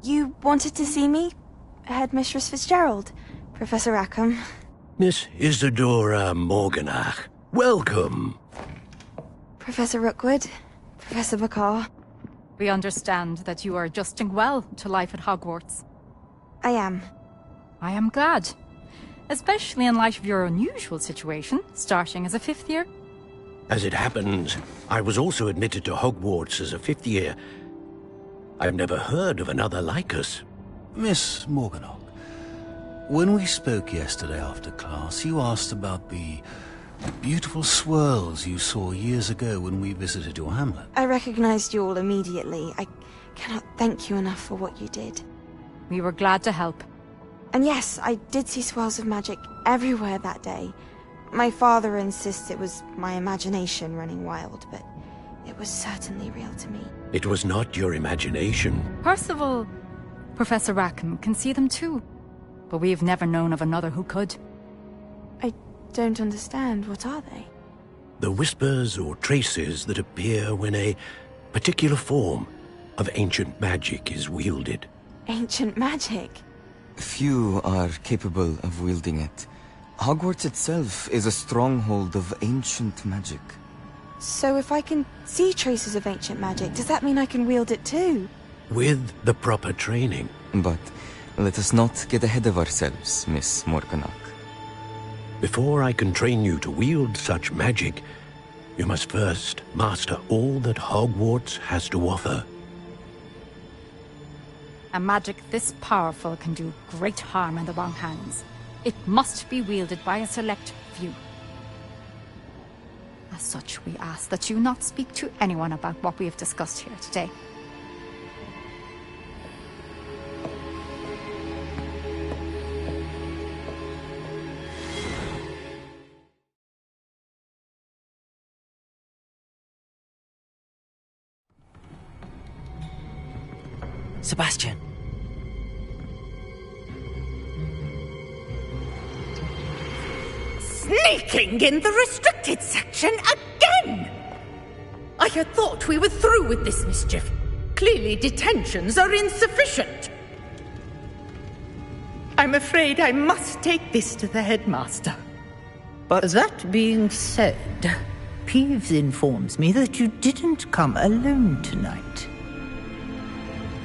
You wanted to see me? Headmistress Fitzgerald, Professor Rackham. Miss Isadora Morganach, welcome. Professor Rookwood, Professor Bakar. We understand that you are adjusting well to life at Hogwarts. I am. I am glad. Especially in light of your unusual situation, starting as a 5th year. As it happens, I was also admitted to Hogwarts as a 5th year. I've never heard of another like us. Miss Morganach, when we spoke yesterday after class, you asked about the beautiful swirls you saw years ago when we visited your hamlet. I recognized you all immediately. I cannot thank you enough for what you did. We were glad to help. And yes, I did see swirls of magic everywhere that day. My father insists it was my imagination running wild, but it was certainly real to me. It was not your imagination. Percival, Professor Rackham can see them too. But we've never known of another who could. I don't understand. What are they? The whispers or traces that appear when a particular form of ancient magic is wielded. Ancient magic? Few are capable of wielding it. Hogwarts itself is a stronghold of ancient magic. So if I can see traces of ancient magic, does that mean I can wield it too? With the proper training. But let us not get ahead of ourselves, Miss Morganach. Before I can train you to wield such magic, you must first master all that Hogwarts has to offer. A magic this powerful can do great harm in the wrong hands. It must be wielded by a select few. As such, we ask that you not speak to anyone about what we have discussed here today. Sebastian. Sneaking in the restricted section again! I had thought we were through with this mischief. Clearly detentions are insufficient. I'm afraid I must take this to the headmaster. But that being said, Peeves informs me that you didn't come alone tonight.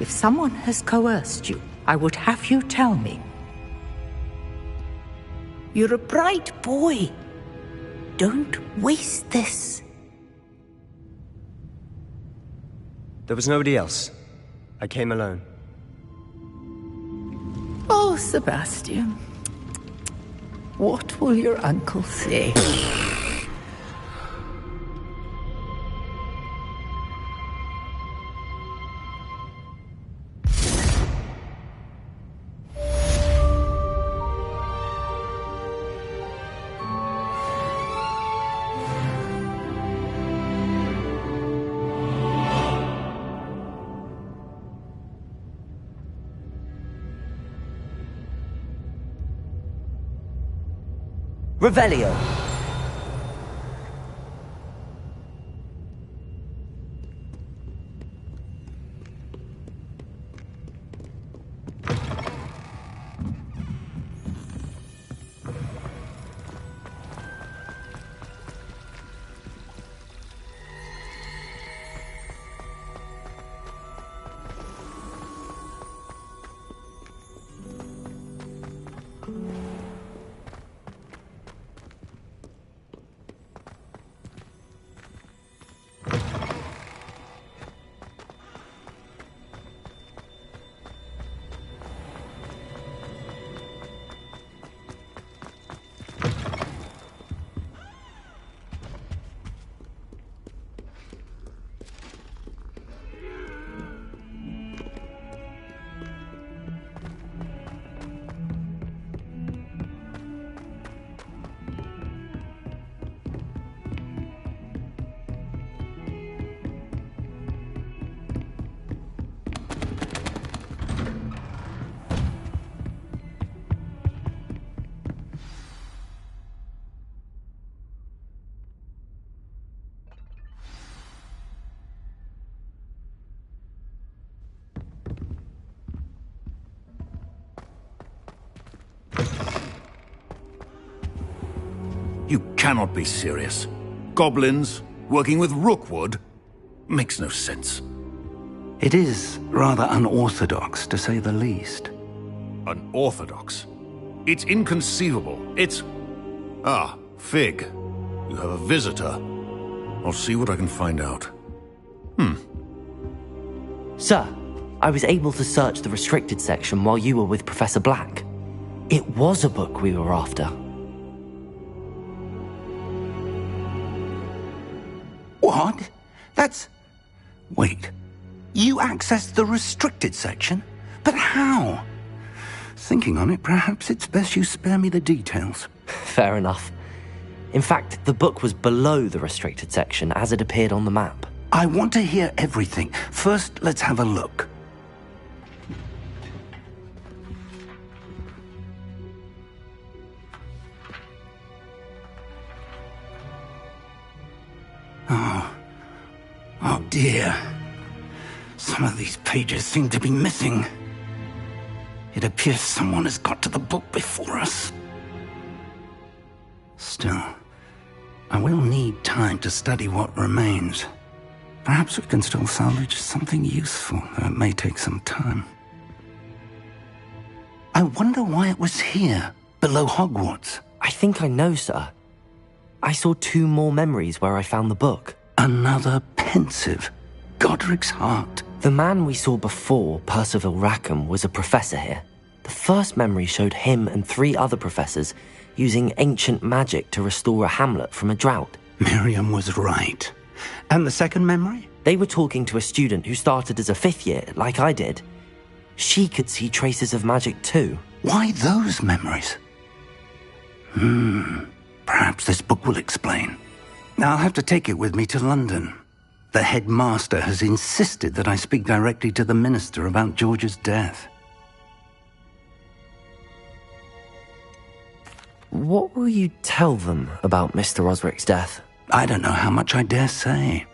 If someone has coerced you, I would have you tell me. You're a bright boy. Don't waste this. There was nobody else. I came alone. Oh, Sebastian. What will your uncle say? Revelio. You cannot be serious. Goblins working with Rookwood? Makes no sense. It is rather unorthodox, to say the least. Unorthodox? It's inconceivable. It's... Ah, Fig. You have a visitor. I'll see what I can find out. Sir, I was able to search the restricted section while you were with Professor Black. It was a book we were after. What? That's... Wait. You accessed the restricted section? But how? Thinking on it, perhaps it's best you spare me the details. Fair enough. In fact, the book was below the restricted section as it appeared on the map. I want to hear everything. First, let's have a look. Oh dear. Some of these pages seem to be missing. It appears someone has got to the book before us. Still, I will need time to study what remains. Perhaps we can still salvage something useful, though it may take some time. I wonder why it was here, below Hogwarts. I think I know, sir. I saw 2 more memories where I found the book. Another pensive. Godric's heart. The man we saw before, Percival Rackham, was a professor here. The first memory showed him and 3 other professors using ancient magic to restore a hamlet from a drought. Miriam was right. And the second memory? They were talking to a student who started as a 5th year, like I did. She could see traces of magic too. Why those memories? Perhaps this book will explain. I'll have to take it with me to London. The headmaster has insisted that I speak directly to the minister about George's death. What will you tell them about Mr. Osric's death? I don't know how much I dare say.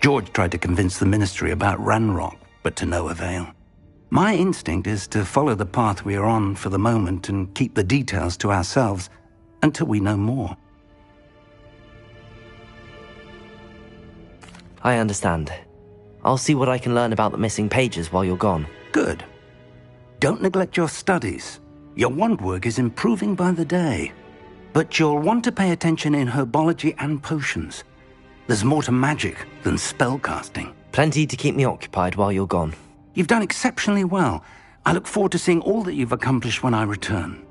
George tried to convince the ministry about Ranrock, but to no avail. My instinct is to follow the path we are on for the moment and keep the details to ourselves until we know more. I understand. I'll see what I can learn about the missing pages while you're gone. Good. Don't neglect your studies. Your wand work is improving by the day. But you'll want to pay attention in herbology and potions. There's more to magic than spellcasting. Plenty to keep me occupied while you're gone. You've done exceptionally well. I look forward to seeing all that you've accomplished when I return.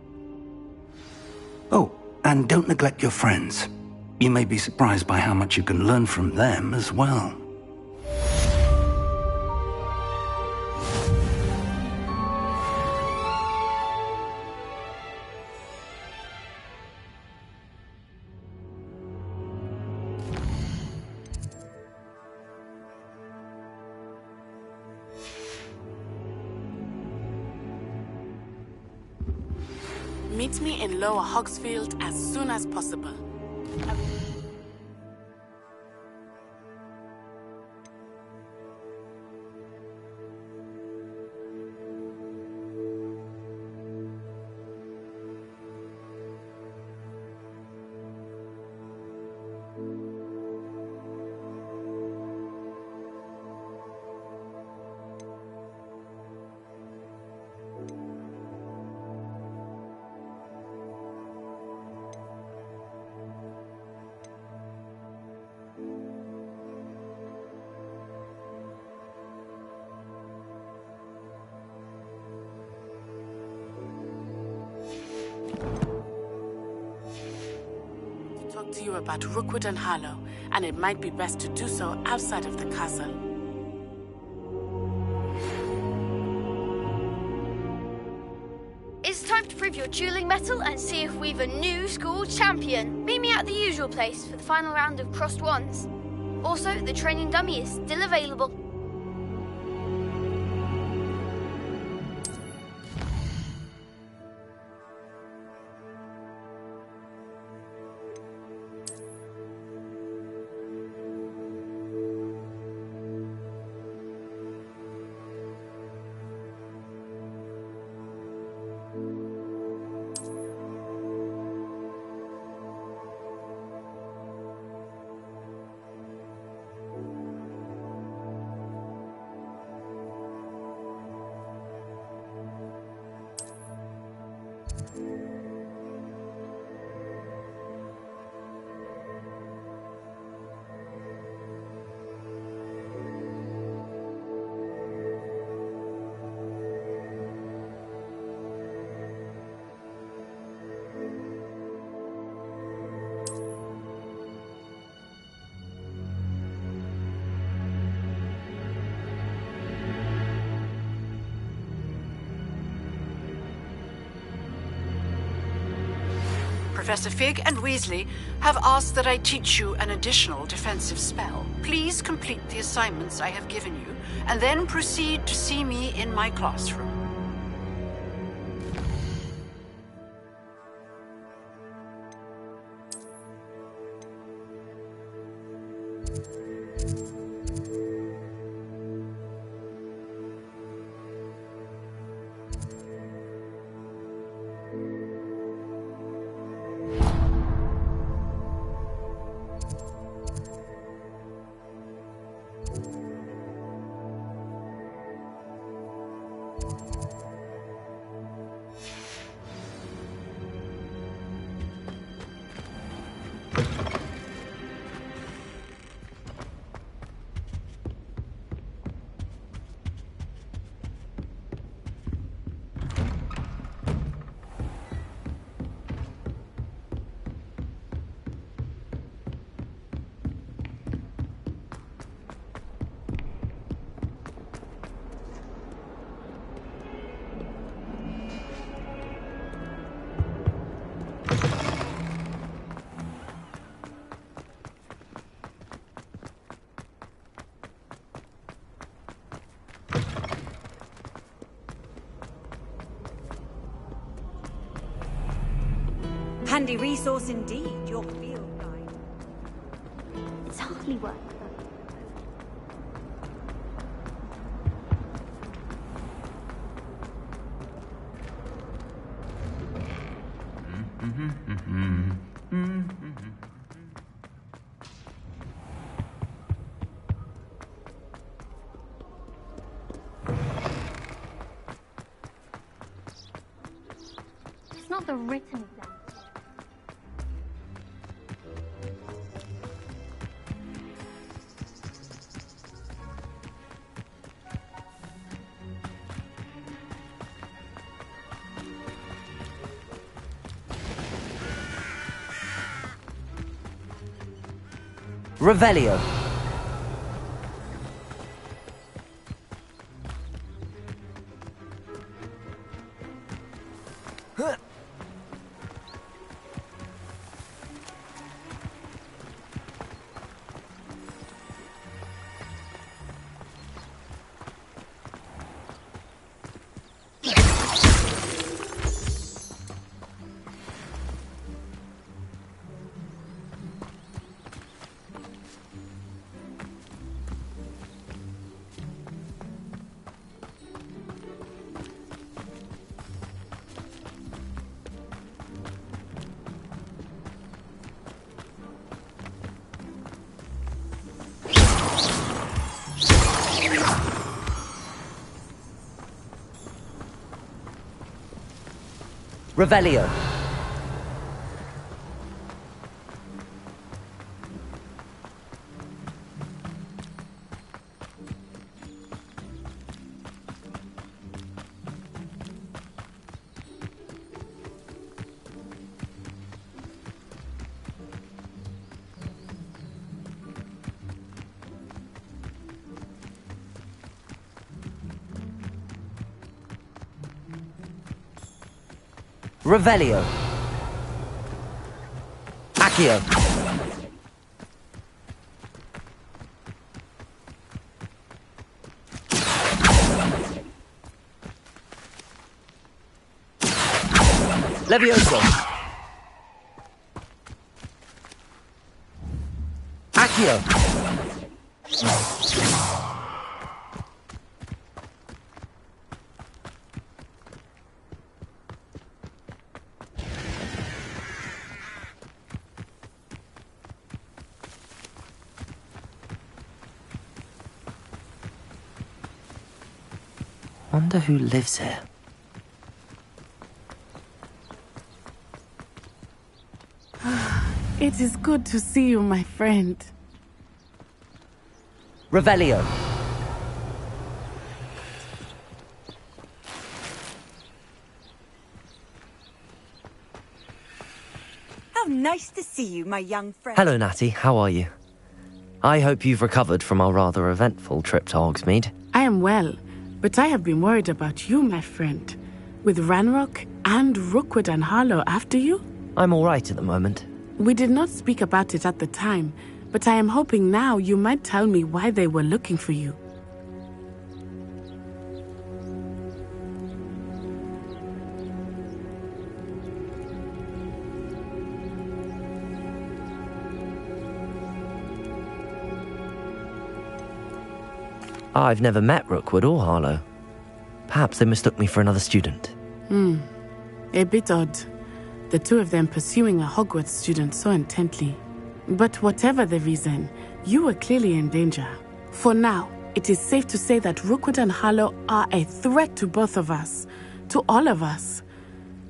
Oh, and don't neglect your friends. You may be surprised by how much you can learn from them as well. Meet me in Lower Hogsfield as soon as possible. To you about Rookwood and Harlow, and it might be best to do so outside of the castle. It's time to prove your dueling mettle and see if we've a new school champion. Meet me at the usual place for the final round of crossed wands. Also, the training dummy is still available. Professor Fig and Weasley have asked that I teach you an additional defensive spell. Please complete the assignments I have given you, and then proceed to see me in my classroom. Handy resource indeed, your field guide. It's hardly work. not the written exam. Revelio. Revelio. Revelio. Accio. Levioso. Accio. Wonder who lives here. It is good to see you, my friend. Revelio. How nice to see you, my young friend. Hello, Natty. How are you? I hope you've recovered from our rather eventful trip to Hogsmeade. I am well, but I have been worried about you, my friend. With Ranrock and Rookwood and Harlow after you? I'm all right at the moment. We did not speak about it at the time, but I am hoping now you might tell me why they were looking for you. I've never met Rookwood or Harlow. Perhaps they mistook me for another student. A bit odd. The two of them pursuing a Hogwarts student so intently. But whatever the reason, you were clearly in danger. For now, it is safe to say that Rookwood and Harlow are a threat to both of us. To all of us.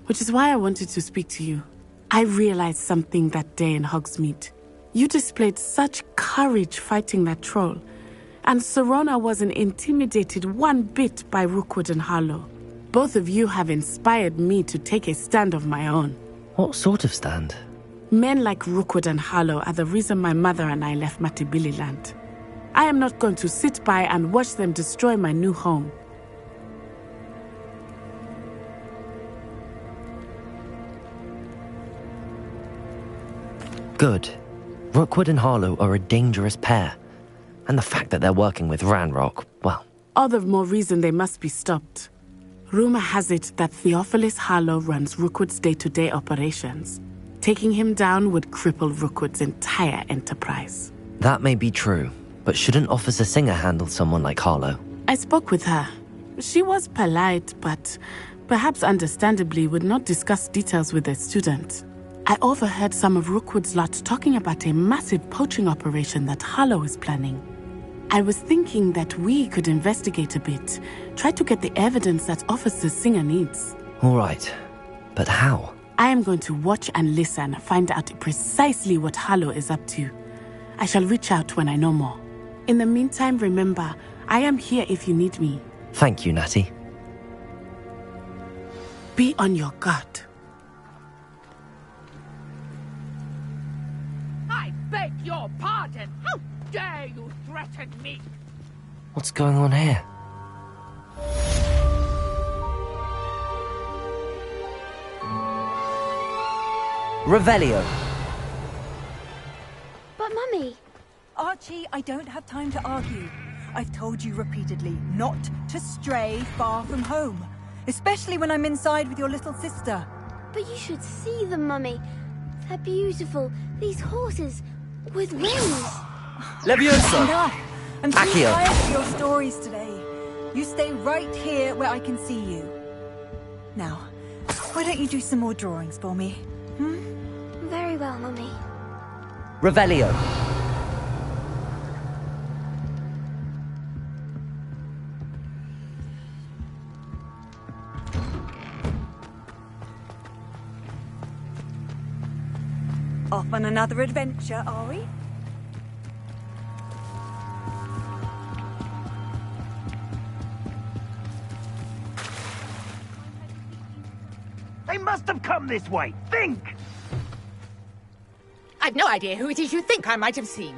Which is why I wanted to speak to you. I realized something that day in Hogsmeade. You displayed such courage fighting that troll. And Serona wasn't intimidated one bit by Rookwood and Harlow. Both of you have inspired me to take a stand of my own. What sort of stand? Men like Rookwood and Harlow are the reason my mother and I left Matibili Land. I am not going to sit by and watch them destroy my new home. Good. Rookwood and Harlow are a dangerous pair. And the fact that they're working with Ranrock, well... All the more reason they must be stopped. Rumor has it that Theophilus Harlow runs Rookwood's day-to-day operations. Taking him down would cripple Rookwood's entire enterprise. That may be true, but shouldn't Officer Singer handle someone like Harlow? I spoke with her. She was polite, but perhaps understandably would not discuss details with a student. I overheard some of Rookwood's lot talking about a massive poaching operation that Harlow is planning. I was thinking that we could investigate a bit, try to get the evidence that Officer Singer needs. All right. But how? I am going to watch and listen, find out precisely what Harlow is up to. I shall reach out when I know more. In the meantime, remember, I am here if you need me. Thank you, Natty. Be on your guard. I beg your pardon. How dare you threaten me? What's going on here? Revelio. But Mummy... Archie, I don't have time to argue. I've told you repeatedly not to stray far from home. Especially when I'm inside with your little sister. But you should see them, Mummy. They're beautiful. These horses with wings. Leviosa! Enough! I'm too Accio. tired of your stories today. You stay right here where I can see you. Now, why don't you do some more drawings for me? Very well, Mummy. Revelio. Off on another adventure, are we? They must have come this way. Think! I've no idea who it is you think I might have seen.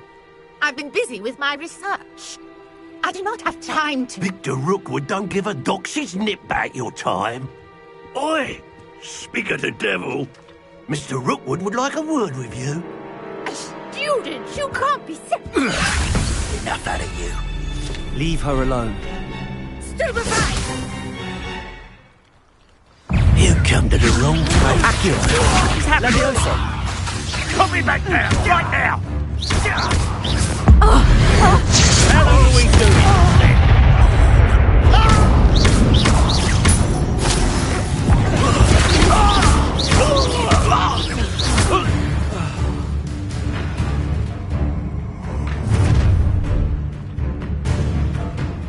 I've been busy with my research. I do not have time to... Victor Rookwood don't give a doxy's nip back your time. Oi! Speak of the devil. Mr. Rookwood would like a word with you. A student? You can't be serious. Enough out of you. Leave her alone. Stupefy! You come to the wrong place. Accio. Leviosa. Put me back now! Right now! How long are we doing then?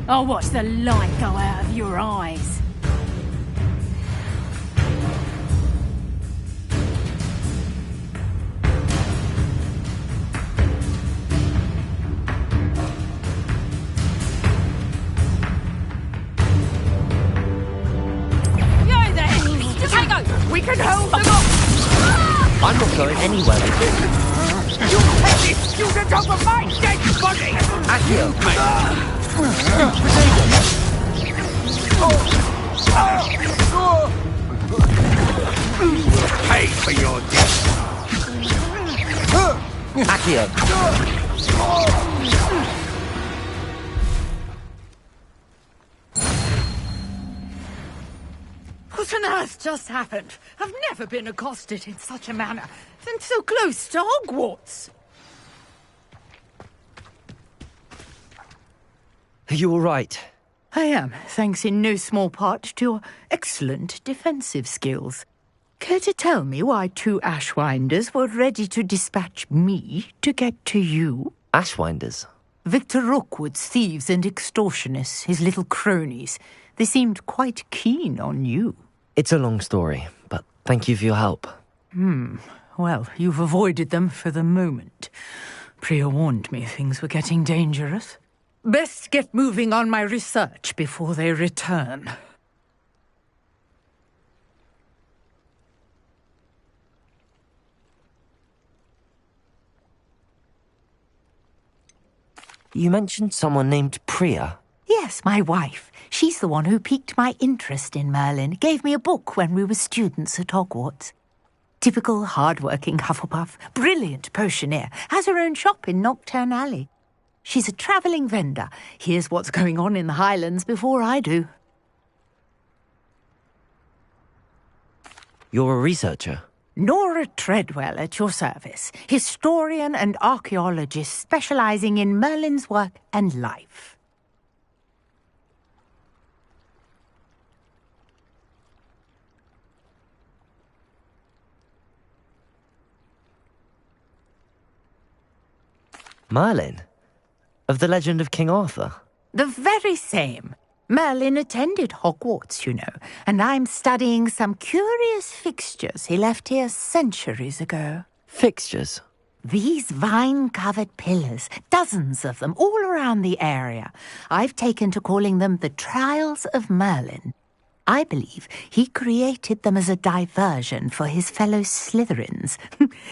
I'll watch the light go out of your eyes. We can hold them up! I'm not going anywhere with you. You petty student over my dead body! Accio. Pay for your debt. Accio. What on earth just happened? I've never been accosted in such a manner, and so close to Hogwarts. Are you all right? I am, thanks in no small part to your excellent defensive skills. Care to tell me why two Ashwinders were ready to dispatch me to get to you? Ashwinders? Victor Rookwood's thieves and extortionists, his little cronies. They seemed quite keen on you. It's a long story, but thank you for your help. Well, you've avoided them for the moment. Priya warned me things were getting dangerous. Best get moving on my research before they return. You mentioned someone named Priya. Yes, my wife. She's the one who piqued my interest in Merlin. Gave me a book when we were students at Hogwarts. Typical hard-working Hufflepuff, brilliant potioneer, has her own shop in Knockturn Alley. She's a travelling vendor. Hears what's going on in the Highlands before I do. You're a researcher? Nora Treadwell at your service. Historian and archaeologist specialising in Merlin's work and life. Merlin? Of the legend of King Arthur? The very same. Merlin attended Hogwarts, you know, and I'm studying some curious fixtures he left here centuries ago. Fixtures? These vine-covered pillars, dozens of them, all around the area. I've taken to calling them the Trials of Merlin. I believe he created them as a diversion for his fellow Slytherins.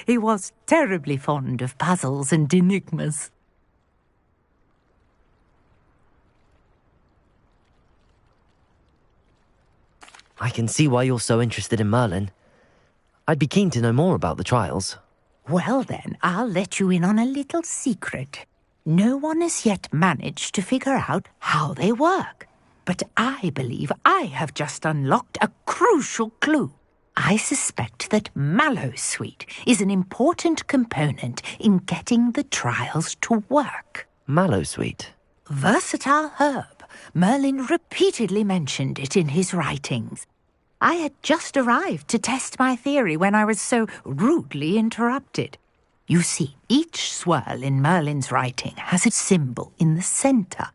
He was terribly fond of puzzles and enigmas. I can see why you're so interested in Merlin. I'd be keen to know more about the trials. Well then, I'll let you in on a little secret. No one has yet managed to figure out how they work. But I believe I have just unlocked a crucial clue. I suspect that Mallowsweet is an important component in getting the trials to work. Mallowsweet? Versatile herb. Merlin repeatedly mentioned it in his writings. I had just arrived to test my theory when I was so rudely interrupted. You see, each swirl in Merlin's writing has a symbol in the centre.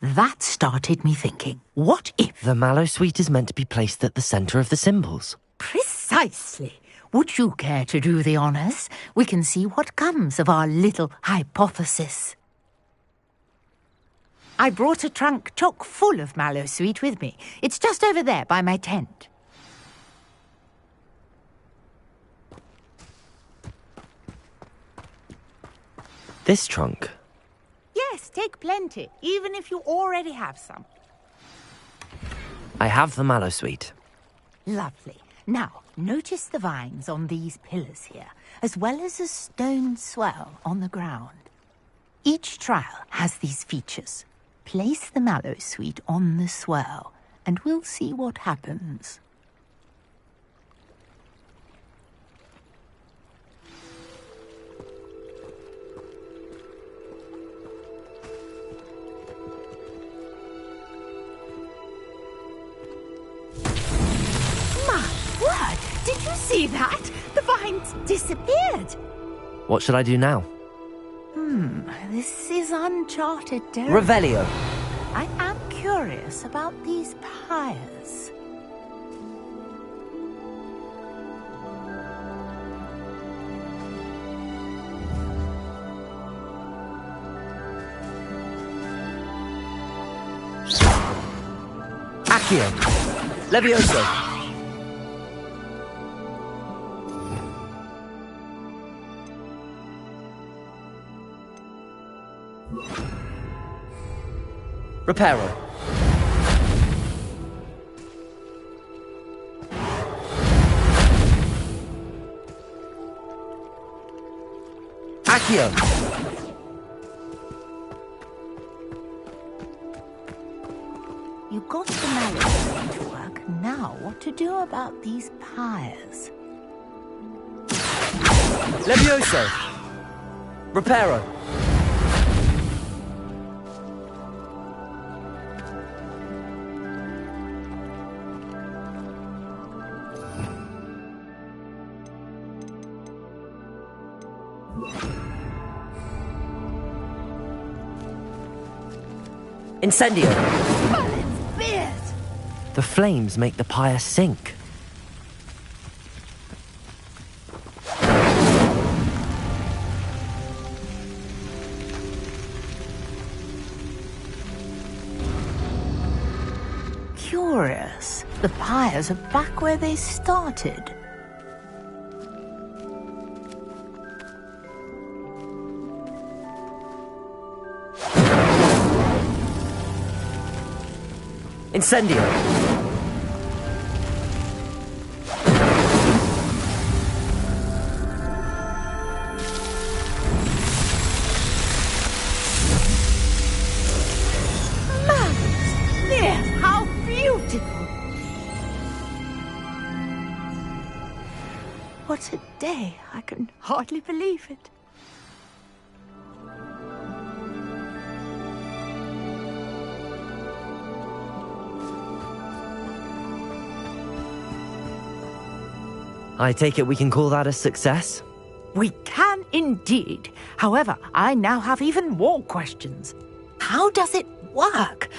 That started me thinking, what if... The Mallowsweet is meant to be placed at the centre of the symbols. Precisely. Would you care to do the honours? We can see what comes of our little hypothesis. I brought a trunk chock full of Mallowsweet with me. It's just over there by my tent. This trunk? Yes, take plenty, even if you already have some. I have the Mallowsweet. Lovely. Now, notice the vines on these pillars here, as well as a stone swell on the ground. Each trial has these features. Place the Mallowsweet on the swell, and we'll see what happens. My word! Did you see that? The vines disappeared! What should I do now? This is uncharted territory. Revelio. I am curious about these pyres. Accio. Levioso. Reparo. Accio. You got the Mallowsweet to work. Now, what to do about these pyres? Levioso. Reparo. Incendio! Merlin's beard! The flames make the pyre sink. Curious. The pyres are back where they started. Incendio! Yes, how beautiful! What a day! I can hardly believe it. I take it we can call that a success? We can indeed. However, I now have even more questions. How does it work?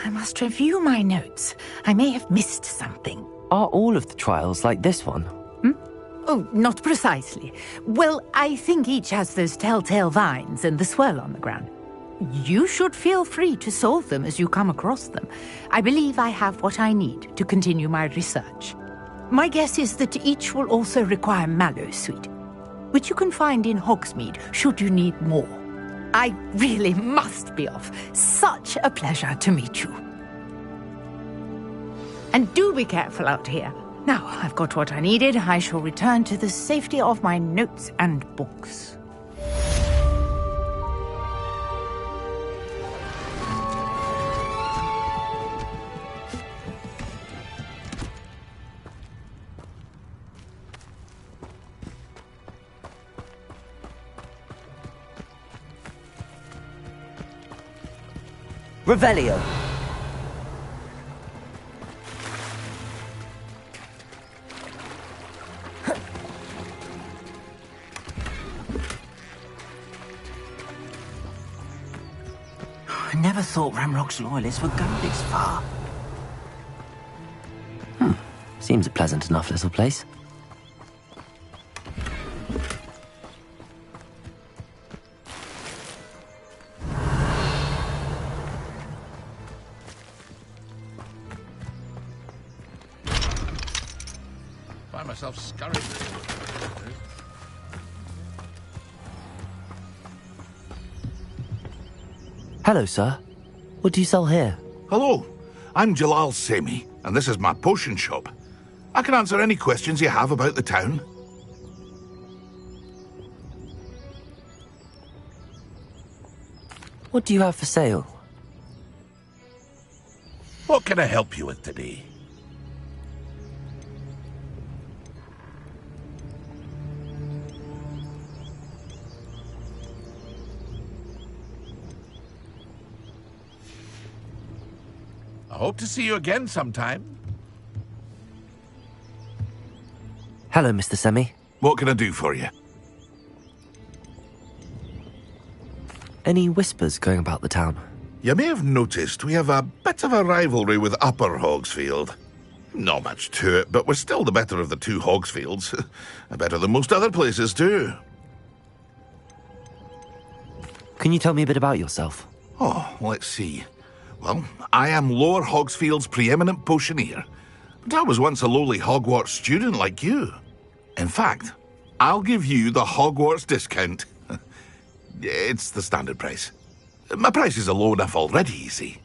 I must review my notes. I may have missed something. Are all of the trials like this one? Oh, not precisely. Well, I think each has those telltale vines and the swirl on the ground. You should feel free to solve them as you come across them. I believe I have what I need to continue my research. My guess is that each will also require mallow sweet, which you can find in Hogsmeade should you need more. I really must be off. Such a pleasure to meet you. And do be careful out here. Now I've got what I needed, I shall return to the safety of my notes and books. Revelio. I never thought Ramrock's loyalists would go this far. Seems a pleasant enough little place. Find myself scurrying. Hello, sir. What do you sell here? Hello, I'm Jalal Semi, and this is my potion shop. I can answer any questions you have about the town. What do you have for sale? What can I help you with today? I hope to see you again sometime. Hello, Mr. Semi. What can I do for you? Any whispers going about the town? You may have noticed we have a bit of a rivalry with Upper Hogsfield. Not much to it, but we're still the better of the two Hogsfields. Better than most other places, too. Can you tell me a bit about yourself? Oh, let's see. Well, I am Lower Hogsfield's preeminent potioneer, but I was once a lowly Hogwarts student like you. In fact, I'll give you the Hogwarts discount. It's the standard price. My prices are low enough already, you see.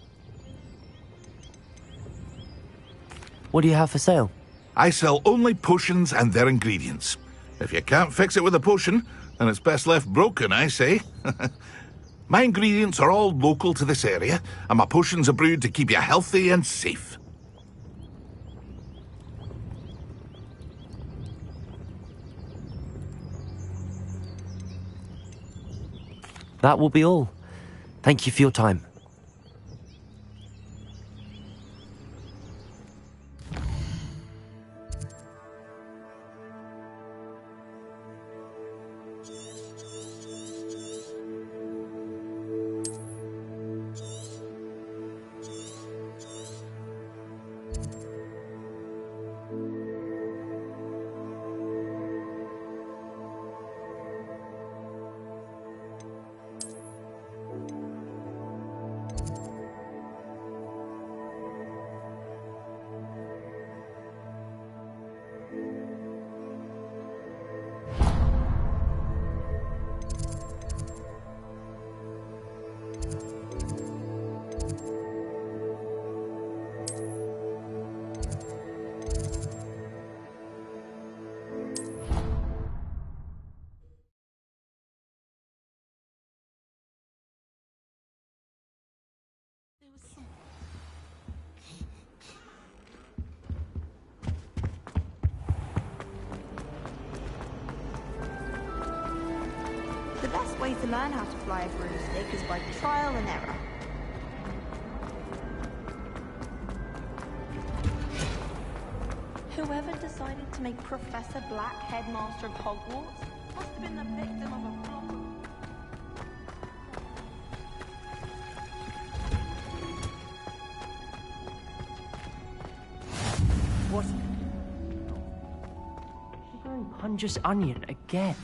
What do you have for sale? I sell only potions and their ingredients. If you can't fix it with a potion, then it's best left broken, I say. My ingredients are all local to this area, and my potions are brewed to keep you healthy and safe. That will be all. Thank you for your time. The best way to learn how to fly a broomstick is by trial and error. Whoever decided to make Professor Black headmaster of Hogwarts must have been the victim of a plot. Hunger's onion again.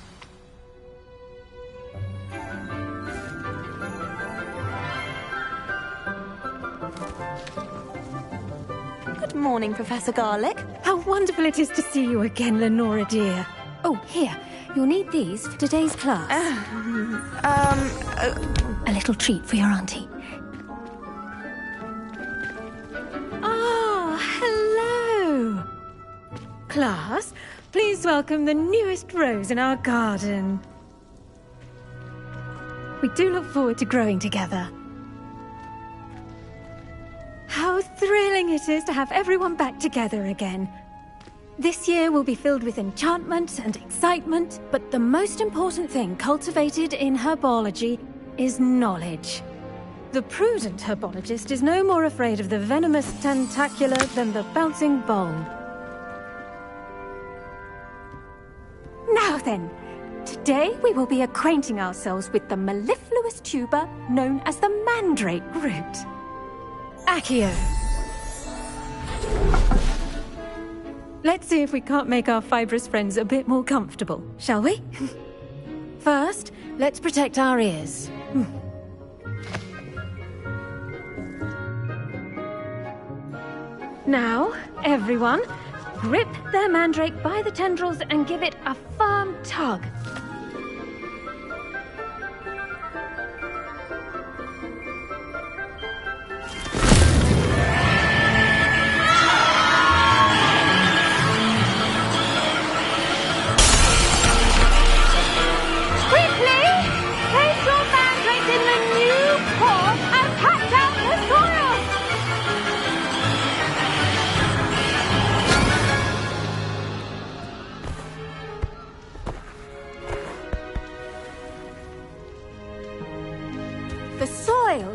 Good morning, Professor Garlic. How wonderful it is to see you again, Lenora dear. Oh, here. You'll need these for today's class. A little treat for your auntie. Ah, hello. Class, please welcome the newest rose in our garden. We do look forward to growing together. How thrilling it is to have everyone back together again. This year will be filled with enchantment and excitement, but the most important thing cultivated in herbology is knowledge. The prudent herbologist is no more afraid of the venomous tentacula than the bouncing bulb. Now then, today we will be acquainting ourselves with the mellifluous tuber known as the mandrake root. Accio. Let's see if we can't make our fibrous friends a bit more comfortable, shall we? First, let's protect our ears. Now, everyone, grip their mandrake by the tendrils and give it a firm tug.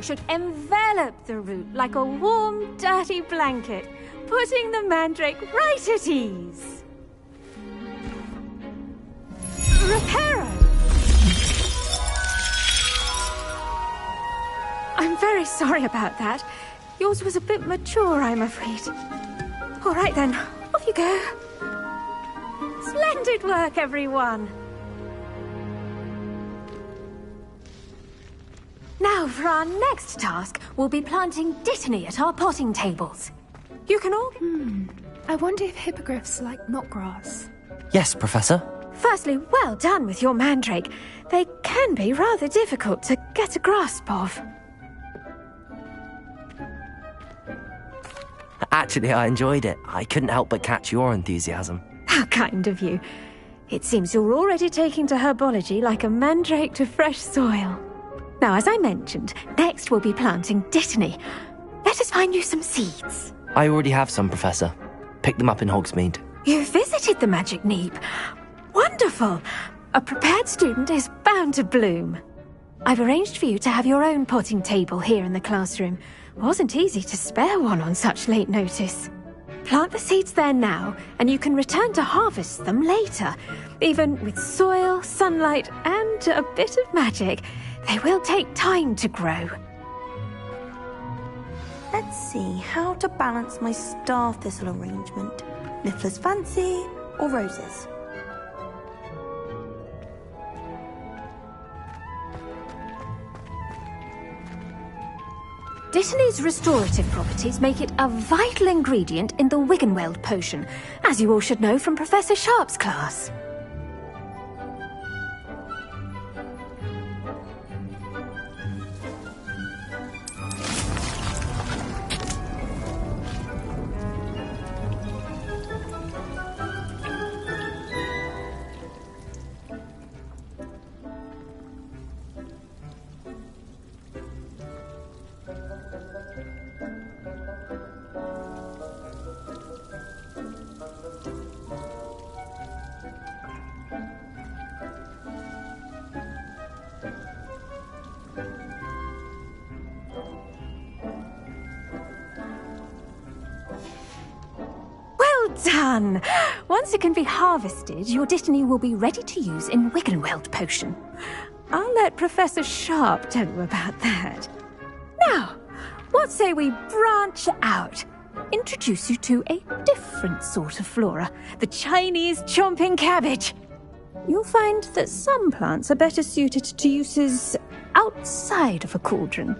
Should envelop the root like a warm, dirty blanket, putting the mandrake right at ease. Reparo! I'm very sorry about that. Yours was a bit mature, I'm afraid. All right then, off you go. Splendid work, everyone. Now, for our next task, we'll be planting dittany at our potting tables. You can all... I wonder if hippogriffs like knotgrass. Yes, Professor. Firstly, well done with your mandrake. They can be rather difficult to get a grasp of. Actually, I enjoyed it. I couldn't help but catch your enthusiasm. How kind of you. It seems you're already taking to herbology like a mandrake to fresh soil. Now, as I mentioned, next we'll be planting dittany. Let us find you some seeds. I already have some, Professor. Picked them up in Hogsmeade. You visited the Magic Neep. Wonderful. A prepared student is bound to bloom. I've arranged for you to have your own potting table here in the classroom. Wasn't easy to spare one on such late notice. Plant the seeds there now, and you can return to harvest them later. Even with soil, sunlight, and a bit of magic, they will take time to grow. Let's see how to balance my star thistle arrangement. Niffler's fancy or roses? Dittany's restorative properties make it a vital ingredient in the Wiggenweld potion, as you all should know from Professor Sharp's class. Done! Once it can be harvested, your dittany will be ready to use in Wiggenweld potion. I'll let Professor Sharp tell you about that. Now, what say we branch out? introduce you to a different sort of flora, the Chinese chomping cabbage. You'll find that some plants are better suited to uses outside of a cauldron.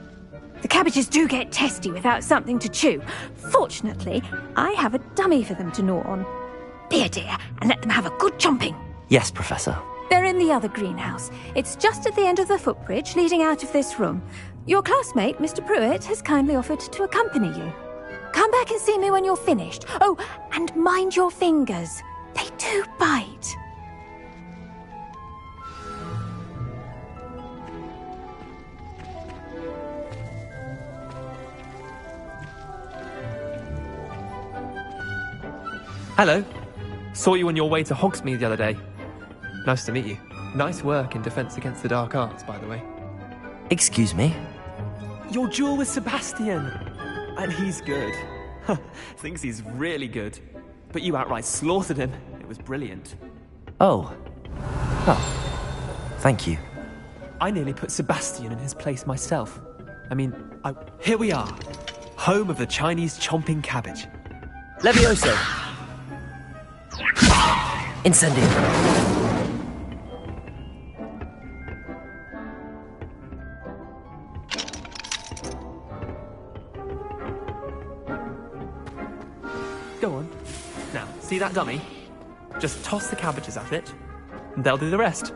The cabbages do get testy without something to chew. Fortunately, I have a dummy for them to gnaw on. Be a dear and let them have a good chomping. Yes, Professor. They're in the other greenhouse. It's just at the end of the footbridge leading out of this room. Your classmate, Mr. Pruitt, has kindly offered to accompany you. Come back and see me when you're finished. Oh, and mind your fingers. They do bite. Hello. Saw you on your way to Hogsmeade the other day. Nice to meet you. Nice work in Defense Against the Dark Arts, by the way. Excuse me? Your duel with Sebastian! And he's good. Thinks he's really good. But you outright slaughtered him. It was brilliant. Oh. Thank you. I nearly put Sebastian in his place myself. I mean, here we are. Home of the Chinese chomping cabbage. Levioso! Incendio! Go on. Now, see that dummy? Just toss the cabbages at it, and they'll do the rest.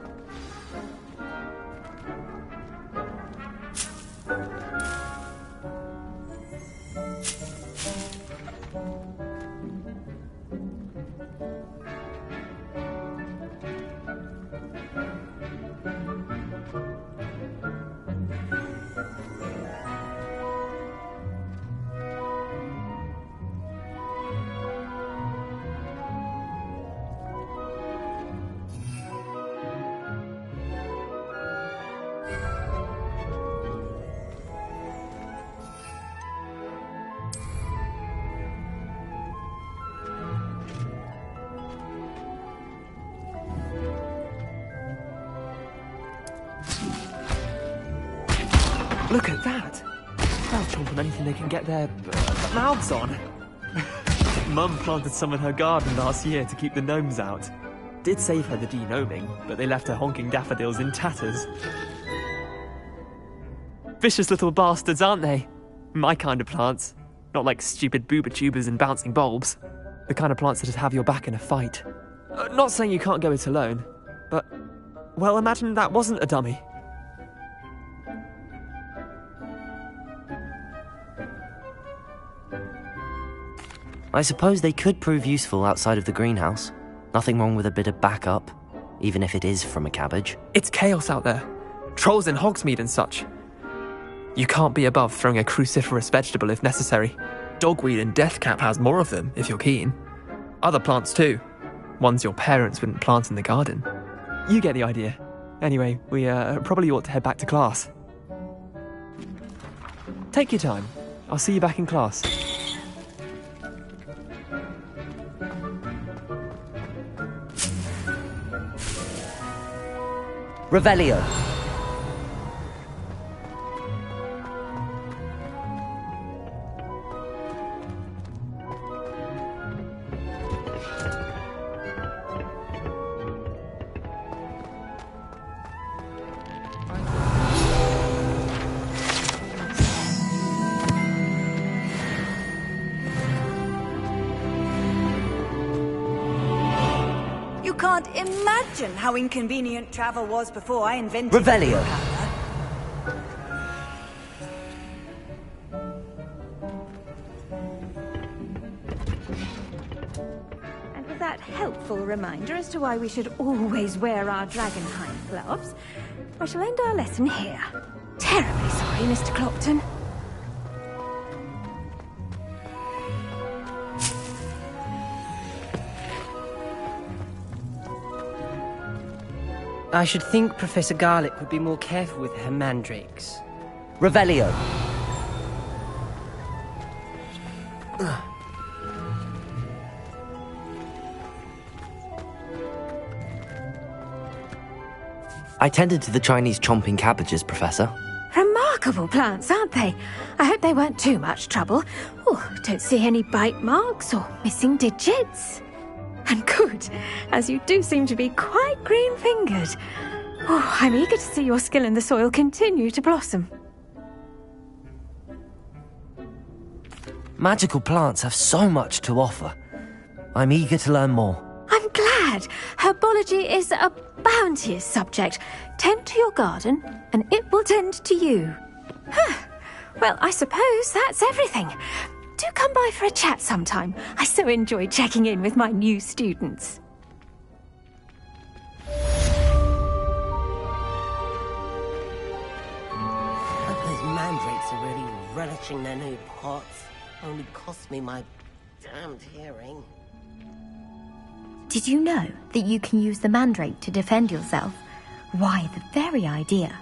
Look at that! They'll chomp on anything they can get their mouths on. Mum planted some in her garden last year to keep the gnomes out. Did save her the de-gnoming, but they left her honking daffodils in tatters. Vicious little bastards, aren't they? My kind of plants. Not like stupid booba tubers and bouncing bulbs. The kind of plants that'd have your back in a fight. Not saying you can't go it alone, but... well, imagine that wasn't a dummy. I suppose they could prove useful outside of the greenhouse. Nothing wrong with a bit of backup, even if it is from a cabbage. It's chaos out there. Trolls in Hogsmeade and such. You can't be above throwing a cruciferous vegetable if necessary. Dogweed and deathcap has more of them, if you're keen. Other plants too. Ones your parents wouldn't plant in the garden. You get the idea. Anyway, we probably ought to head back to class. Take your time. I'll see you back in class. Revelio. You can't imagine how inconvenient travel was before I invented Revelio. And with that helpful reminder as to why we should always wear our dragonhide gloves, I shall end our lesson here. Terribly sorry, Mr. Clopton. I should think Professor Garlick would be more careful with her mandrakes. Revelio. I tended to the Chinese chomping cabbages, Professor. Remarkable. remarkable plants, aren't they? I hope they weren't too much trouble. Oh, don't see any bite marks or missing digits. And good, as you do seem to be quite green-fingered. Oh, I'm eager to see your skill in the soil continue to blossom. Magical plants have so much to offer. I'm eager to learn more. I'm glad. Herbology is a bounteous subject. Tend to your garden, and it will tend to you. Well, I suppose that's everything. Do come by for a chat sometime. I so enjoy checking in with my new students. Those mandrakes are really relishing their new pots. Only cost me my damned hearing. Did you know that you can use the mandrake to defend yourself? Why, the very idea.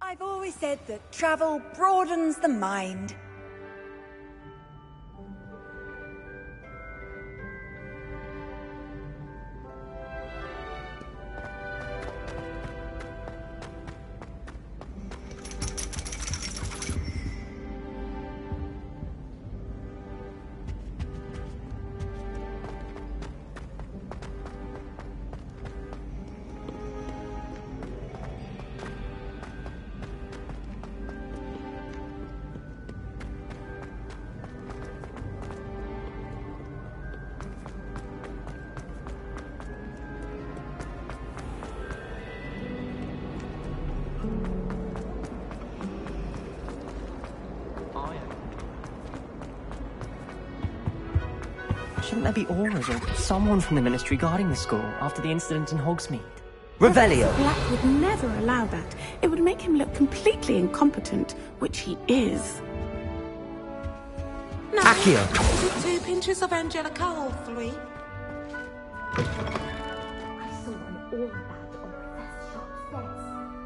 I've always said that travel broadens the mind. Shouldn't there be auras or someone from the Ministry guarding the school after the incident in Hogsmeade? Revelio! Black would never allow that. It would make him look completely incompetent, which he is. Accio! 2 pinches of Angelica, hopefully. I saw an all about on Professor Sharp's desk.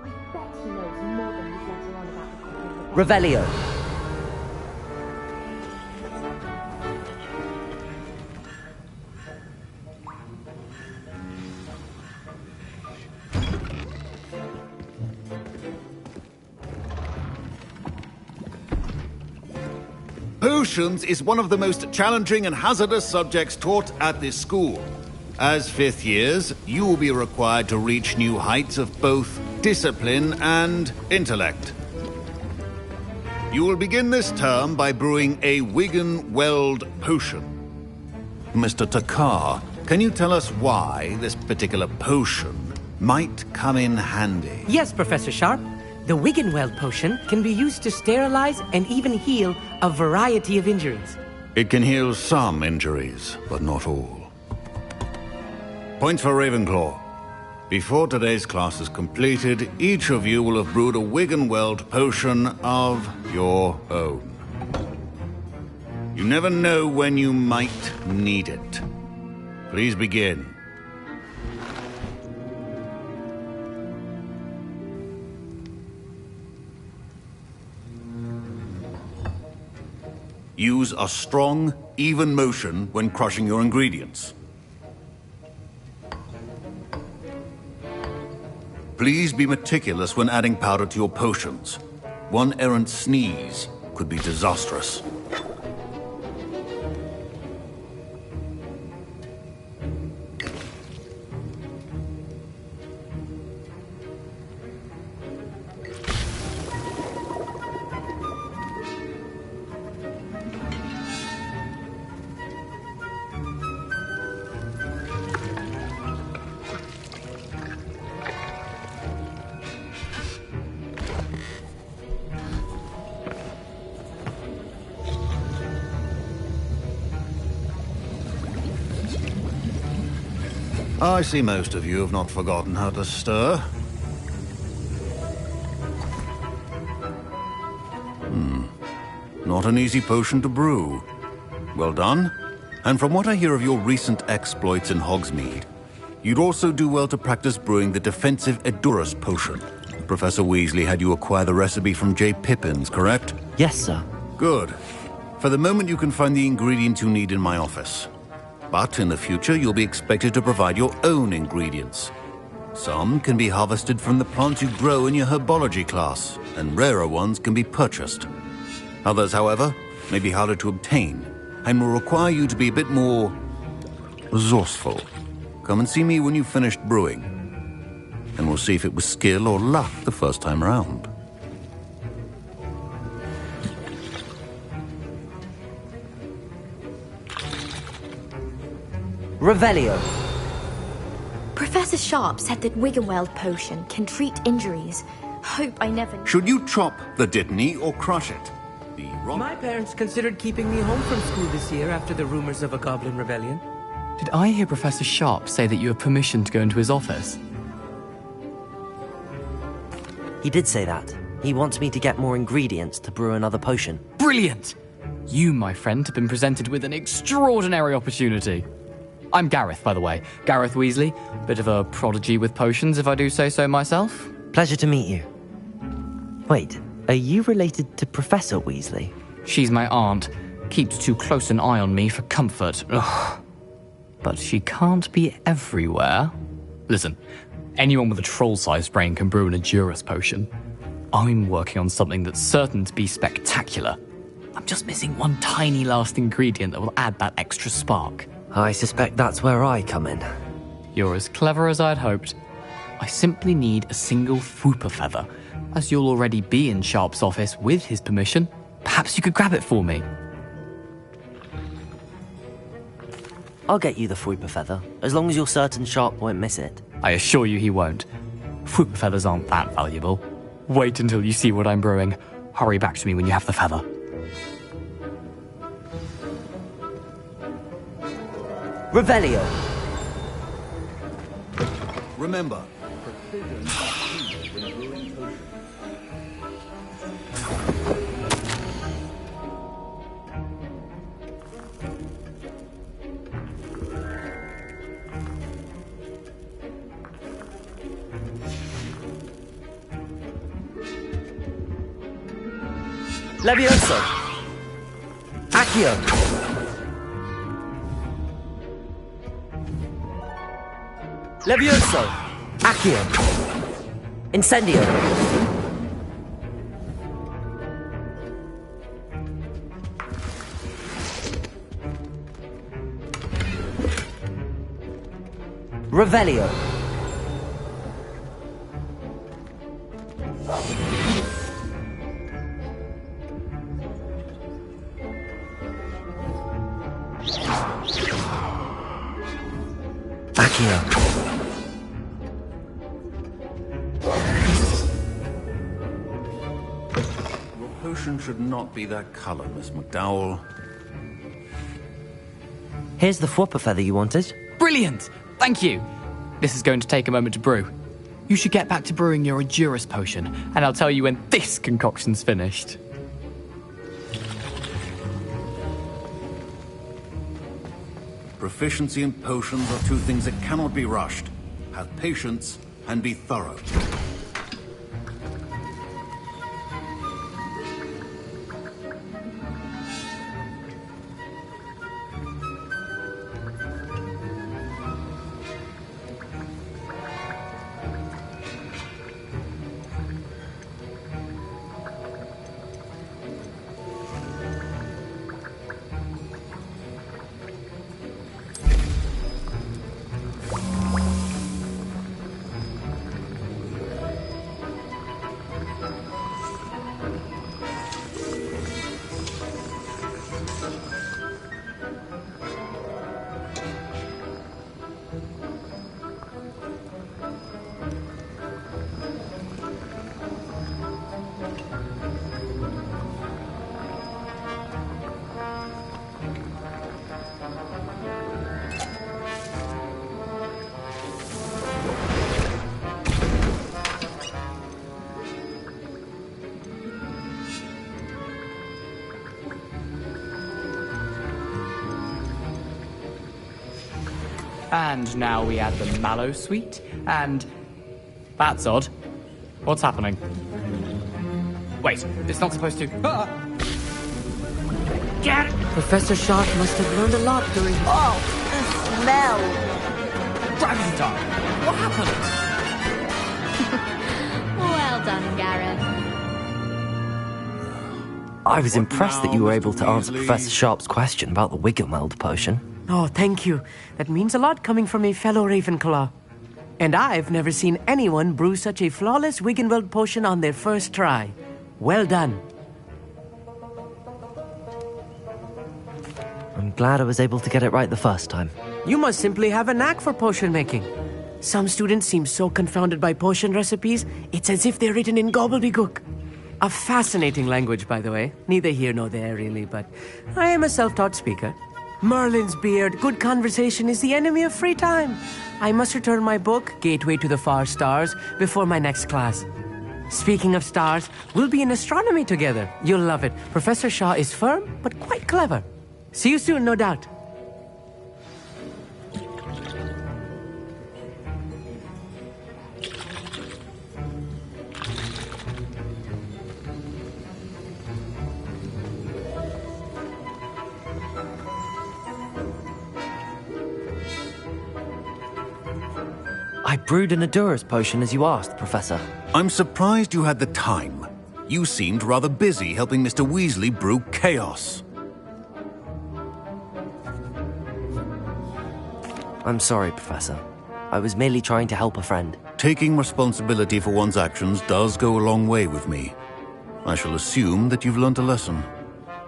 I bet he knows more than he's letting on about the copy of the Revelio! Potions is one of the most challenging and hazardous subjects taught at this school. As 5th years, you will be required to reach new heights of both discipline and intellect. You will begin this term by brewing a Wigan-Weld potion. Mr. Takar, can you tell us why this particular potion might come in handy? Yes, Professor Sharp. The Wiggenweld potion can be used to sterilize and even heal a variety of injuries. It can heal some injuries, but not all. Points for Ravenclaw. Before today's class is completed, each of you will have brewed a Wiggenweld potion of your own. You never know when you might need it. Please begin. Use a strong, even motion when crushing your ingredients. Please be meticulous when adding powder to your potions. One errant sneeze could be disastrous. I see most of you have not forgotten how to stir. Not an easy potion to brew. Well done. And from what I hear of your recent exploits in Hogsmeade, you'd also do well to practice brewing the defensive Edurus potion. Professor Weasley had you acquire the recipe from J. Pippins, correct? Yes, sir. Good. For the moment, you can find the ingredients you need in my office. But in the future, you'll be expected to provide your own ingredients. Some can be harvested from the plants you grow in your herbology class, and rarer ones can be purchased. Others, however, may be harder to obtain, and will require you to be a bit more resourceful. Come and see me when you've finished brewing, and we'll see if it was skill or luck the first time around. Revelio. Professor Sharp said that Wiggenweld potion can treat injuries. Hope I never... Should you chop the Dittany or crush it? My parents considered keeping me home from school this year after the rumors of a goblin rebellion. Did I hear Professor Sharp say that you have permission to go into his office? He did say that. He wants me to get more ingredients to brew another potion. Brilliant! You, my friend, have been presented with an extraordinary opportunity. I'm Gareth, by the way. Gareth Weasley. Bit of a prodigy with potions, if I do say so myself. Pleasure to meet you. Wait, are you related to Professor Weasley? She's my aunt. Keeps too close an eye on me for comfort. Ugh. But she can't be everywhere. Listen, anyone with a troll-sized brain can brew an Edurus potion. I'm working on something that's certain to be spectacular. I'm just missing one tiny last ingredient that will add that extra spark. I suspect that's where I come in. You're as clever as I'd hoped. I simply need a single Fwooper feather. As you'll already be in Sharp's office with his permission, perhaps you could grab it for me. I'll get you the Fwooper feather, as long as you're certain Sharp won't miss it. I assure you he won't. Fwooper feathers aren't that valuable. Wait until you see what I'm brewing. Hurry back to me when you have the feather. Revelio. Remember, Levioso. Accio. Levioso. Accio. Incendio. Revelio. Accio. Your potion should not be that color, Miss McDowell. Here's the Fwooper feather you wanted. Brilliant! Thank you! This is going to take a moment to brew. You should get back to brewing your Edurus potion, and I'll tell you when this concoction's finished. Proficiency in potions are two things that cannot be rushed. Have patience and be thorough. And now we add the mallow sweet, and... That's odd. What's happening? Wait, it's not supposed to... Ah! Get it! Professor Sharp must have learned a lot during his... Oh, the smell! Gravity time! What happened? Well done, Gareth. I was impressed that you were able to answer Professor Sharp's question about the Wiggenweld potion. Oh, thank you. That means a lot coming from a fellow Ravenclaw. And I've never seen anyone brew such a flawless Wiggenweld potion on their first try. Well done. I'm glad I was able to get it right the first time. You must simply have a knack for potion making. Some students seem so confounded by potion recipes, it's as if they're written in gobbledygook. A fascinating language, by the way. Neither here nor there, really, but I am a self-taught speaker. Merlin's beard, good conversation is the enemy of free time. I must return my book, Gateway to the Far Stars, before my next class. Speaking of stars, we'll be in astronomy together. You'll love it. Professor Shaw is firm, but quite clever. See you soon, no doubt. I brewed an Adura's potion as you asked, Professor. I'm surprised you had the time. You seemed rather busy helping Mr. Weasley brew chaos. I'm sorry, Professor. I was merely trying to help a friend. Taking responsibility for one's actions does go a long way with me. I shall assume that you've learnt a lesson.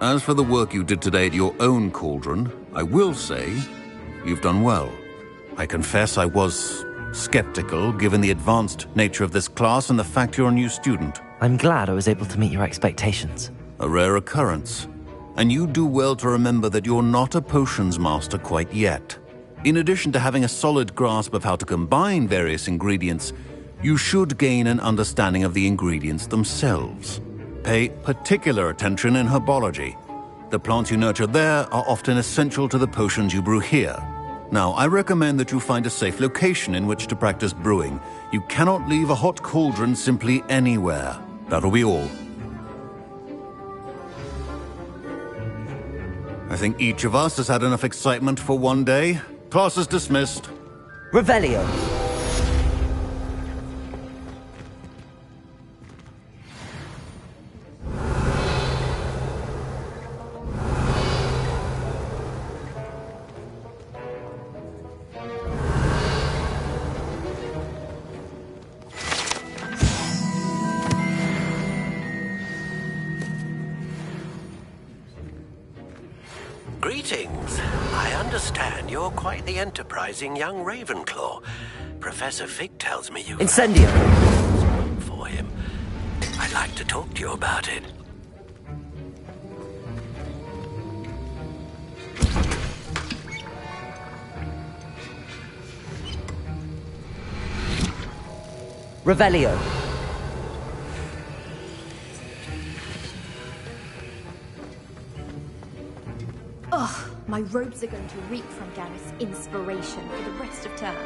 As for the work you did today at your own cauldron, I will say you've done well. I confess I was skeptical, given the advanced nature of this class and the fact you're a new student. I'm glad I was able to meet your expectations. A rare occurrence. And you do well to remember that you're not a potions master quite yet. In addition to having a solid grasp of how to combine various ingredients, you should gain an understanding of the ingredients themselves. Pay particular attention in herbology. The plants you nurture there are often essential to the potions you brew here. Now, I recommend that you find a safe location in which to practice brewing. You cannot leave a hot cauldron simply anywhere. That'll be all. I think each of us has had enough excitement for one day. Class is dismissed. Revelio. Greetings. I understand you're quite the enterprising young Ravenclaw. Professor Fig tells me you... Incendio! ...for him. I'd like to talk to you about it. Revelio. Ugh, my robes are going to reek from Gareth's inspiration for the rest of term.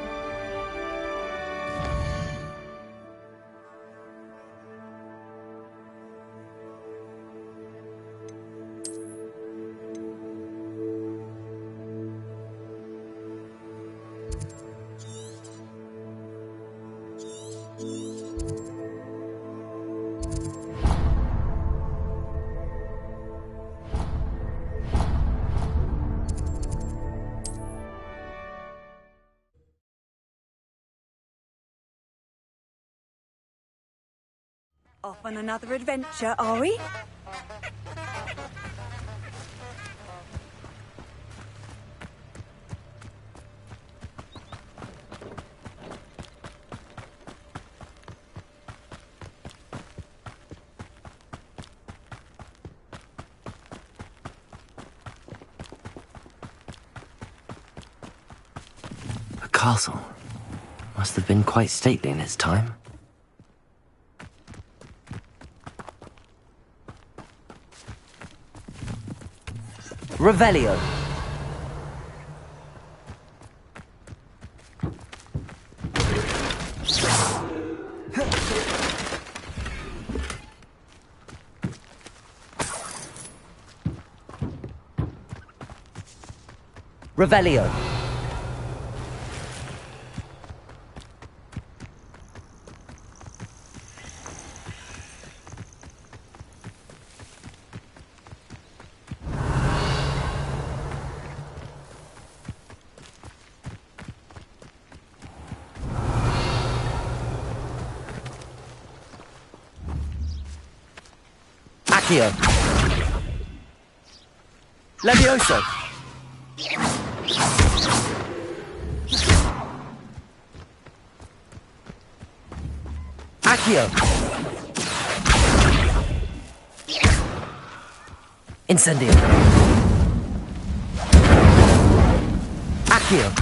Off on another adventure, are we? A castle. Must have been quite stately in its time. Revelio. Revelio. Accio. Levioso. Accio. Incendio. Accio.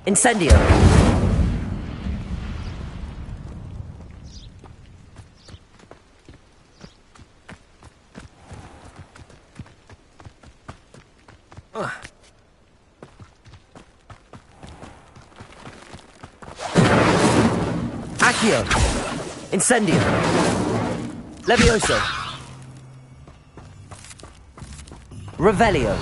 Incendio. Accio. Incendio. Levioso. Revelio.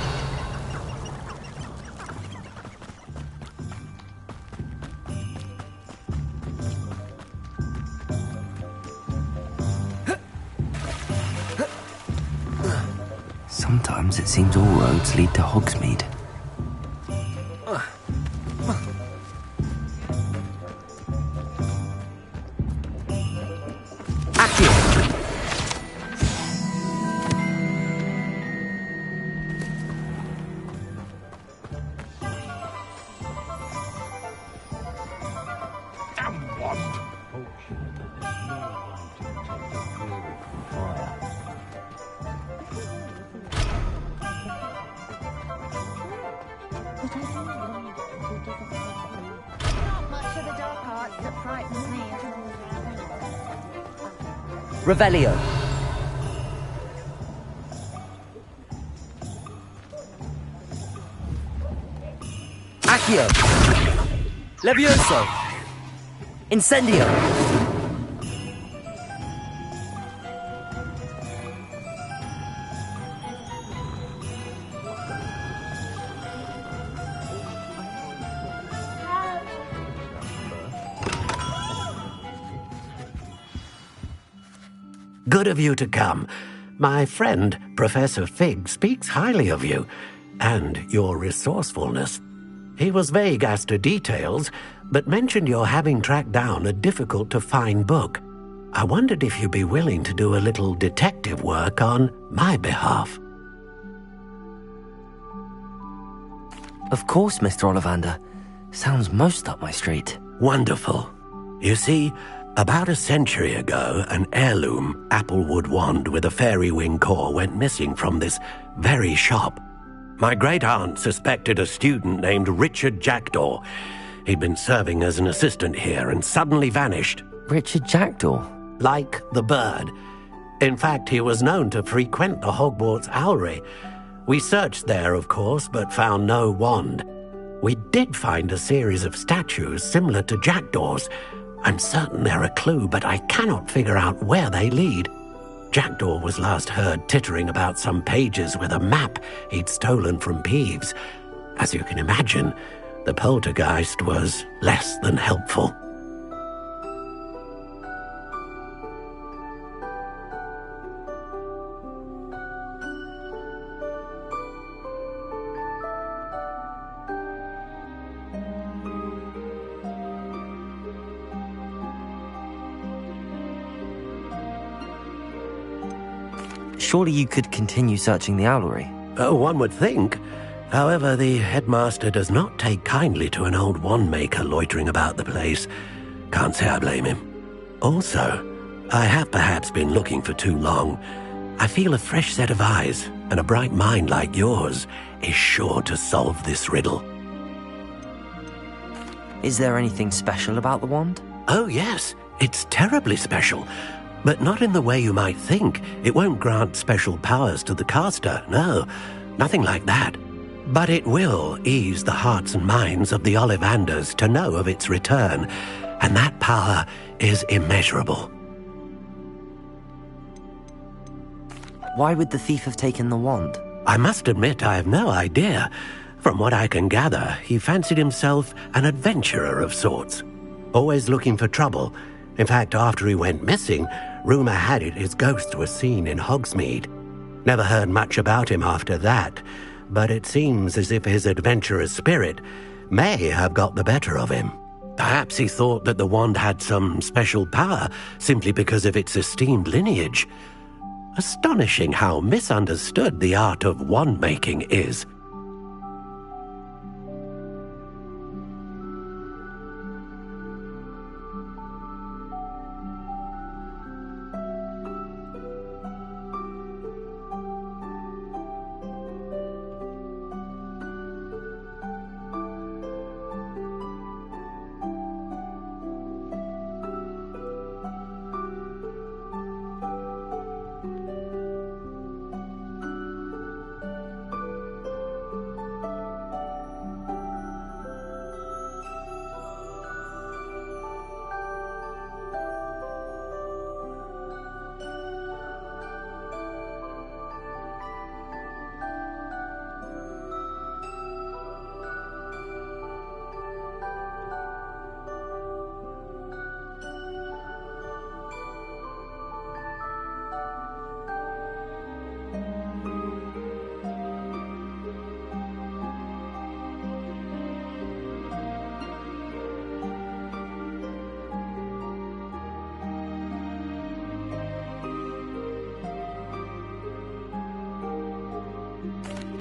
Sometimes it seems all roads lead to Hogsmeade. Revelio. Accio. Levioso. Incendio. Good of you to come. My friend, Professor Fig, speaks highly of you, and your resourcefulness. He was vague as to details, but mentioned your having tracked down a difficult-to-find book. I wondered if you'd be willing to do a little detective work on my behalf. Of course, Mr. Ollivander. Sounds most up my street. Wonderful. You see, about a century ago, an heirloom applewood wand with a fairy wing core went missing from this very shop. My great-aunt suspected a student named Richard Jackdaw. He'd been serving as an assistant here and suddenly vanished. Richard Jackdaw? Like the bird. In fact, he was known to frequent the Hogwarts Owlery. We searched there, of course, but found no wand. We did find a series of statues similar to Jackdaw's. I'm certain they're a clue, but I cannot figure out where they lead. Jackdaw was last heard tittering about some pages with a map he'd stolen from Peeves. As you can imagine, the poltergeist was less than helpful. Surely you could continue searching the owlery. Oh, one would think. However, the headmaster does not take kindly to an old wand-maker loitering about the place. Can't say I blame him. Also, I have perhaps been looking for too long. I feel a fresh set of eyes, and a bright mind like yours is sure to solve this riddle. Is there anything special about the wand? Oh, yes. It's terribly special. But not in the way you might think. It won't grant special powers to the caster, no. Nothing like that. But it will ease the hearts and minds of the Ollivanders to know of its return, and that power is immeasurable. Why would the thief have taken the wand? I must admit I have no idea. From what I can gather, he fancied himself an adventurer of sorts, always looking for trouble. In fact, after he went missing, rumour had it his ghost was seen in Hogsmeade. Never heard much about him after that, but it seems as if his adventurous spirit may have got the better of him. Perhaps he thought that the wand had some special power simply because of its esteemed lineage. Astonishing how misunderstood the art of wand-making is.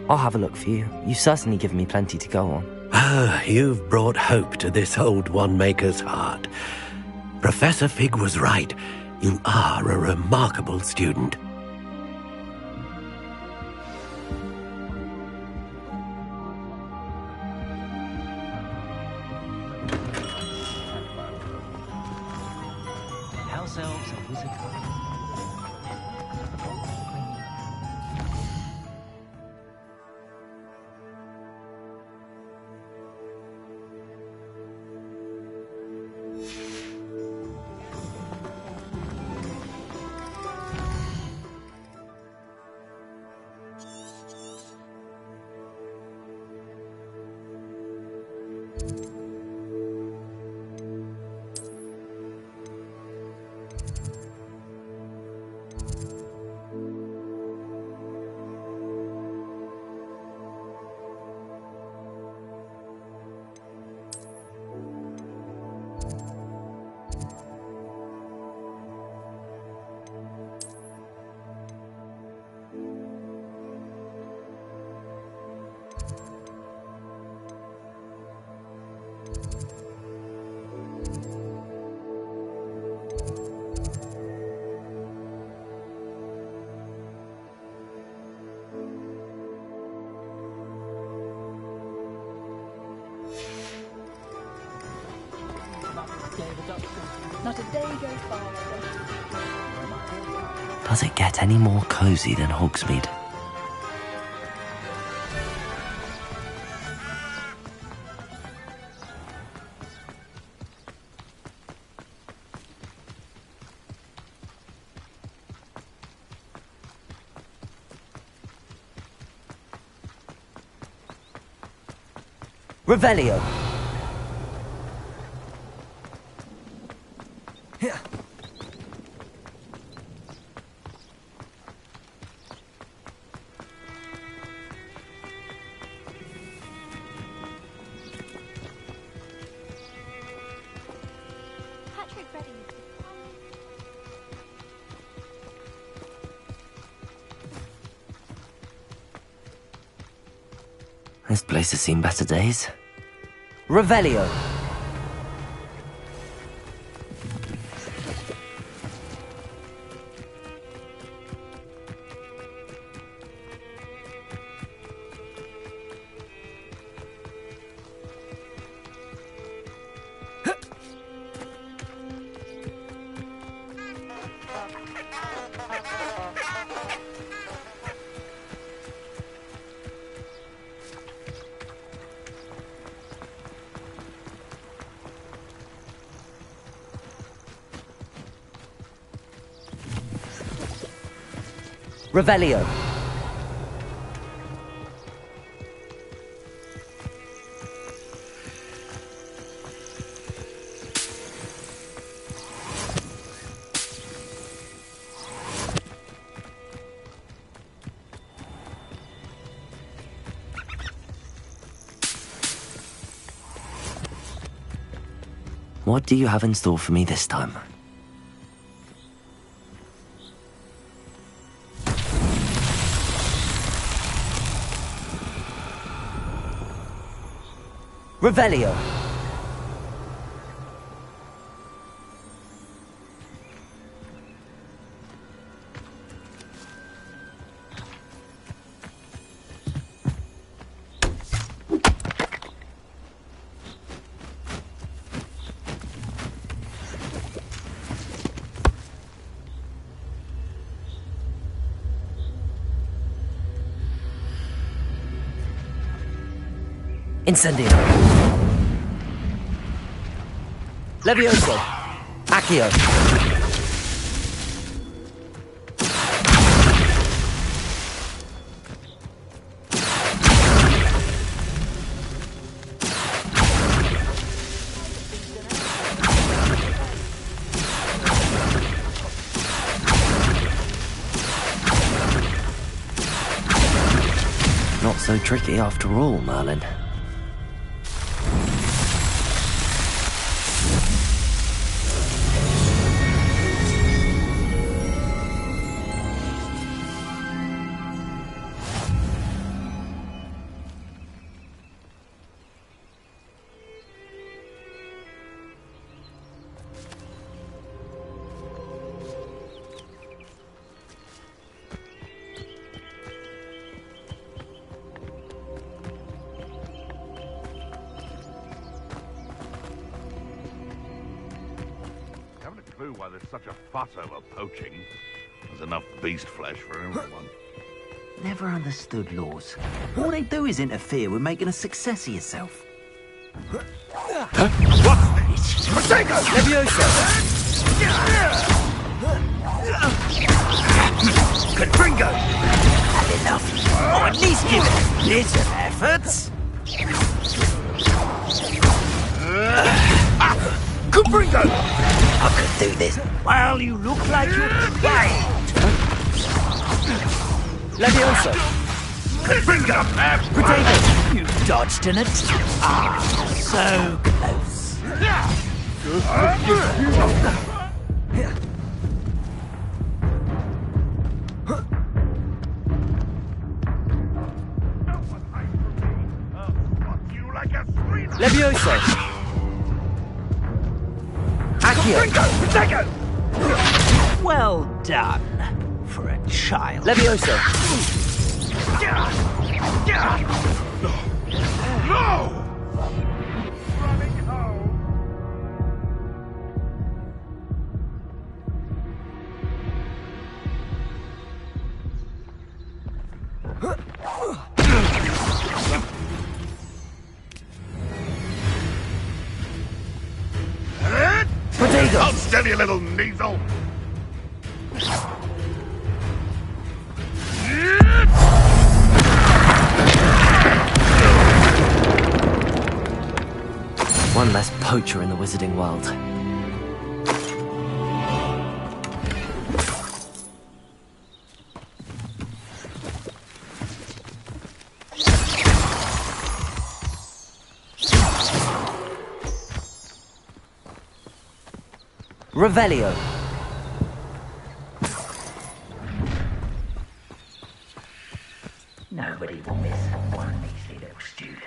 I'll have a look for you. You've certainly given me plenty to go on. Ah, you've brought hope to this old wand-maker's heart. Professor Fig was right. You are a remarkable student. House elves and wizard Not a day goes by. Does it get any more cozy than Hogsmeade? Revelio! This place has seen better days. Revelio! Revelio. What do you have in store for me this time? Revelio! Incendio. Levioso. Accio. Not so tricky after all, Merlin. Why there's such a fuss over poaching. There's enough beast flesh for everyone. Never understood laws. All they do is interfere with making a success of yourself. What's this? Protego! Levioso! Confringo! Had enough. Or at least give it a bit of effort. Confringo! I could do this. Well, you look like you're tired. Levioso! Confringo! Potato! You dodged in it. Ah, so close. Levioso! Accio! Well done for a child. Levioso! No! Potato! I'll stab you, little needle! One less poacher in the wizarding world. Revelio. Nobody will miss one measly little student.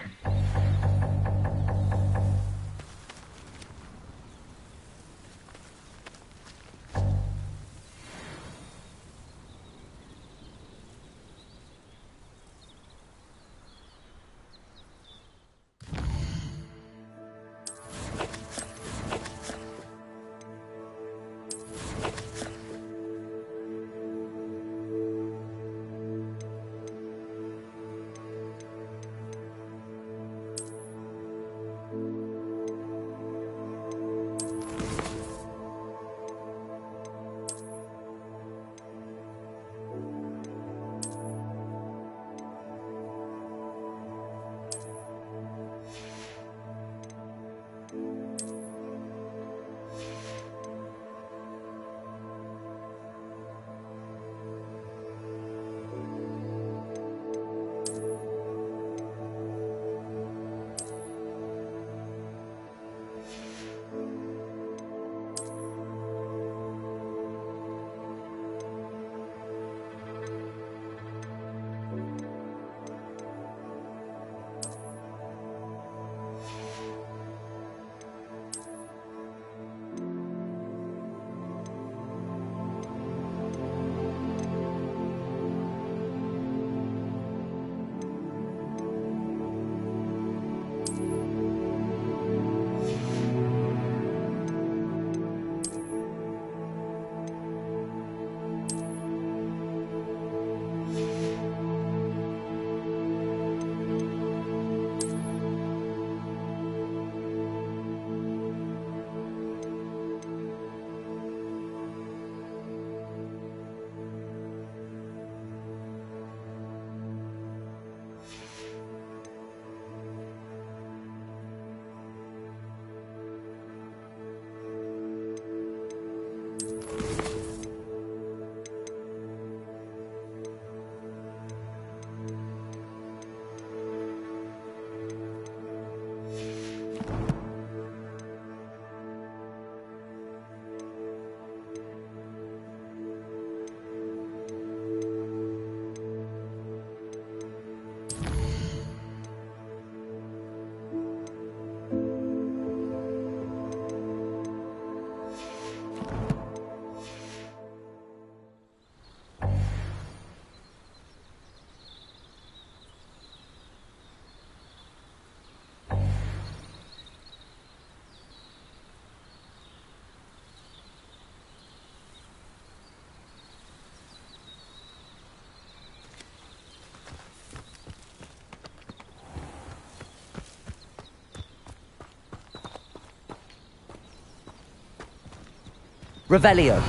Revelio.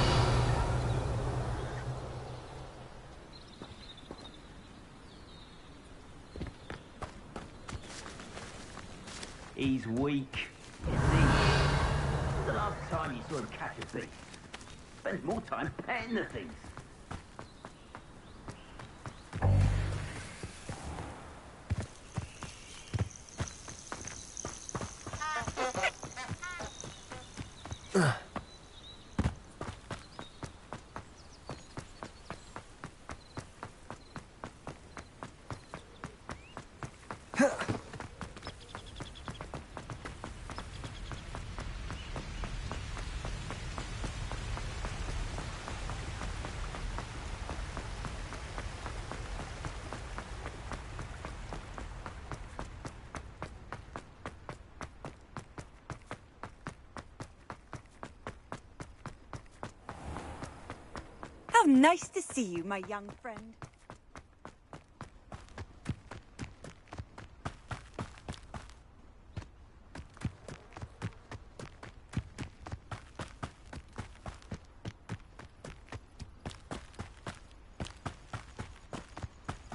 He's weak, isn't he? When's the last time you saw him catch a thief? Spends more time petting the things. How nice to see you, my young friend.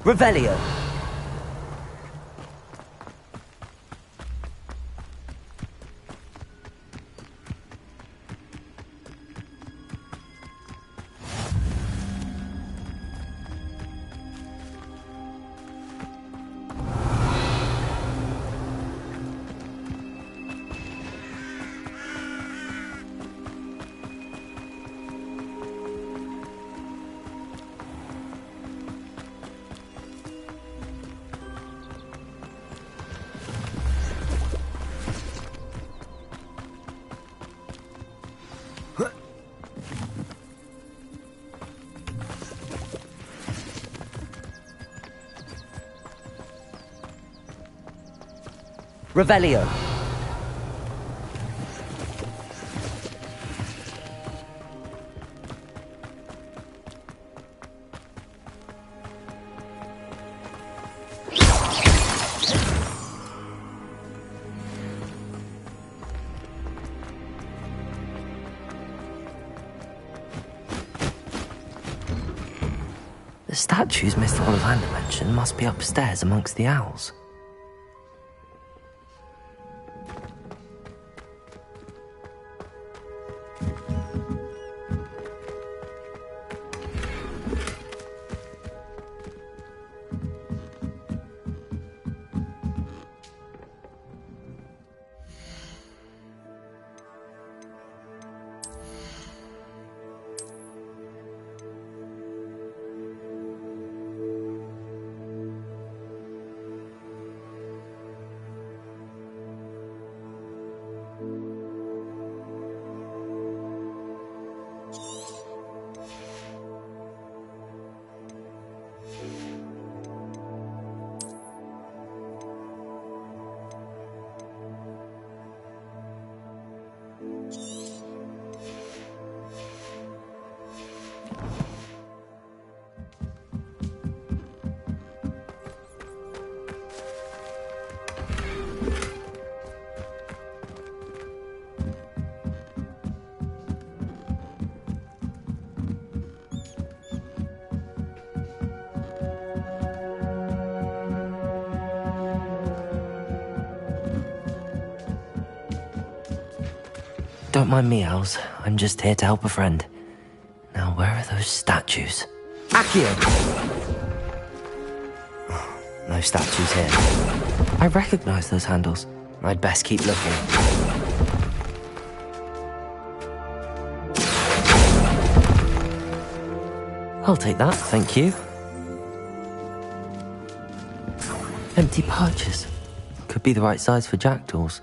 Revelio. Revelio. The statues Mr. Ollivander mentioned must be upstairs amongst the owls. Don't mind me, owls. I'm just here to help a friend. Now, where are those statues? Accio! Oh, no statues here. I recognize those handles. I'd best keep looking. I'll take that, thank you. Empty perches. Could be the right size for jackdaws.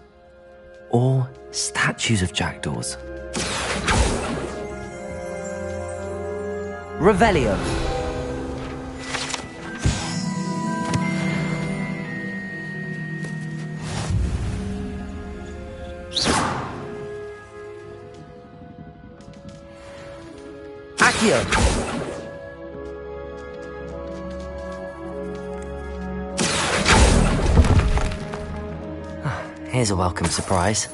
Or statues of jackdaws. Revelio. Accio. Here's a welcome surprise.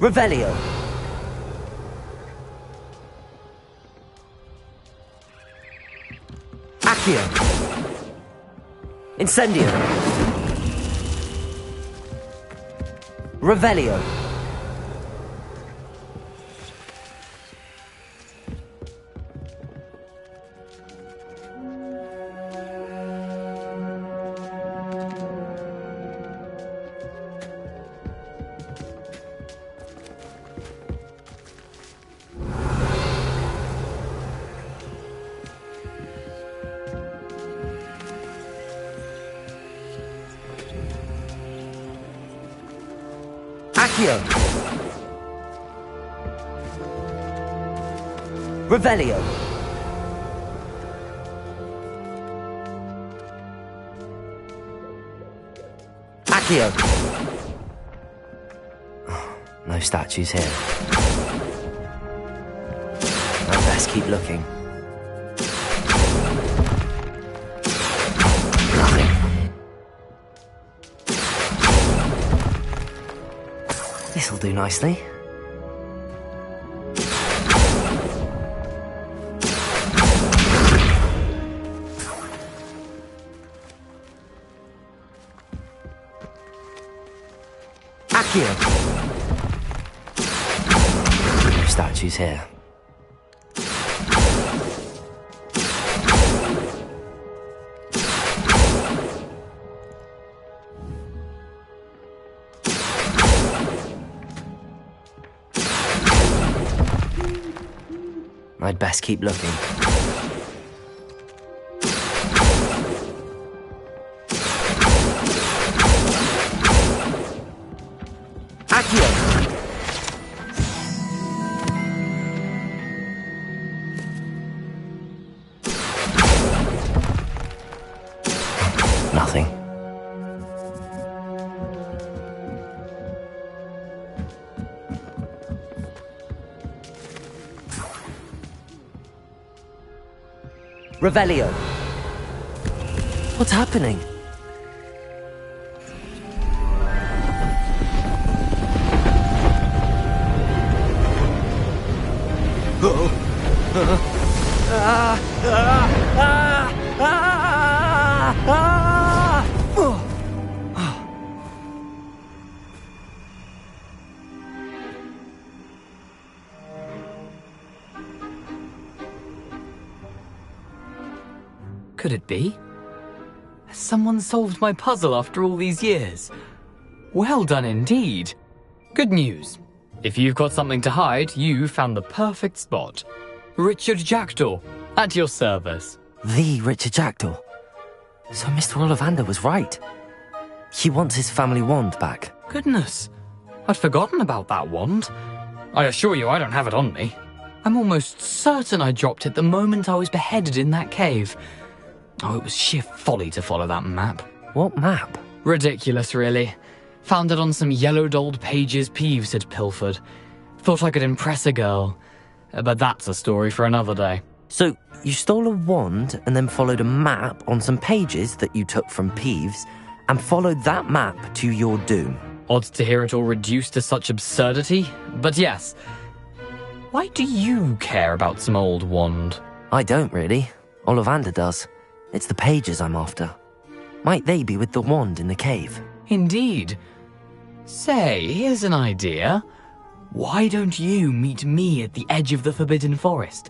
Revelio. Accio. Incendio. Revelio. Accio. Revelio. Accio. Oh, no statues here. I'd best keep looking. Nothing. This'll do nicely. Accio. No statues here. I'd best keep looking. Accio! Nothing. Revelio. What's happening? Could it be? Has someone solved my puzzle after all these years? Well done indeed. Good news. If you've got something to hide, you found the perfect spot. Richard Jackdaw, at your service. The Richard Jackdaw. So Mr. Ollivander was right. He wants his family wand back. Goodness, I'd forgotten about that wand. I assure you I don't have it on me. I'm almost certain I dropped it the moment I was beheaded in that cave. Oh, it was sheer folly to follow that map. What map? Ridiculous, really. Found it on some yellowed old pages Peeves had pilfered. Thought I could impress a girl. But that's a story for another day. So, you stole a wand and then followed a map on some pages that you took from Peeves and followed that map to your doom. Odd to hear it all reduced to such absurdity, but yes. Why do you care about some old wand? I don't, really. Ollivander does. It's the pages I'm after. Might they be with the wand in the cave? Indeed. Say, here's an idea. Why don't you meet me at the edge of the Forbidden Forest?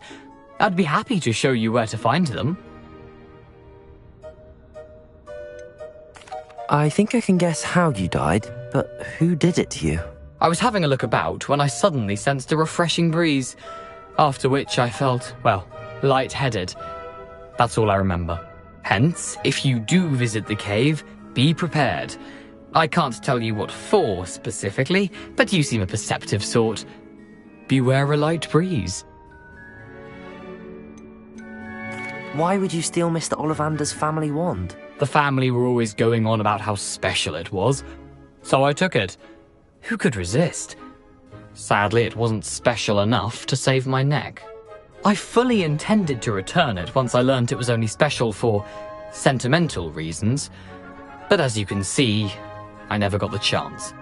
I'd be happy to show you where to find them. I think I can guess how you died, but who did it to you? I was having a look about when I suddenly sensed a refreshing breeze, after which I felt, well, lightheaded. That's all I remember. Hence, if you do visit the cave, be prepared. I can't tell you what for specifically, but you seem a perceptive sort. Beware a light breeze. Why would you steal Mr. Ollivander's family wand? The family were always going on about how special it was, so I took it. Who could resist? Sadly, it wasn't special enough to save my neck. I fully intended to return it once I learned it was only special for sentimental reasons, but as you can see, I never got the chance.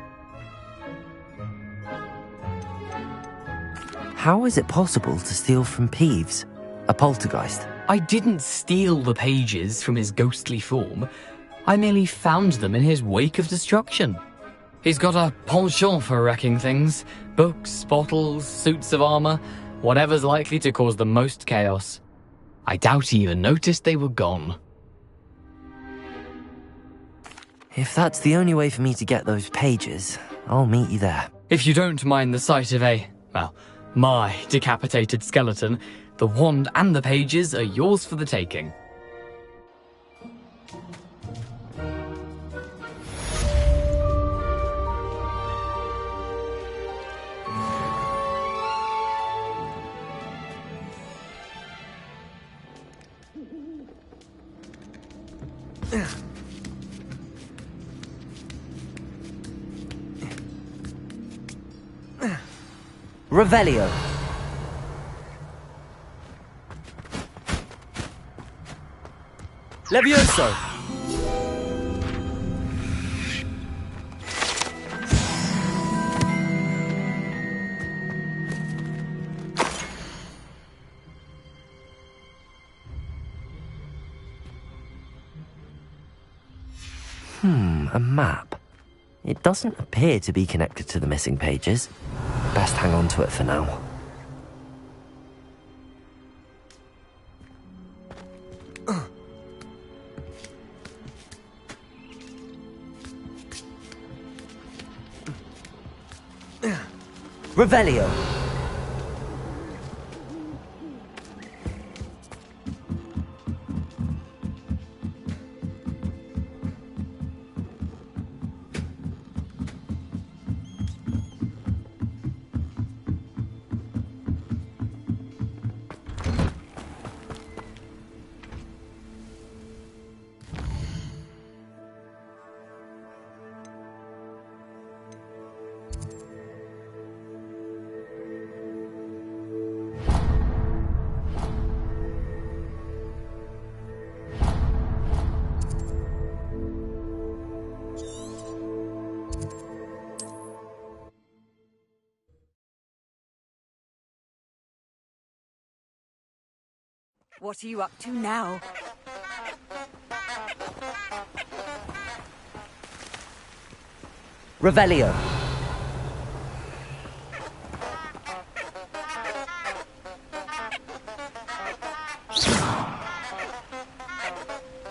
How is it possible to steal from Peeves, a poltergeist? I didn't steal the pages from his ghostly form. I merely found them in his wake of destruction. He's got a penchant for wrecking things. Books, bottles, suits of armor, whatever's likely to cause the most chaos. I doubt he even noticed they were gone. If that's the only way for me to get those pages, I'll meet you there. If you don't mind the sight of my decapitated skeleton, the wand and the pages are yours for the taking. Revelio. Levioso. A map. It doesn't appear to be connected to the missing pages. Best hang on to it for now. Revelio. What are you up to now? Revelio.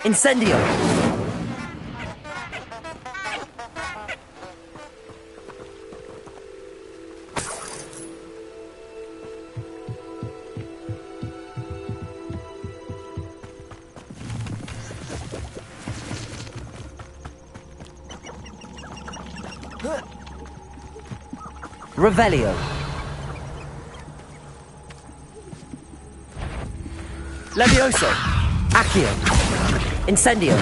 Incendio. Revelio. Levioso. Accio. Incendio.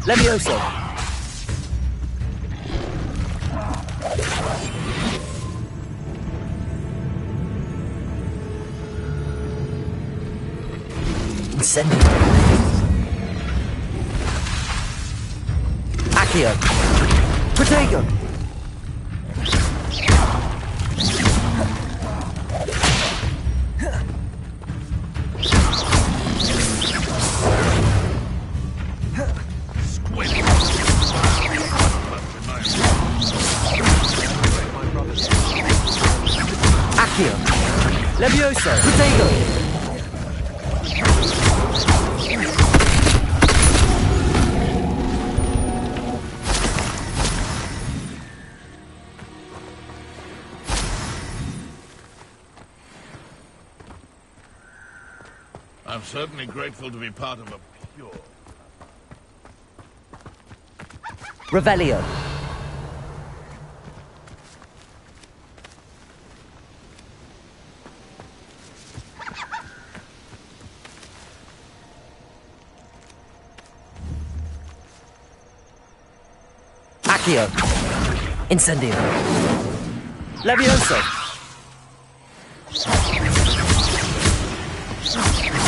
Levioso. Incendio. Accio. Protego. Accio. Levioso. Protego. I'm certainly grateful to be part of a pure... Revelio. Accio. Incendio. Levioso.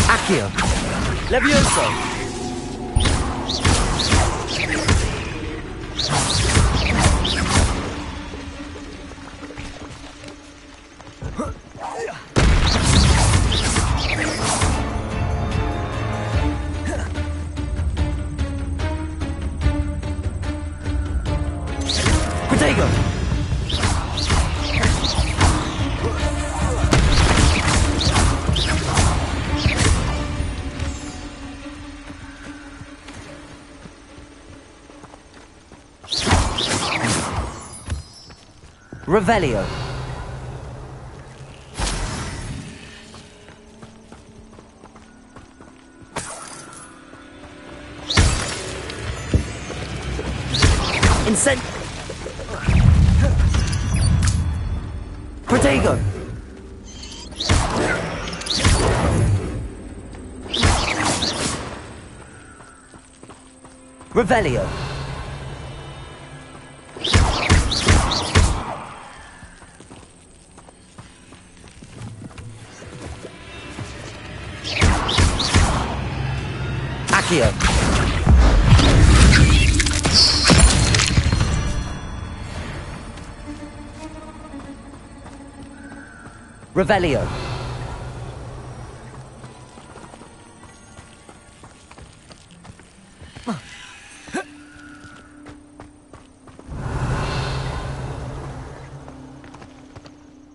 Accio. Levioso! Protego! Revelio. Incend... Protego. Revelio. Accio. Revelio.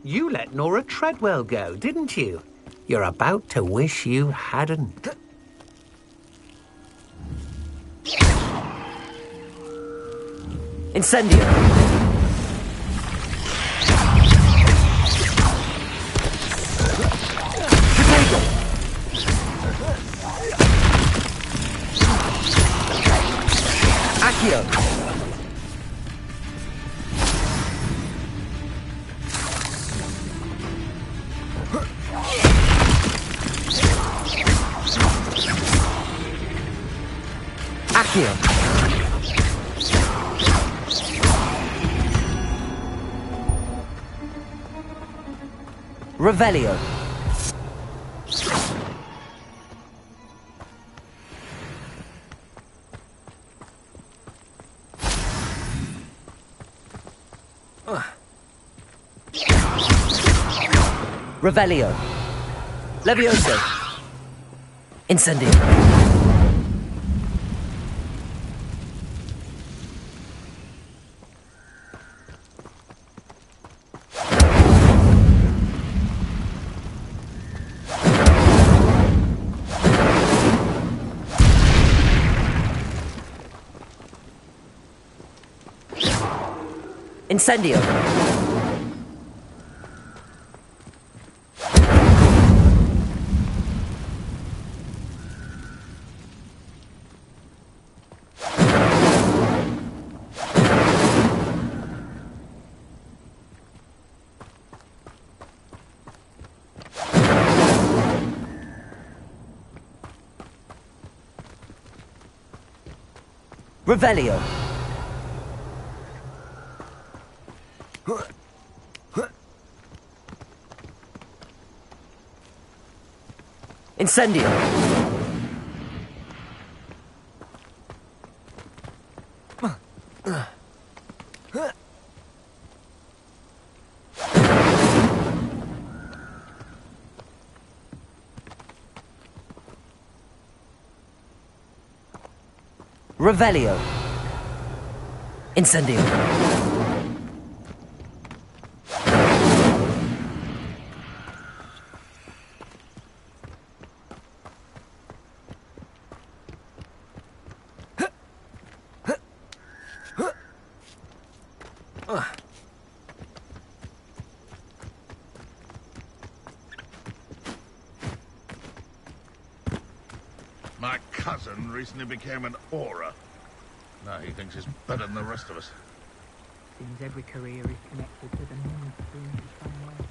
You let Nora Treadwell go, didn't you? You're about to wish you hadn't. Incendio. Accio. Accio. Revelio. Revelio. Levioso. Incendio. Incendio. Revelio. Incendio. Revelio. Incendio. My cousin recently became an aura. Now he thinks he's better than the rest of us. Seems every career is connected to the mainstream in some way.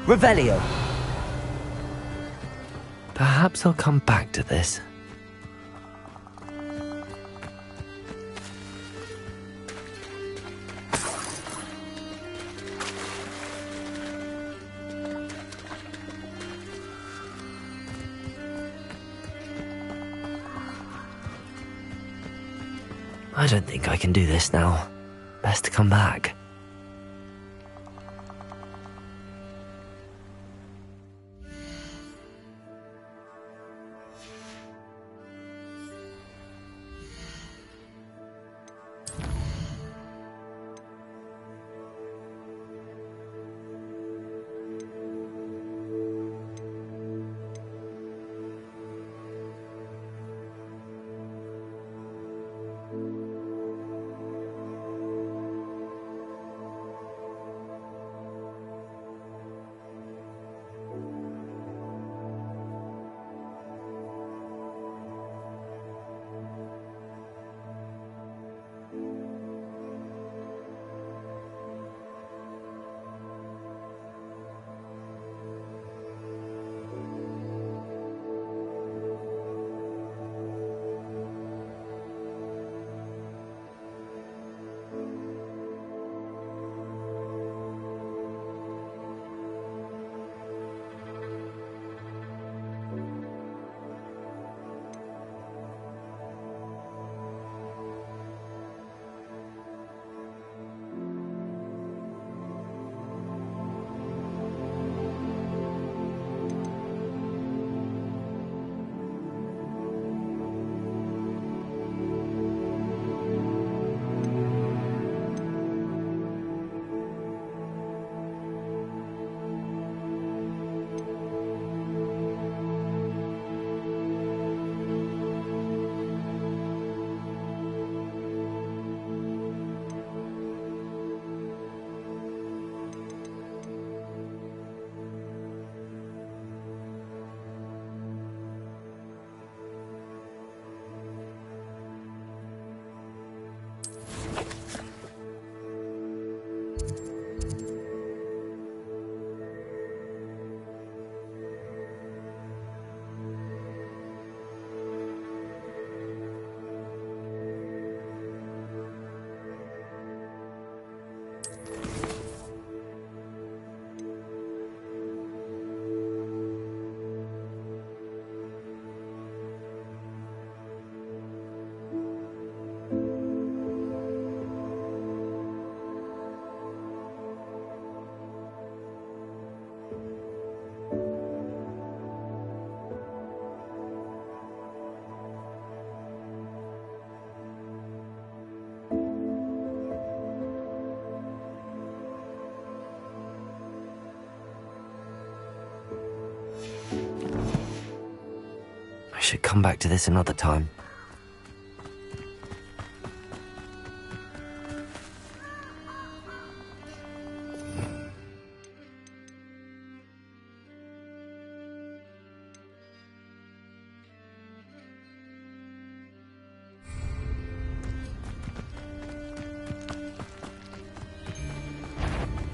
Revelio. Perhaps I'll come back to this. I don't think I can do this now. Best to come back. I should come back to this another time.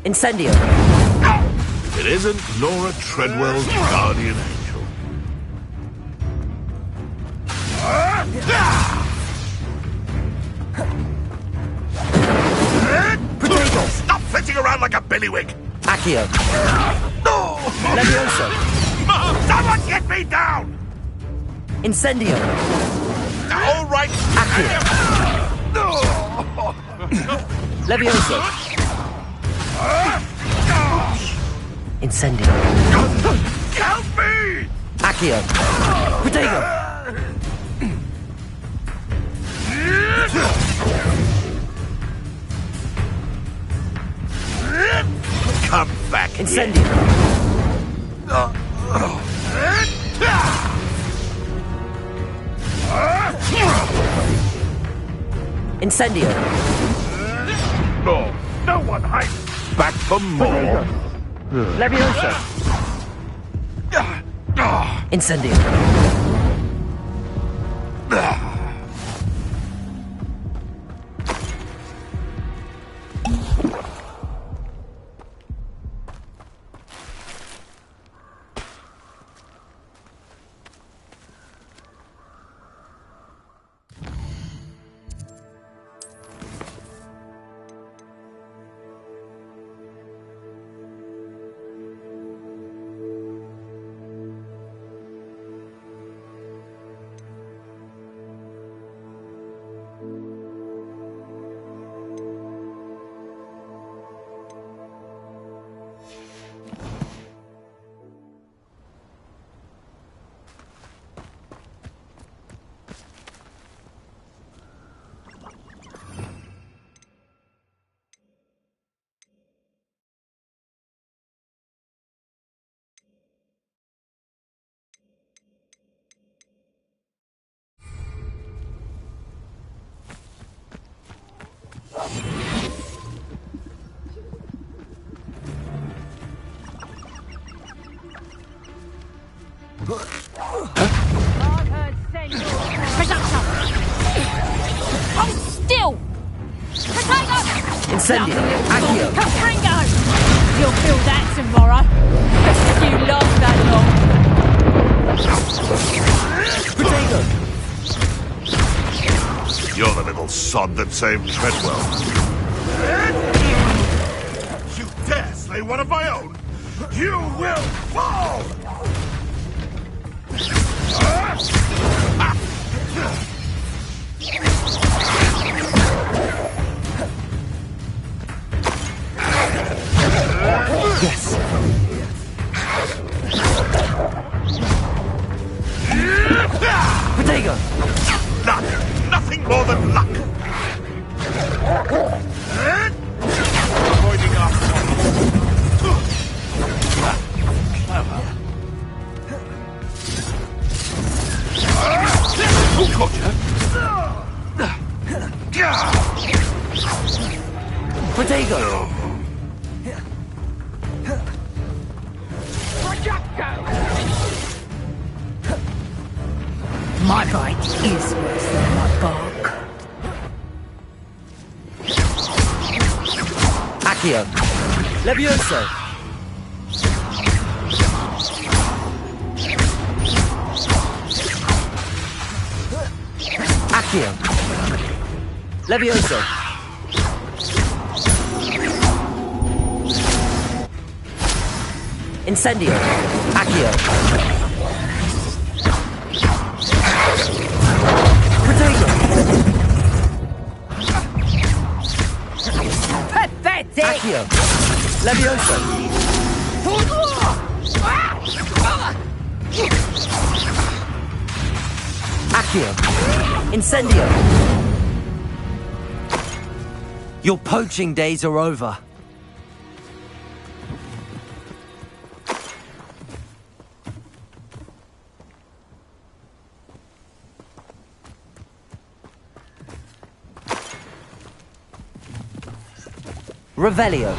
Incendio! It isn't Nora Treadwell's guardian angel. Potato! Stop flitting around like a billywig! Accio! No! Levioso! Mom, someone get me down! Incendio! All right! Accio! No! Levioso! Incendio! Help me! Accio! Potato! Come back! Incendio! Incendio! No! No one hides! Back for more! Levioso! Incendio! Incendio! Accio! Accio! Capringo! You'll feel that tomorrow. You last that Potato! You're the little sod that saved Treadwell. You dare slay one of my own? You will fall! Yes! Potato! Luck! Nothing more than luck! Avoiding our Who caught you? Potato! My bite is worse than my bark. Accio! Levioso! Accio! Levioso! Incendio! Accio! Potato! Pathetic! Accio! Levioso! Accio! Incendio! Your poaching days are over. Revelio.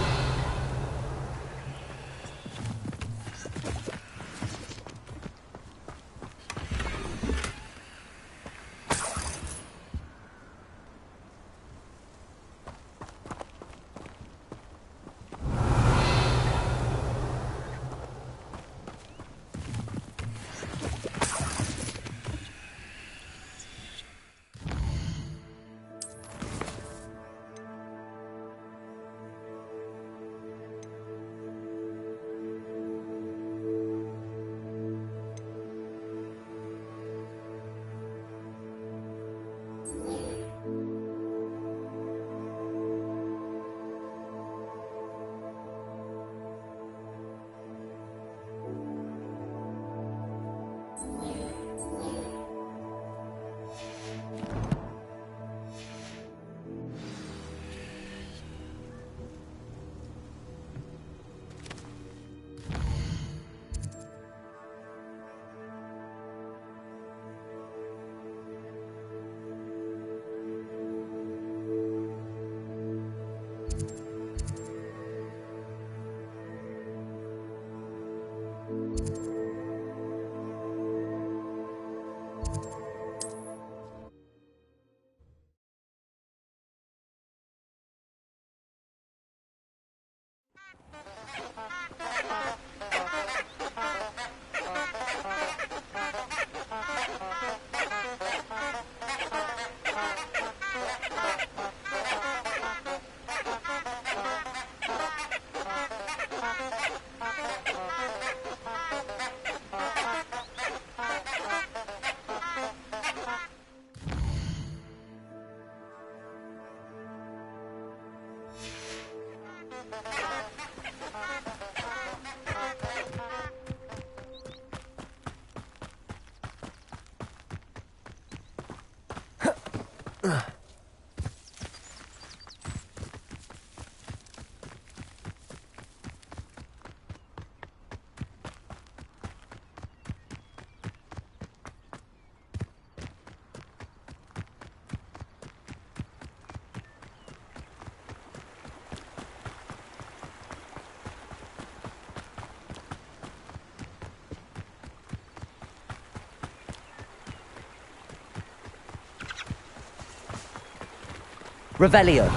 Revelio.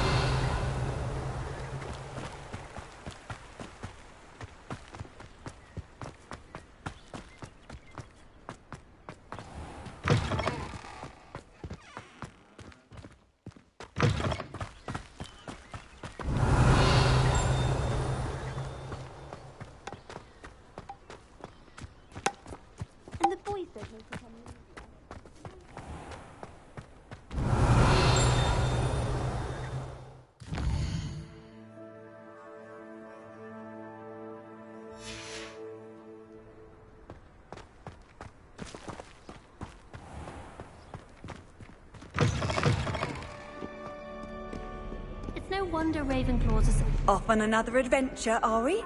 No wonder Ravenclaws are so... Off on another adventure, are we?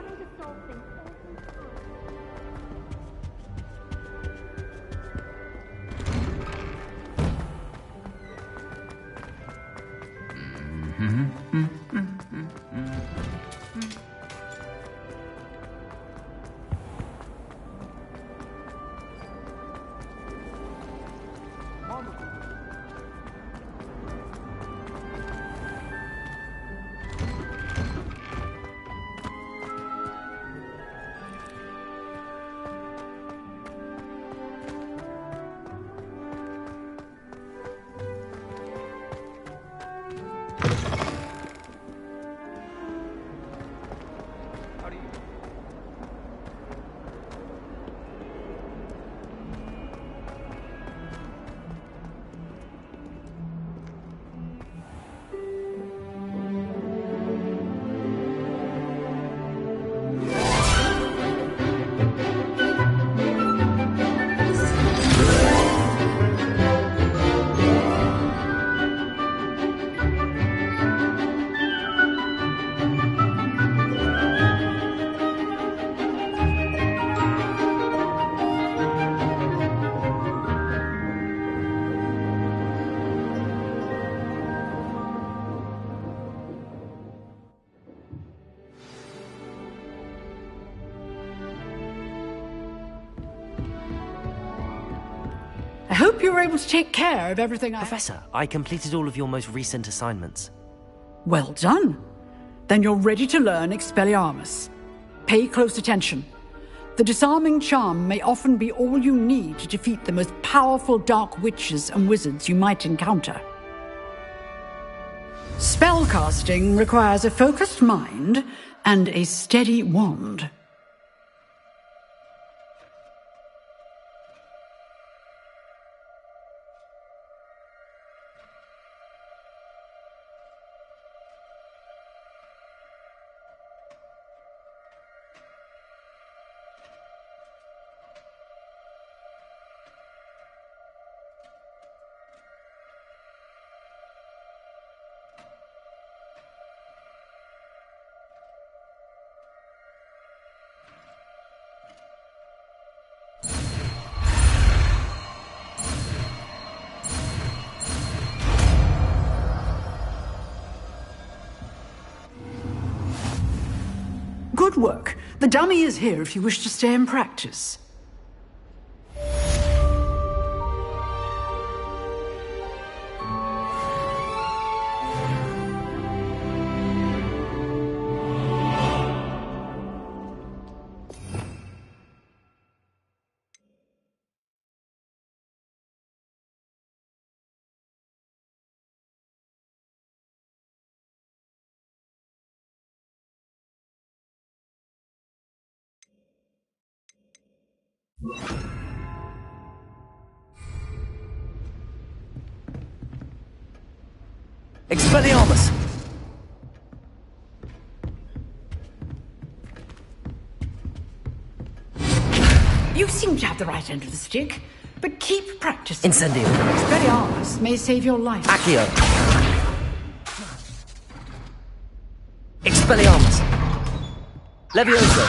I hope you were able to take care of everything Professor, I completed all of your most recent assignments. Well done. Then you're ready to learn Expelliarmus. Pay close attention. The disarming charm may often be all you need to defeat the most powerful dark witches and wizards you might encounter. Spellcasting requires a focused mind and a steady wand. Good work. The dummy is here if you wish to stay and practice. Expelliarmus! You seem to have the right end of the stick, but keep practicing. Incendio. Expelliarmus may save your life. Accio. Expelliarmus. Levioso.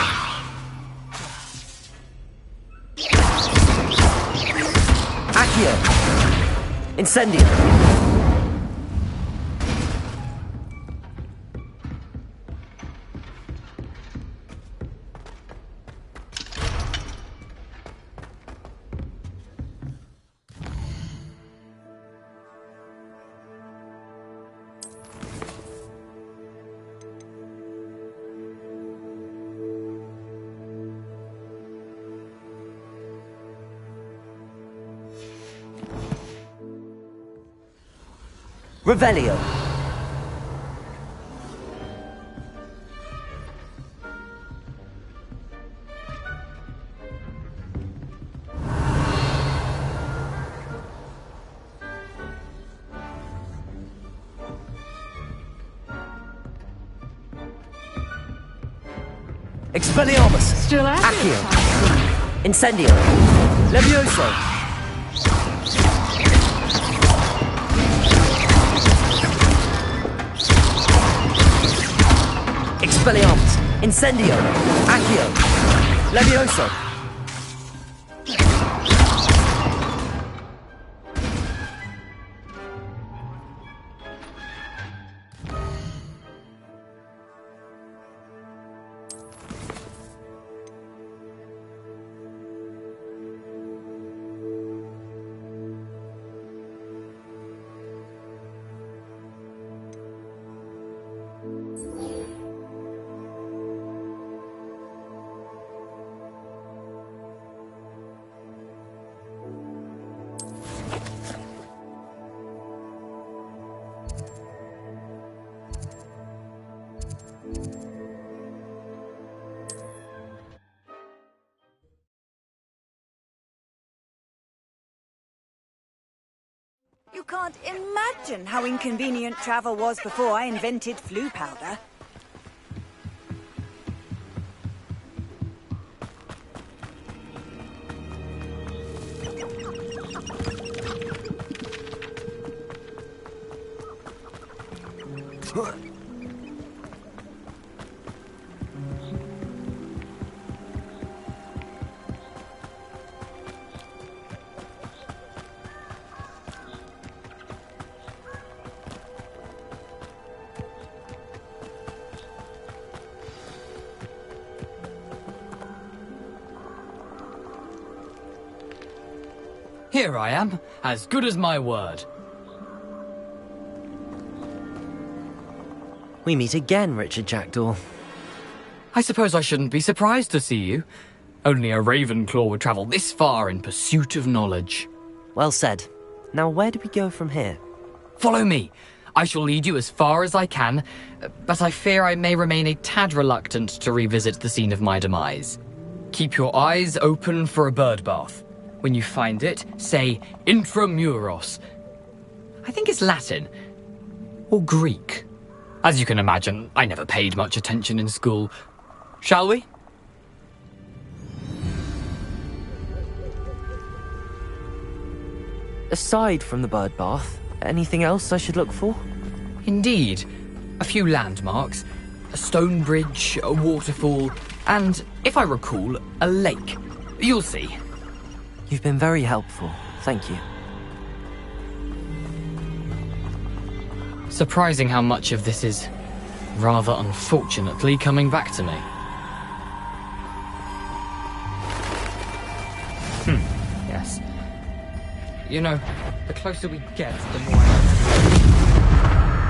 Accio. Incendio. Revelio. Expelliarmus. Still at Accio. Incendio. Levioso. Expelliarmus! Incendio! Accio! Levioso! You can't imagine how inconvenient travel was before I invented flu powder. Here I am, as good as my word. We meet again, Richard Jackdaw. I suppose I shouldn't be surprised to see you. Only a Ravenclaw would travel this far in pursuit of knowledge. Well said. Now where do we go from here? Follow me. I shall lead you as far as I can, but I fear I may remain a tad reluctant to revisit the scene of my demise. Keep your eyes open for a bird bath. When you find it, say intramuros. I think it's Latin. Or Greek. As you can imagine, I never paid much attention in school. Shall we? Aside from the bird bath, anything else I should look for? Indeed. A few landmarks. A stone bridge, a waterfall, and, if I recall, a lake. You'll see. You've been very helpful. Thank you. Surprising how much of this is, rather unfortunately, coming back to me. Yes. You know, the closer we get, the more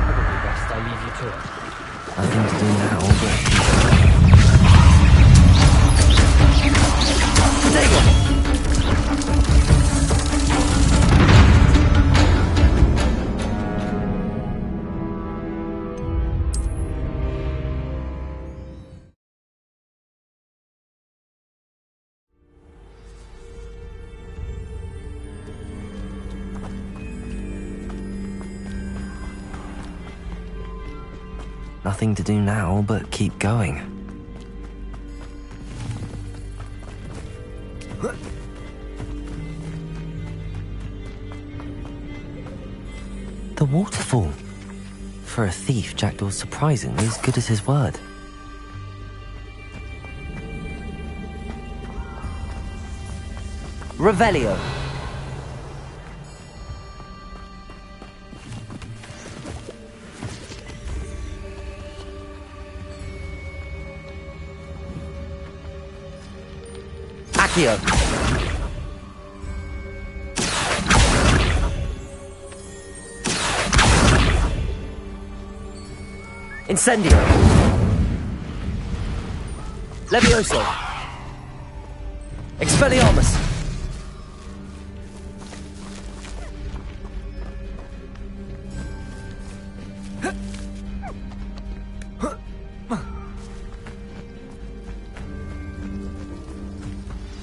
probably best I leave you to it. Nothing to do now, but... Nothing to do now but keep going. The waterfall. For a thief, Jackdaw's surprisingly as good as his word. Revelio. Accio. Incendio. Levioso. Expelliarmus.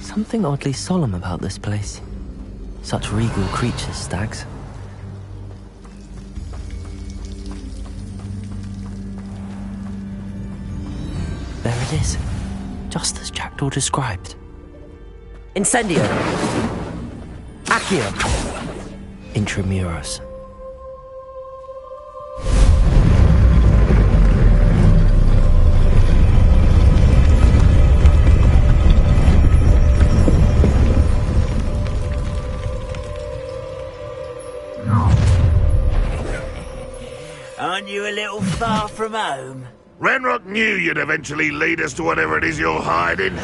Something oddly solemn about this place. Such regal creatures, stags. There it is, just as Jackdaw described. Incendio. Accio. Intramuros. a little far from home? Ranrock knew you'd eventually lead us to whatever it is you're hiding.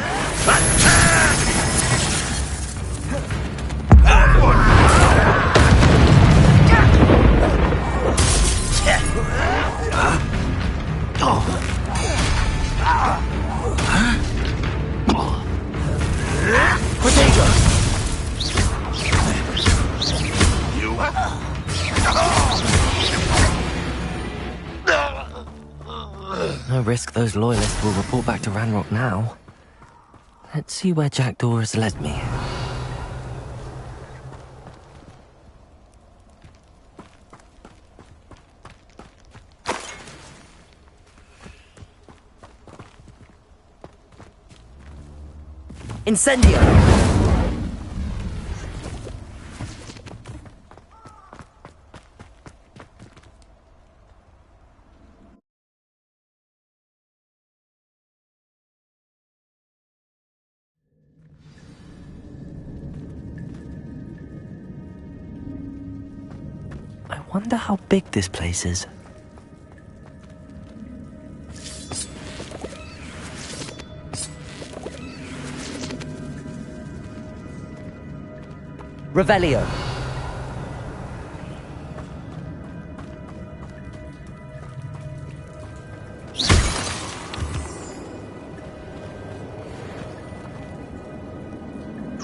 No risk those loyalists will report back to Ranrock now. Let's see where Jackdaw has led me. Incendio! I wonder how big this place is. Revelio.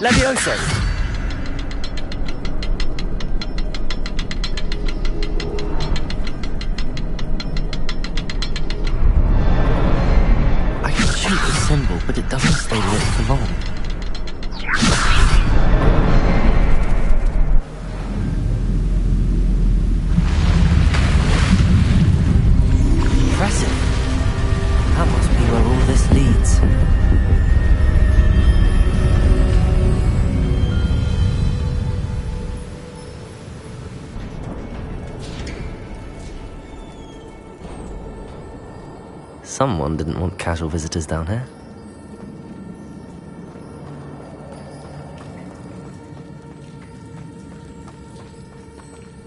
Levioso. I can shoot the symbol, but it doesn't stay lit for long. Impressive. That must be where all this leads. Someone didn't want casual visitors down here.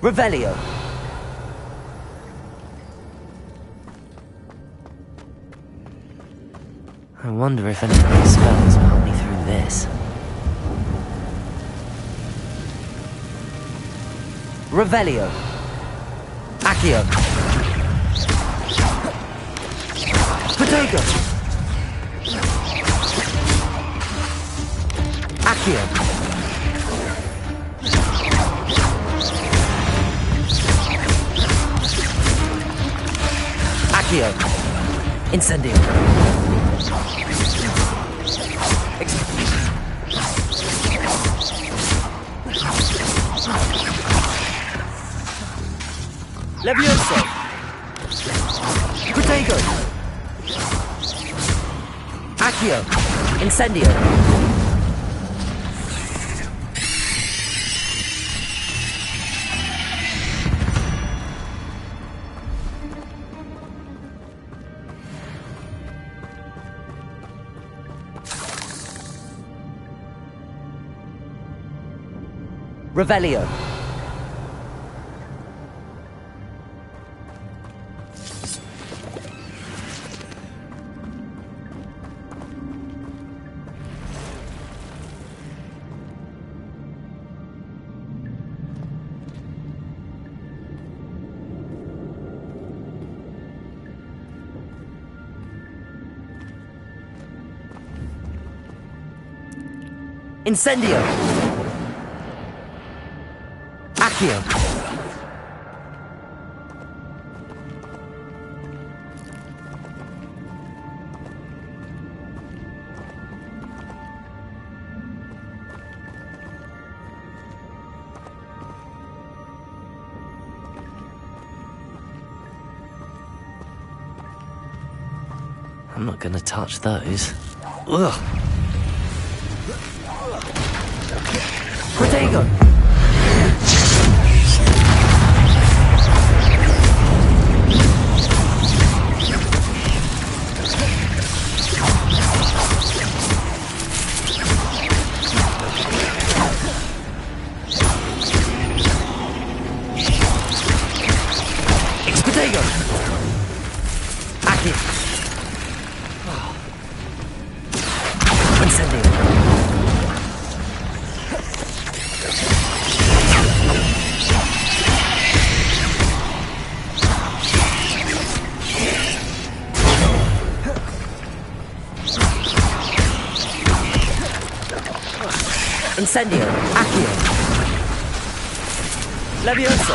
Revelio. I wonder if any of these spells will help me through this. Revelio. Accio. Potato. Accio. Accio. Incendio. Levioso. Potato. Accio. Incendio. Revelio. Incendio. Accio. I'm not gonna touch those. Ugh. Protego! Expedego! Incendio. Accio. Levioso.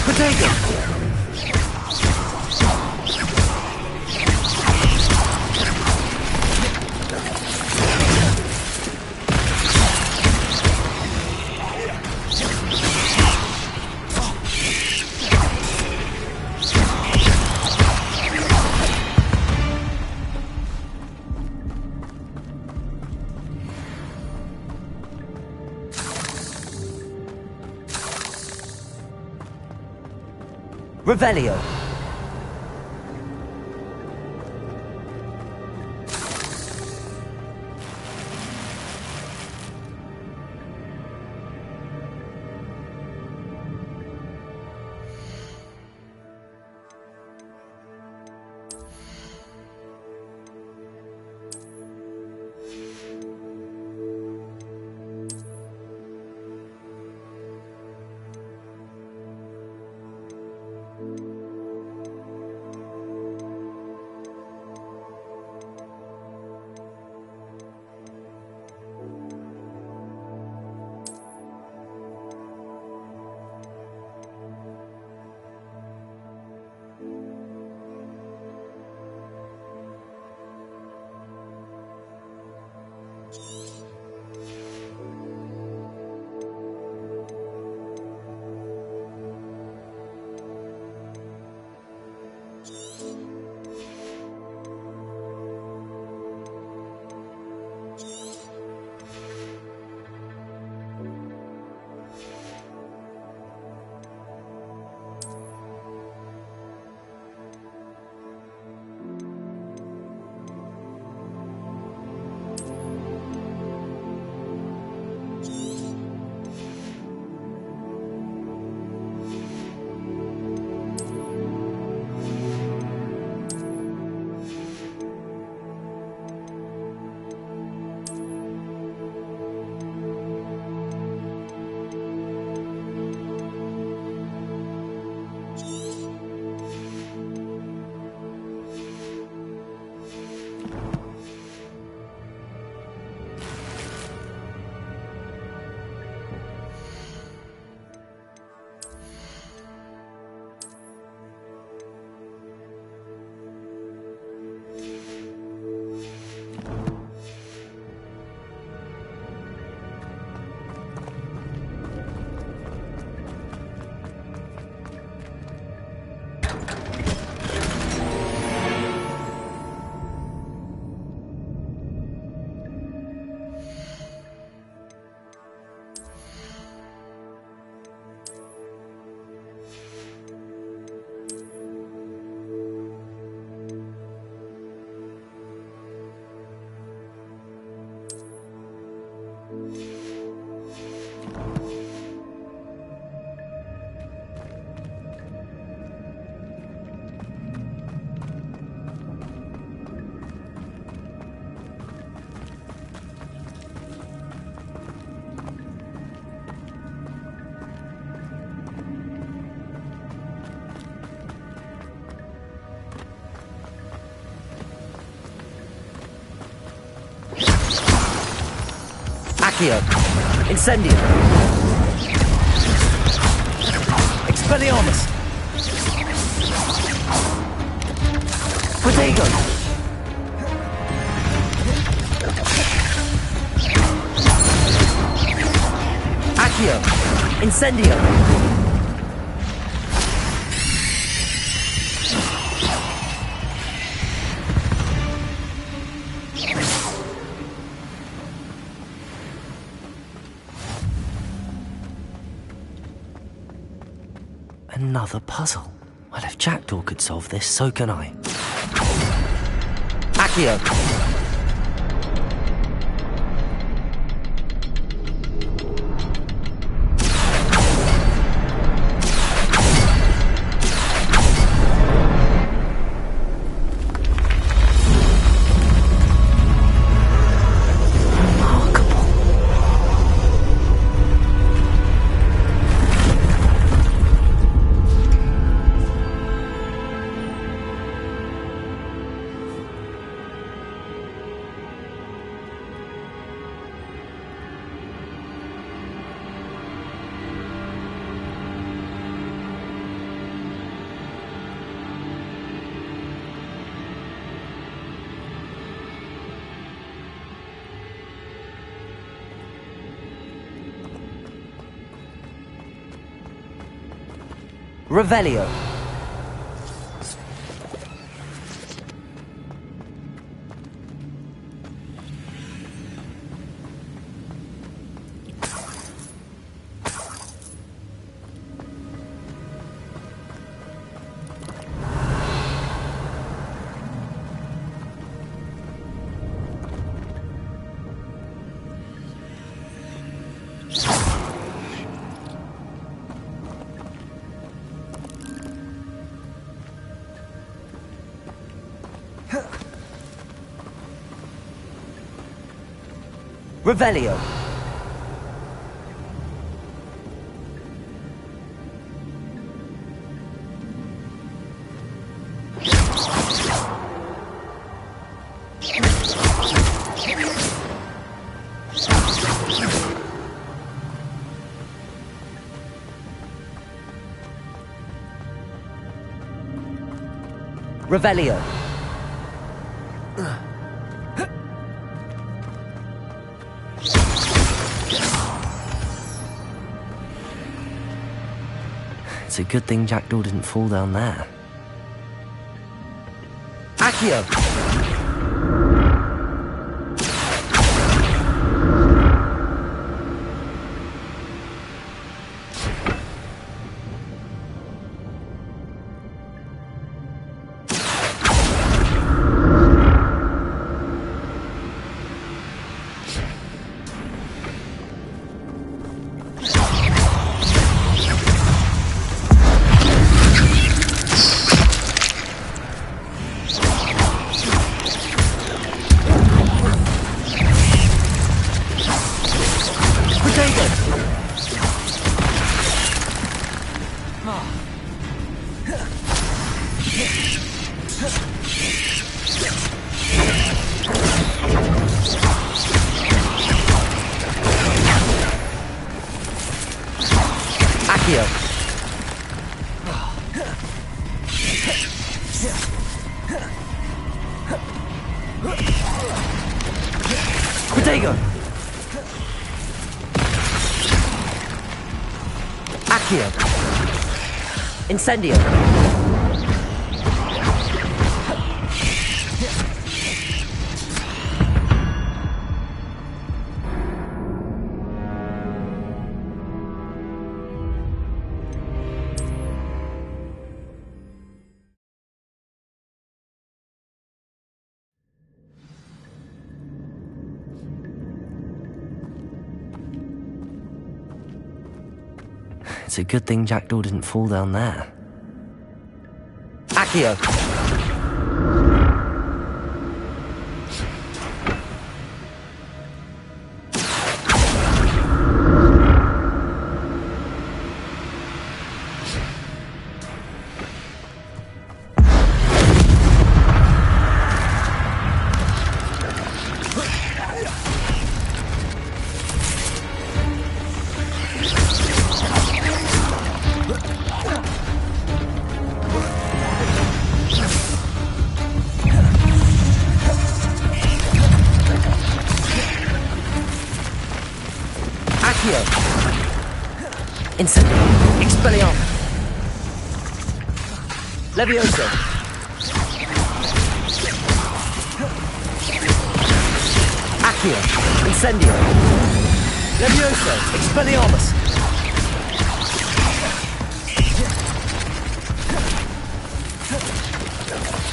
Protego. Revelio. Accio. Incendio. Expelliarmus. Protego. Accio. Incendio. Another puzzle. Well, if Jackdaw could solve this, so can I. Accio. Revelio. Revelio. Revelio. It's a good thing Jackdaw didn't fall down there. Accio! Protego! Accio! Incendio! It's a good thing Jackdaw didn't fall down there. Accio! Incendio! Expelliarmus! Levioso! Accio! Incendio! Levioso! Expelliarmus!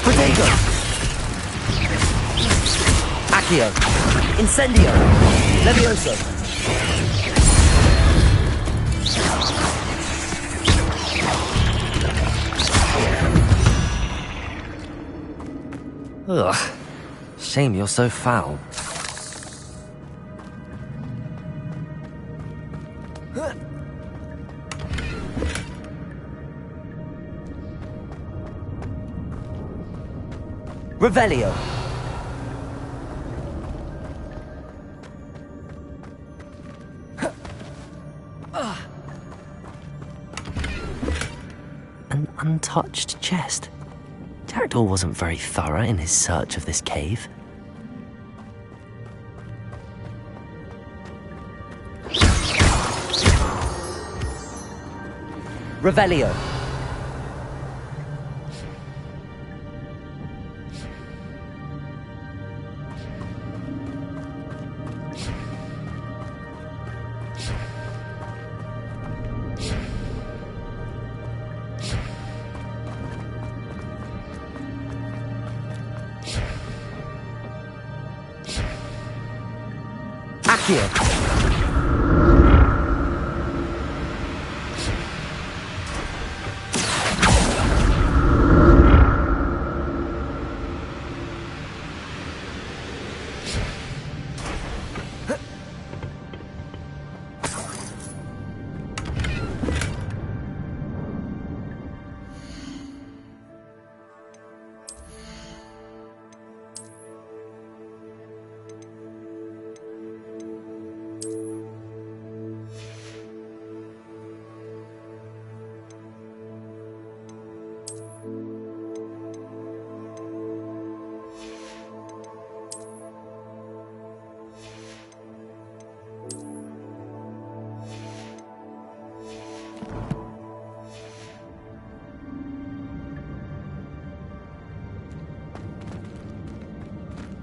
Protego! Accio! Incendio! Levioso! Ugh. Shame you're so foul. Revelio. An untouched chest. Jackdaw wasn't very thorough in his search of this cave. Revelio. Accio!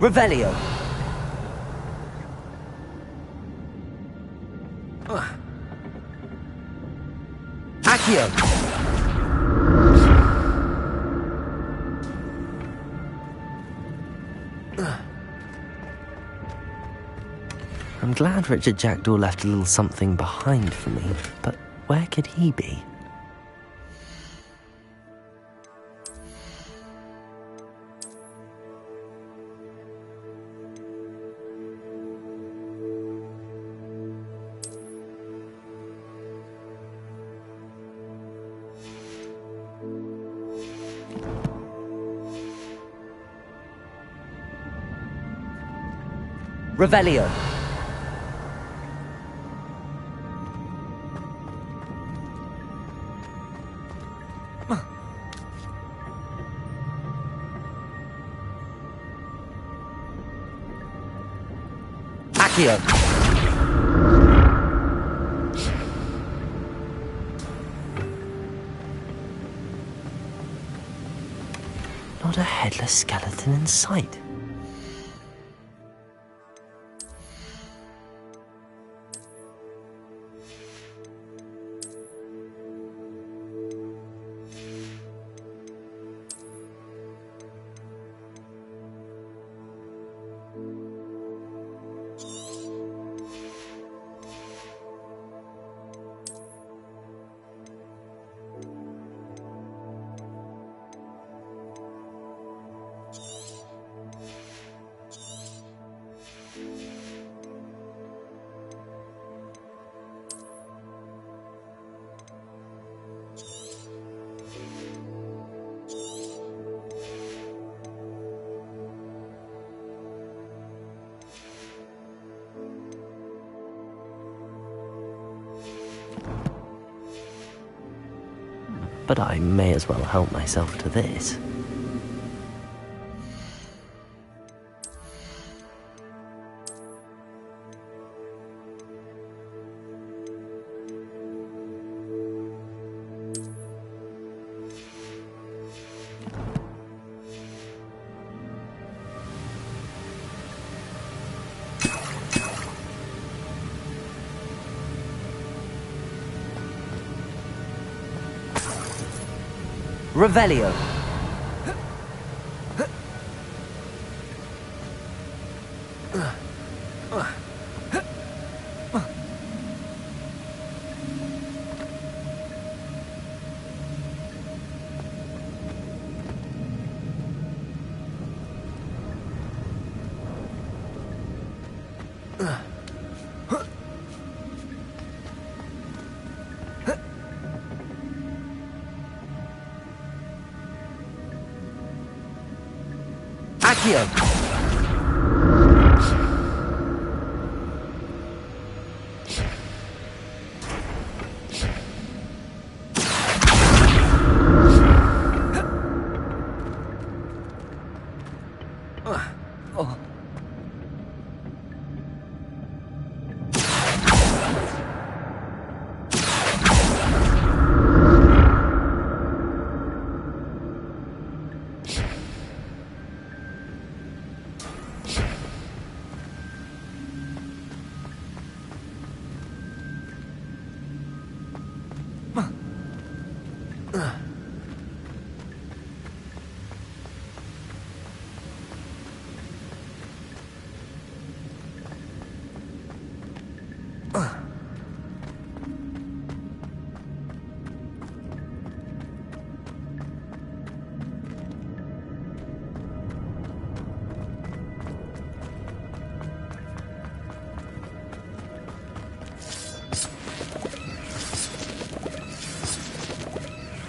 Revelio. Accio. I'm glad Richard Jackdaw left a little something behind for me, but where could he be? Revelio. Accio. Not a headless skeleton in sight. But I may as well help myself to this. Revelio. Accio.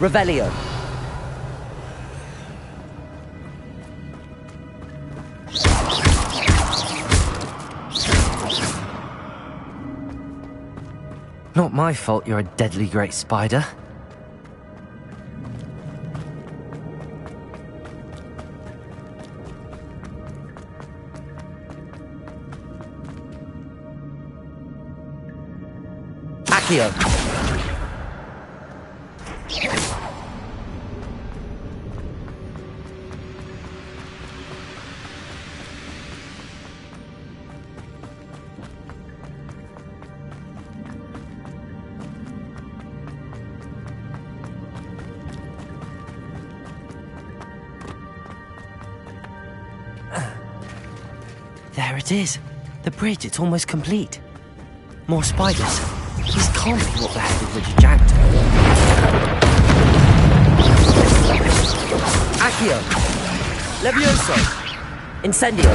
Revelio. Not my fault you're a deadly great spider. Accio. There it is. The bridge, it's almost complete. More spiders. These can't be what the headed Richard jacked. Accio. Levioso. Incendio.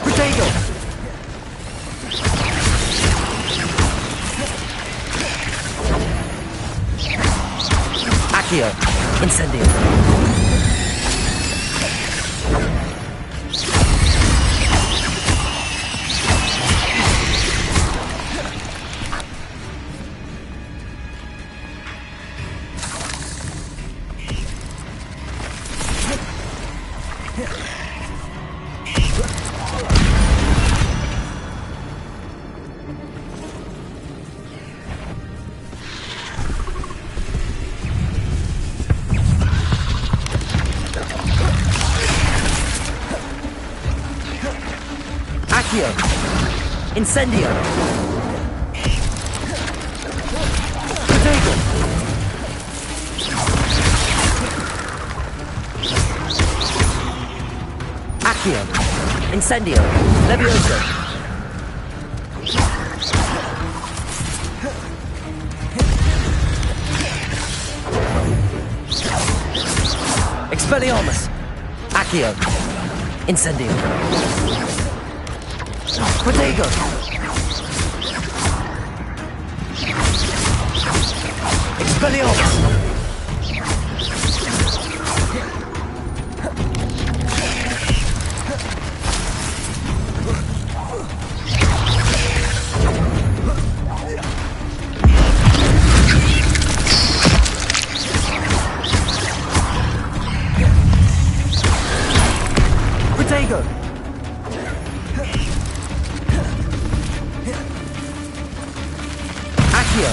Protego. Accio. Incendio. Incendio! Protego! Accio! Incendio! Levioso! Expelliarmus! Accio! Incendio! Protego! Expelliarmus! Protego! Accio!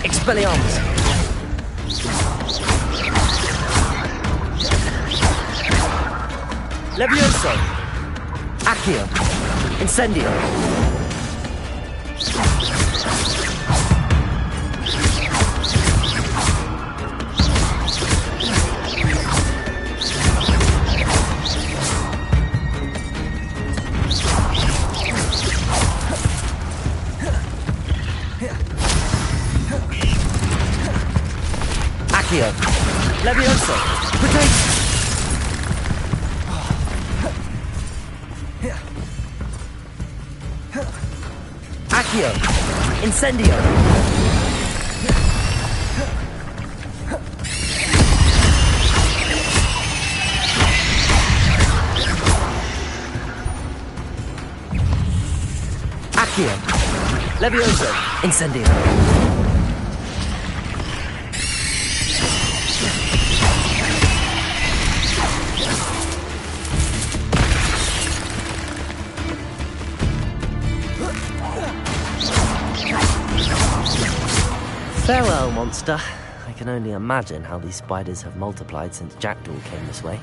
Expelliarmus! Levioso! Accio! Incendio! Accio! Levioso! Protect! Accio! Incendio! Accio! Levioso! Incendio! Farewell, monster. I can only imagine how these spiders have multiplied since Jackdaw came this way.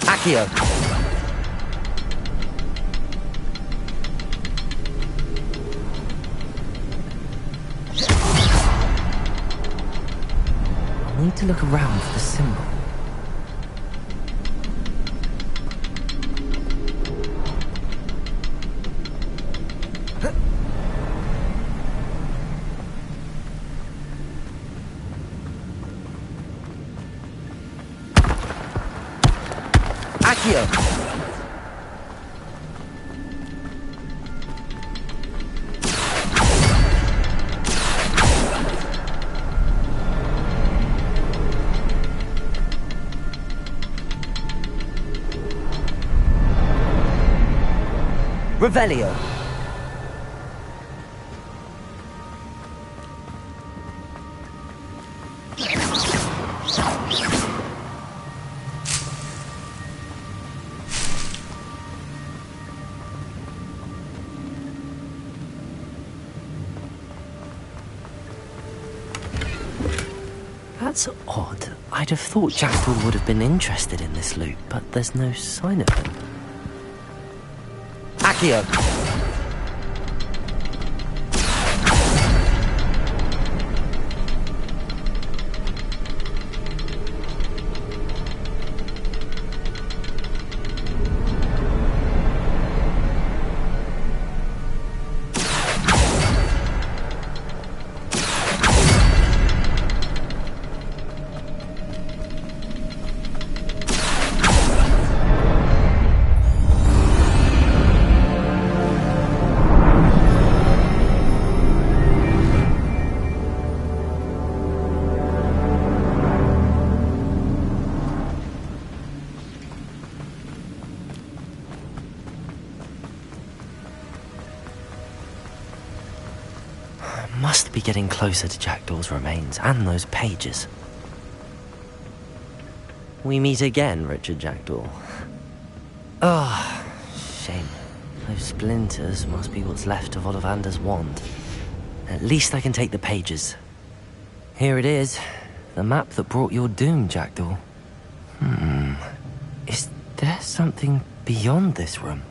Accio! I need to look around for the symbol. Accio! Revelio. That's odd. I'd have thought Jackdaw would have been interested in this loot, but there's no sign of him. Accio! Must be getting closer to Jackdaw's remains and those pages. We meet again, Richard Jackdaw. Ah, shame. Those splinters must be what's left of Ollivander's wand. At least I can take the pages. Here it is. The map that brought your doom, Jackdaw. Is there something beyond this room?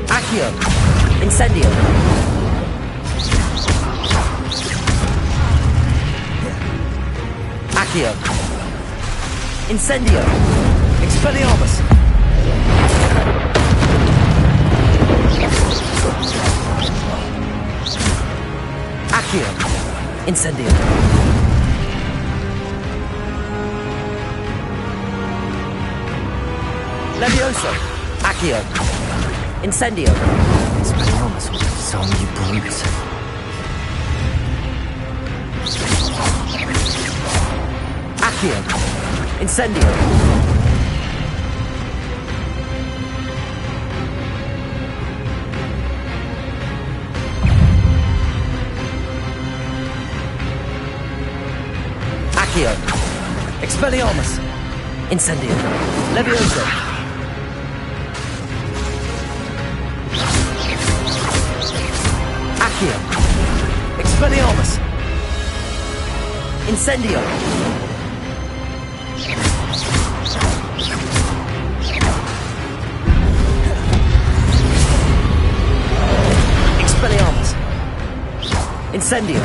Accio! Incendio! Accio! Incendio! Expelliarmus! Accio! Incendio! Levioso! Accio! Incendio! Expelliarmus will disarm you brutes. Accio! Incendio! Accio! Expelliarmus! Incendio! Levioso! Accio! Expelliarmus! Incendio! Expelliarmus! Incendio!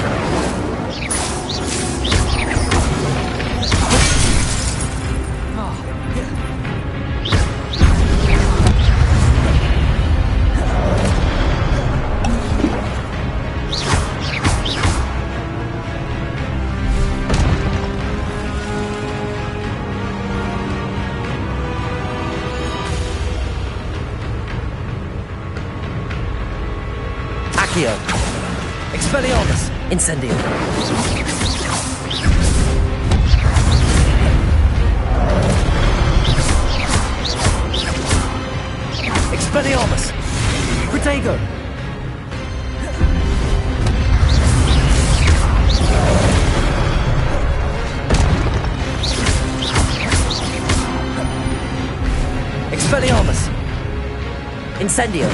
Accio! Expelliarmus! Incendio! Expelliarmus! Protego! Expelliarmus! Incendio!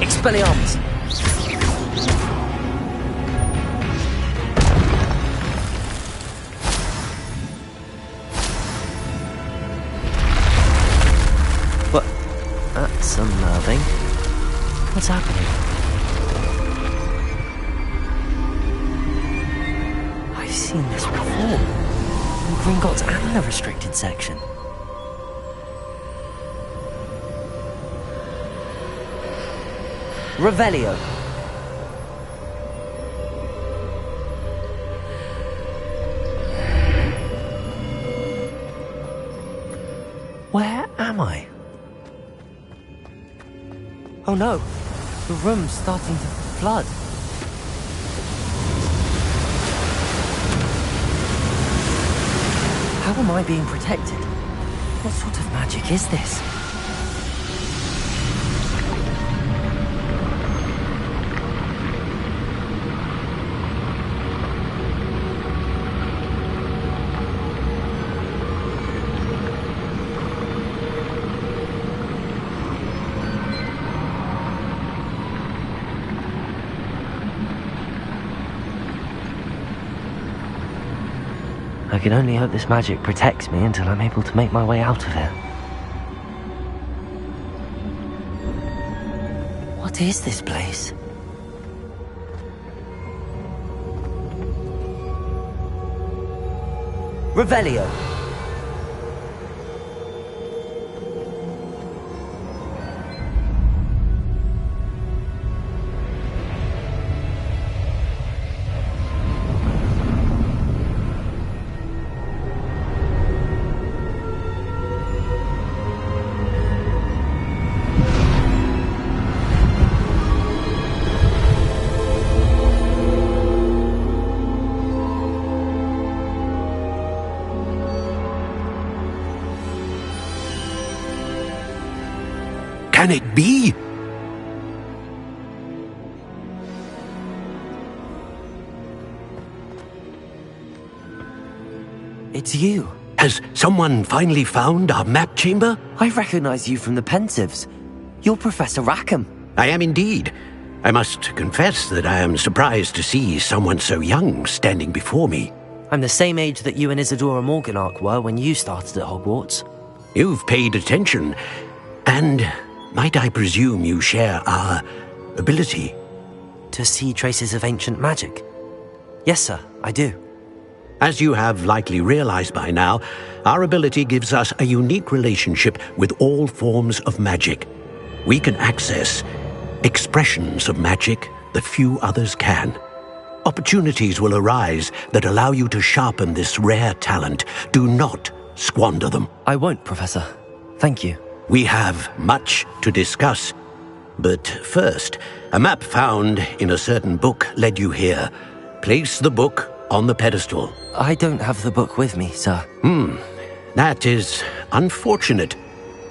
Expelliarmus! What? That's unnerving. What's happening? I seen this before. In Gringotts and the restricted section. Revelio. Where am I? Oh no, the room's starting to flood. How am I being protected? What sort of magic is this? I can only hope this magic protects me until I'm able to make my way out of here. What is this place? Revelio. Can it be? It's you. Has someone finally found our map chamber? I recognize you from the Pensives. You're Professor Rackham. I am indeed. I must confess that I am surprised to see someone so young standing before me. I'm the same age that you and Isadora Morganach were when you started at Hogwarts. You've paid attention, and might I presume you share our ability? To see traces of ancient magic? Yes, sir, I do. As you have likely realized by now, our ability gives us a unique relationship with all forms of magic. We can access expressions of magic that few others can. Opportunities will arise that allow you to sharpen this rare talent. Do not squander them. I won't, Professor. Thank you. We have much to discuss. But first, a map found in a certain book led you here. Place the book on the pedestal. I don't have the book with me, sir. That is unfortunate.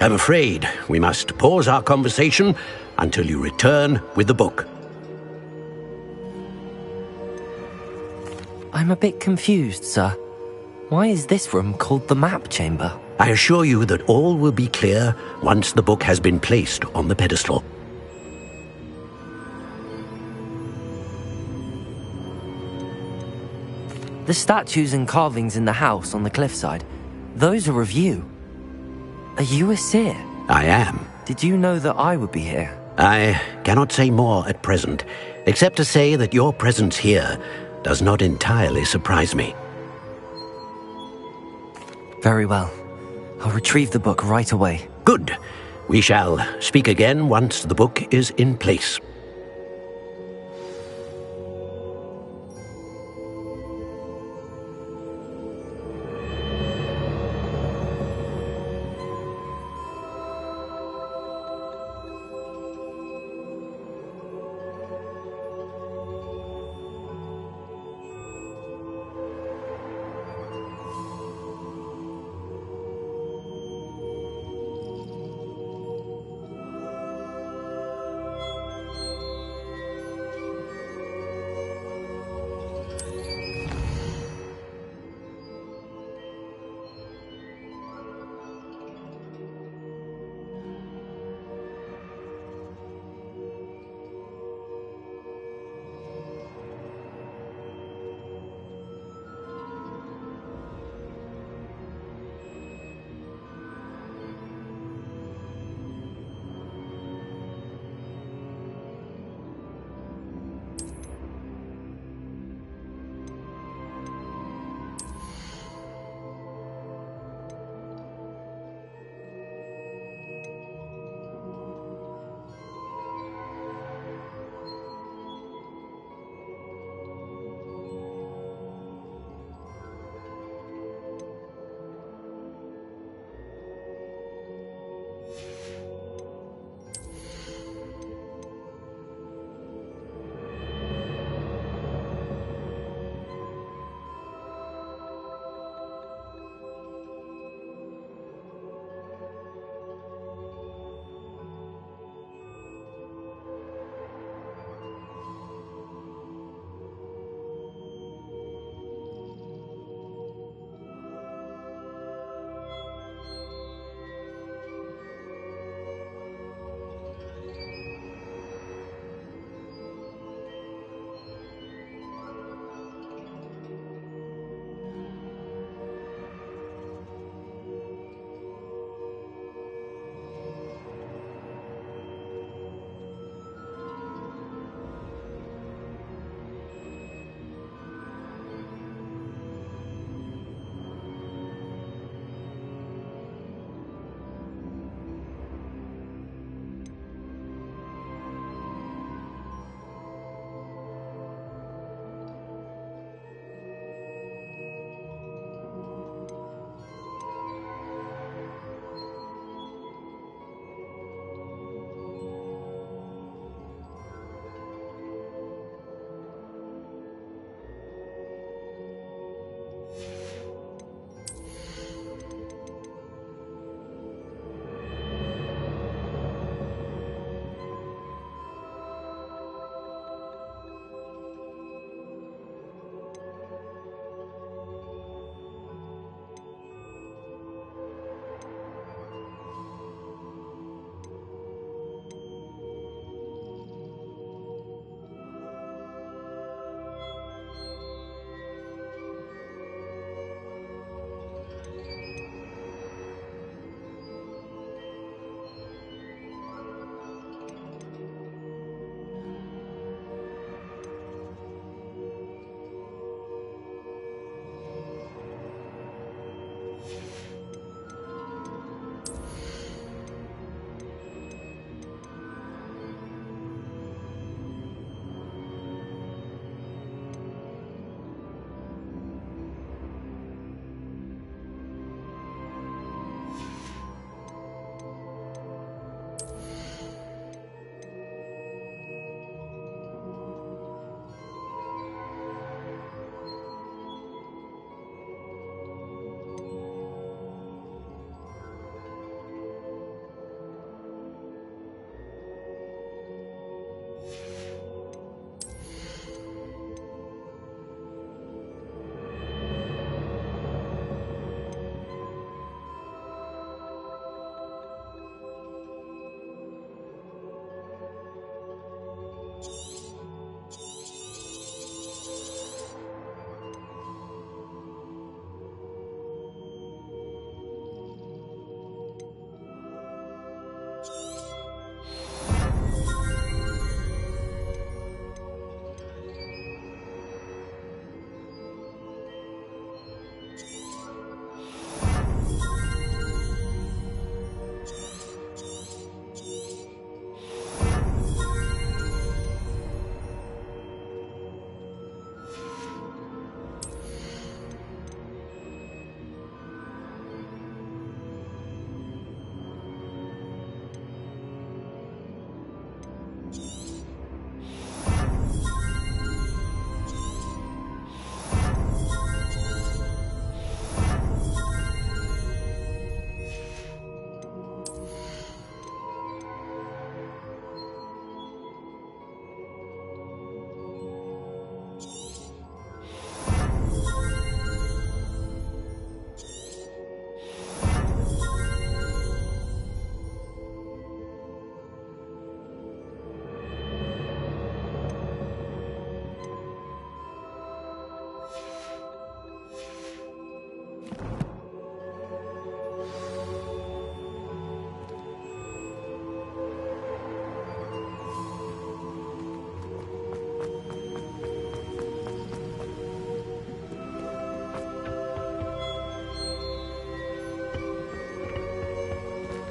I'm afraid we must pause our conversation until you return with the book. I'm a bit confused, sir. Why is this room called the map chamber? I assure you that all will be clear once the book has been placed on the pedestal. The statues and carvings in the house on the cliffside, those are of you. Are you a seer? I am. Did you know that I would be here? I cannot say more at present, except to say that your presence here does not entirely surprise me. Very well. I'll retrieve the book right away. Good. We shall speak again once the book is in place.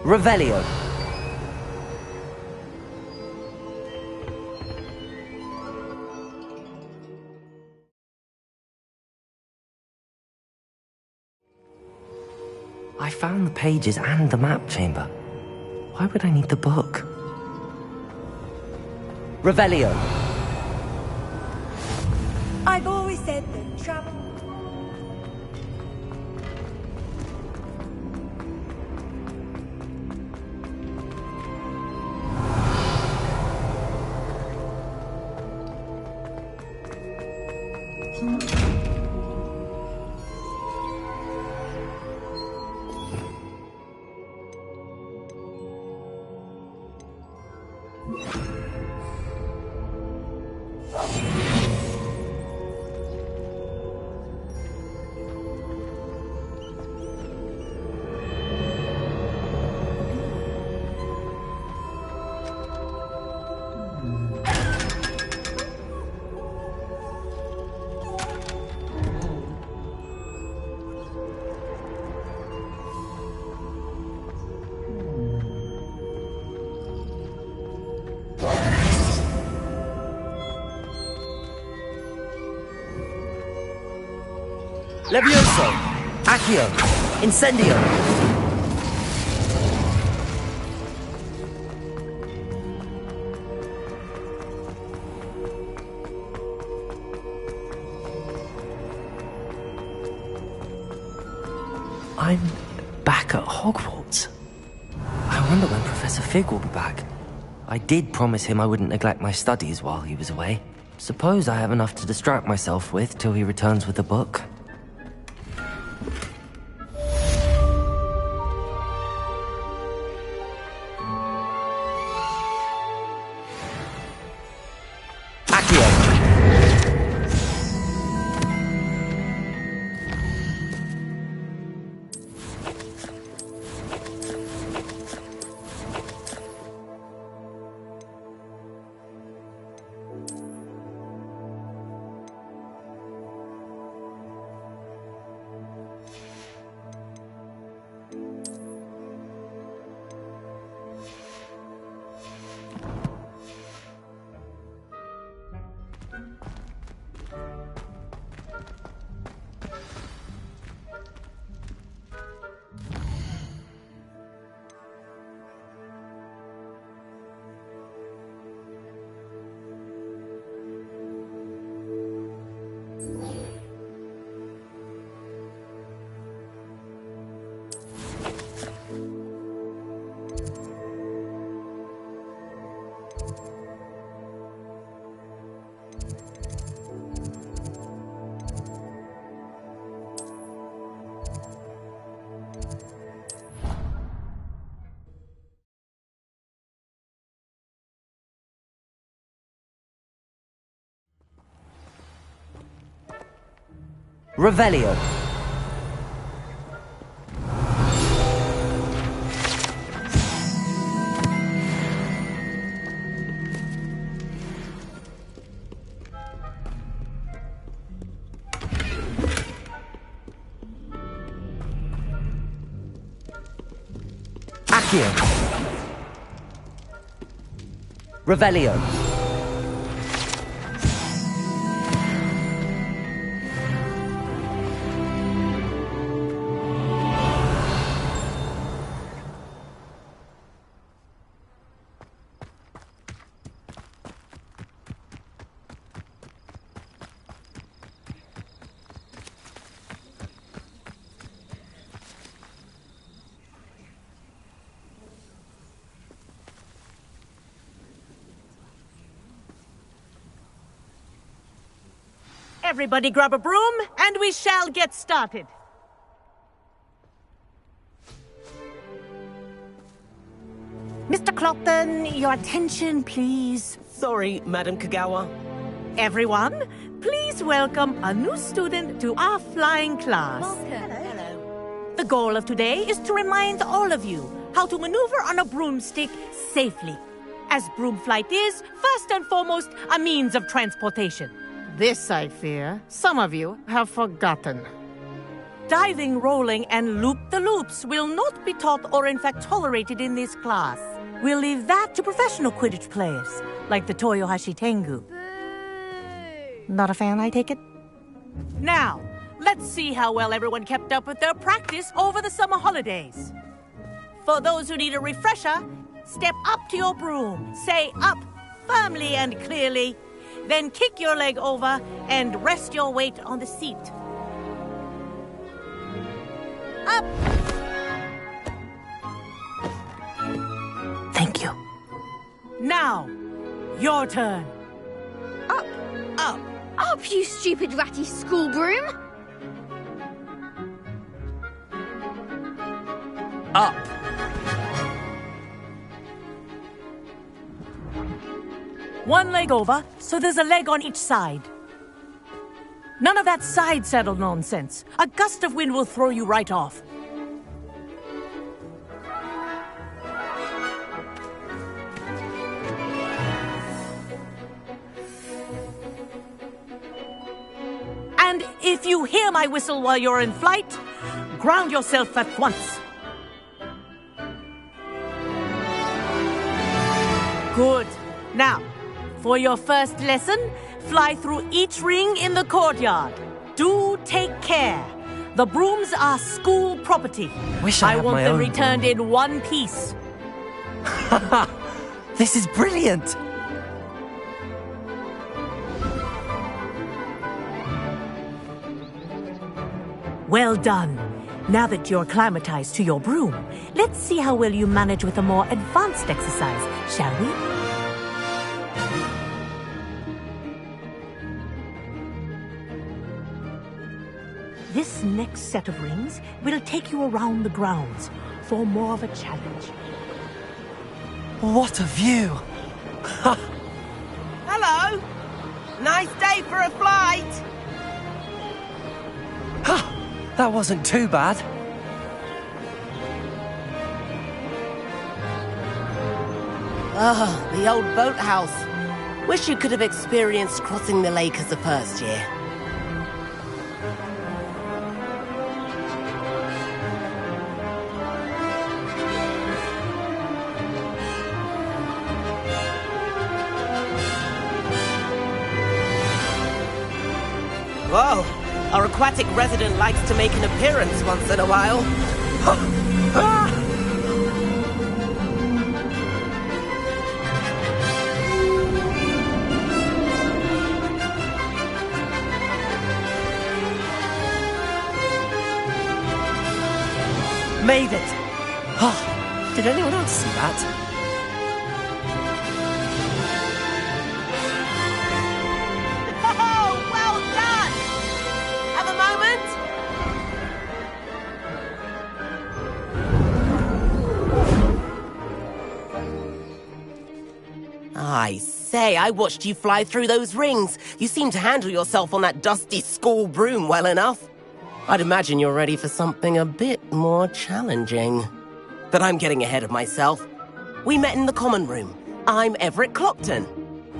Revelio. I found the pages and the map chamber. Why would I need the book? Revelio. I've always said that travel... Levioso! Accio! Incendio! I'm back at Hogwarts. I wonder when Professor Fig will be back. I did promise him I wouldn't neglect my studies while he was away. Suppose I have enough to distract myself with till he returns with the book. Revelio. Accio. Revelio. Everybody grab a broom, and we shall get started. Mr. Clopton, your attention, please. Sorry, Madam Kagawa. Everyone, please welcome a new student to our flying class. Hello. The goal of today is to remind all of you how to maneuver on a broomstick safely, as broom flight is, first and foremost, a means of transportation. This, I fear, some of you have forgotten. Diving, rolling, and loop-the-loops will not be taught or in fact tolerated in this class. We'll leave that to professional Quidditch players, like the Toyohashi Tengu. Not a fan, I take it? Now, let's see how well everyone kept up with their practice over the summer holidays. For those who need a refresher, step up to your broom, say up firmly and clearly, then kick your leg over and rest your weight on the seat. Up! Thank you. Now, your turn. Up! Up! Up, you stupid ratty school broom! Up! One leg over, so there's a leg on each side. None of that side saddle nonsense. A gust of wind will throw you right off. And if you hear my whistle while you're in flight, ground yourself at once. Good. Now, for your first lesson, fly through each ring in the courtyard. Do take care. The brooms are school property. Wish I had want my them own returned in one piece. This is brilliant! Well done. Now that you're acclimatized to your broom, let's see how well you manage with a more advanced exercise, shall we? This next set of rings will take you around the grounds for more of a challenge. What a view! Hello! Nice day for a flight! That wasn't too bad. Oh, the old boathouse. Wish you could have experienced crossing the lake as a first year. Whoa! Our aquatic resident likes to make an appearance once in a while. Made it! Oh, did anyone else see that? I say, I watched you fly through those rings. You seem to handle yourself on that dusty school broom well enough. I'd imagine you're ready for something a bit more challenging. But I'm getting ahead of myself. We met in the common room. I'm Everett Clockton.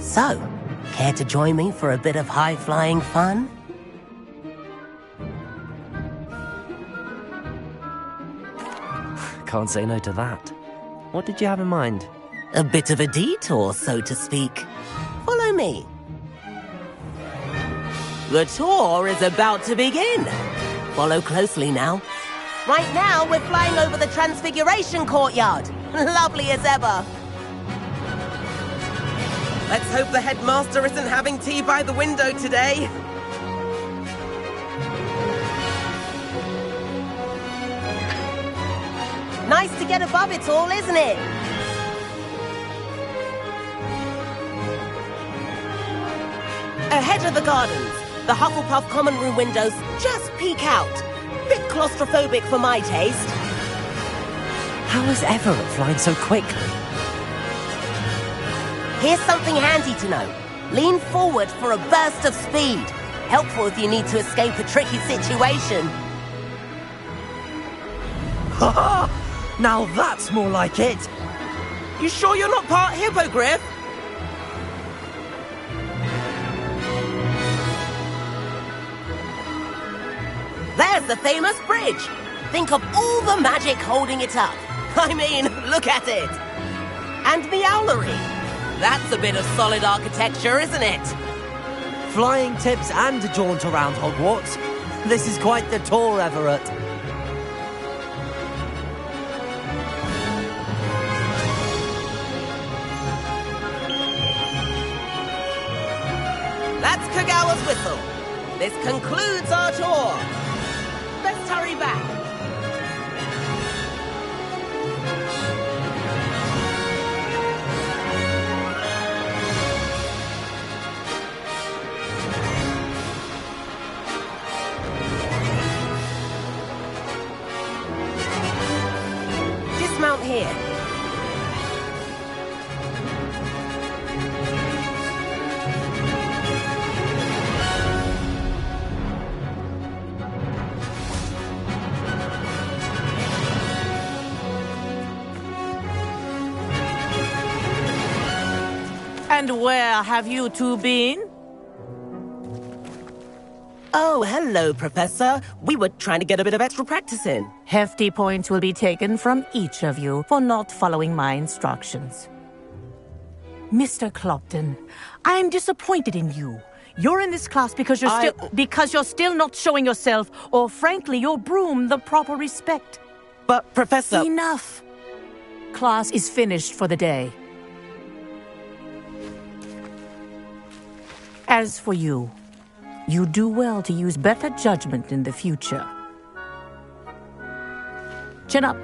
So, care to join me for a bit of high-flying fun? Can't say no to that. What did you have in mind? A bit of a detour, so to speak. Follow me. The tour is about to begin. Follow closely now. Right now, we're flying over the Transfiguration Courtyard. Lovely as ever. Let's hope the headmaster isn't having tea by the window today. Nice to get above it all, isn't it? Ahead of the gardens, the Hufflepuff common room windows just peek out. Bit claustrophobic for my taste. How is Everett flying so quickly? Here's something handy to know. Lean forward for a burst of speed. Helpful if you need to escape a tricky situation. Ha! Now that's more like it! You sure you're not part hippogriff? There's the famous bridge. Think of all the magic holding it up. I mean, look at it. And the owlery. That's a bit of solid architecture, isn't it? Flying tips and a jaunt around Hogwarts. This is quite the tour, Everett. That's Kagawa's whistle. This concludes our tour. Let's hurry back. Dismount here. And where have you two been? Oh, hello, Professor. We were trying to get a bit of extra practice in. Hefty points will be taken from each of you for not following my instructions. Mr. Clopton, I'm disappointed in you. You're in this class because you're still not showing yourself, or frankly, your broom the proper respect. But, Professor... Enough. Class is finished for the day. As for you, you do well to use better judgment in the future. Chin up.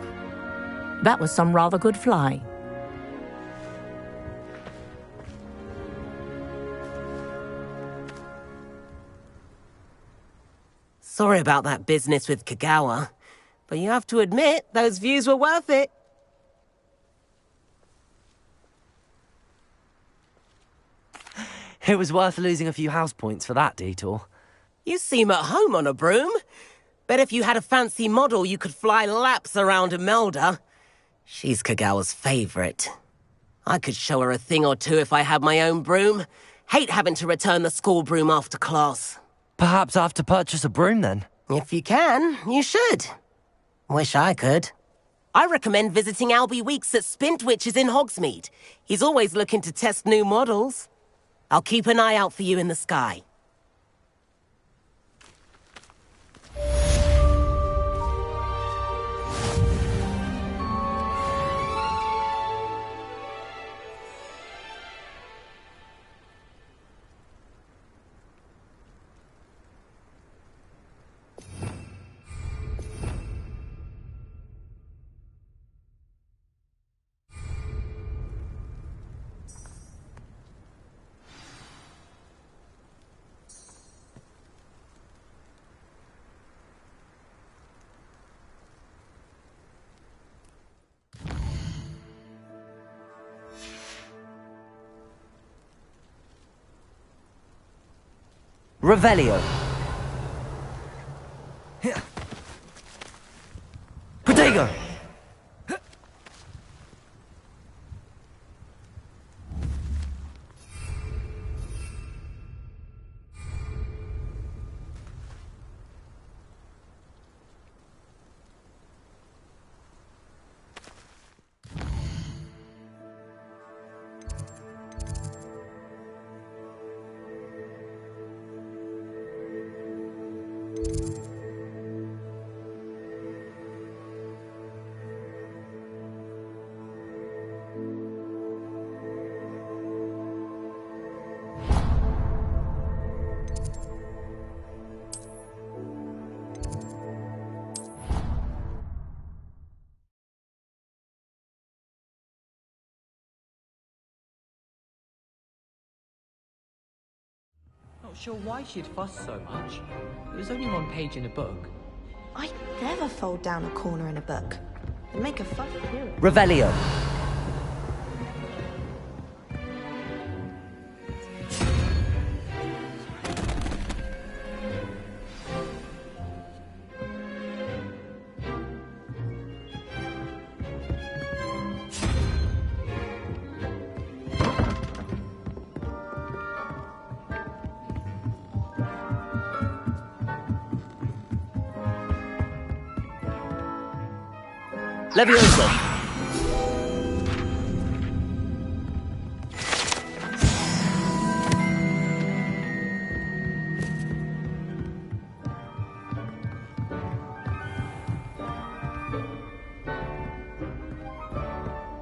That was some rather good flying. Sorry about that business with Kagawa, but you have to admit, those views were worth it. It was worth losing a few house points for that detour. You seem at home on a broom. Bet if you had a fancy model, you could fly laps around Imelda. She's Kagawa's favorite. I could show her a thing or two if I had my own broom. Hate having to return the school broom after class. Perhaps I have to purchase a broom then? If you can, you should. Wish I could. I recommend visiting Albie Weeks at Spintwitches in Hogsmeade. He's always looking to test new models. I'll keep an eye out for you in the sky. Revelio. Protego. Not sure why she'd fuss so much. It was only one page in a book. I'd never fold down a corner in a book. It'd make a fuss to do it. Revelio. Leviosa!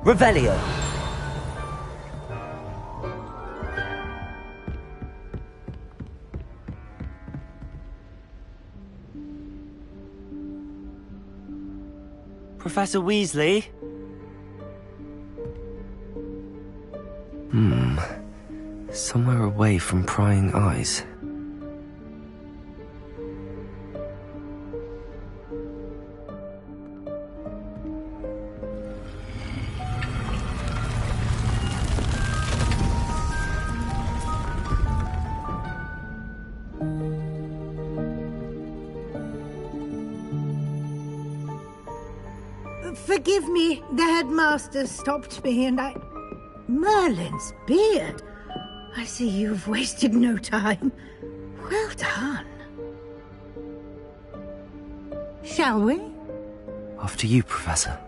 Revelio! Professor Weasley? Somewhere away from prying eyes. Forgive me, the headmaster stopped me and I... Merlin's beard! I see you've wasted no time. Well done. Shall we? After you, Professor.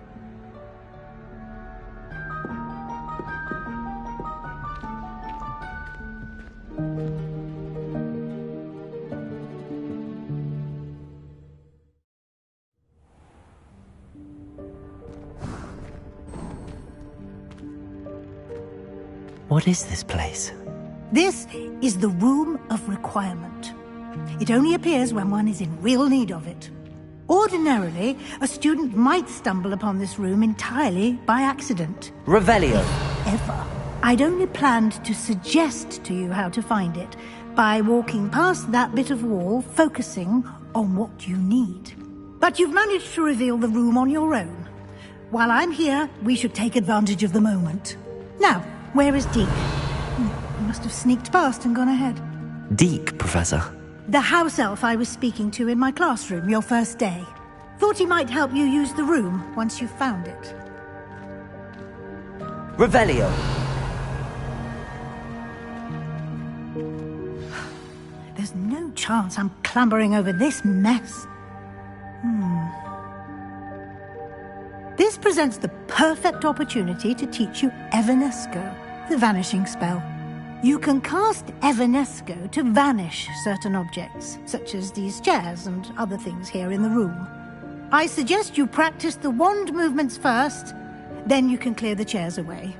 What is this place? This is the Room of Requirement. It only appears when one is in real need of it. Ordinarily, a student might stumble upon this room entirely by accident. Revelio! Ever. I'd only planned to suggest to you how to find it by walking past that bit of wall, focusing on what you need. But you've managed to reveal the room on your own. While I'm here, we should take advantage of the moment. Now, where is Deke? He must have sneaked past and gone ahead. Deke, Professor. The house elf I was speaking to in my classroom your first day. Thought he might help you use the room once you've found it. Revelio! There's no chance I'm clambering over this mess. This presents the perfect opportunity to teach you Evanesco, the vanishing spell. You can cast Evanesco to vanish certain objects, such as these chairs and other things here in the room. I suggest you practice the wand movements first, then you can clear the chairs away.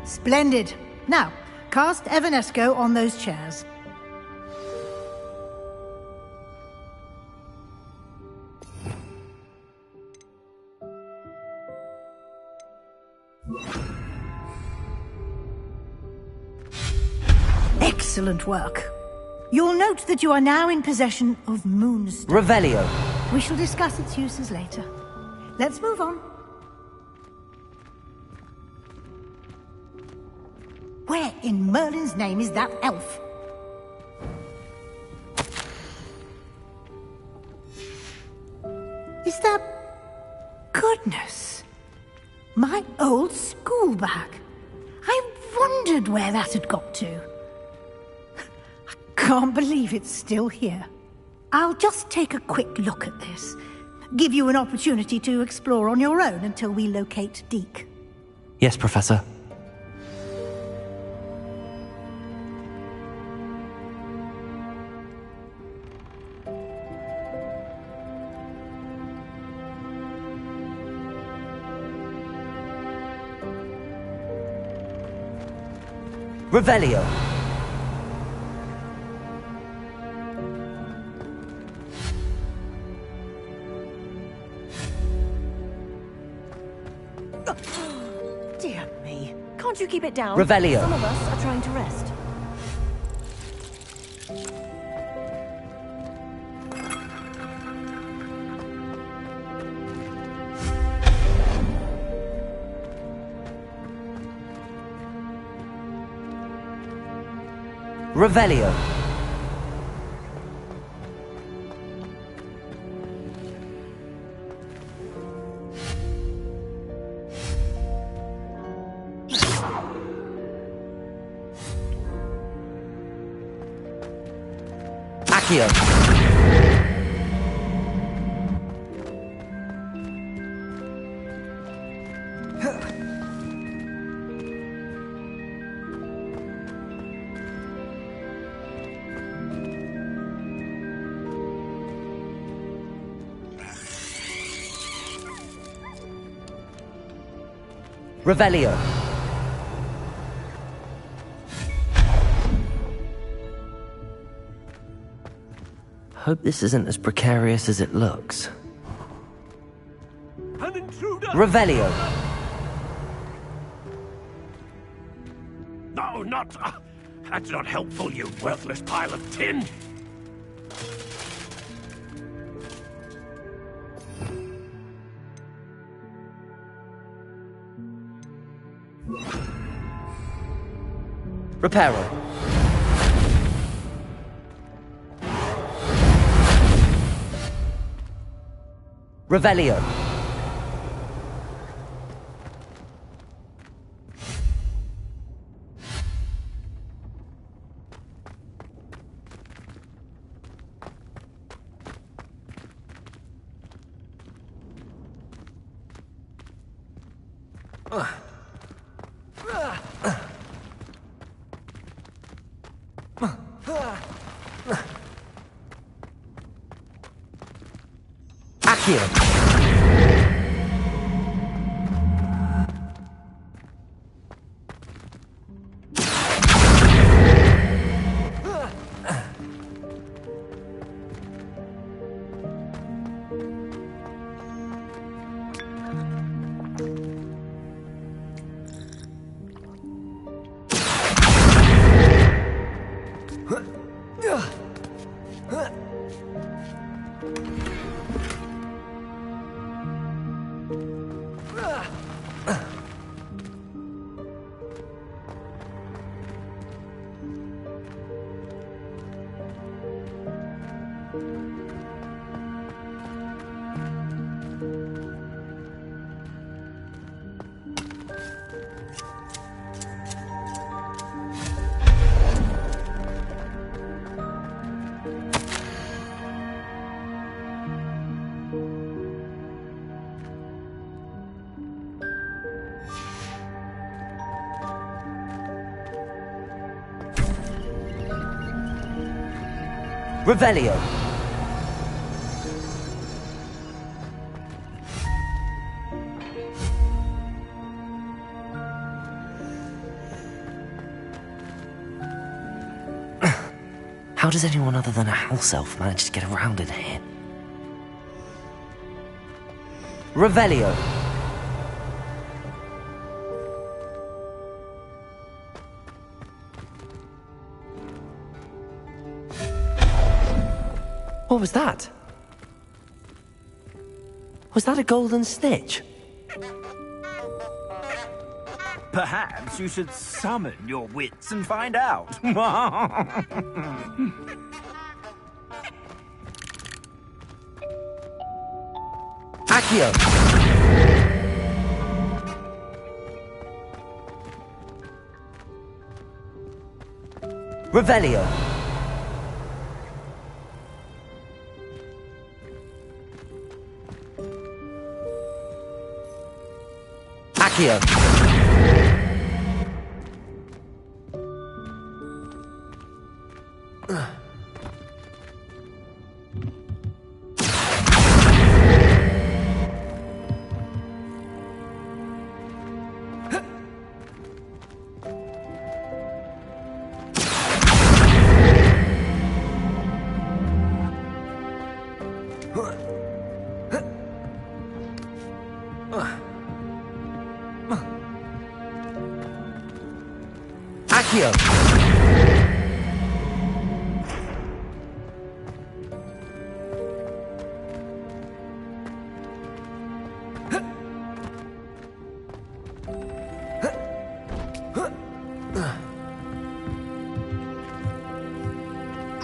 Splendid. Now, cast Evanesco on those chairs. Excellent work. You'll note that you are now in possession of Moonstone. Revelio. We shall discuss its uses later. Let's move on. Where in Merlin's name is that elf? Is that... Goodness! My old school bag. I wondered where that had got to. I can't believe it's still here. I'll just take a quick look at this. Give you an opportunity to explore on your own until we locate Deke. Yes, Professor. Revelio. Dear me. Can't you keep it down? Revelio. Some of us are trying to rest. Revelio. Accio. Revelio. Hope this isn't as precarious as it looks. An intruder! Revelio. No, not... that's not helpful, you worthless pile of tin! Reparo. Revelio. Accio. Revelio. How does anyone other than a house elf manage to get around in here? Revelio. What was that? Was that a golden snitch? Perhaps you should summon your wits and find out. Accio! Revelio! Accio! Accio!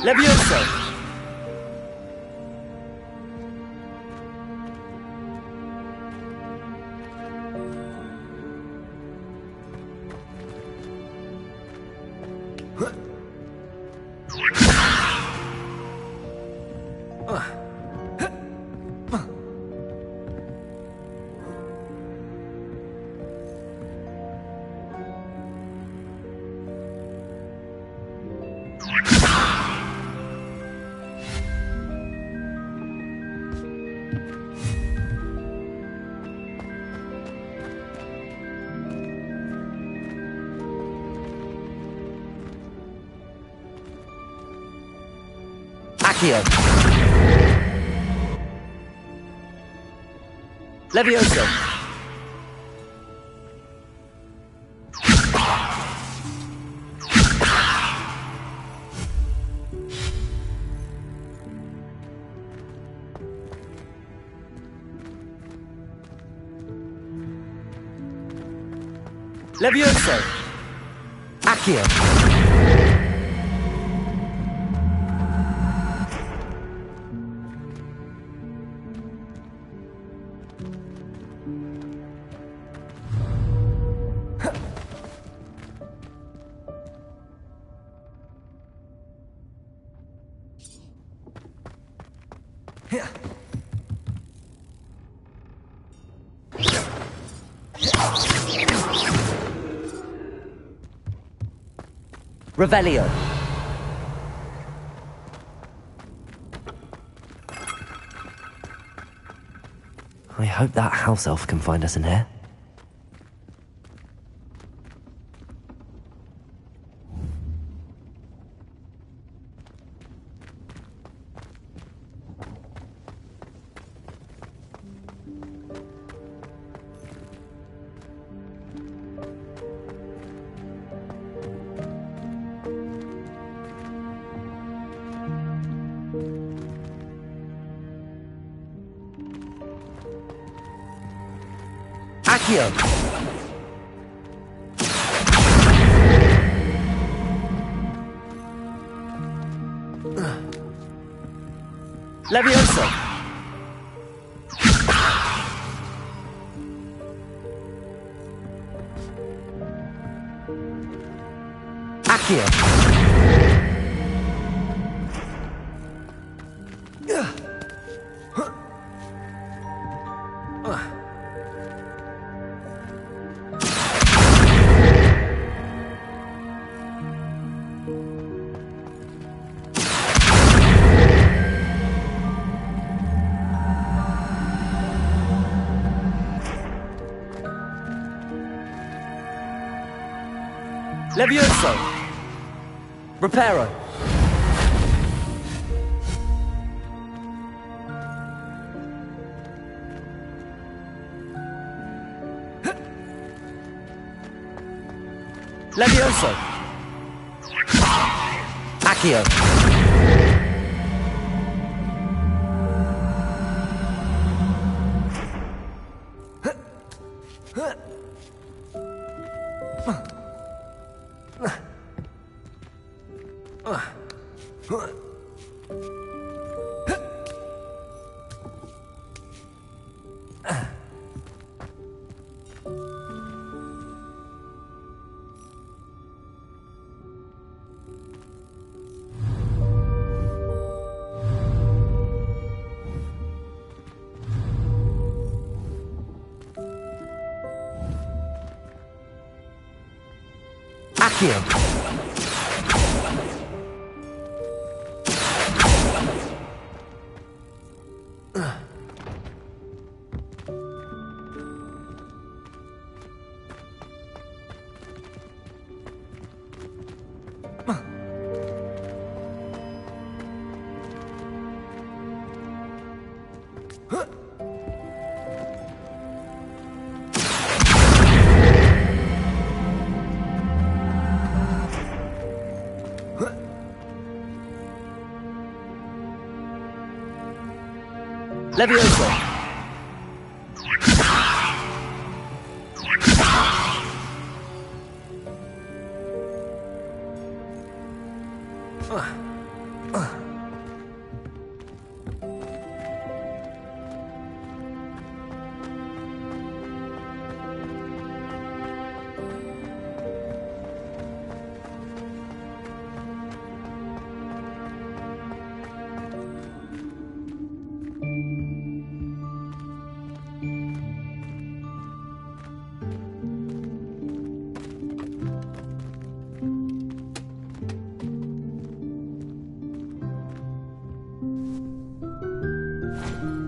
Levioso! Accio! Levioso! Levioso! Accio! Revelio. I hope that house elf can find us in here. Accio! Levioso! Accio! Levioso! Reparo! Levioso! Accio! him! Levioso!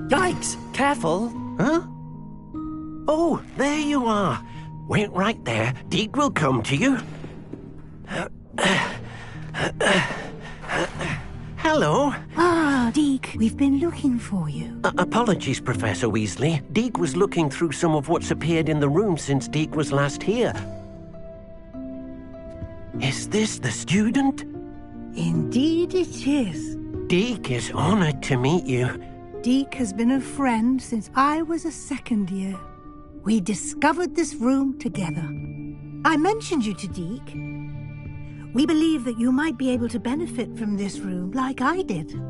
Yikes! Careful! Huh? Oh, there you are. Wait right there. Deke will come to you. Hello. Ah, Deke, we've been looking for you. Apologies, Professor Weasley. Deke was looking through some of what's appeared in the room since Deke was last here. Is this the student? Indeed it is. Deke is honored to meet you. Deke has been a friend since I was a second year. We discovered this room together. I mentioned you to Deke. We believe that you might be able to benefit from this room like I did.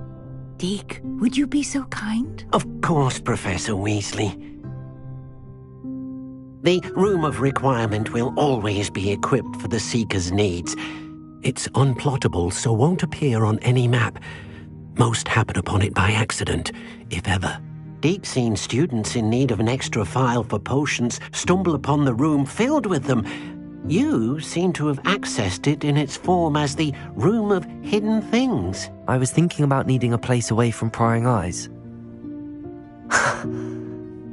Deke, would you be so kind? Of course, Professor Weasley. The Room of Requirement will always be equipped for the Seeker's needs. It's unplottable, so won't appear on any map. Most happen upon it by accident, if ever. Deke's seen students in need of an extra file for potions stumble upon the room filled with them. You seem to have accessed it in its form as the Room of Hidden Things. I was thinking about needing a place away from prying eyes.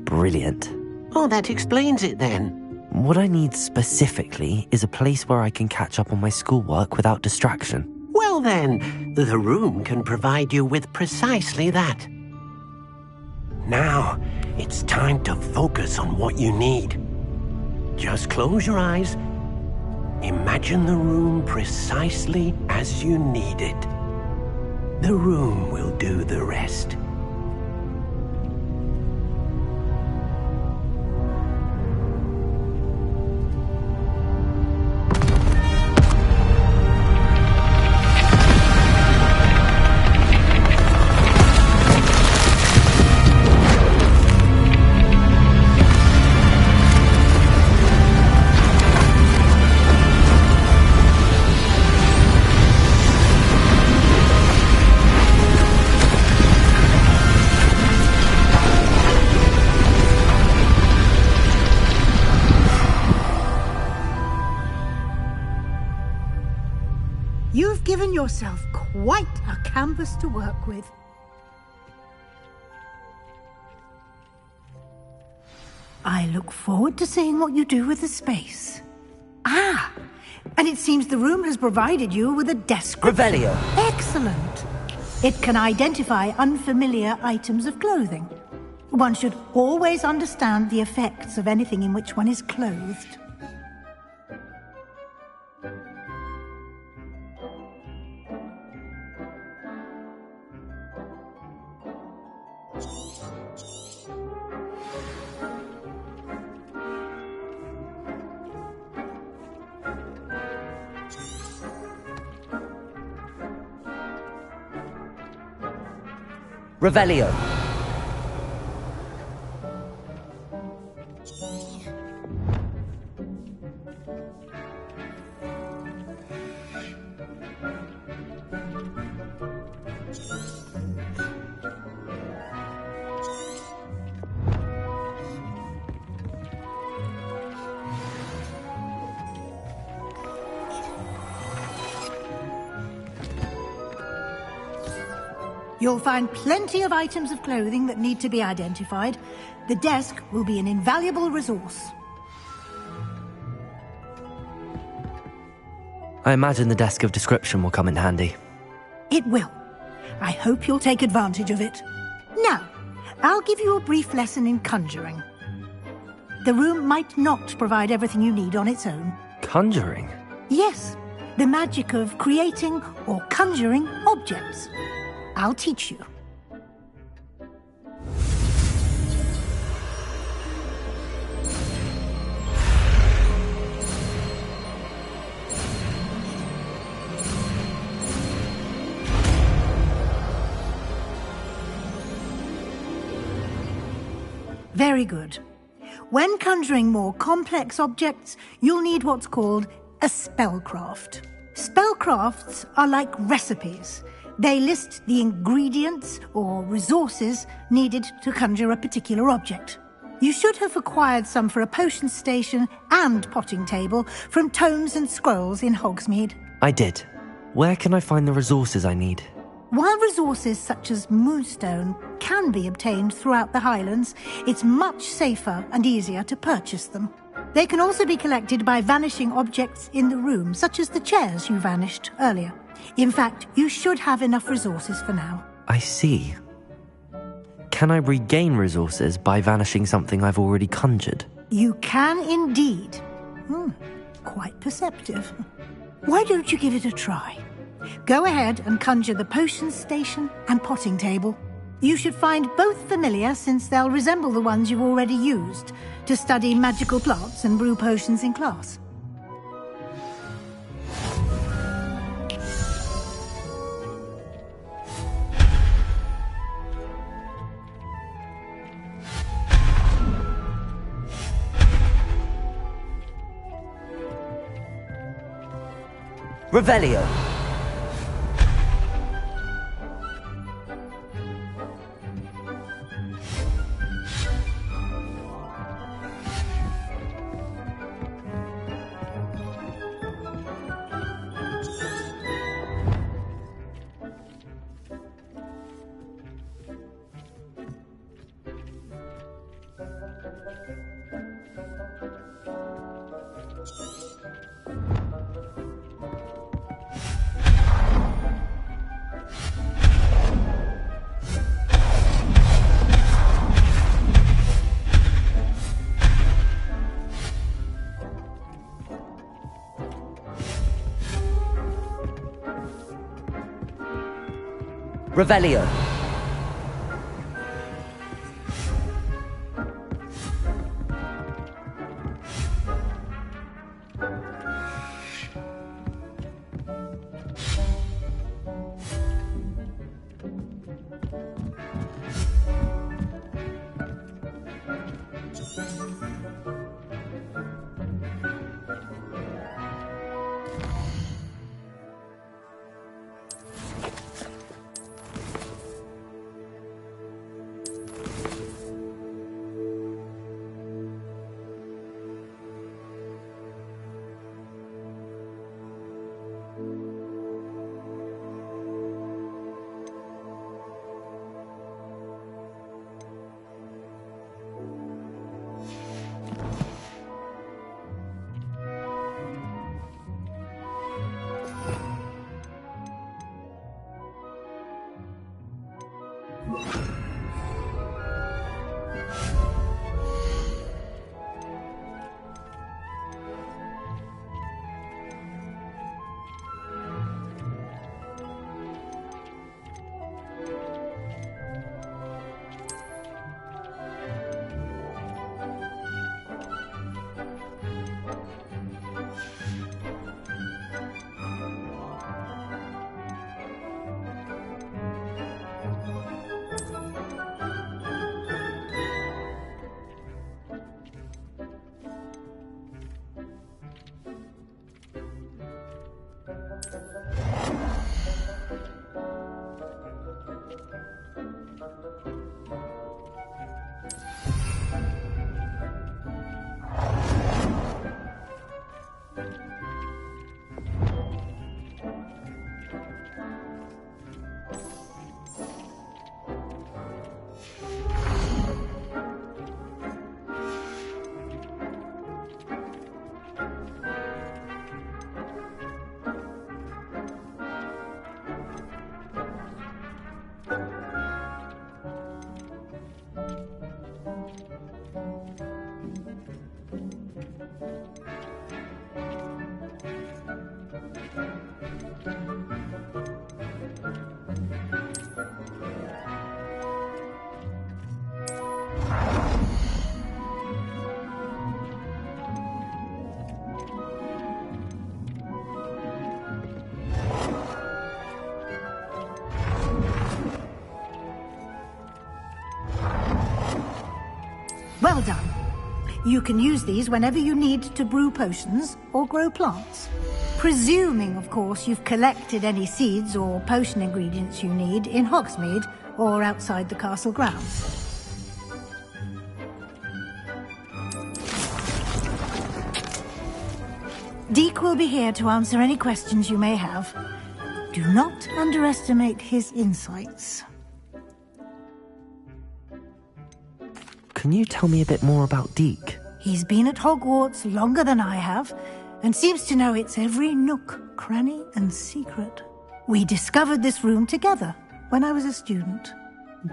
Brilliant. Oh, that explains it then. What I need specifically is a place where I can catch up on my schoolwork without distraction. Well then, the room can provide you with precisely that. Now, it's time to focus on what you need. Just close your eyes. Imagine the room precisely as you need it. The room will do the rest. You've given yourself quite a canvas to work with. I look forward to seeing what you do with the space. Ah, and it seems the room has provided you with a desk. Revelio. Excellent. It can identify unfamiliar items of clothing. One should always understand the effects of anything in which one is clothed. Revelio. You'll find plenty of items of clothing that need to be identified. The desk will be an invaluable resource. I imagine the desk of description will come in handy. It will. I hope you'll take advantage of it. Now, I'll give you a brief lesson in conjuring. The room might not provide everything you need on its own. Conjuring? Yes, the magic of creating or conjuring objects. I'll teach you. Very good. When conjuring more complex objects, you'll need what's called a spellcraft. Spellcrafts are like recipes. They list the ingredients or resources needed to conjure a particular object. You should have acquired some for a potion station and potting table from tomes and scrolls in Hogsmeade. I did. Where can I find the resources I need? While resources such as moonstone can be obtained throughout the Highlands, it's much safer and easier to purchase them. They can also be collected by vanishing objects in the room, such as the chairs you vanished earlier. In fact, you should have enough resources for now. I see. Can I regain resources by vanishing something I've already conjured? You can indeed. Quite perceptive. Why don't you give it a try? Go ahead and conjure the potion station and potting table. You should find both familiar, since they'll resemble the ones you've already used to study magical plants and brew potions in class. Revelio. Revelio. Well done. You can use these whenever you need to brew potions or grow plants. Presuming, of course, you've collected any seeds or potion ingredients you need in Hogsmeade or outside the castle grounds. Deek will be here to answer any questions you may have. Do not underestimate his insights. Can you tell me a bit more about Deek? He's been at Hogwarts longer than I have, and seems to know its every nook, cranny, and secret. We discovered this room together when I was a student.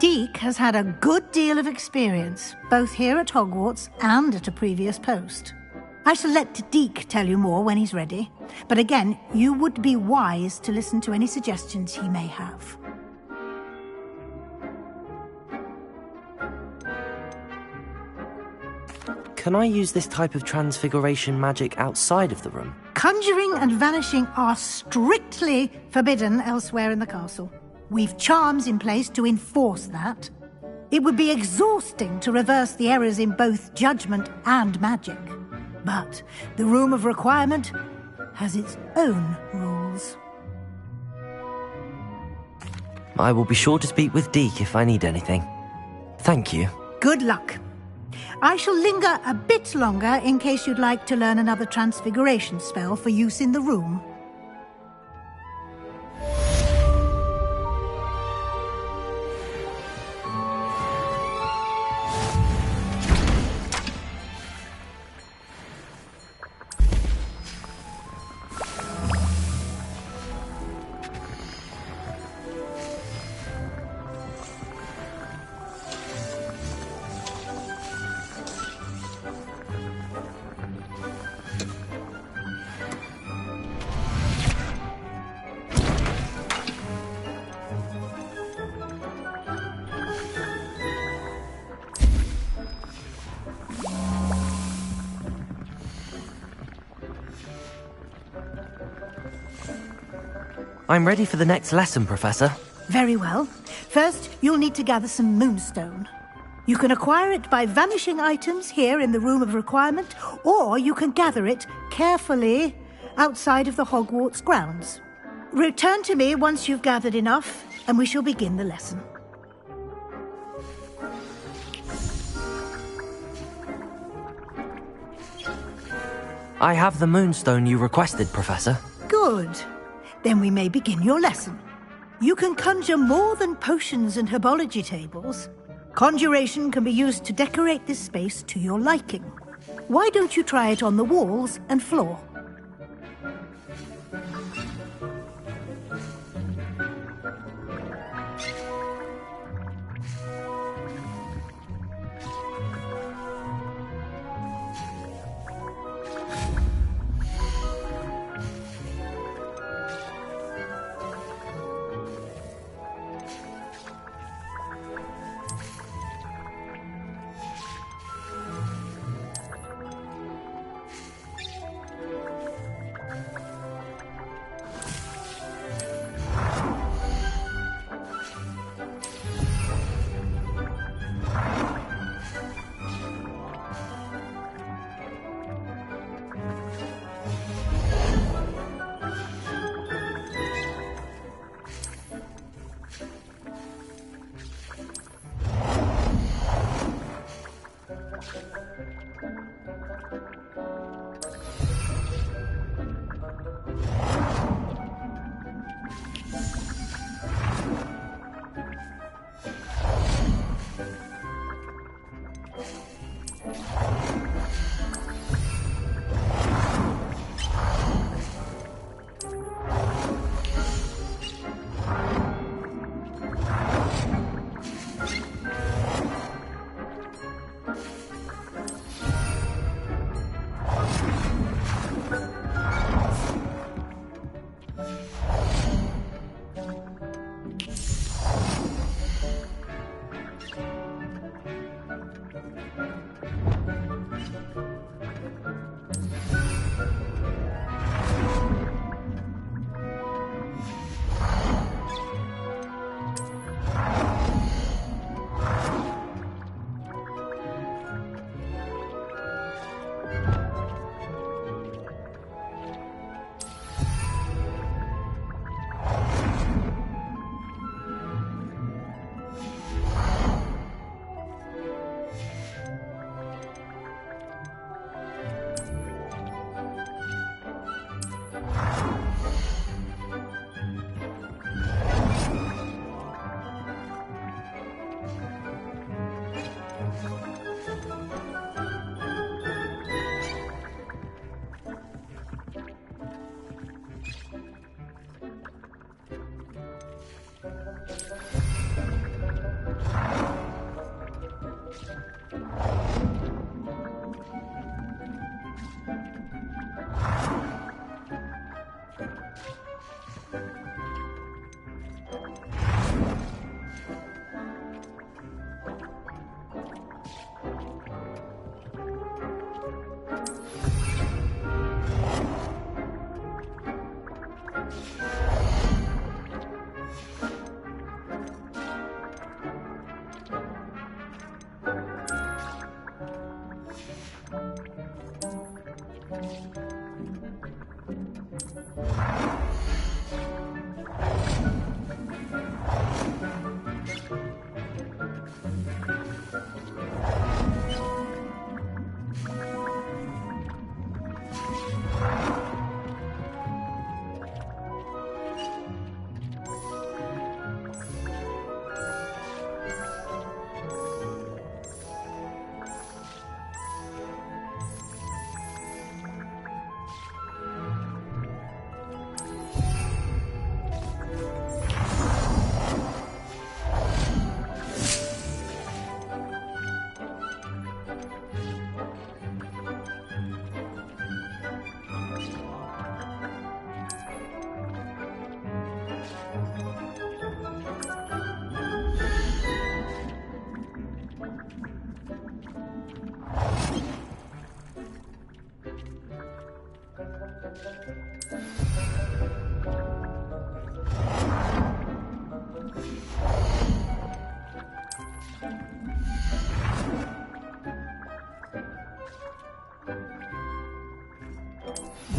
Deek has had a good deal of experience, both here at Hogwarts and at a previous post. I shall let Deek tell you more when he's ready, but again, you would be wise to listen to any suggestions he may have. Can I use this type of transfiguration magic outside of the room? Conjuring and vanishing are strictly forbidden elsewhere in the castle. We've charms in place to enforce that. It would be exhausting to reverse the errors in both judgment and magic. But the Room of Requirement has its own rules. I will be sure to speak with Deek if I need anything. Thank you. Good luck. I shall linger a bit longer in case you'd like to learn another transfiguration spell for use in the room. I'm ready for the next lesson, Professor. Very well. First, you'll need to gather some moonstone. You can acquire it by vanishing items here in the Room of Requirement, or you can gather it carefully outside of the Hogwarts grounds. Return to me once you've gathered enough, and we shall begin the lesson. I have the moonstone you requested, Professor. Good. Then we may begin your lesson. You can conjure more than potions and herbology tables. Conjuration can be used to decorate this space to your liking. Why don't you try it on the walls and floor?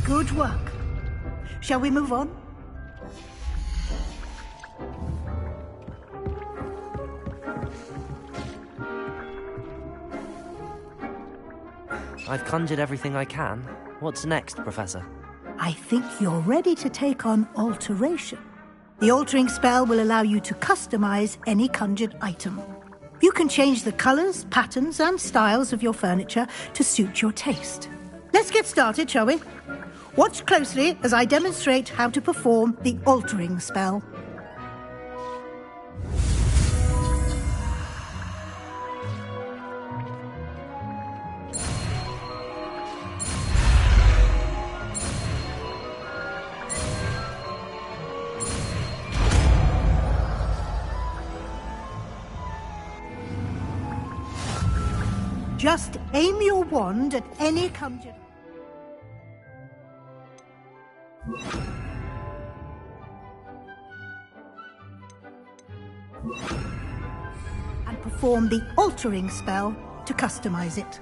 Good work. Shall we move on? I've conjured everything I can. What's next, Professor? I think you're ready to take on alteration. The altering spell will allow you to customize any conjured item. You can change the colors, patterns, and styles of your furniture to suit your taste. Let's get started, shall we? Watch closely as I demonstrate how to perform the altering spell. Just aim your wand at any conjured... and perform the altering spell to customize it.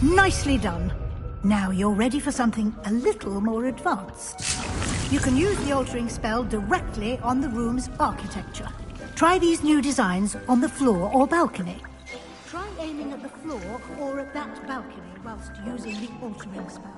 Nicely done. Now you're ready for something a little more advanced. You can use the altering spell directly on the room's architecture. Try these new designs on the floor or balcony. Try aiming at the floor or at that balcony whilst using the altering spell.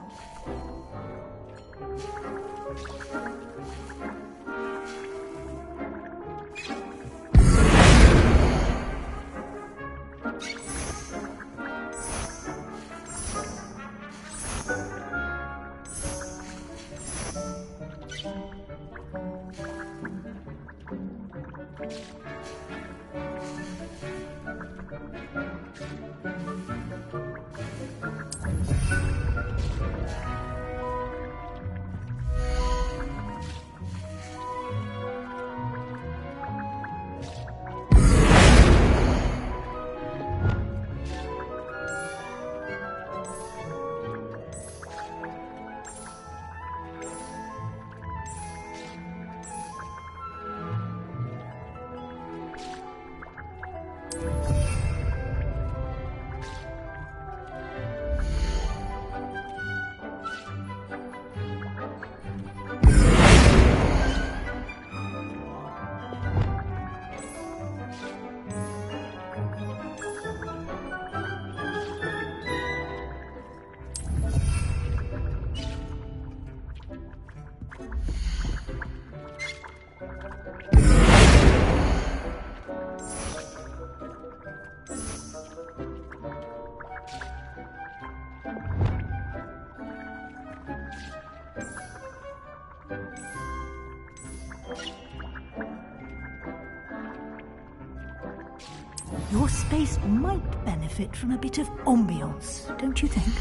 Your space might benefit from a bit of ambiance, don't you think?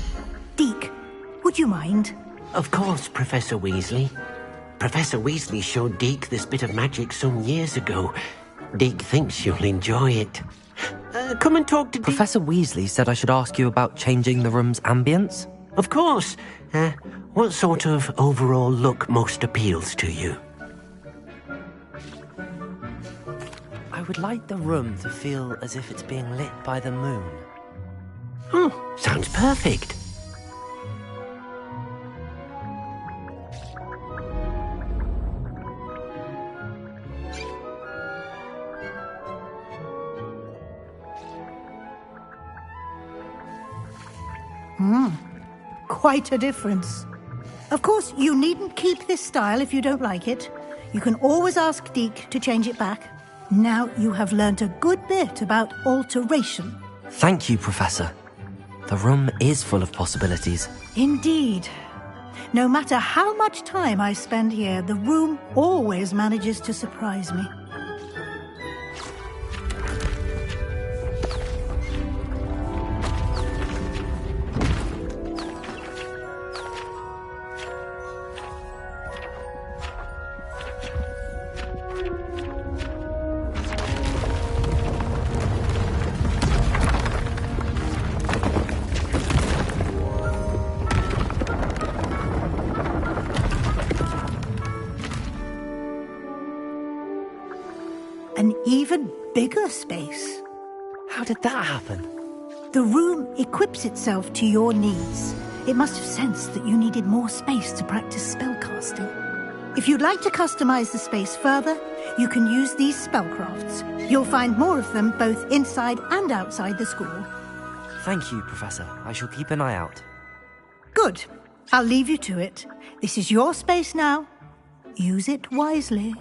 Deke, would you mind? Of course, Professor Weasley. Professor Weasley showed Deke this bit of magic some years ago. Deke thinks you'll enjoy it. Come and talk to Deke. Professor Weasley said I should ask you about changing the room's ambience? Of course. What sort of overall look most appeals to you? I would like the room to feel as if it's being lit by the moon. Oh, sounds perfect. Quite a difference. Of course, you needn't keep this style if you don't like it. You can always ask Deke to change it back. Now you have learnt a good bit about alteration. Thank you, Professor. The room is full of possibilities. Indeed. No matter how much time I spend here, the room always manages to surprise me. An even bigger space. How did that happen? The room equips itself to your needs. It must have sensed that you needed more space to practice spellcasting. If you'd like to customize the space further, you can use these spellcrafts. You'll find more of them both inside and outside the school. Thank you, Professor. I shall keep an eye out. Good. I'll leave you to it. This is your space now. Use it wisely.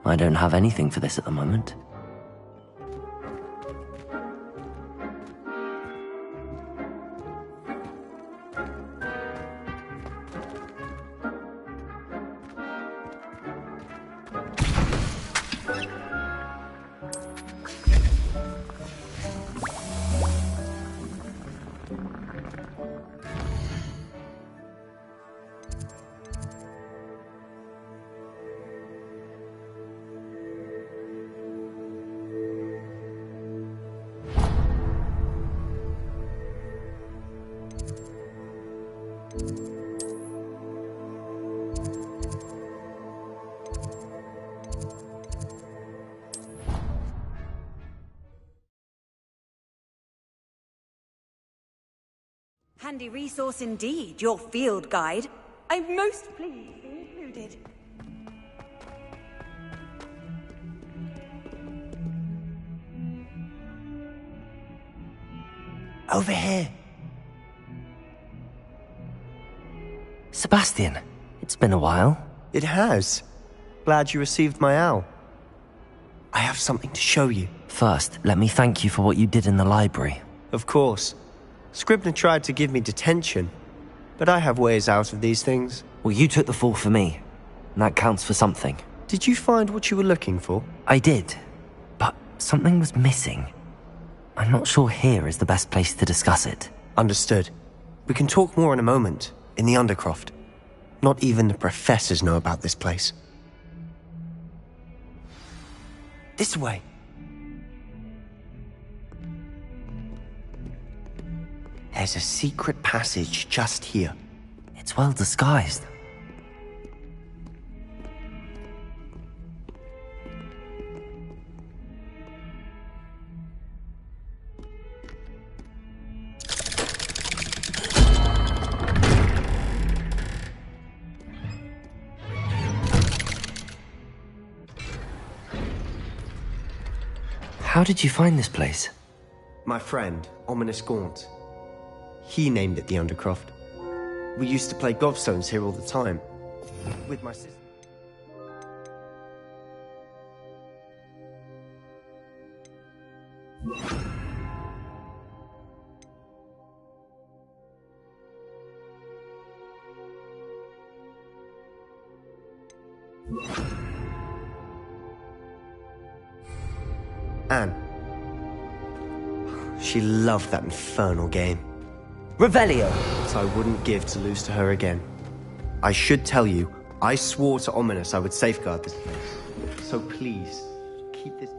I don't have anything for this at the moment. Handy resource indeed, your field guide. I'm most pleased to be included. Over here. Sebastian, it's been a while. It has. Glad you received my owl. I have something to show you. First, let me thank you for what you did in the library. Of course. Scribner tried to give me detention, but I have ways out of these things. Well, you took the fall for me, and that counts for something. Did you find what you were looking for? I did, but something was missing. I'm not sure here is the best place to discuss it. Understood. We can talk more in a moment, in the Undercroft. Not even the professors know about this place. This way. There's a secret passage just here. It's well disguised. How did you find this place? My friend, Ominous Gaunt. He named it the Undercroft. We used to play gobstones here all the time. With my sister. Anne. She loved that infernal game. Revelio! But I wouldn't give to lose to her again. I should tell you, I swore to Ominous I would safeguard this place. So please, keep this...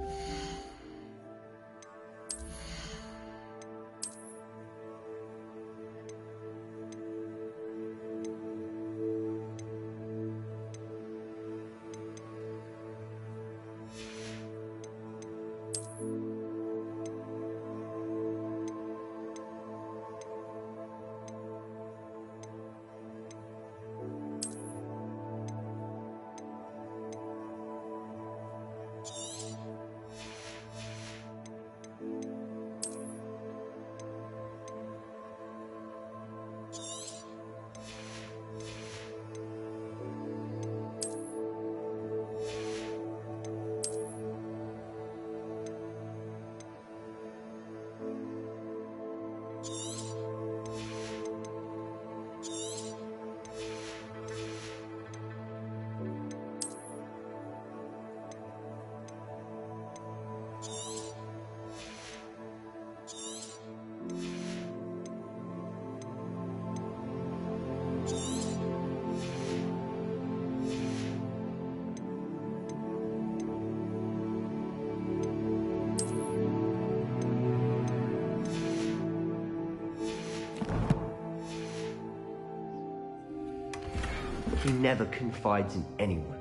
He never confides in anyone.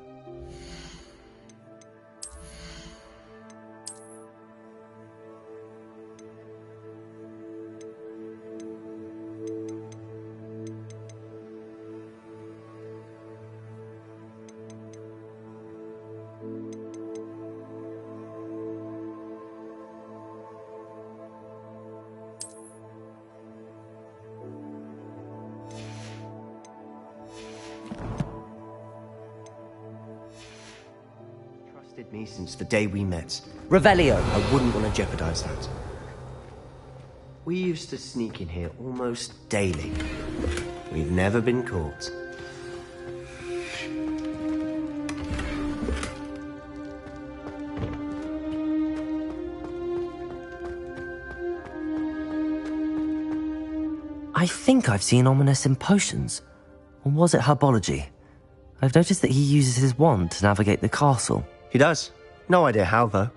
Me since the day we met. Revelio! I wouldn't want to jeopardize that. We used to sneak in here almost daily. We've never been caught. I think I've seen Ominous in potions. Or was it herbology? I've noticed that he uses his wand to navigate the castle. He does. No idea how, though.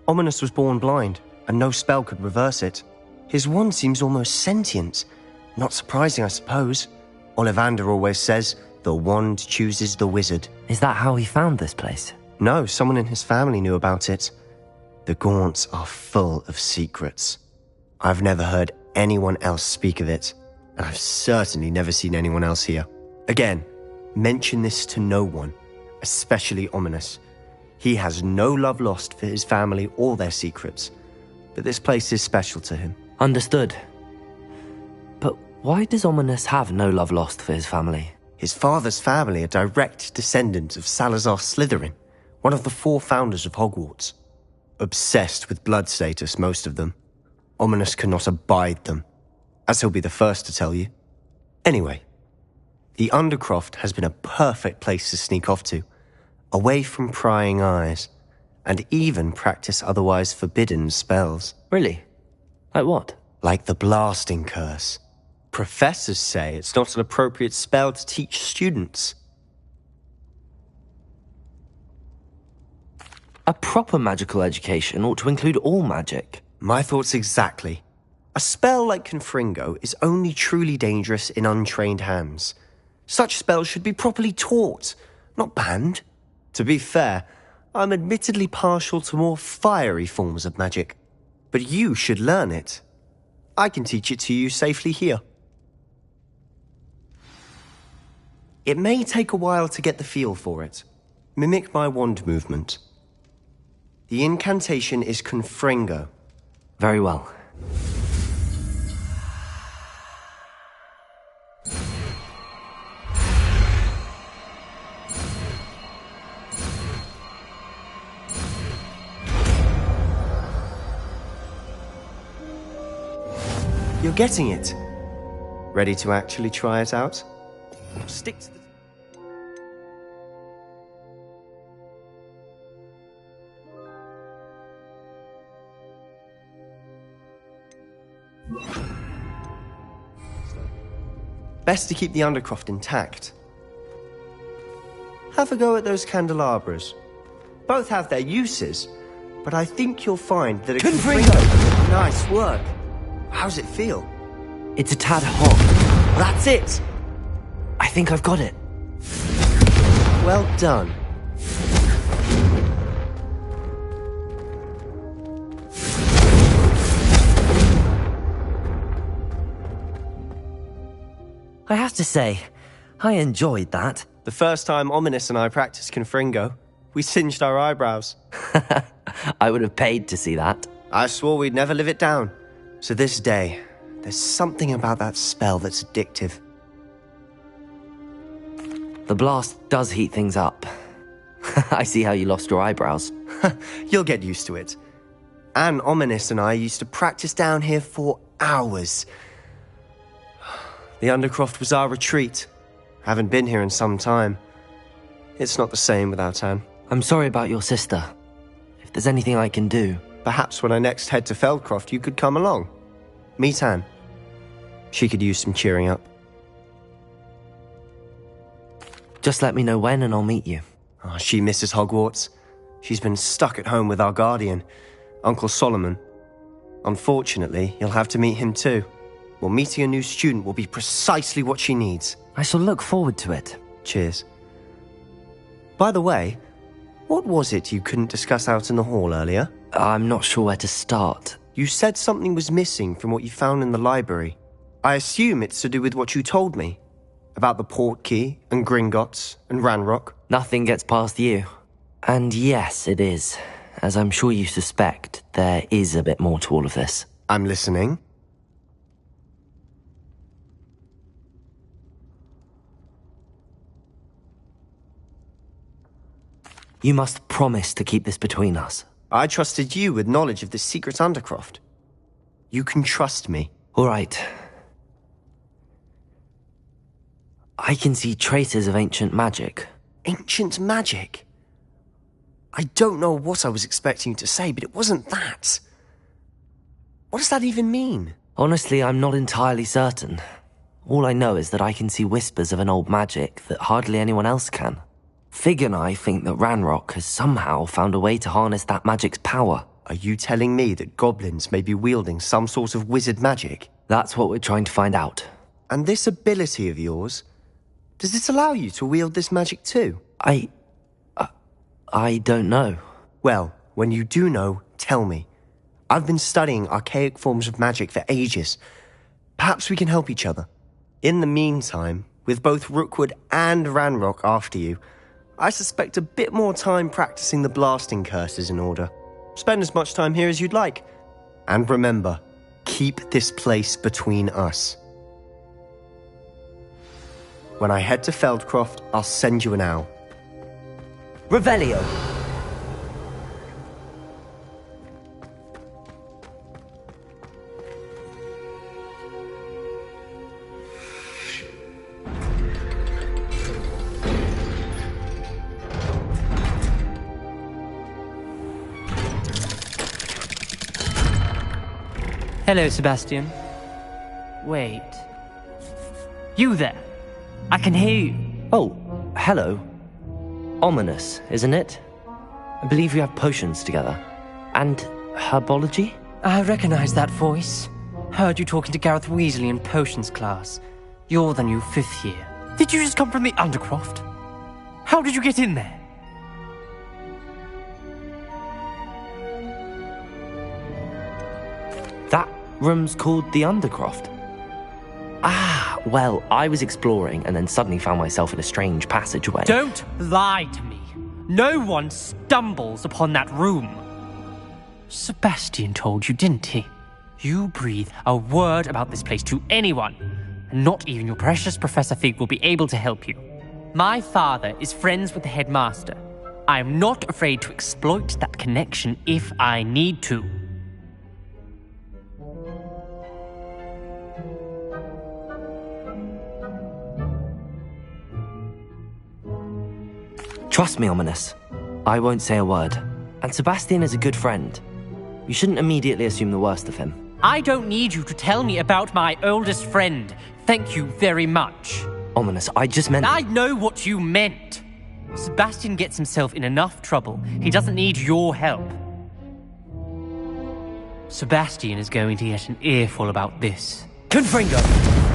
Ominous was born blind, and no spell could reverse it. His wand seems almost sentient. Not surprising, I suppose. Ollivander always says, the wand chooses the wizard. Is that how he found this place? No, someone in his family knew about it. The Gaunts are full of secrets. I've never heard anyone else speak of it, and I've certainly never seen anyone else here. Again, mention this to no one, especially Ominous. He has no love lost for his family or their secrets, but this place is special to him. Understood. But why does Ominous have no love lost for his family? His father's family are direct descendants of Salazar Slytherin, one of the 4 founders of Hogwarts. Obsessed with blood status, most of them. Ominous cannot abide them, as he'll be the first to tell you. Anyway, the Undercroft has been a perfect place to sneak off to, away from prying eyes, and even practice otherwise forbidden spells. Really? Like what? Like the blasting curse. Professors say it's not an appropriate spell to teach students. A proper magical education ought to include all magic. My thoughts exactly. A spell like Confringo is only truly dangerous in untrained hands. Such spells should be properly taught, not banned. To be fair, I'm admittedly partial to more fiery forms of magic. But you should learn it. I can teach it to you safely here. It may take a while to get the feel for it. Mimic my wand movement. The incantation is Confringo. Very well. You're getting it. Ready to actually try it out? Stick to the... Best to keep the Undercroft intact. Have a go at those candelabras. Both have their uses, but I think you'll find that it can bring... Nice work. How's it feel? It's a tad hot. That's it! I think I've got it. Well done. I have to say, I enjoyed that. The first time Ominous and I practiced Confringo, we singed our eyebrows. I would have paid to see that. I swore we'd never live it down. So this day, there's something about that spell that's addictive. The blast does heat things up. I see how you lost your eyebrows. You'll get used to it. Anne, Ominous and I used to practice down here for hours. The Undercroft was our retreat. Haven't been here in some time. It's not the same without Anne. I'm sorry about your sister. If there's anything I can do... Perhaps when I next head to Feldcroft, you could come along. Meet Anne. She could use some cheering up. Just let me know when and I'll meet you. Oh, she misses Hogwarts. She's been stuck at home with our guardian, Uncle Solomon. Unfortunately, you'll have to meet him too. Well, meeting a new student will be precisely what she needs. I shall look forward to it. Cheers. By the way, what was it you couldn't discuss out in the hall earlier? I'm not sure where to start. You said something was missing from what you found in the library. I assume it's to do with what you told me. About the Portkey, and Gringotts, and Ranrock. Nothing gets past you. And yes, it is. As I'm sure you suspect, there is a bit more to all of this. I'm listening. You must promise to keep this between us. I trusted you with knowledge of the secret Undercroft. You can trust me. All right. I can see traces of ancient magic. Ancient magic? I don't know what I was expecting you to say, but it wasn't that. What does that even mean? Honestly, I'm not entirely certain. All I know is that I can see whispers of an old magic that hardly anyone else can. Fig and I think that Ranrock has somehow found a way to harness that magic's power. Are you telling me that goblins may be wielding some sort of wizard magic? That's what we're trying to find out. And this ability of yours, does it allow you to wield this magic too? I don't know. Well, when you do know, tell me. I've been studying archaic forms of magic for ages. Perhaps we can help each other. In the meantime, with both Rookwood and Ranrock after you, I suspect a bit more time practicing the blasting curse is in order. Spend as much time here as you'd like. And remember, keep this place between us. When I head to Feldcroft, I'll send you an owl. Revelio! Hello, Sebastian. Wait. You there? I can hear you. Oh, hello. Ominous, isn't it? I believe we have potions together. And herbology? I recognize that voice. Heard you talking to Gareth Weasley in potions class. You're the new 5th year. Did you just come from the Undercroft? How did you get in there? That room's called the Undercroft. Ah, well, I was exploring and then suddenly found myself in a strange passageway. Don't lie to me. No one stumbles upon that room. Sebastian told you, didn't he? You breathe a word about this place to anyone, and not even your precious Professor Fig will be able to help you. My father is friends with the headmaster. I am not afraid to exploit that connection if I need to. Trust me, Ominous. I won't say a word. And Sebastian is a good friend. You shouldn't immediately assume the worst of him. I don't need you to tell me about my oldest friend. Thank you very much. Ominous, I just meant... I know what you meant. Sebastian gets himself in enough trouble. He doesn't need your help. Sebastian is going to get an earful about this. Confringo!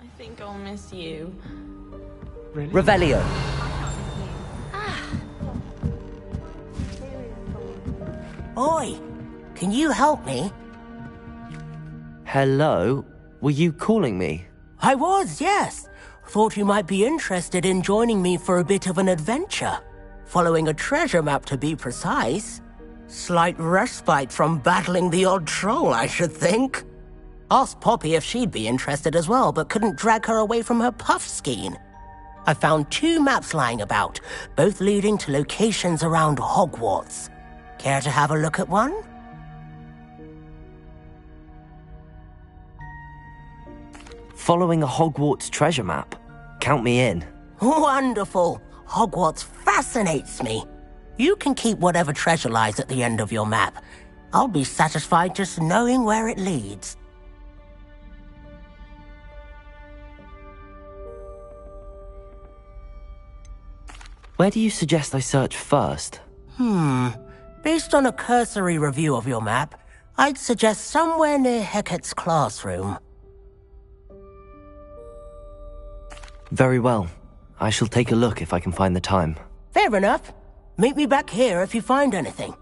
I think I'll miss you. Really? Revelio. Oi, can you help me? Hello? Were you calling me? I was, yes. Thought you might be interested in joining me for a bit of an adventure. Following a treasure map, to be precise. Slight respite from battling the odd troll, I should think. Asked Poppy if she'd be interested as well, but couldn't drag her away from her puff skein. I found 2 maps lying about, both leading to locations around Hogwarts. Care to have a look at one? Following a Hogwarts treasure map. Count me in. Wonderful. Hogwarts fascinates me. You can keep whatever treasure lies at the end of your map. I'll be satisfied just knowing where it leads. Where do you suggest I search first? Based on a cursory review of your map, I'd suggest somewhere near Hecat's classroom. Very well. I shall take a look if I can find the time. Fair enough. Meet me back here if you find anything.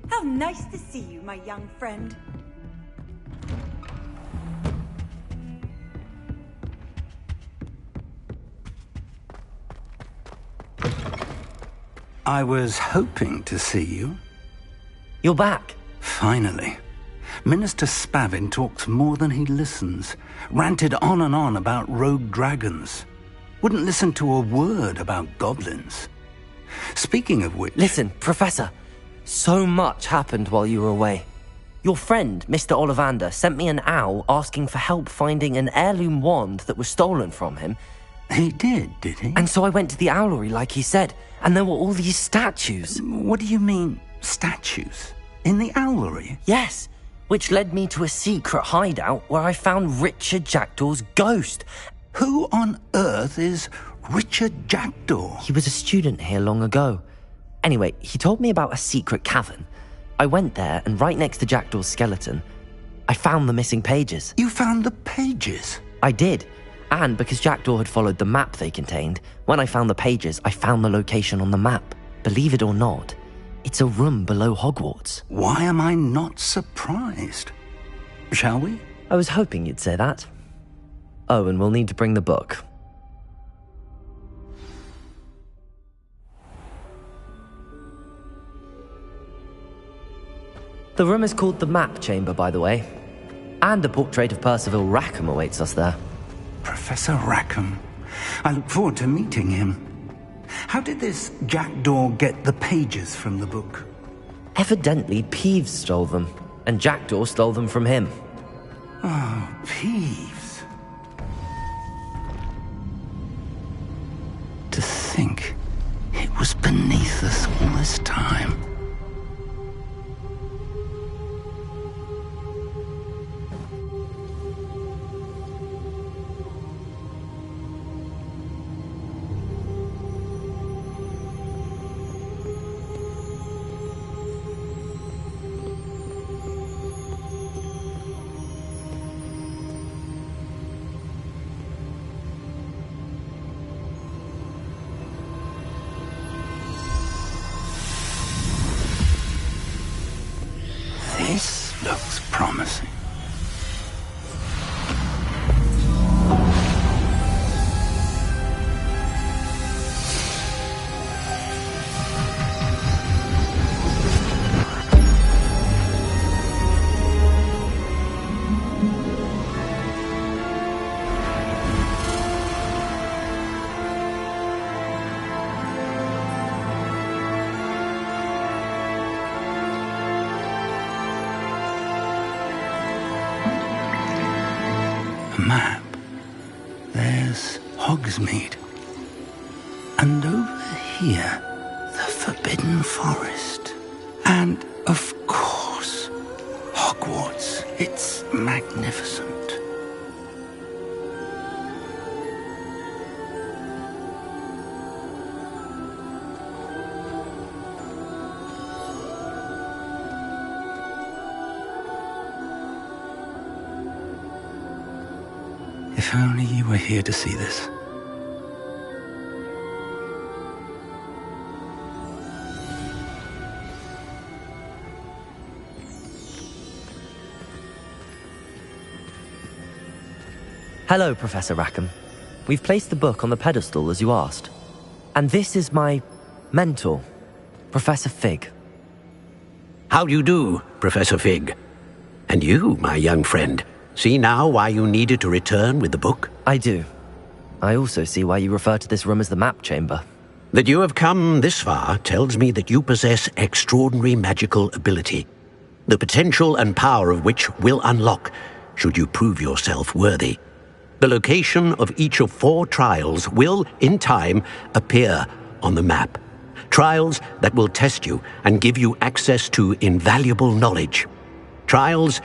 How nice to see you, my young friend. I was hoping to see you. You're back. Finally. Minister Spavin talks more than he listens. Ranted on and on about rogue dragons. Wouldn't listen to a word about goblins. Speaking of which... Listen, Professor. So much happened while you were away. Your friend, Mr. Ollivander, sent me an owl asking for help finding an heirloom wand that was stolen from him. He did he? And so I went to the owlery like he said, and there were all these statues. What do you mean, statues? In the owlery? Yes, which led me to a secret hideout where I found Richard Jackdaw's ghost. Who on earth is Richard Jackdaw? He was a student here long ago. Anyway, he told me about a secret cavern. I went there, and right next to Jackdaw's skeleton, I found the missing pages. You found the pages? I did. And because Jackdaw had followed the map they contained, when I found the pages, I found the location on the map. Believe it or not, it's a room below Hogwarts. Why am I not surprised? Shall we? I was hoping you'd say that. Oh, and we'll need to bring the book. The room is called the Map Chamber, by the way. And a portrait of Percival Rackham awaits us there. Professor Rackham. I look forward to meeting him. How did this Jackdaw get the pages from the book? Evidently, Peeves stole them, and Jackdaw stole them from him. Oh, Peeves. To think it was beneath us all this time. This looks promising. Map. There's Hogsmeade. And over here, the Forbidden Forest. And, of course, Hogwarts. It's magnificent. If only you were here to see this. Hello, Professor Rackham. We've placed the book on the pedestal as you asked. And this is my mentor, Professor Fig. How do you do, Professor Fig? And you, my young friend, see now why you needed to return with the book? I do. I also see why you refer to this room as the Map Chamber. That you have come this far tells me that you possess extraordinary magical ability, the potential and power of which will unlock should you prove yourself worthy. The location of each of 4 trials will, in time, appear on the map. Trials that will test you and give you access to invaluable knowledge. Trials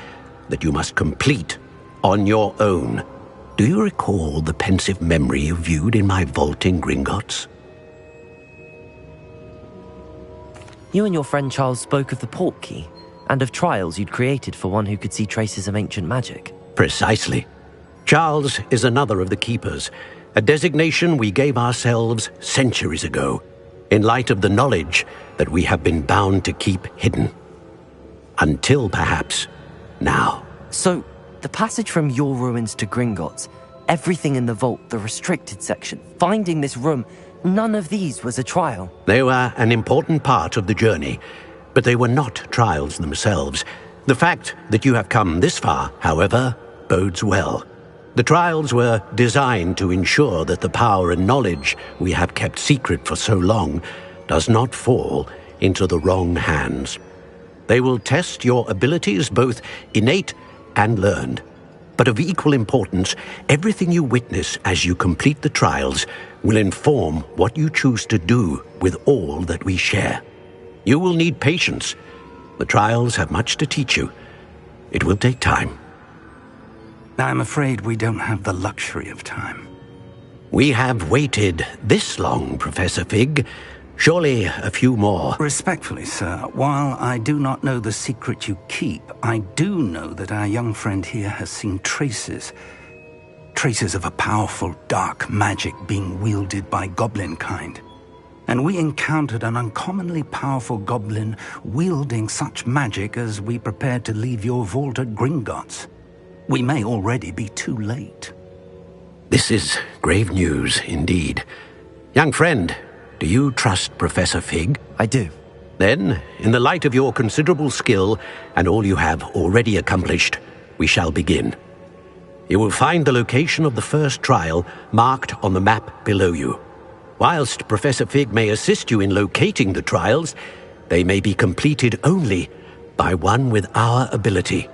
that you must complete on your own. Do you recall the pensive memory you viewed in my vault in Gringotts? You and your friend Charles spoke of the Portkey, and of trials you'd created for one who could see traces of ancient magic. Precisely. Charles is another of the Keepers, a designation we gave ourselves centuries ago, in light of the knowledge that we have been bound to keep hidden. Until, perhaps, now. So, the passage from your ruins to Gringotts, everything in the vault, the restricted section, finding this room, none of these was a trial. They were an important part of the journey, but they were not trials themselves. The fact that you have come this far, however, bodes well. The trials were designed to ensure that the power and knowledge we have kept secret for so long does not fall into the wrong hands. They will test your abilities, both innate and learned. But of equal importance, everything you witness as you complete the trials will inform what you choose to do with all that we share. You will need patience. The trials have much to teach you. It will take time. I'm afraid we don't have the luxury of time. We have waited this long, Professor Fig. Surely a few more. Respectfully, sir, while I do not know the secret you keep, I do know that our young friend here has seen traces of a powerful dark magic being wielded by goblin kind. And we encountered an uncommonly powerful goblin wielding such magic as we prepared to leave your vault at Gringotts. We may already be too late. This is grave news indeed. Young friend, do you trust Professor Fig? I do. Then, in the light of your considerable skill and all you have already accomplished, we shall begin. You will find the location of the first trial marked on the map below you. Whilst Professor Fig may assist you in locating the trials, they may be completed only by one with our ability.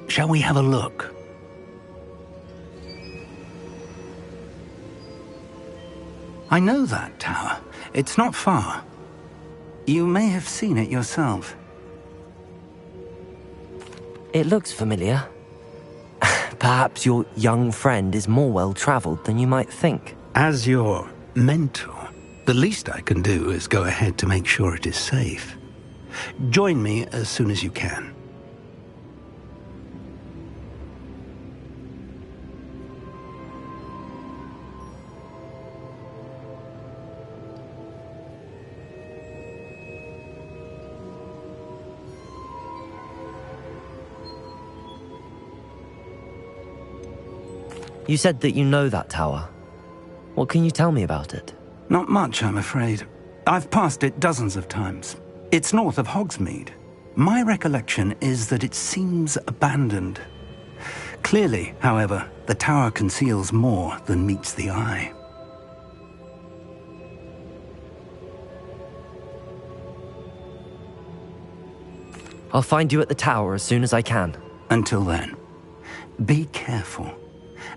Shall we have a look? I know that tower. It's not far. You may have seen it yourself. It looks familiar. Perhaps your young friend is more well-traveled than you might think. As your mentor, the least I can do is go ahead to make sure it is safe. Join me as soon as you can. You said that you know that tower. What can you tell me about it? Not much, I'm afraid. I've passed it dozens of times. It's north of Hogsmeade. My recollection is that it seems abandoned. Clearly, however, the tower conceals more than meets the eye. I'll find you at the tower as soon as I can. Until then, be careful.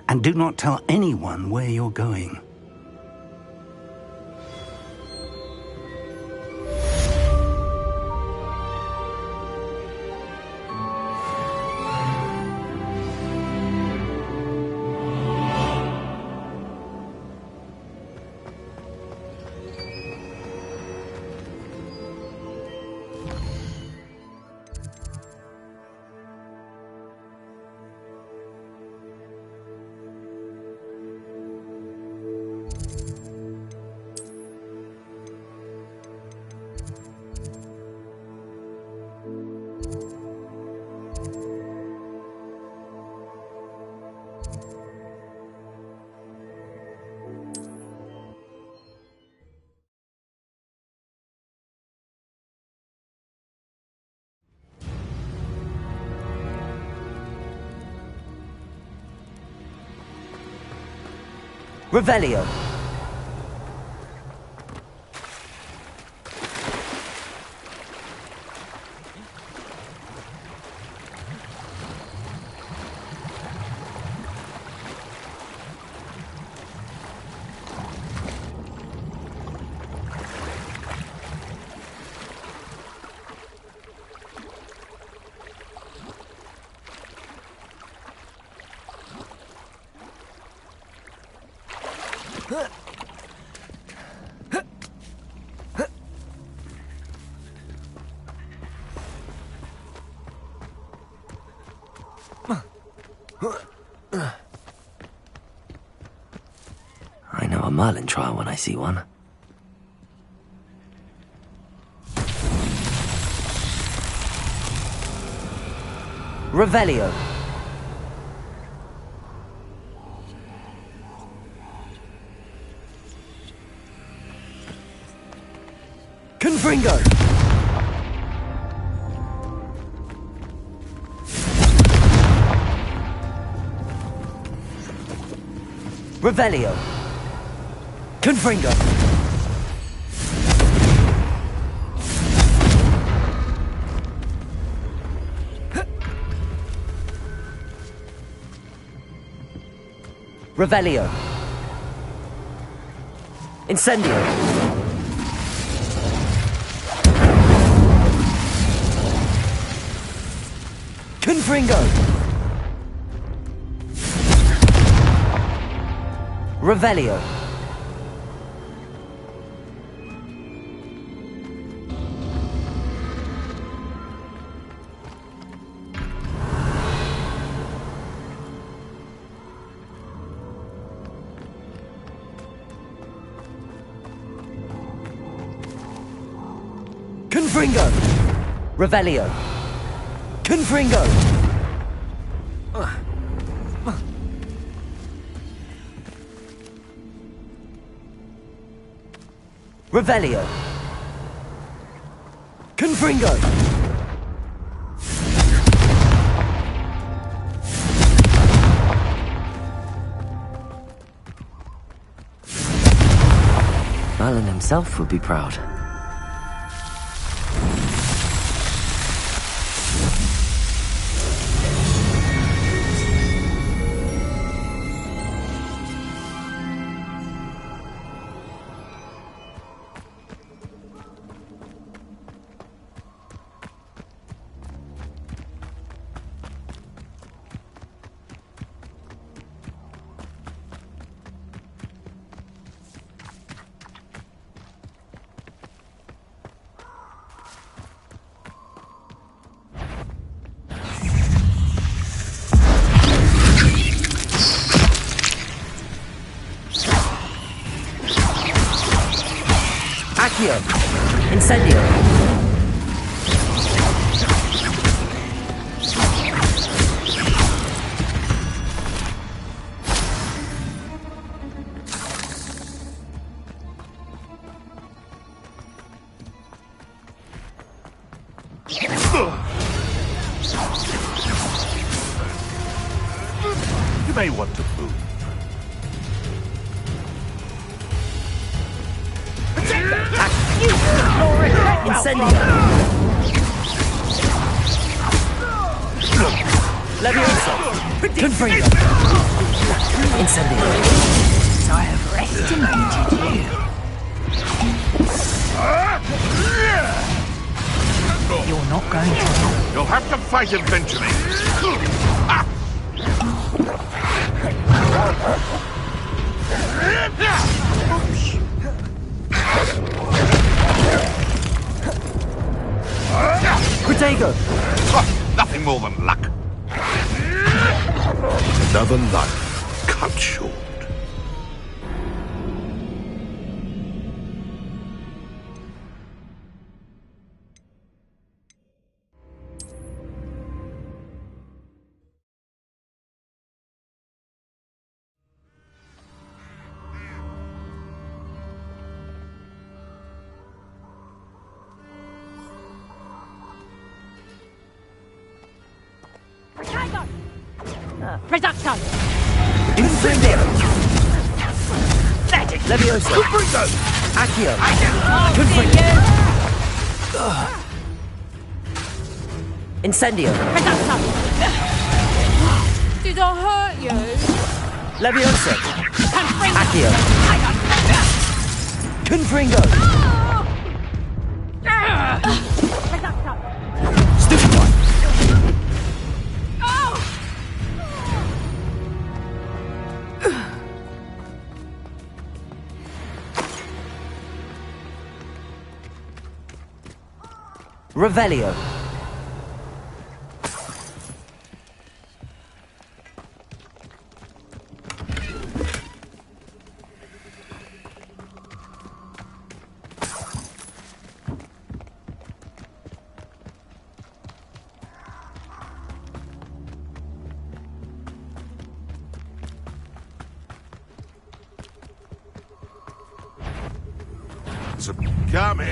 And do not tell anyone where you're going. Revelio. I know a Merlin trial when I see one. Revelio. Confringo. Revelio. Confringo. Revelio. Incendio. Confringo. Revelio. Confringo! Revelio! Confringo! Revelio! Confringo! Merlin himself would be proud. Accio! Incendio! You may want to move. Incendio! Levioso! Confringo! Incendio! So I have estimated you. You're not going to. You'll have to fight eventually. Protego! Nothing more than luck. Another life cut short. Reducto! Incendio! Magic! Levioso! Confringo! Accio! Confringo! Incendio! Reducto! Did I hurt you? Levioso! Confringo! Accio! Confringo! Reducto! Stupid one! Revelio. So, come in.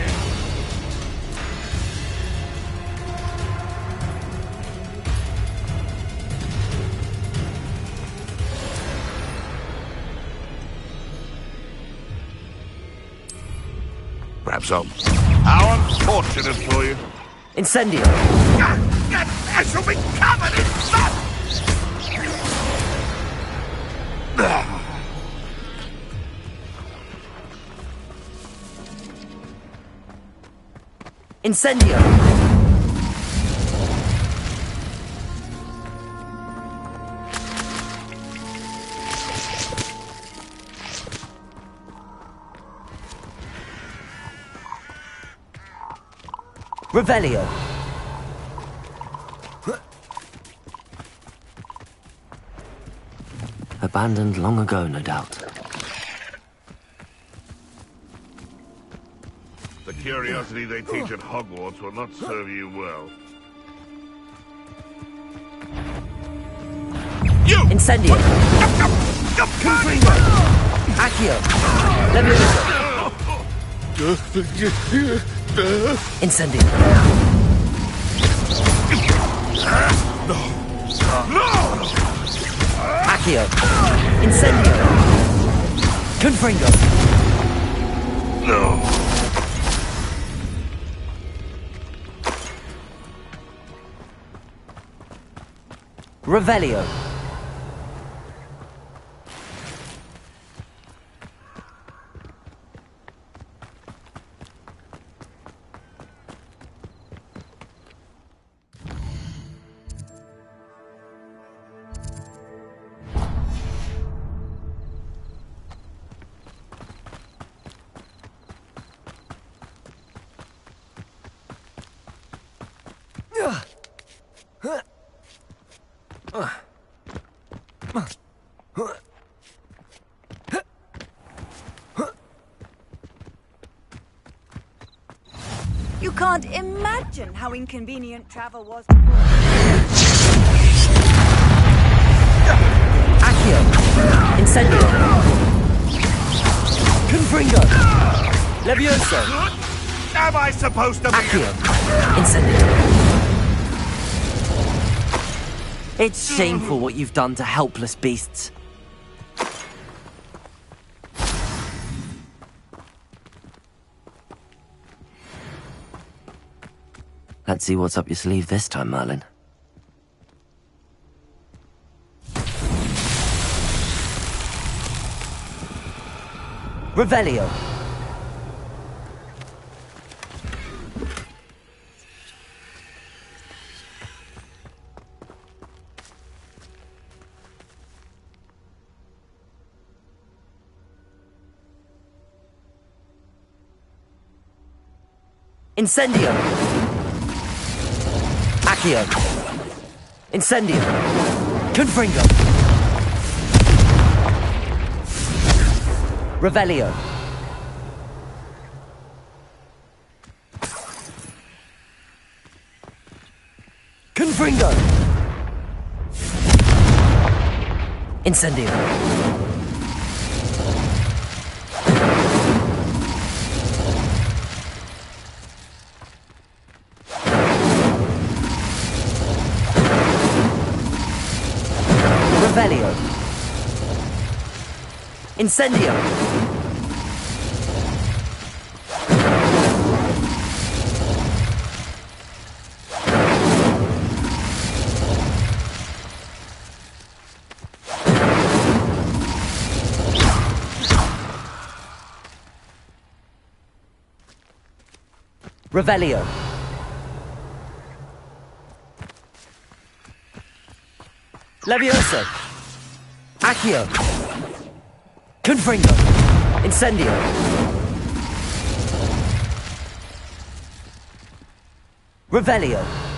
perhaps how unfortunate for you. Incendio! I shall be covered in blood! Incendio! Revelio! Abandoned long ago, no doubt. The curiosity they teach at Hogwarts will not serve you well. You! Incendio! Confringo! Accio! Levioso! Incendio! No! Accio! Incendio! Confringo! No! Revelio! You can't imagine how inconvenient travel was. Accio! Incendio! Confringo! Levioso! Am I supposed to be... Accio! Incendio! It's shameful what you've done to helpless beasts. Let's see what's up your sleeve this time, Merlin. Revelio! Incendio! Accio! Incendio! Confringo! Revelio! Confringo! Incendio! Revelio! Incendio! Revelio! Levioso! Accio! Confringo! Incendio! Revelio!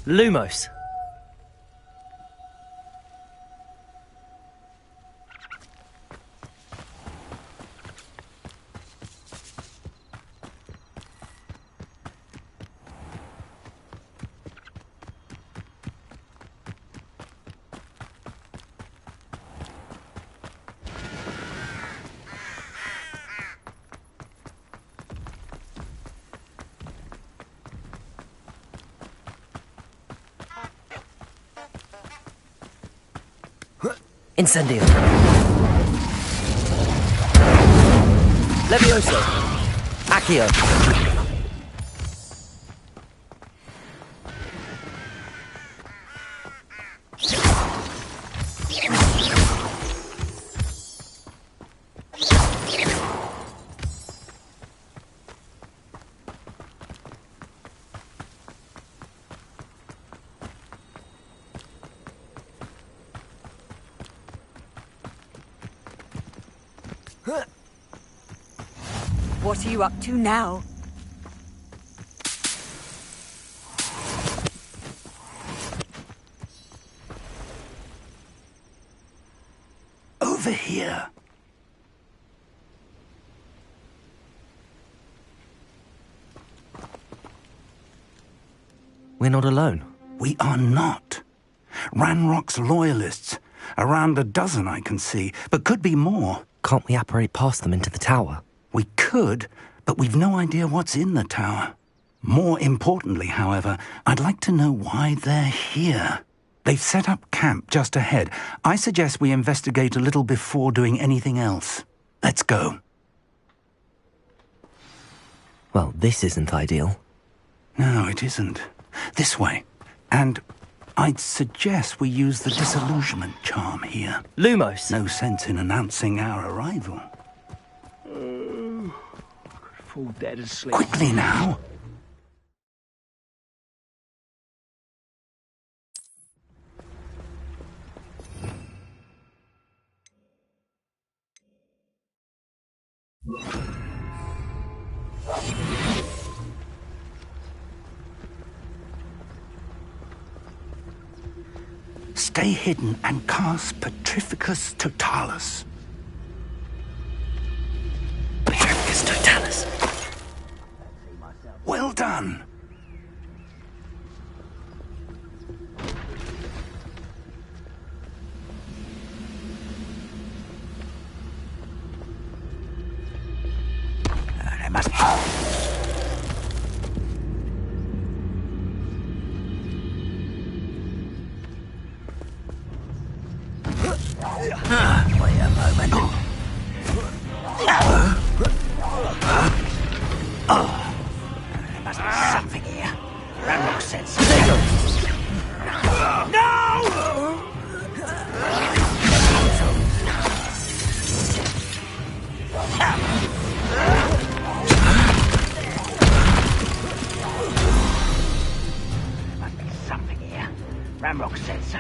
Lumos! Incendio. Levioso. Accio. What are you up to now? Over here. We're not alone. We are not. Ranrock's loyalists. Around a dozen I can see, but could be more. Can't we apparate past them into the tower? We could, but we've no idea what's in the tower. More importantly, however, I'd like to know why they're here. They've set up camp just ahead. I suggest we investigate a little before doing anything else. Let's go. Well, this isn't ideal. No, it isn't. This way. And I'd suggest we use the disillusionment charm here. Lumos! No sense in announcing our arrival. Fall dead asleep. Quickly now! Stay hidden and cast Petrificus Totalis. Petrificus Totalis. Well done. There must be... Wait a moment. There must be something here. Ranrock said so. No! There must be something here. Ranrock said so.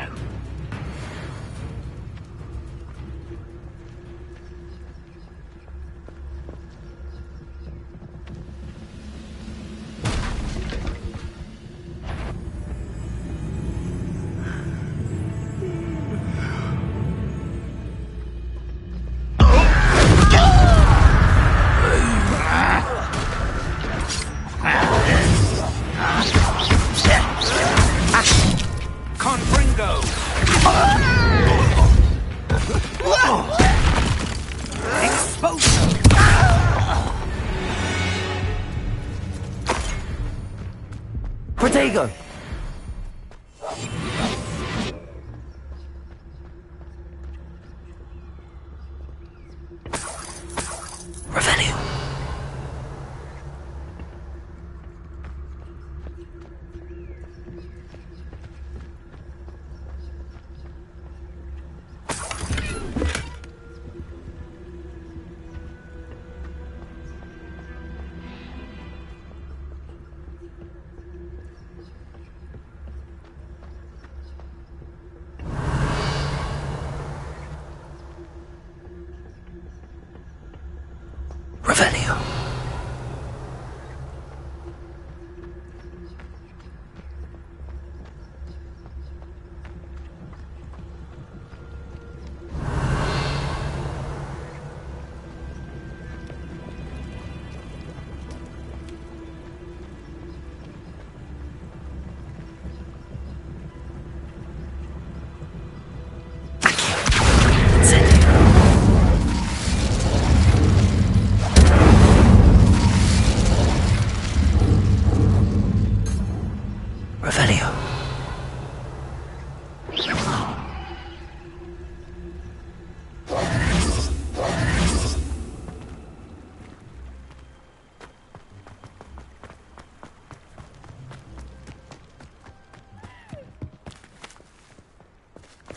Protego! Revelio!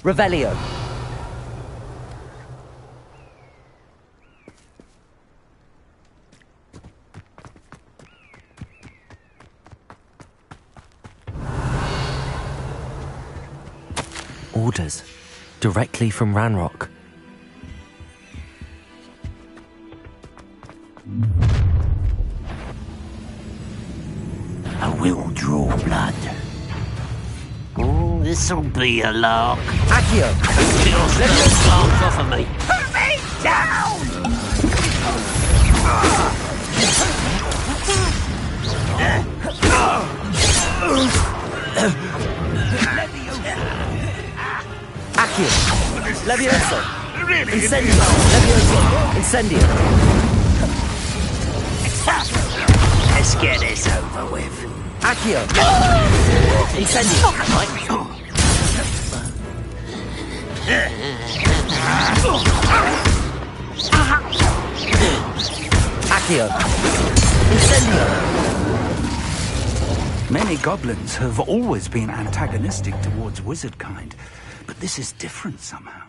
Revelio. Orders. Directly from Ranrock. I will draw blood. Oh, this'll be a lark. Accio! Let your arms off of me. Put me down! Accio! Levioso! Incendio! Levioso! Incendio! Let's get this over with. Accio! Incendio! Accio! Incendio! Many goblins have always been antagonistic towards wizard kind, but this is different somehow.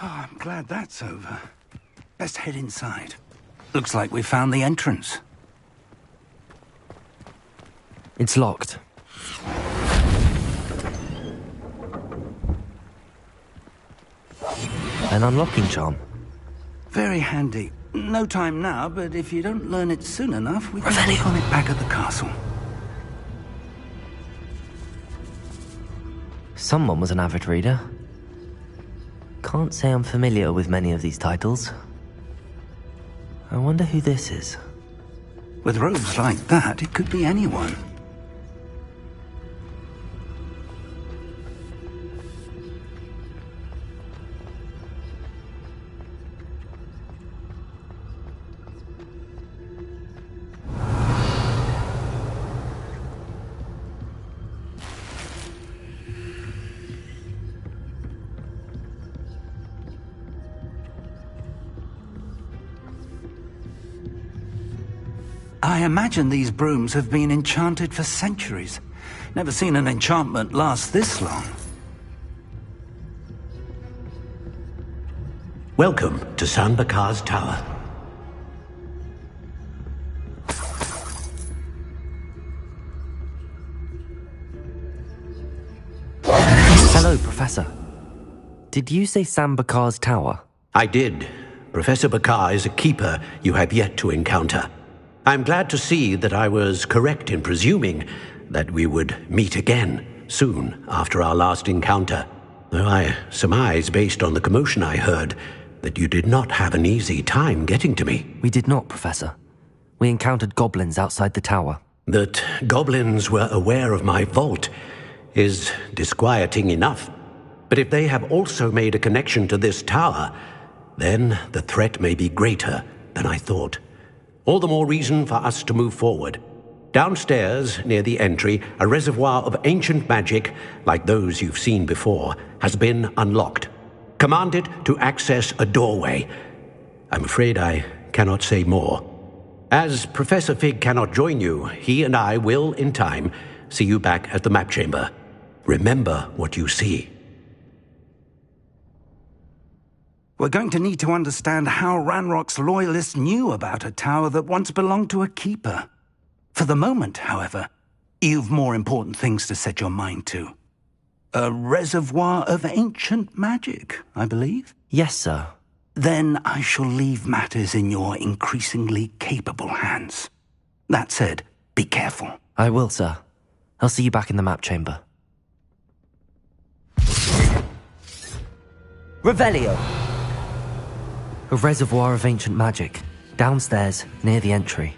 Oh, I'm glad that's over. Let's head inside. Looks like we found the entrance. It's locked. An unlocking charm. Very handy. No time now, but if you don't learn it soon enough, we can work on it back at the castle. Someone was an avid reader. Can't say I'm familiar with many of these titles. I wonder who this is. With robes like that, it could be anyone. I imagine these brooms have been enchanted for centuries. Never seen an enchantment last this long. Welcome to San Bakar's Tower. Hello, Professor. Did you say Sam Bakar's Tower? I did. Professor Bakar is a keeper you have yet to encounter. I'm glad to see that I was correct in presuming that we would meet again soon after our last encounter. Though I surmise, based on the commotion I heard, that you did not have an easy time getting to me. We did not, Professor. We encountered goblins outside the tower. That goblins were aware of my vault is disquieting enough. But if they have also made a connection to this tower, then the threat may be greater than I thought. All the more reason for us to move forward. Downstairs, near the entry, a reservoir of ancient magic, like those you've seen before, has been unlocked. Commanded to access a doorway. I'm afraid I cannot say more. As Professor Fig cannot join you, he and I will, in time, see you back at the map chamber. Remember what you see. We're going to need to understand how Ranrock's loyalists knew about a tower that once belonged to a keeper. For the moment, however, you've more important things to set your mind to. A reservoir of ancient magic, I believe? Yes, sir. Then I shall leave matters in your increasingly capable hands. That said, be careful. I will, sir. I'll see you back in the map chamber. Revelio! A reservoir of ancient magic, downstairs, near the entry.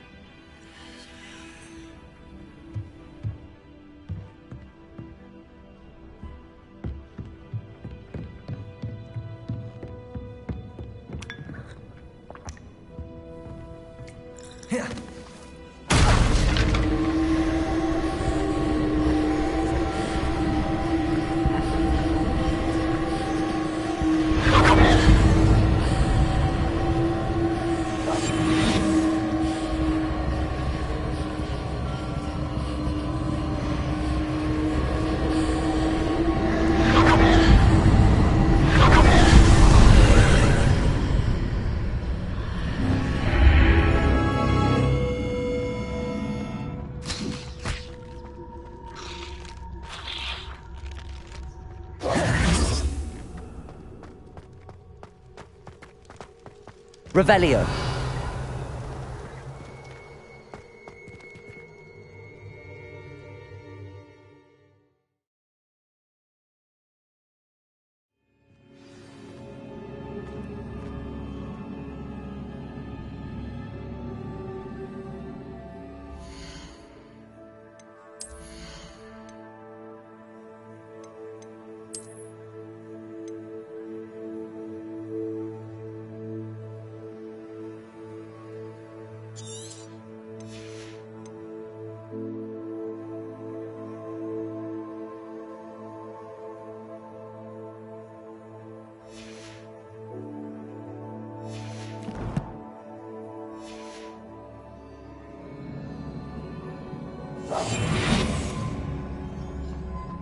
Revelio.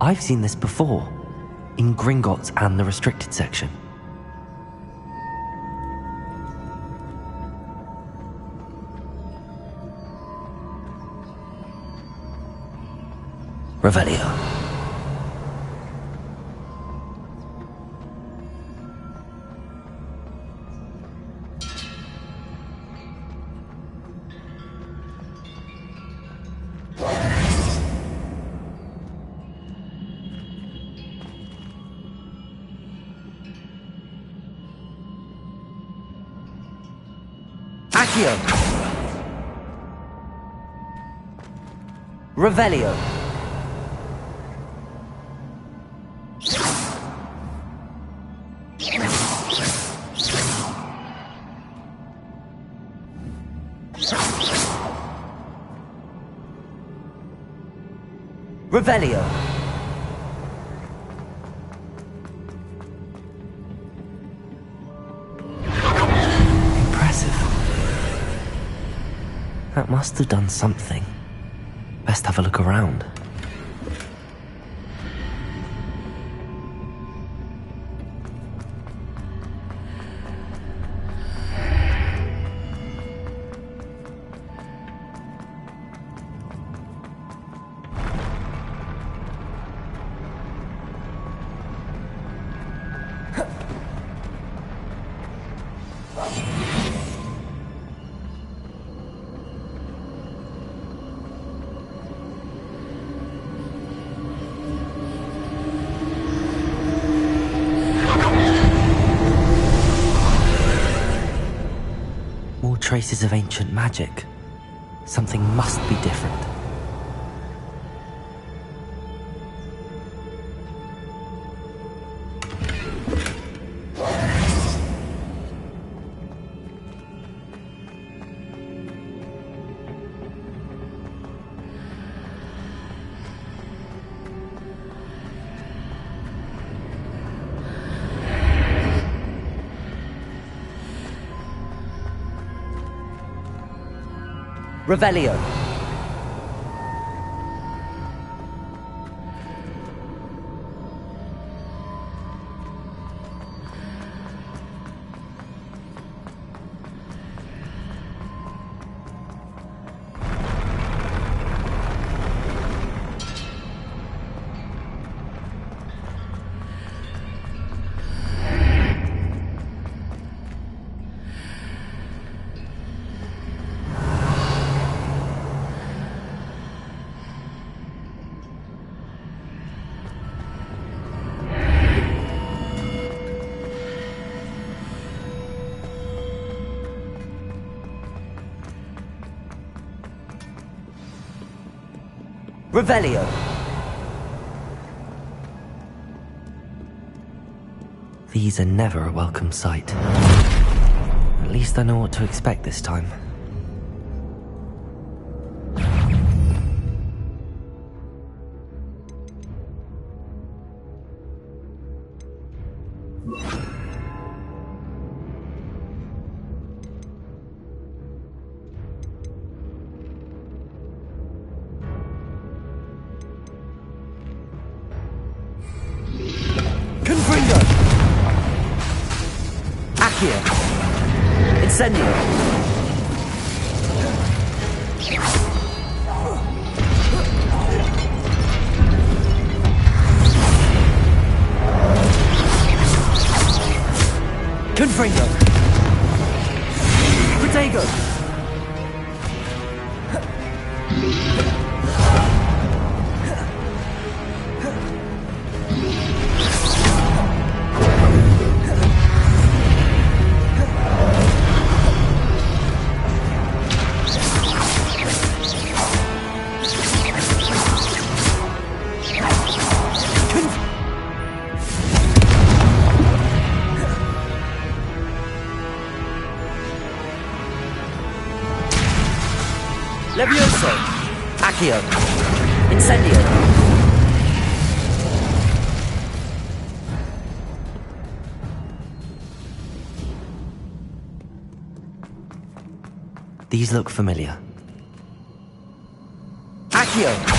I've seen this before, in Gringotts and the restricted section. Revelio. Accio. Revelio. Revelio. Impressive. That must have done something. Best have a look around. More traces of ancient magic. Something must be different. Revelio. Revelio. These are never a welcome sight. At least I know what to expect this time. Accio! Incendio! Confringo! Protego! Levioso! Accio! Incendio! These look familiar. Accio!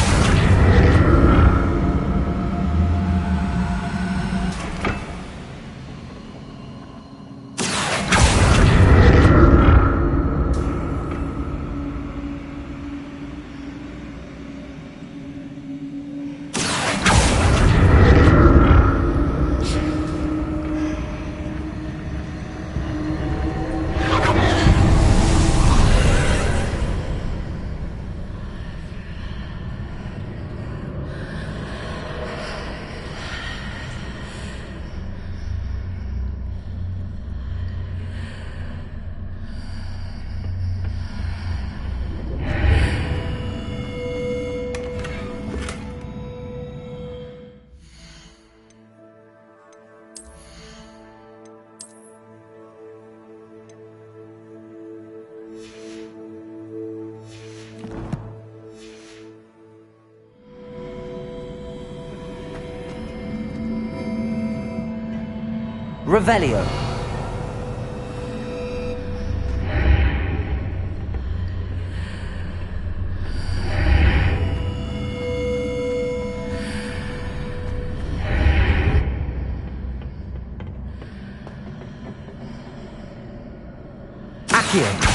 Revelio. Accio.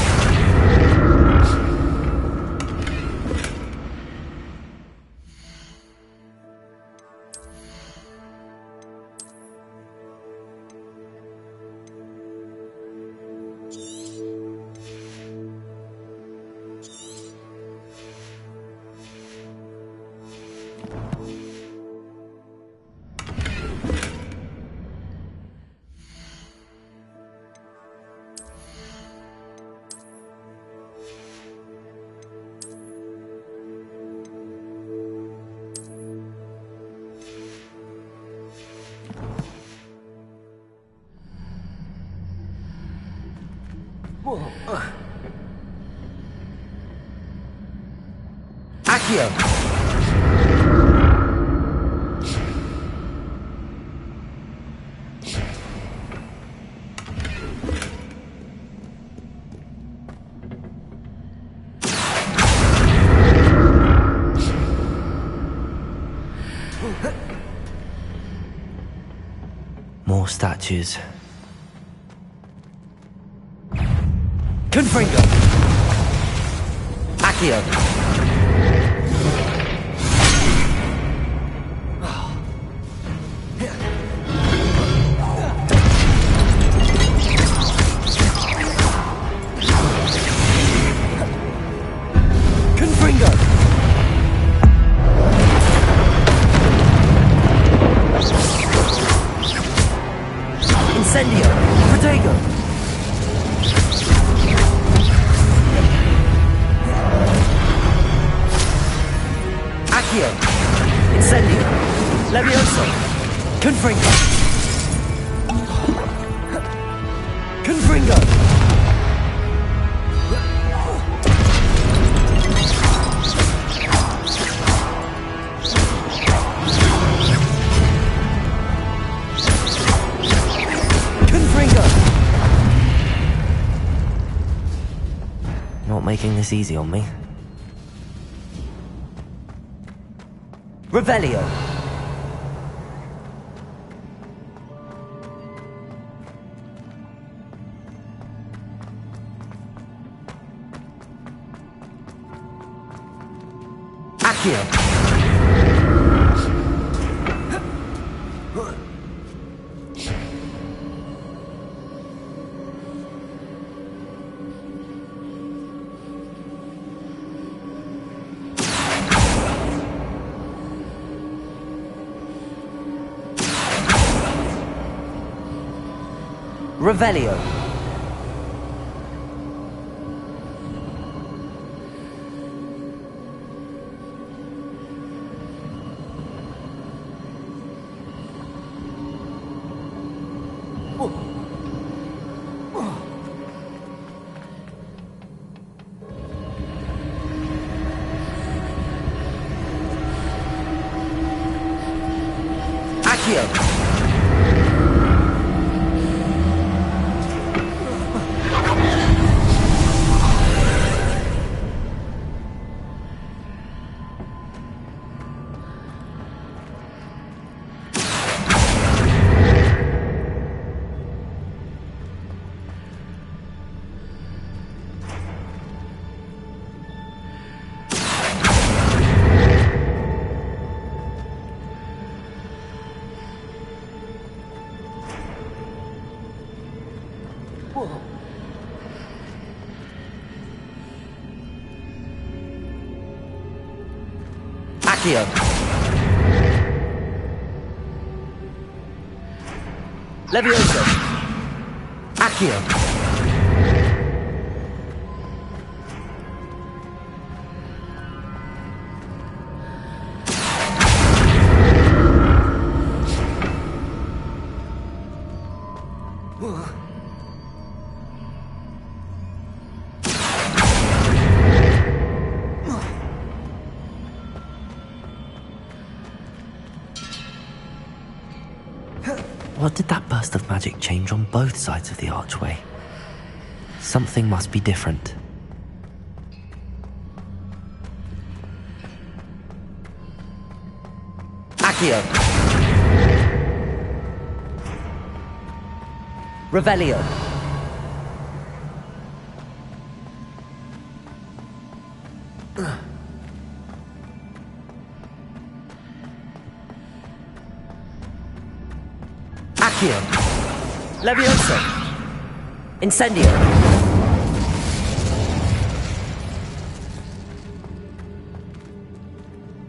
Accio. More statues. Confringo! Accio! Confringo! Incendio! Protego! Accio! Incendio! Levioso! Confringo! Confringo! Confringo! Not making this easy on me. Revelio! Accio! Revelio. Accio. Accio. Levioso. Accio. What did that burst of magic change on both sides of the archway? Something must be different. Accio. Revelio. Accio. Levioso. Incendio.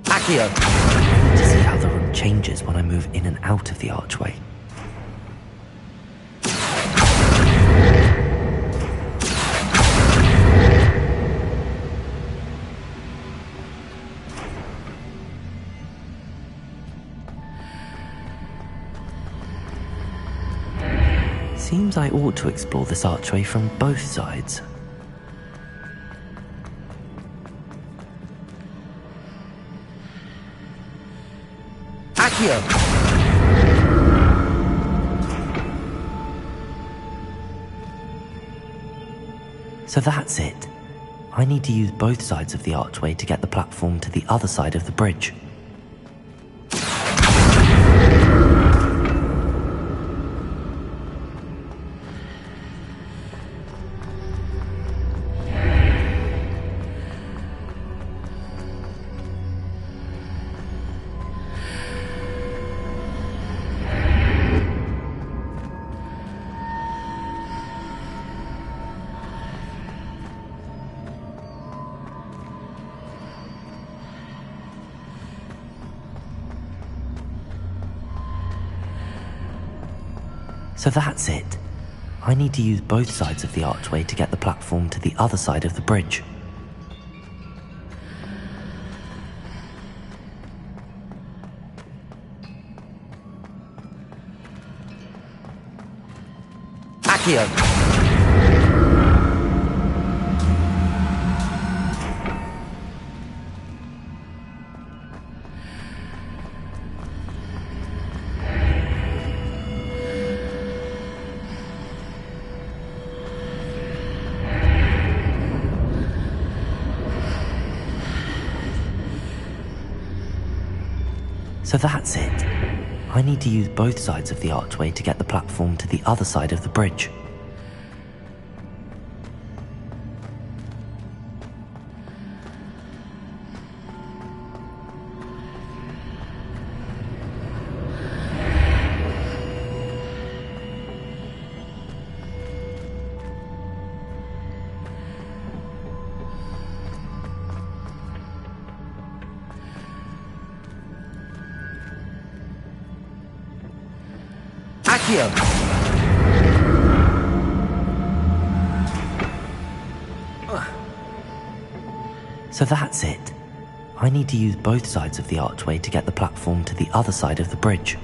Accio. I need to see how the room changes when I move in and out of the archway. Seems I ought to explore this archway from both sides. Accio! So that's it. I need to use both sides of the archway to get the platform to the other side of the bridge. So that's it. I need to use both sides of the archway to get the platform to the other side of the bridge. Accio! So that's it. I need to use both sides of the archway to get the platform to the other side of the bridge. Accio! So that's it. I need to use both sides of the archway to get the platform to the other side of the bridge.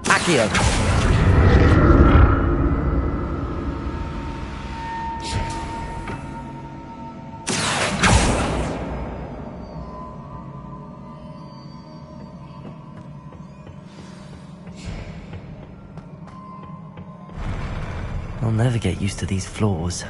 Accio! I'll never get used to these floors.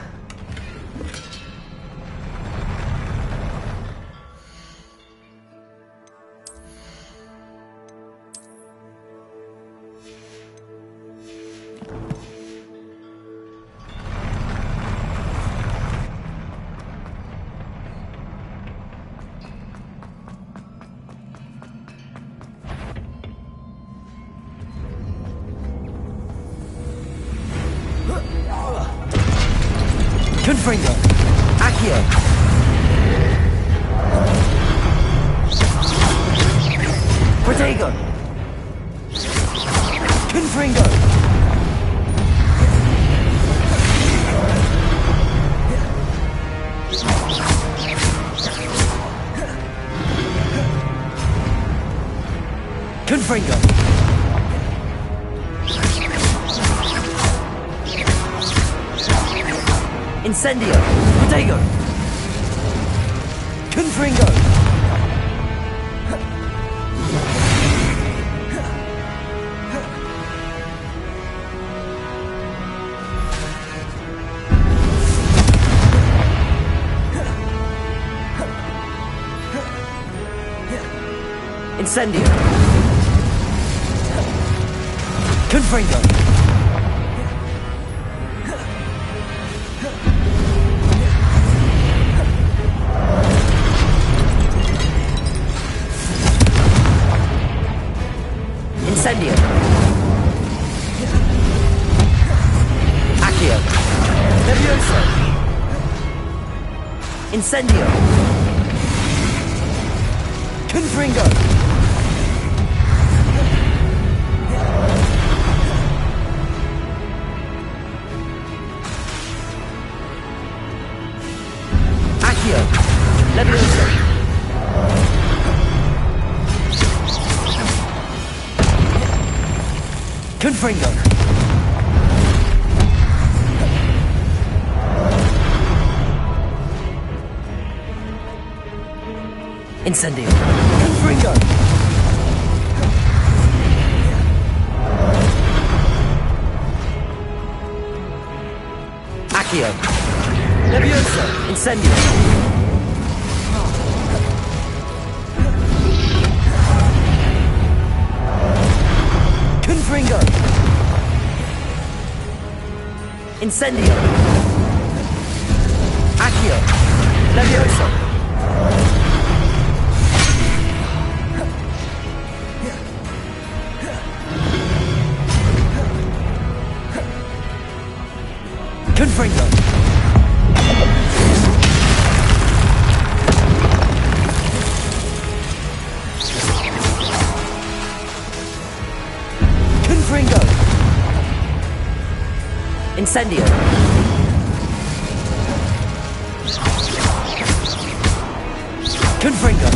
Confringo! Accio! Protego! Confringo! Confringo! Incendio! Protego! Confringo! Incendio! Confringo! Incendio! Accio! Levioso! Incendio! Confringo! Accio! Levioso! Confringo! Incendio! Confringo! Accio! Levioso! Incendio! Confringo! Incendio! Accio! Levioso! Confringo! Confringo! Incendio! Confringo!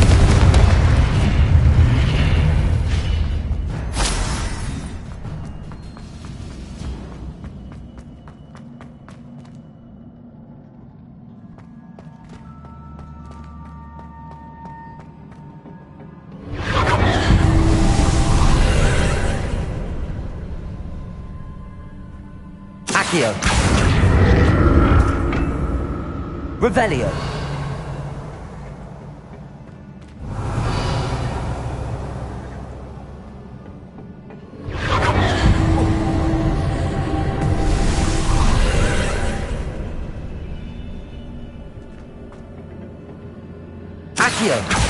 Accio! Revelio! Accio!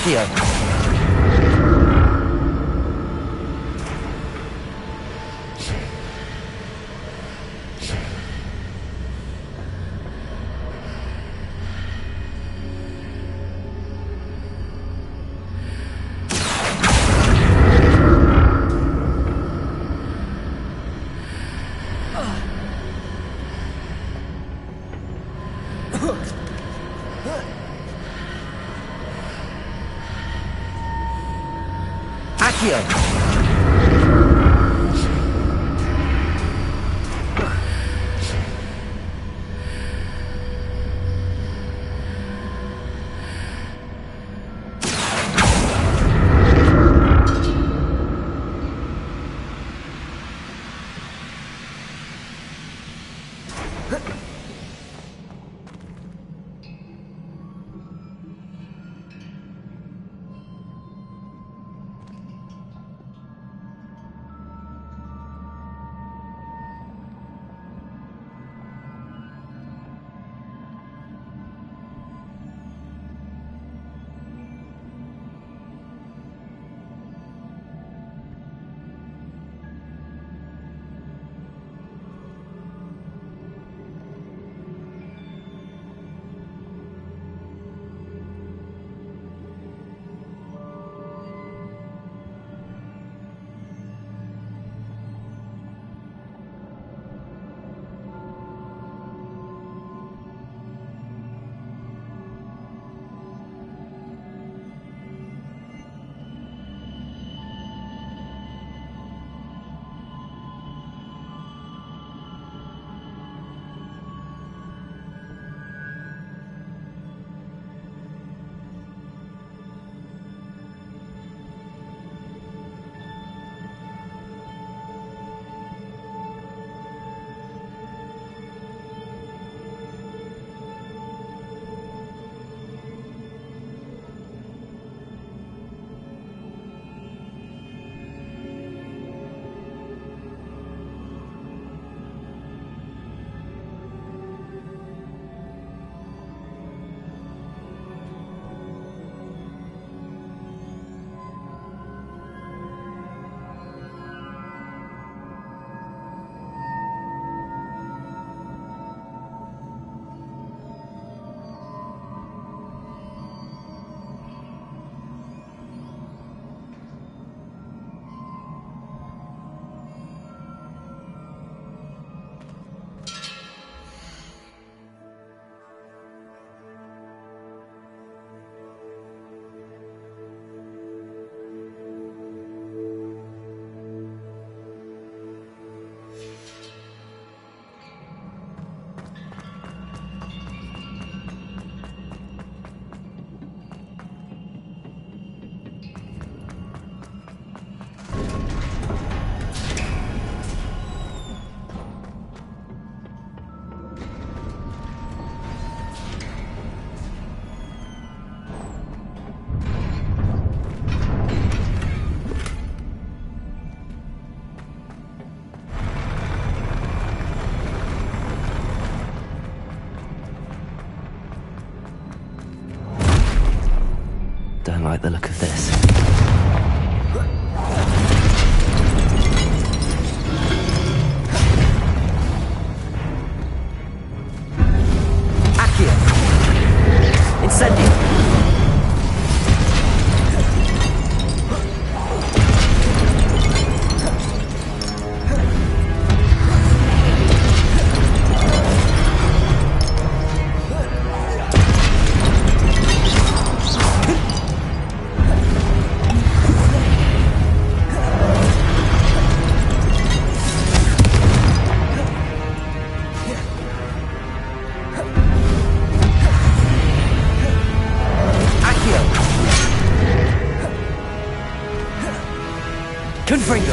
Accio. Don't like the look of this. Accio! Incendio! Confringo!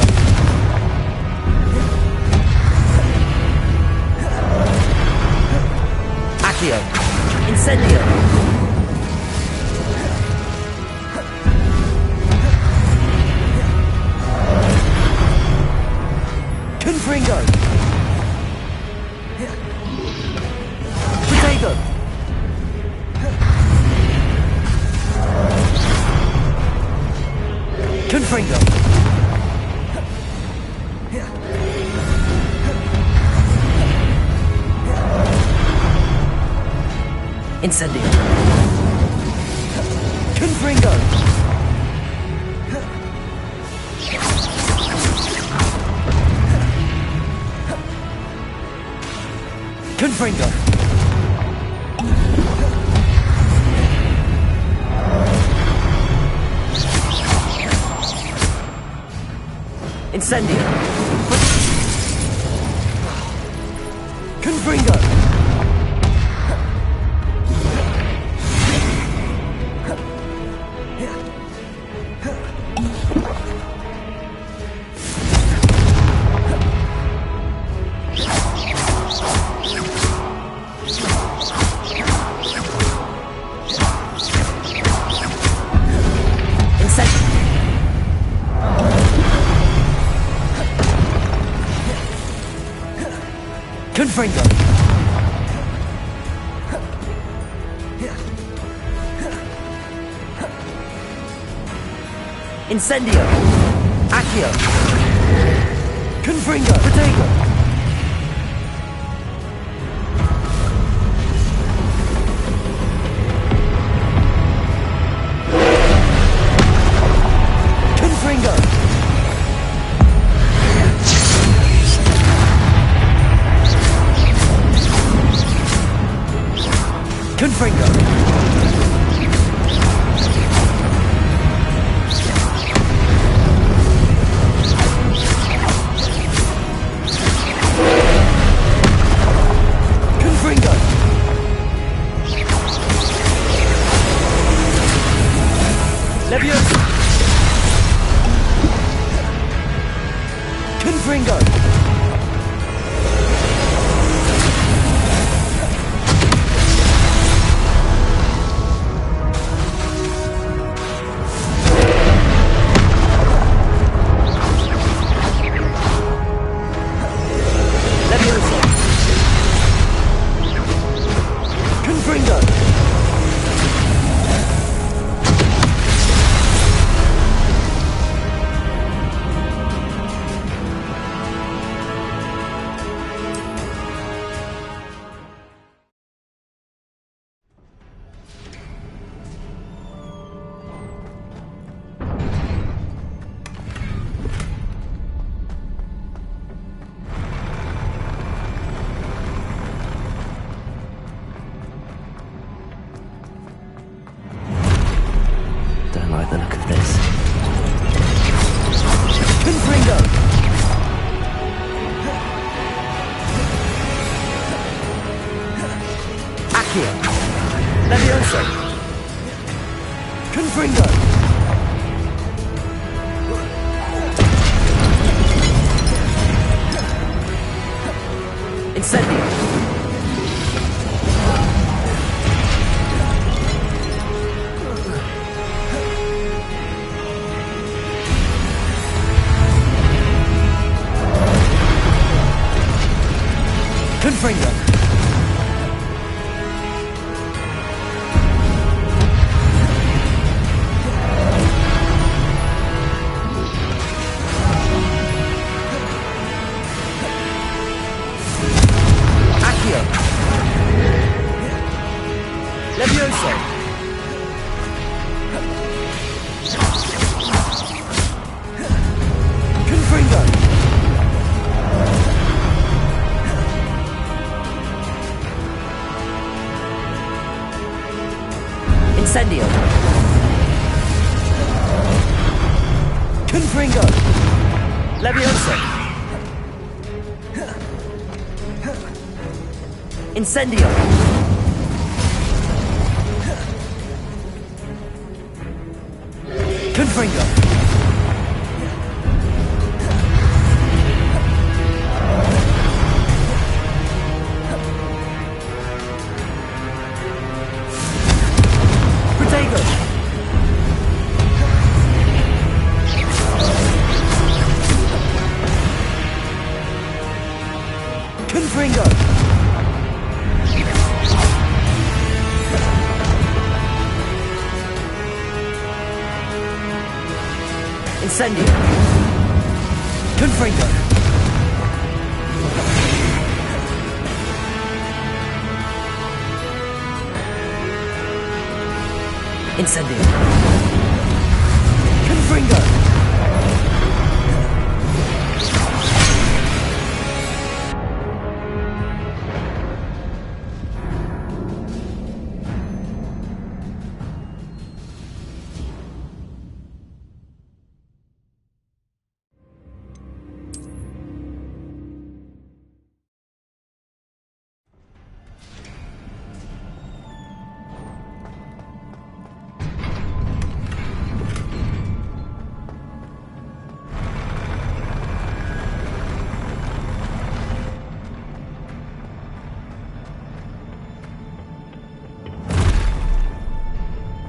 Accio! Incendio! Confringo! Protego! Confringo! Incendio! Confringo! Confringo! Incendio! Confringo! Confringo! Incendio! Accio! Confringo! Protego! Confringo! Confringo! Confringo! Leviosa! Confringo! Confringo! Don't like the look of this. Confringo! Accio! Leviosa! Confringo! Incendio! Confringo! Accio! Leviosa! Confringo! Incendio! Confringo! Leviosa! Incendio! Confringo! Protego! Confringo! Incendio. Confringo. Incendio. Confringo.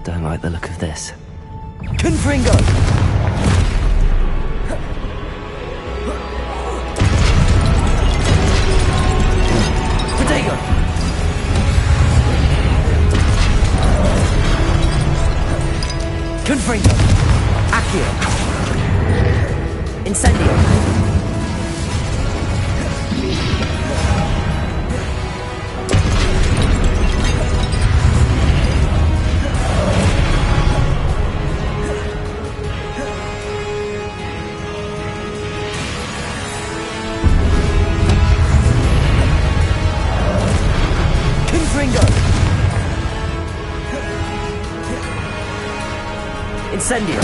Don't like the look of this. Confringo! Protego! Confringo! Accio! Incendio! Incendio!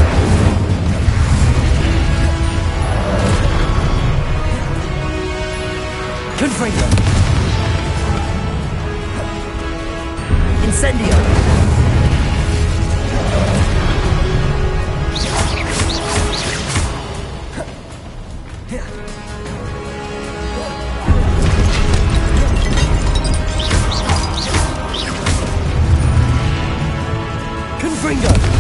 Confringo! Incendio! Confringo!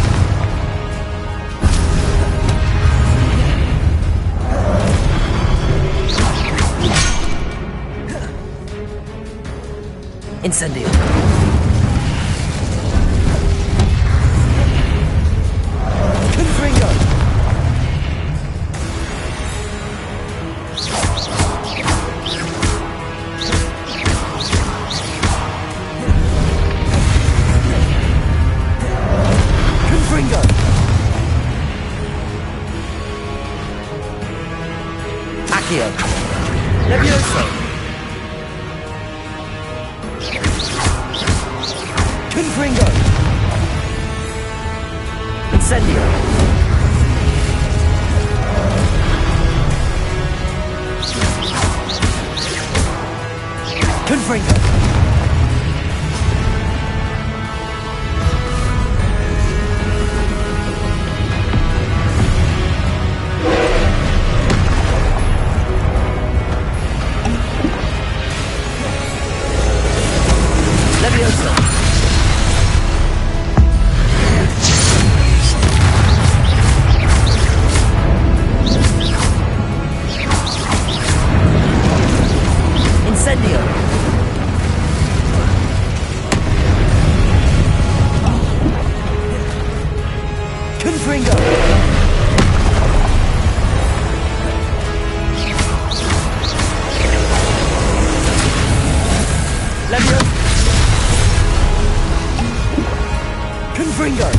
Incendio. Confringo. Confringo. Accio. Levioso. Confringo! Incendio! Confringo! Levioso! Incendio! Confringo! Levioso! Confringo!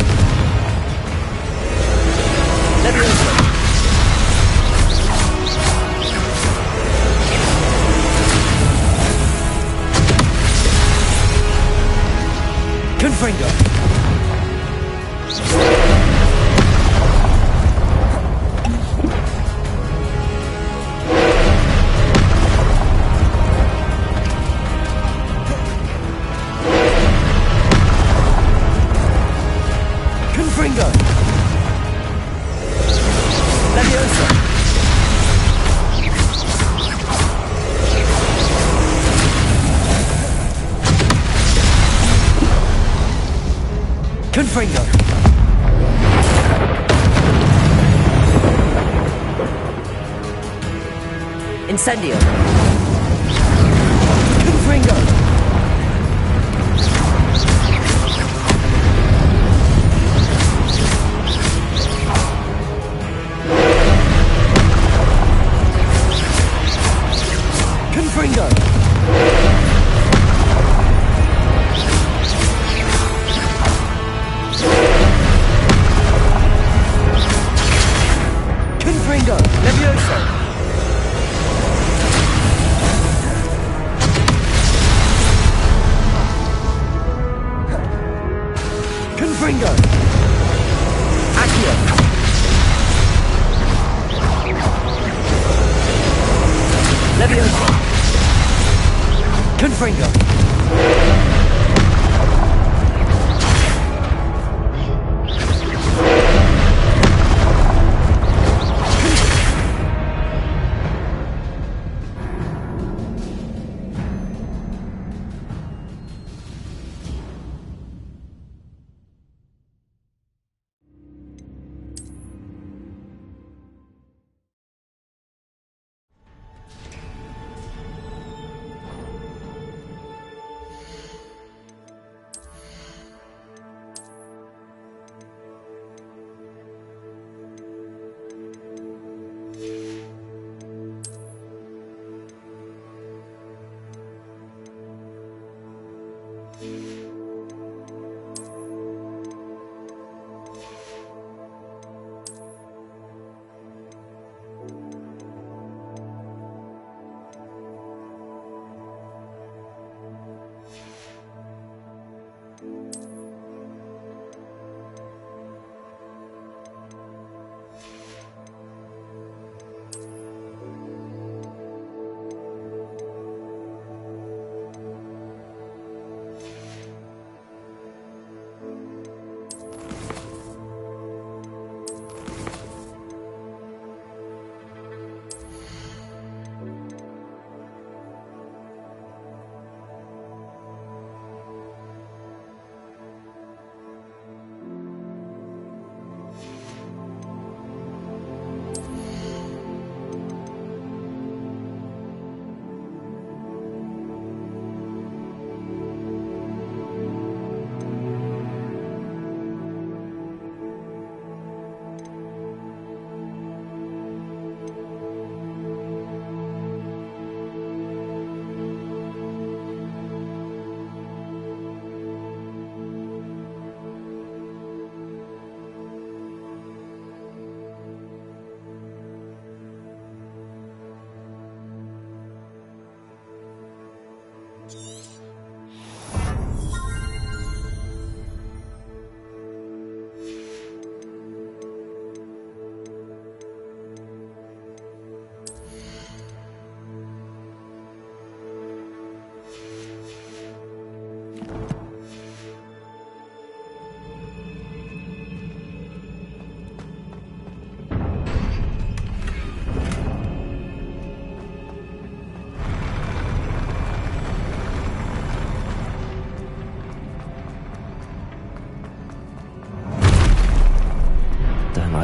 Levioso! Confringo! Confringo! Levioso! Confringo! Incendio! Confringo! Confringo! Accio! Leviosa! Confringo!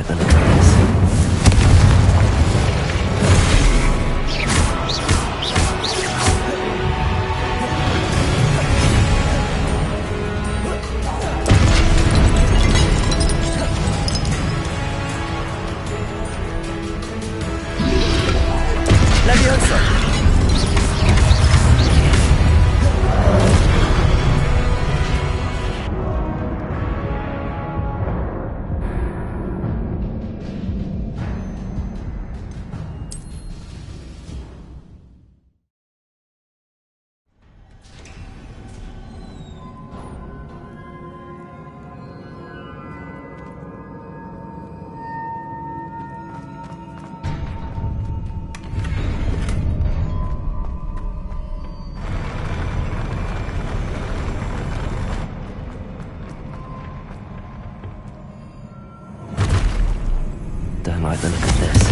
like the look of this. Leviosa! Don't like the look of this.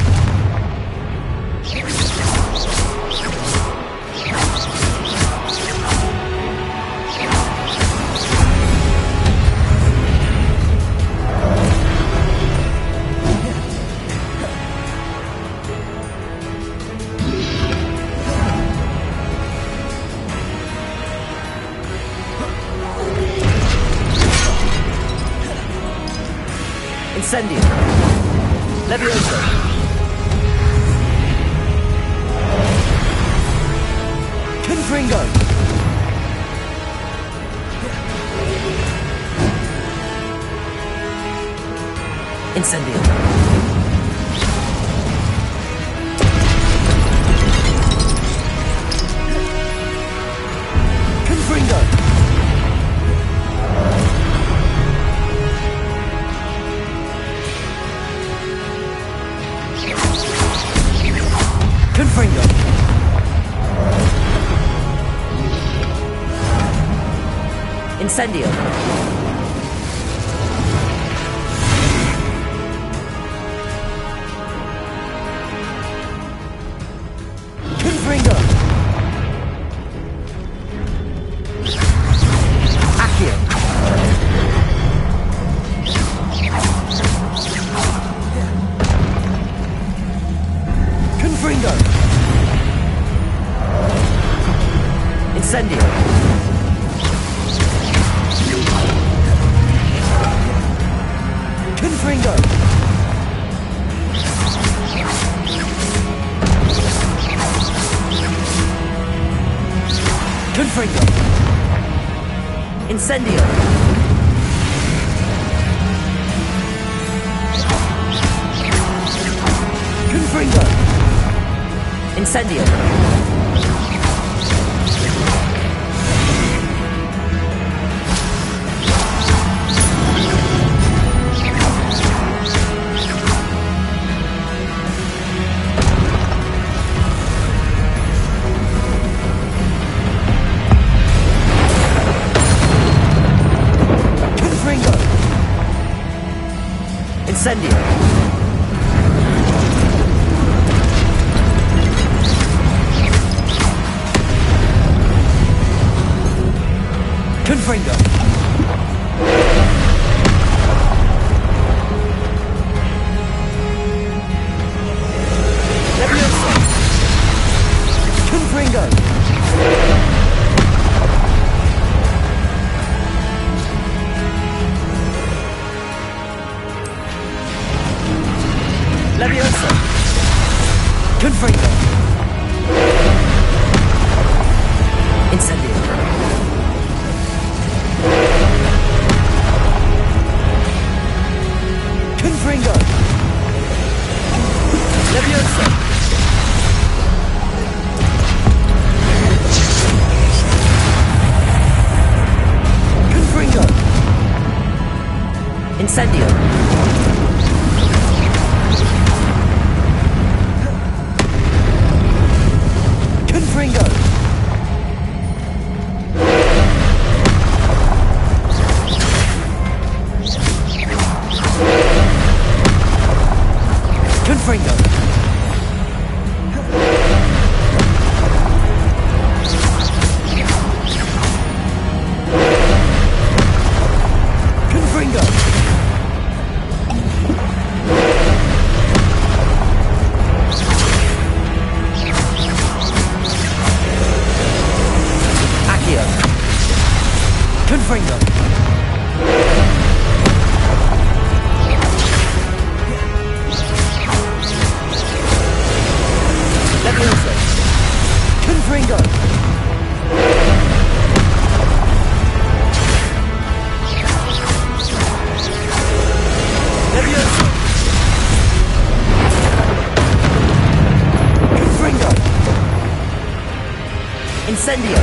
Incendio! Leviosa! Confringo! Incendio! Confringo! Incendio. Confringo. Accio. Confringo. Incendio. Confringo. Confringo. Incendio. Confringo. Incendio. Incendio. Confringo. Levioso. Confringo. Levioso. Confringo. Incendio. Confringo. Levioso. Confringo. Incendio. Confringo. Confringo. Confringo. Accio. Confringo. Levioso. Confringo. Levioso. Confringo. Incendio.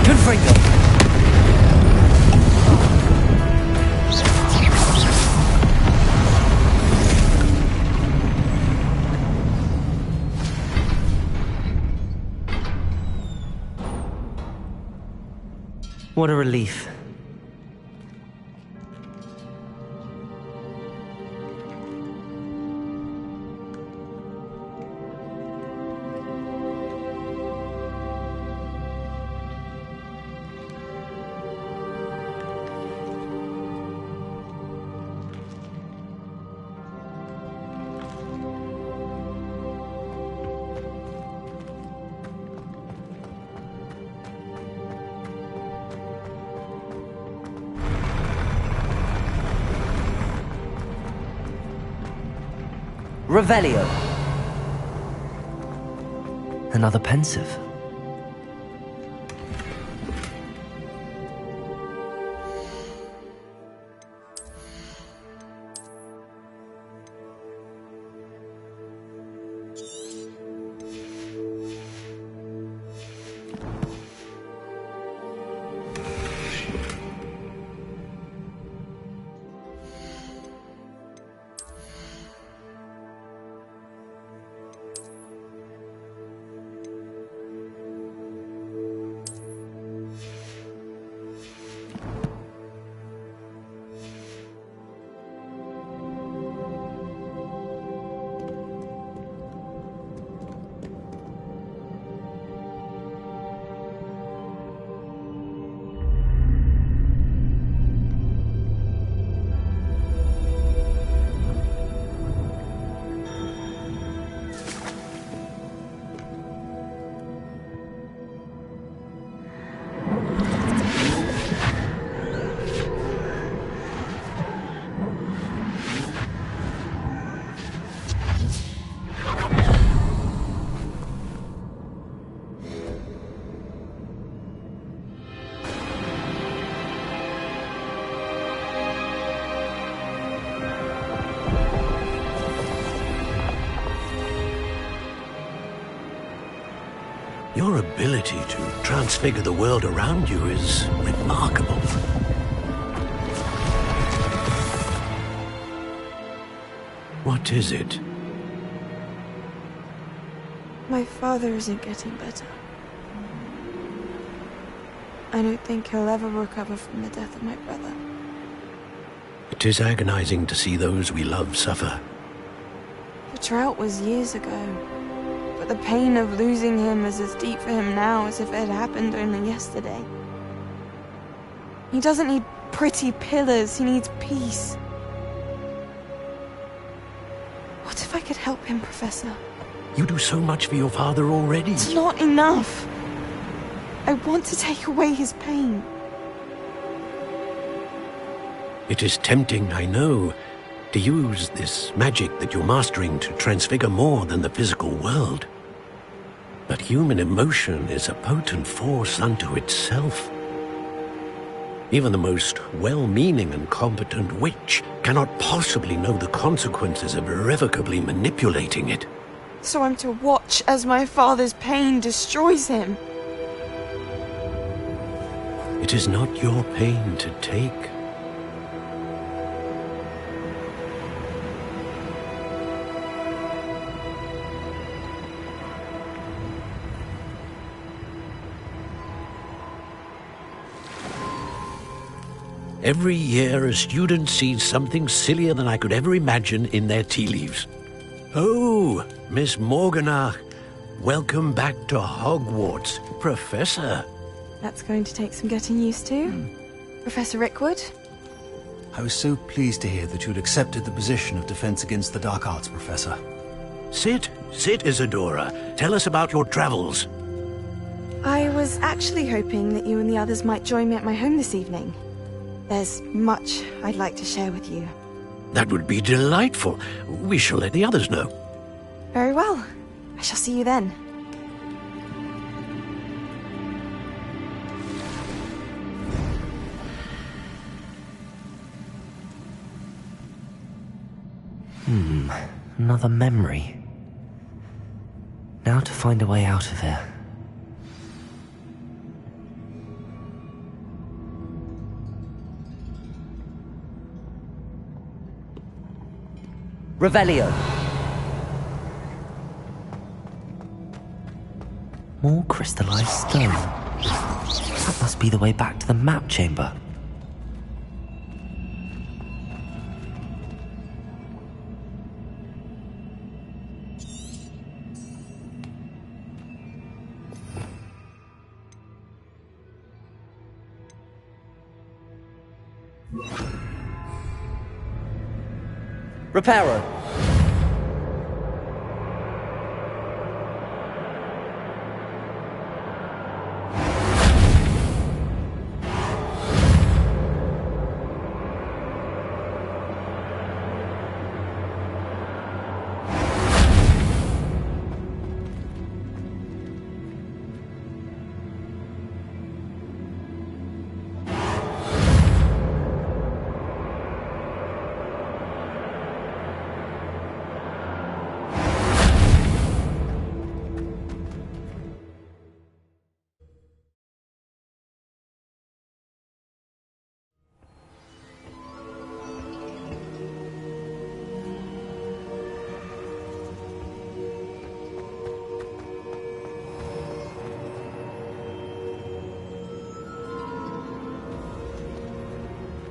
Confringo. What a relief. Revelio. Another pensive. Your ability to transfigure the world around you is remarkable. What is it? My father isn't getting better. I don't think he'll ever recover from the death of my brother. It is agonizing to see those we love suffer. The drought was years ago, but the pain of losing him is as deep for him now as if it had happened only yesterday. He doesn't need pretty pillars, he needs peace. What if I could help him, Professor? You do so much for your father already. It's not enough. I want to take away his pain. It is tempting, I know, to use this magic that you're mastering to transfigure more than the physical world. But human emotion is a potent force unto itself. Even the most well-meaning and competent witch cannot possibly know the consequences of irrevocably manipulating it. So I'm to watch as my father's pain destroys him. It is not your pain to take. Every year, a student sees something sillier than I could ever imagine in their tea leaves. Oh, Miss Morganach, welcome back to Hogwarts, Professor. That's going to take some getting used to. Professor Rickwood? I was so pleased to hear that you'd accepted the position of Defense Against the Dark Arts, Professor. Sit, Isadora. Tell us about your travels. I was actually hoping that you and the others might join me at my home this evening. There's much I'd like to share with you. That would be delightful. We shall let the others know. Very well. I shall see you then. Another memory. Now to find a way out of here. Revelio. More crystallized stone. That must be the way back to the map chamber. Reparo.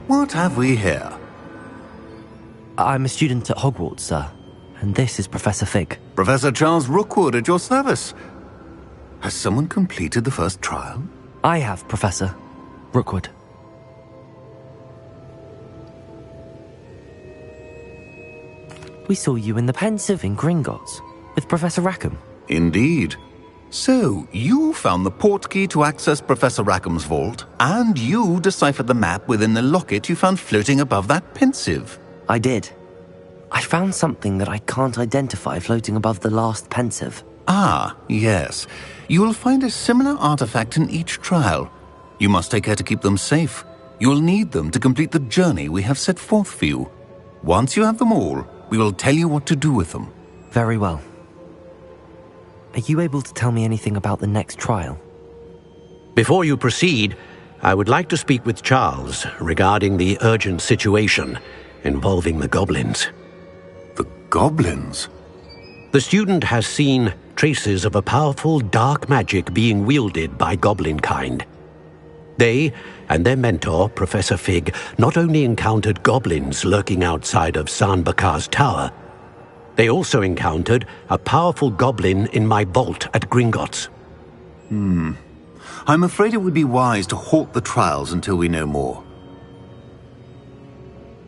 What have we here? I'm a student at Hogwarts, sir. And this is Professor Fig. Professor Charles Rookwood at your service. Has someone completed the first trial? I have, Professor Rookwood. We saw you in the Pensive in Gringotts with Professor Rackham. Indeed. So, you found the portkey to access Professor Rackham's vault, and you deciphered the map within the locket you found floating above that Pensive. I did. I found something that I can't identify floating above the last Pensive. Ah, yes. You will find a similar artifact in each trial. You must take care to keep them safe. You will need them to complete the journey we have set forth for you. Once you have them all, we will tell you what to do with them. Very well. are you able to tell me anything about the next trial? Before you proceed, I would like to speak with Charles regarding the urgent situation involving the goblins. The goblins? The student has seen traces of a powerful dark magic being wielded by goblin kind. They and their mentor, Professor Fig, not only encountered goblins lurking outside of San Bakar's tower, they also encountered a powerful goblin in my vault at Gringotts. I'm afraid it would be wise to halt the trials until we know more.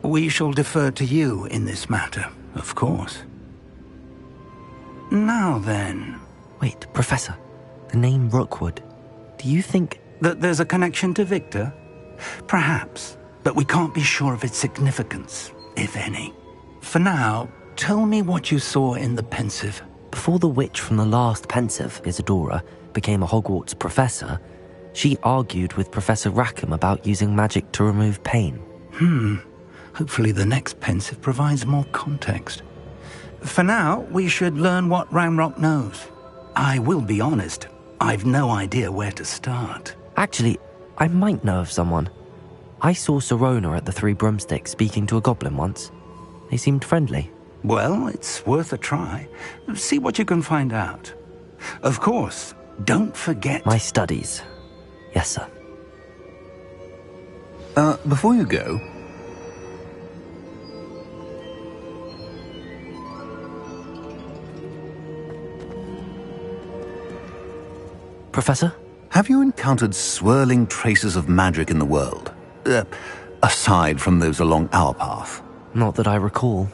We shall defer to you in this matter, of course. Now then... Wait, Professor. The name Rookwood. Do you think... that there's a connection to Victor? Perhaps, but we can't be sure of its significance, if any. For now, tell me what you saw in the Pensive. Before the witch from the last Pensive, Isadora, became a Hogwarts professor, she argued with Professor Rackham about using magic to remove pain. Hopefully the next Pensive provides more context. For now, we should learn what Ranrock knows. I will be honest, I've no idea where to start. Actually, I might know of someone. I saw Sirona at the Three Broomsticks speaking to a goblin once. They seemed friendly. Well, it's worth a try. See what you can find out. Of course, don't forget... My studies. Yes, sir. Before you go... Professor? Have you encountered swirling traces of magic in the world? Aside from those along our path? Not that I recall.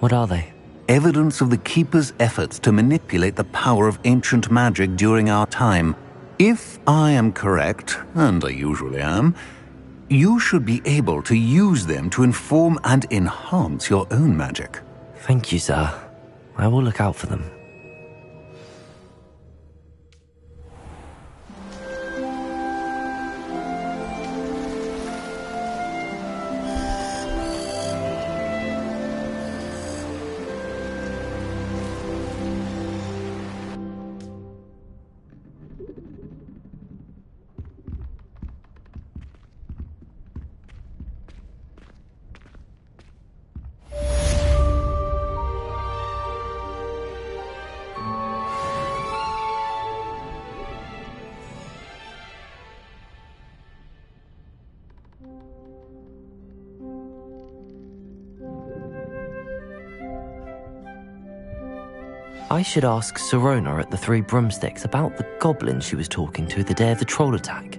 What are they? Evidence of the Keeper's efforts to manipulate the power of ancient magic during our time. If I am correct, and I usually am, you should be able to use them to inform and enhance your own magic. Thank you, sir. I will look out for them. I should ask Sirona at the Three Broomsticks about the goblin she was talking to the day of the troll attack.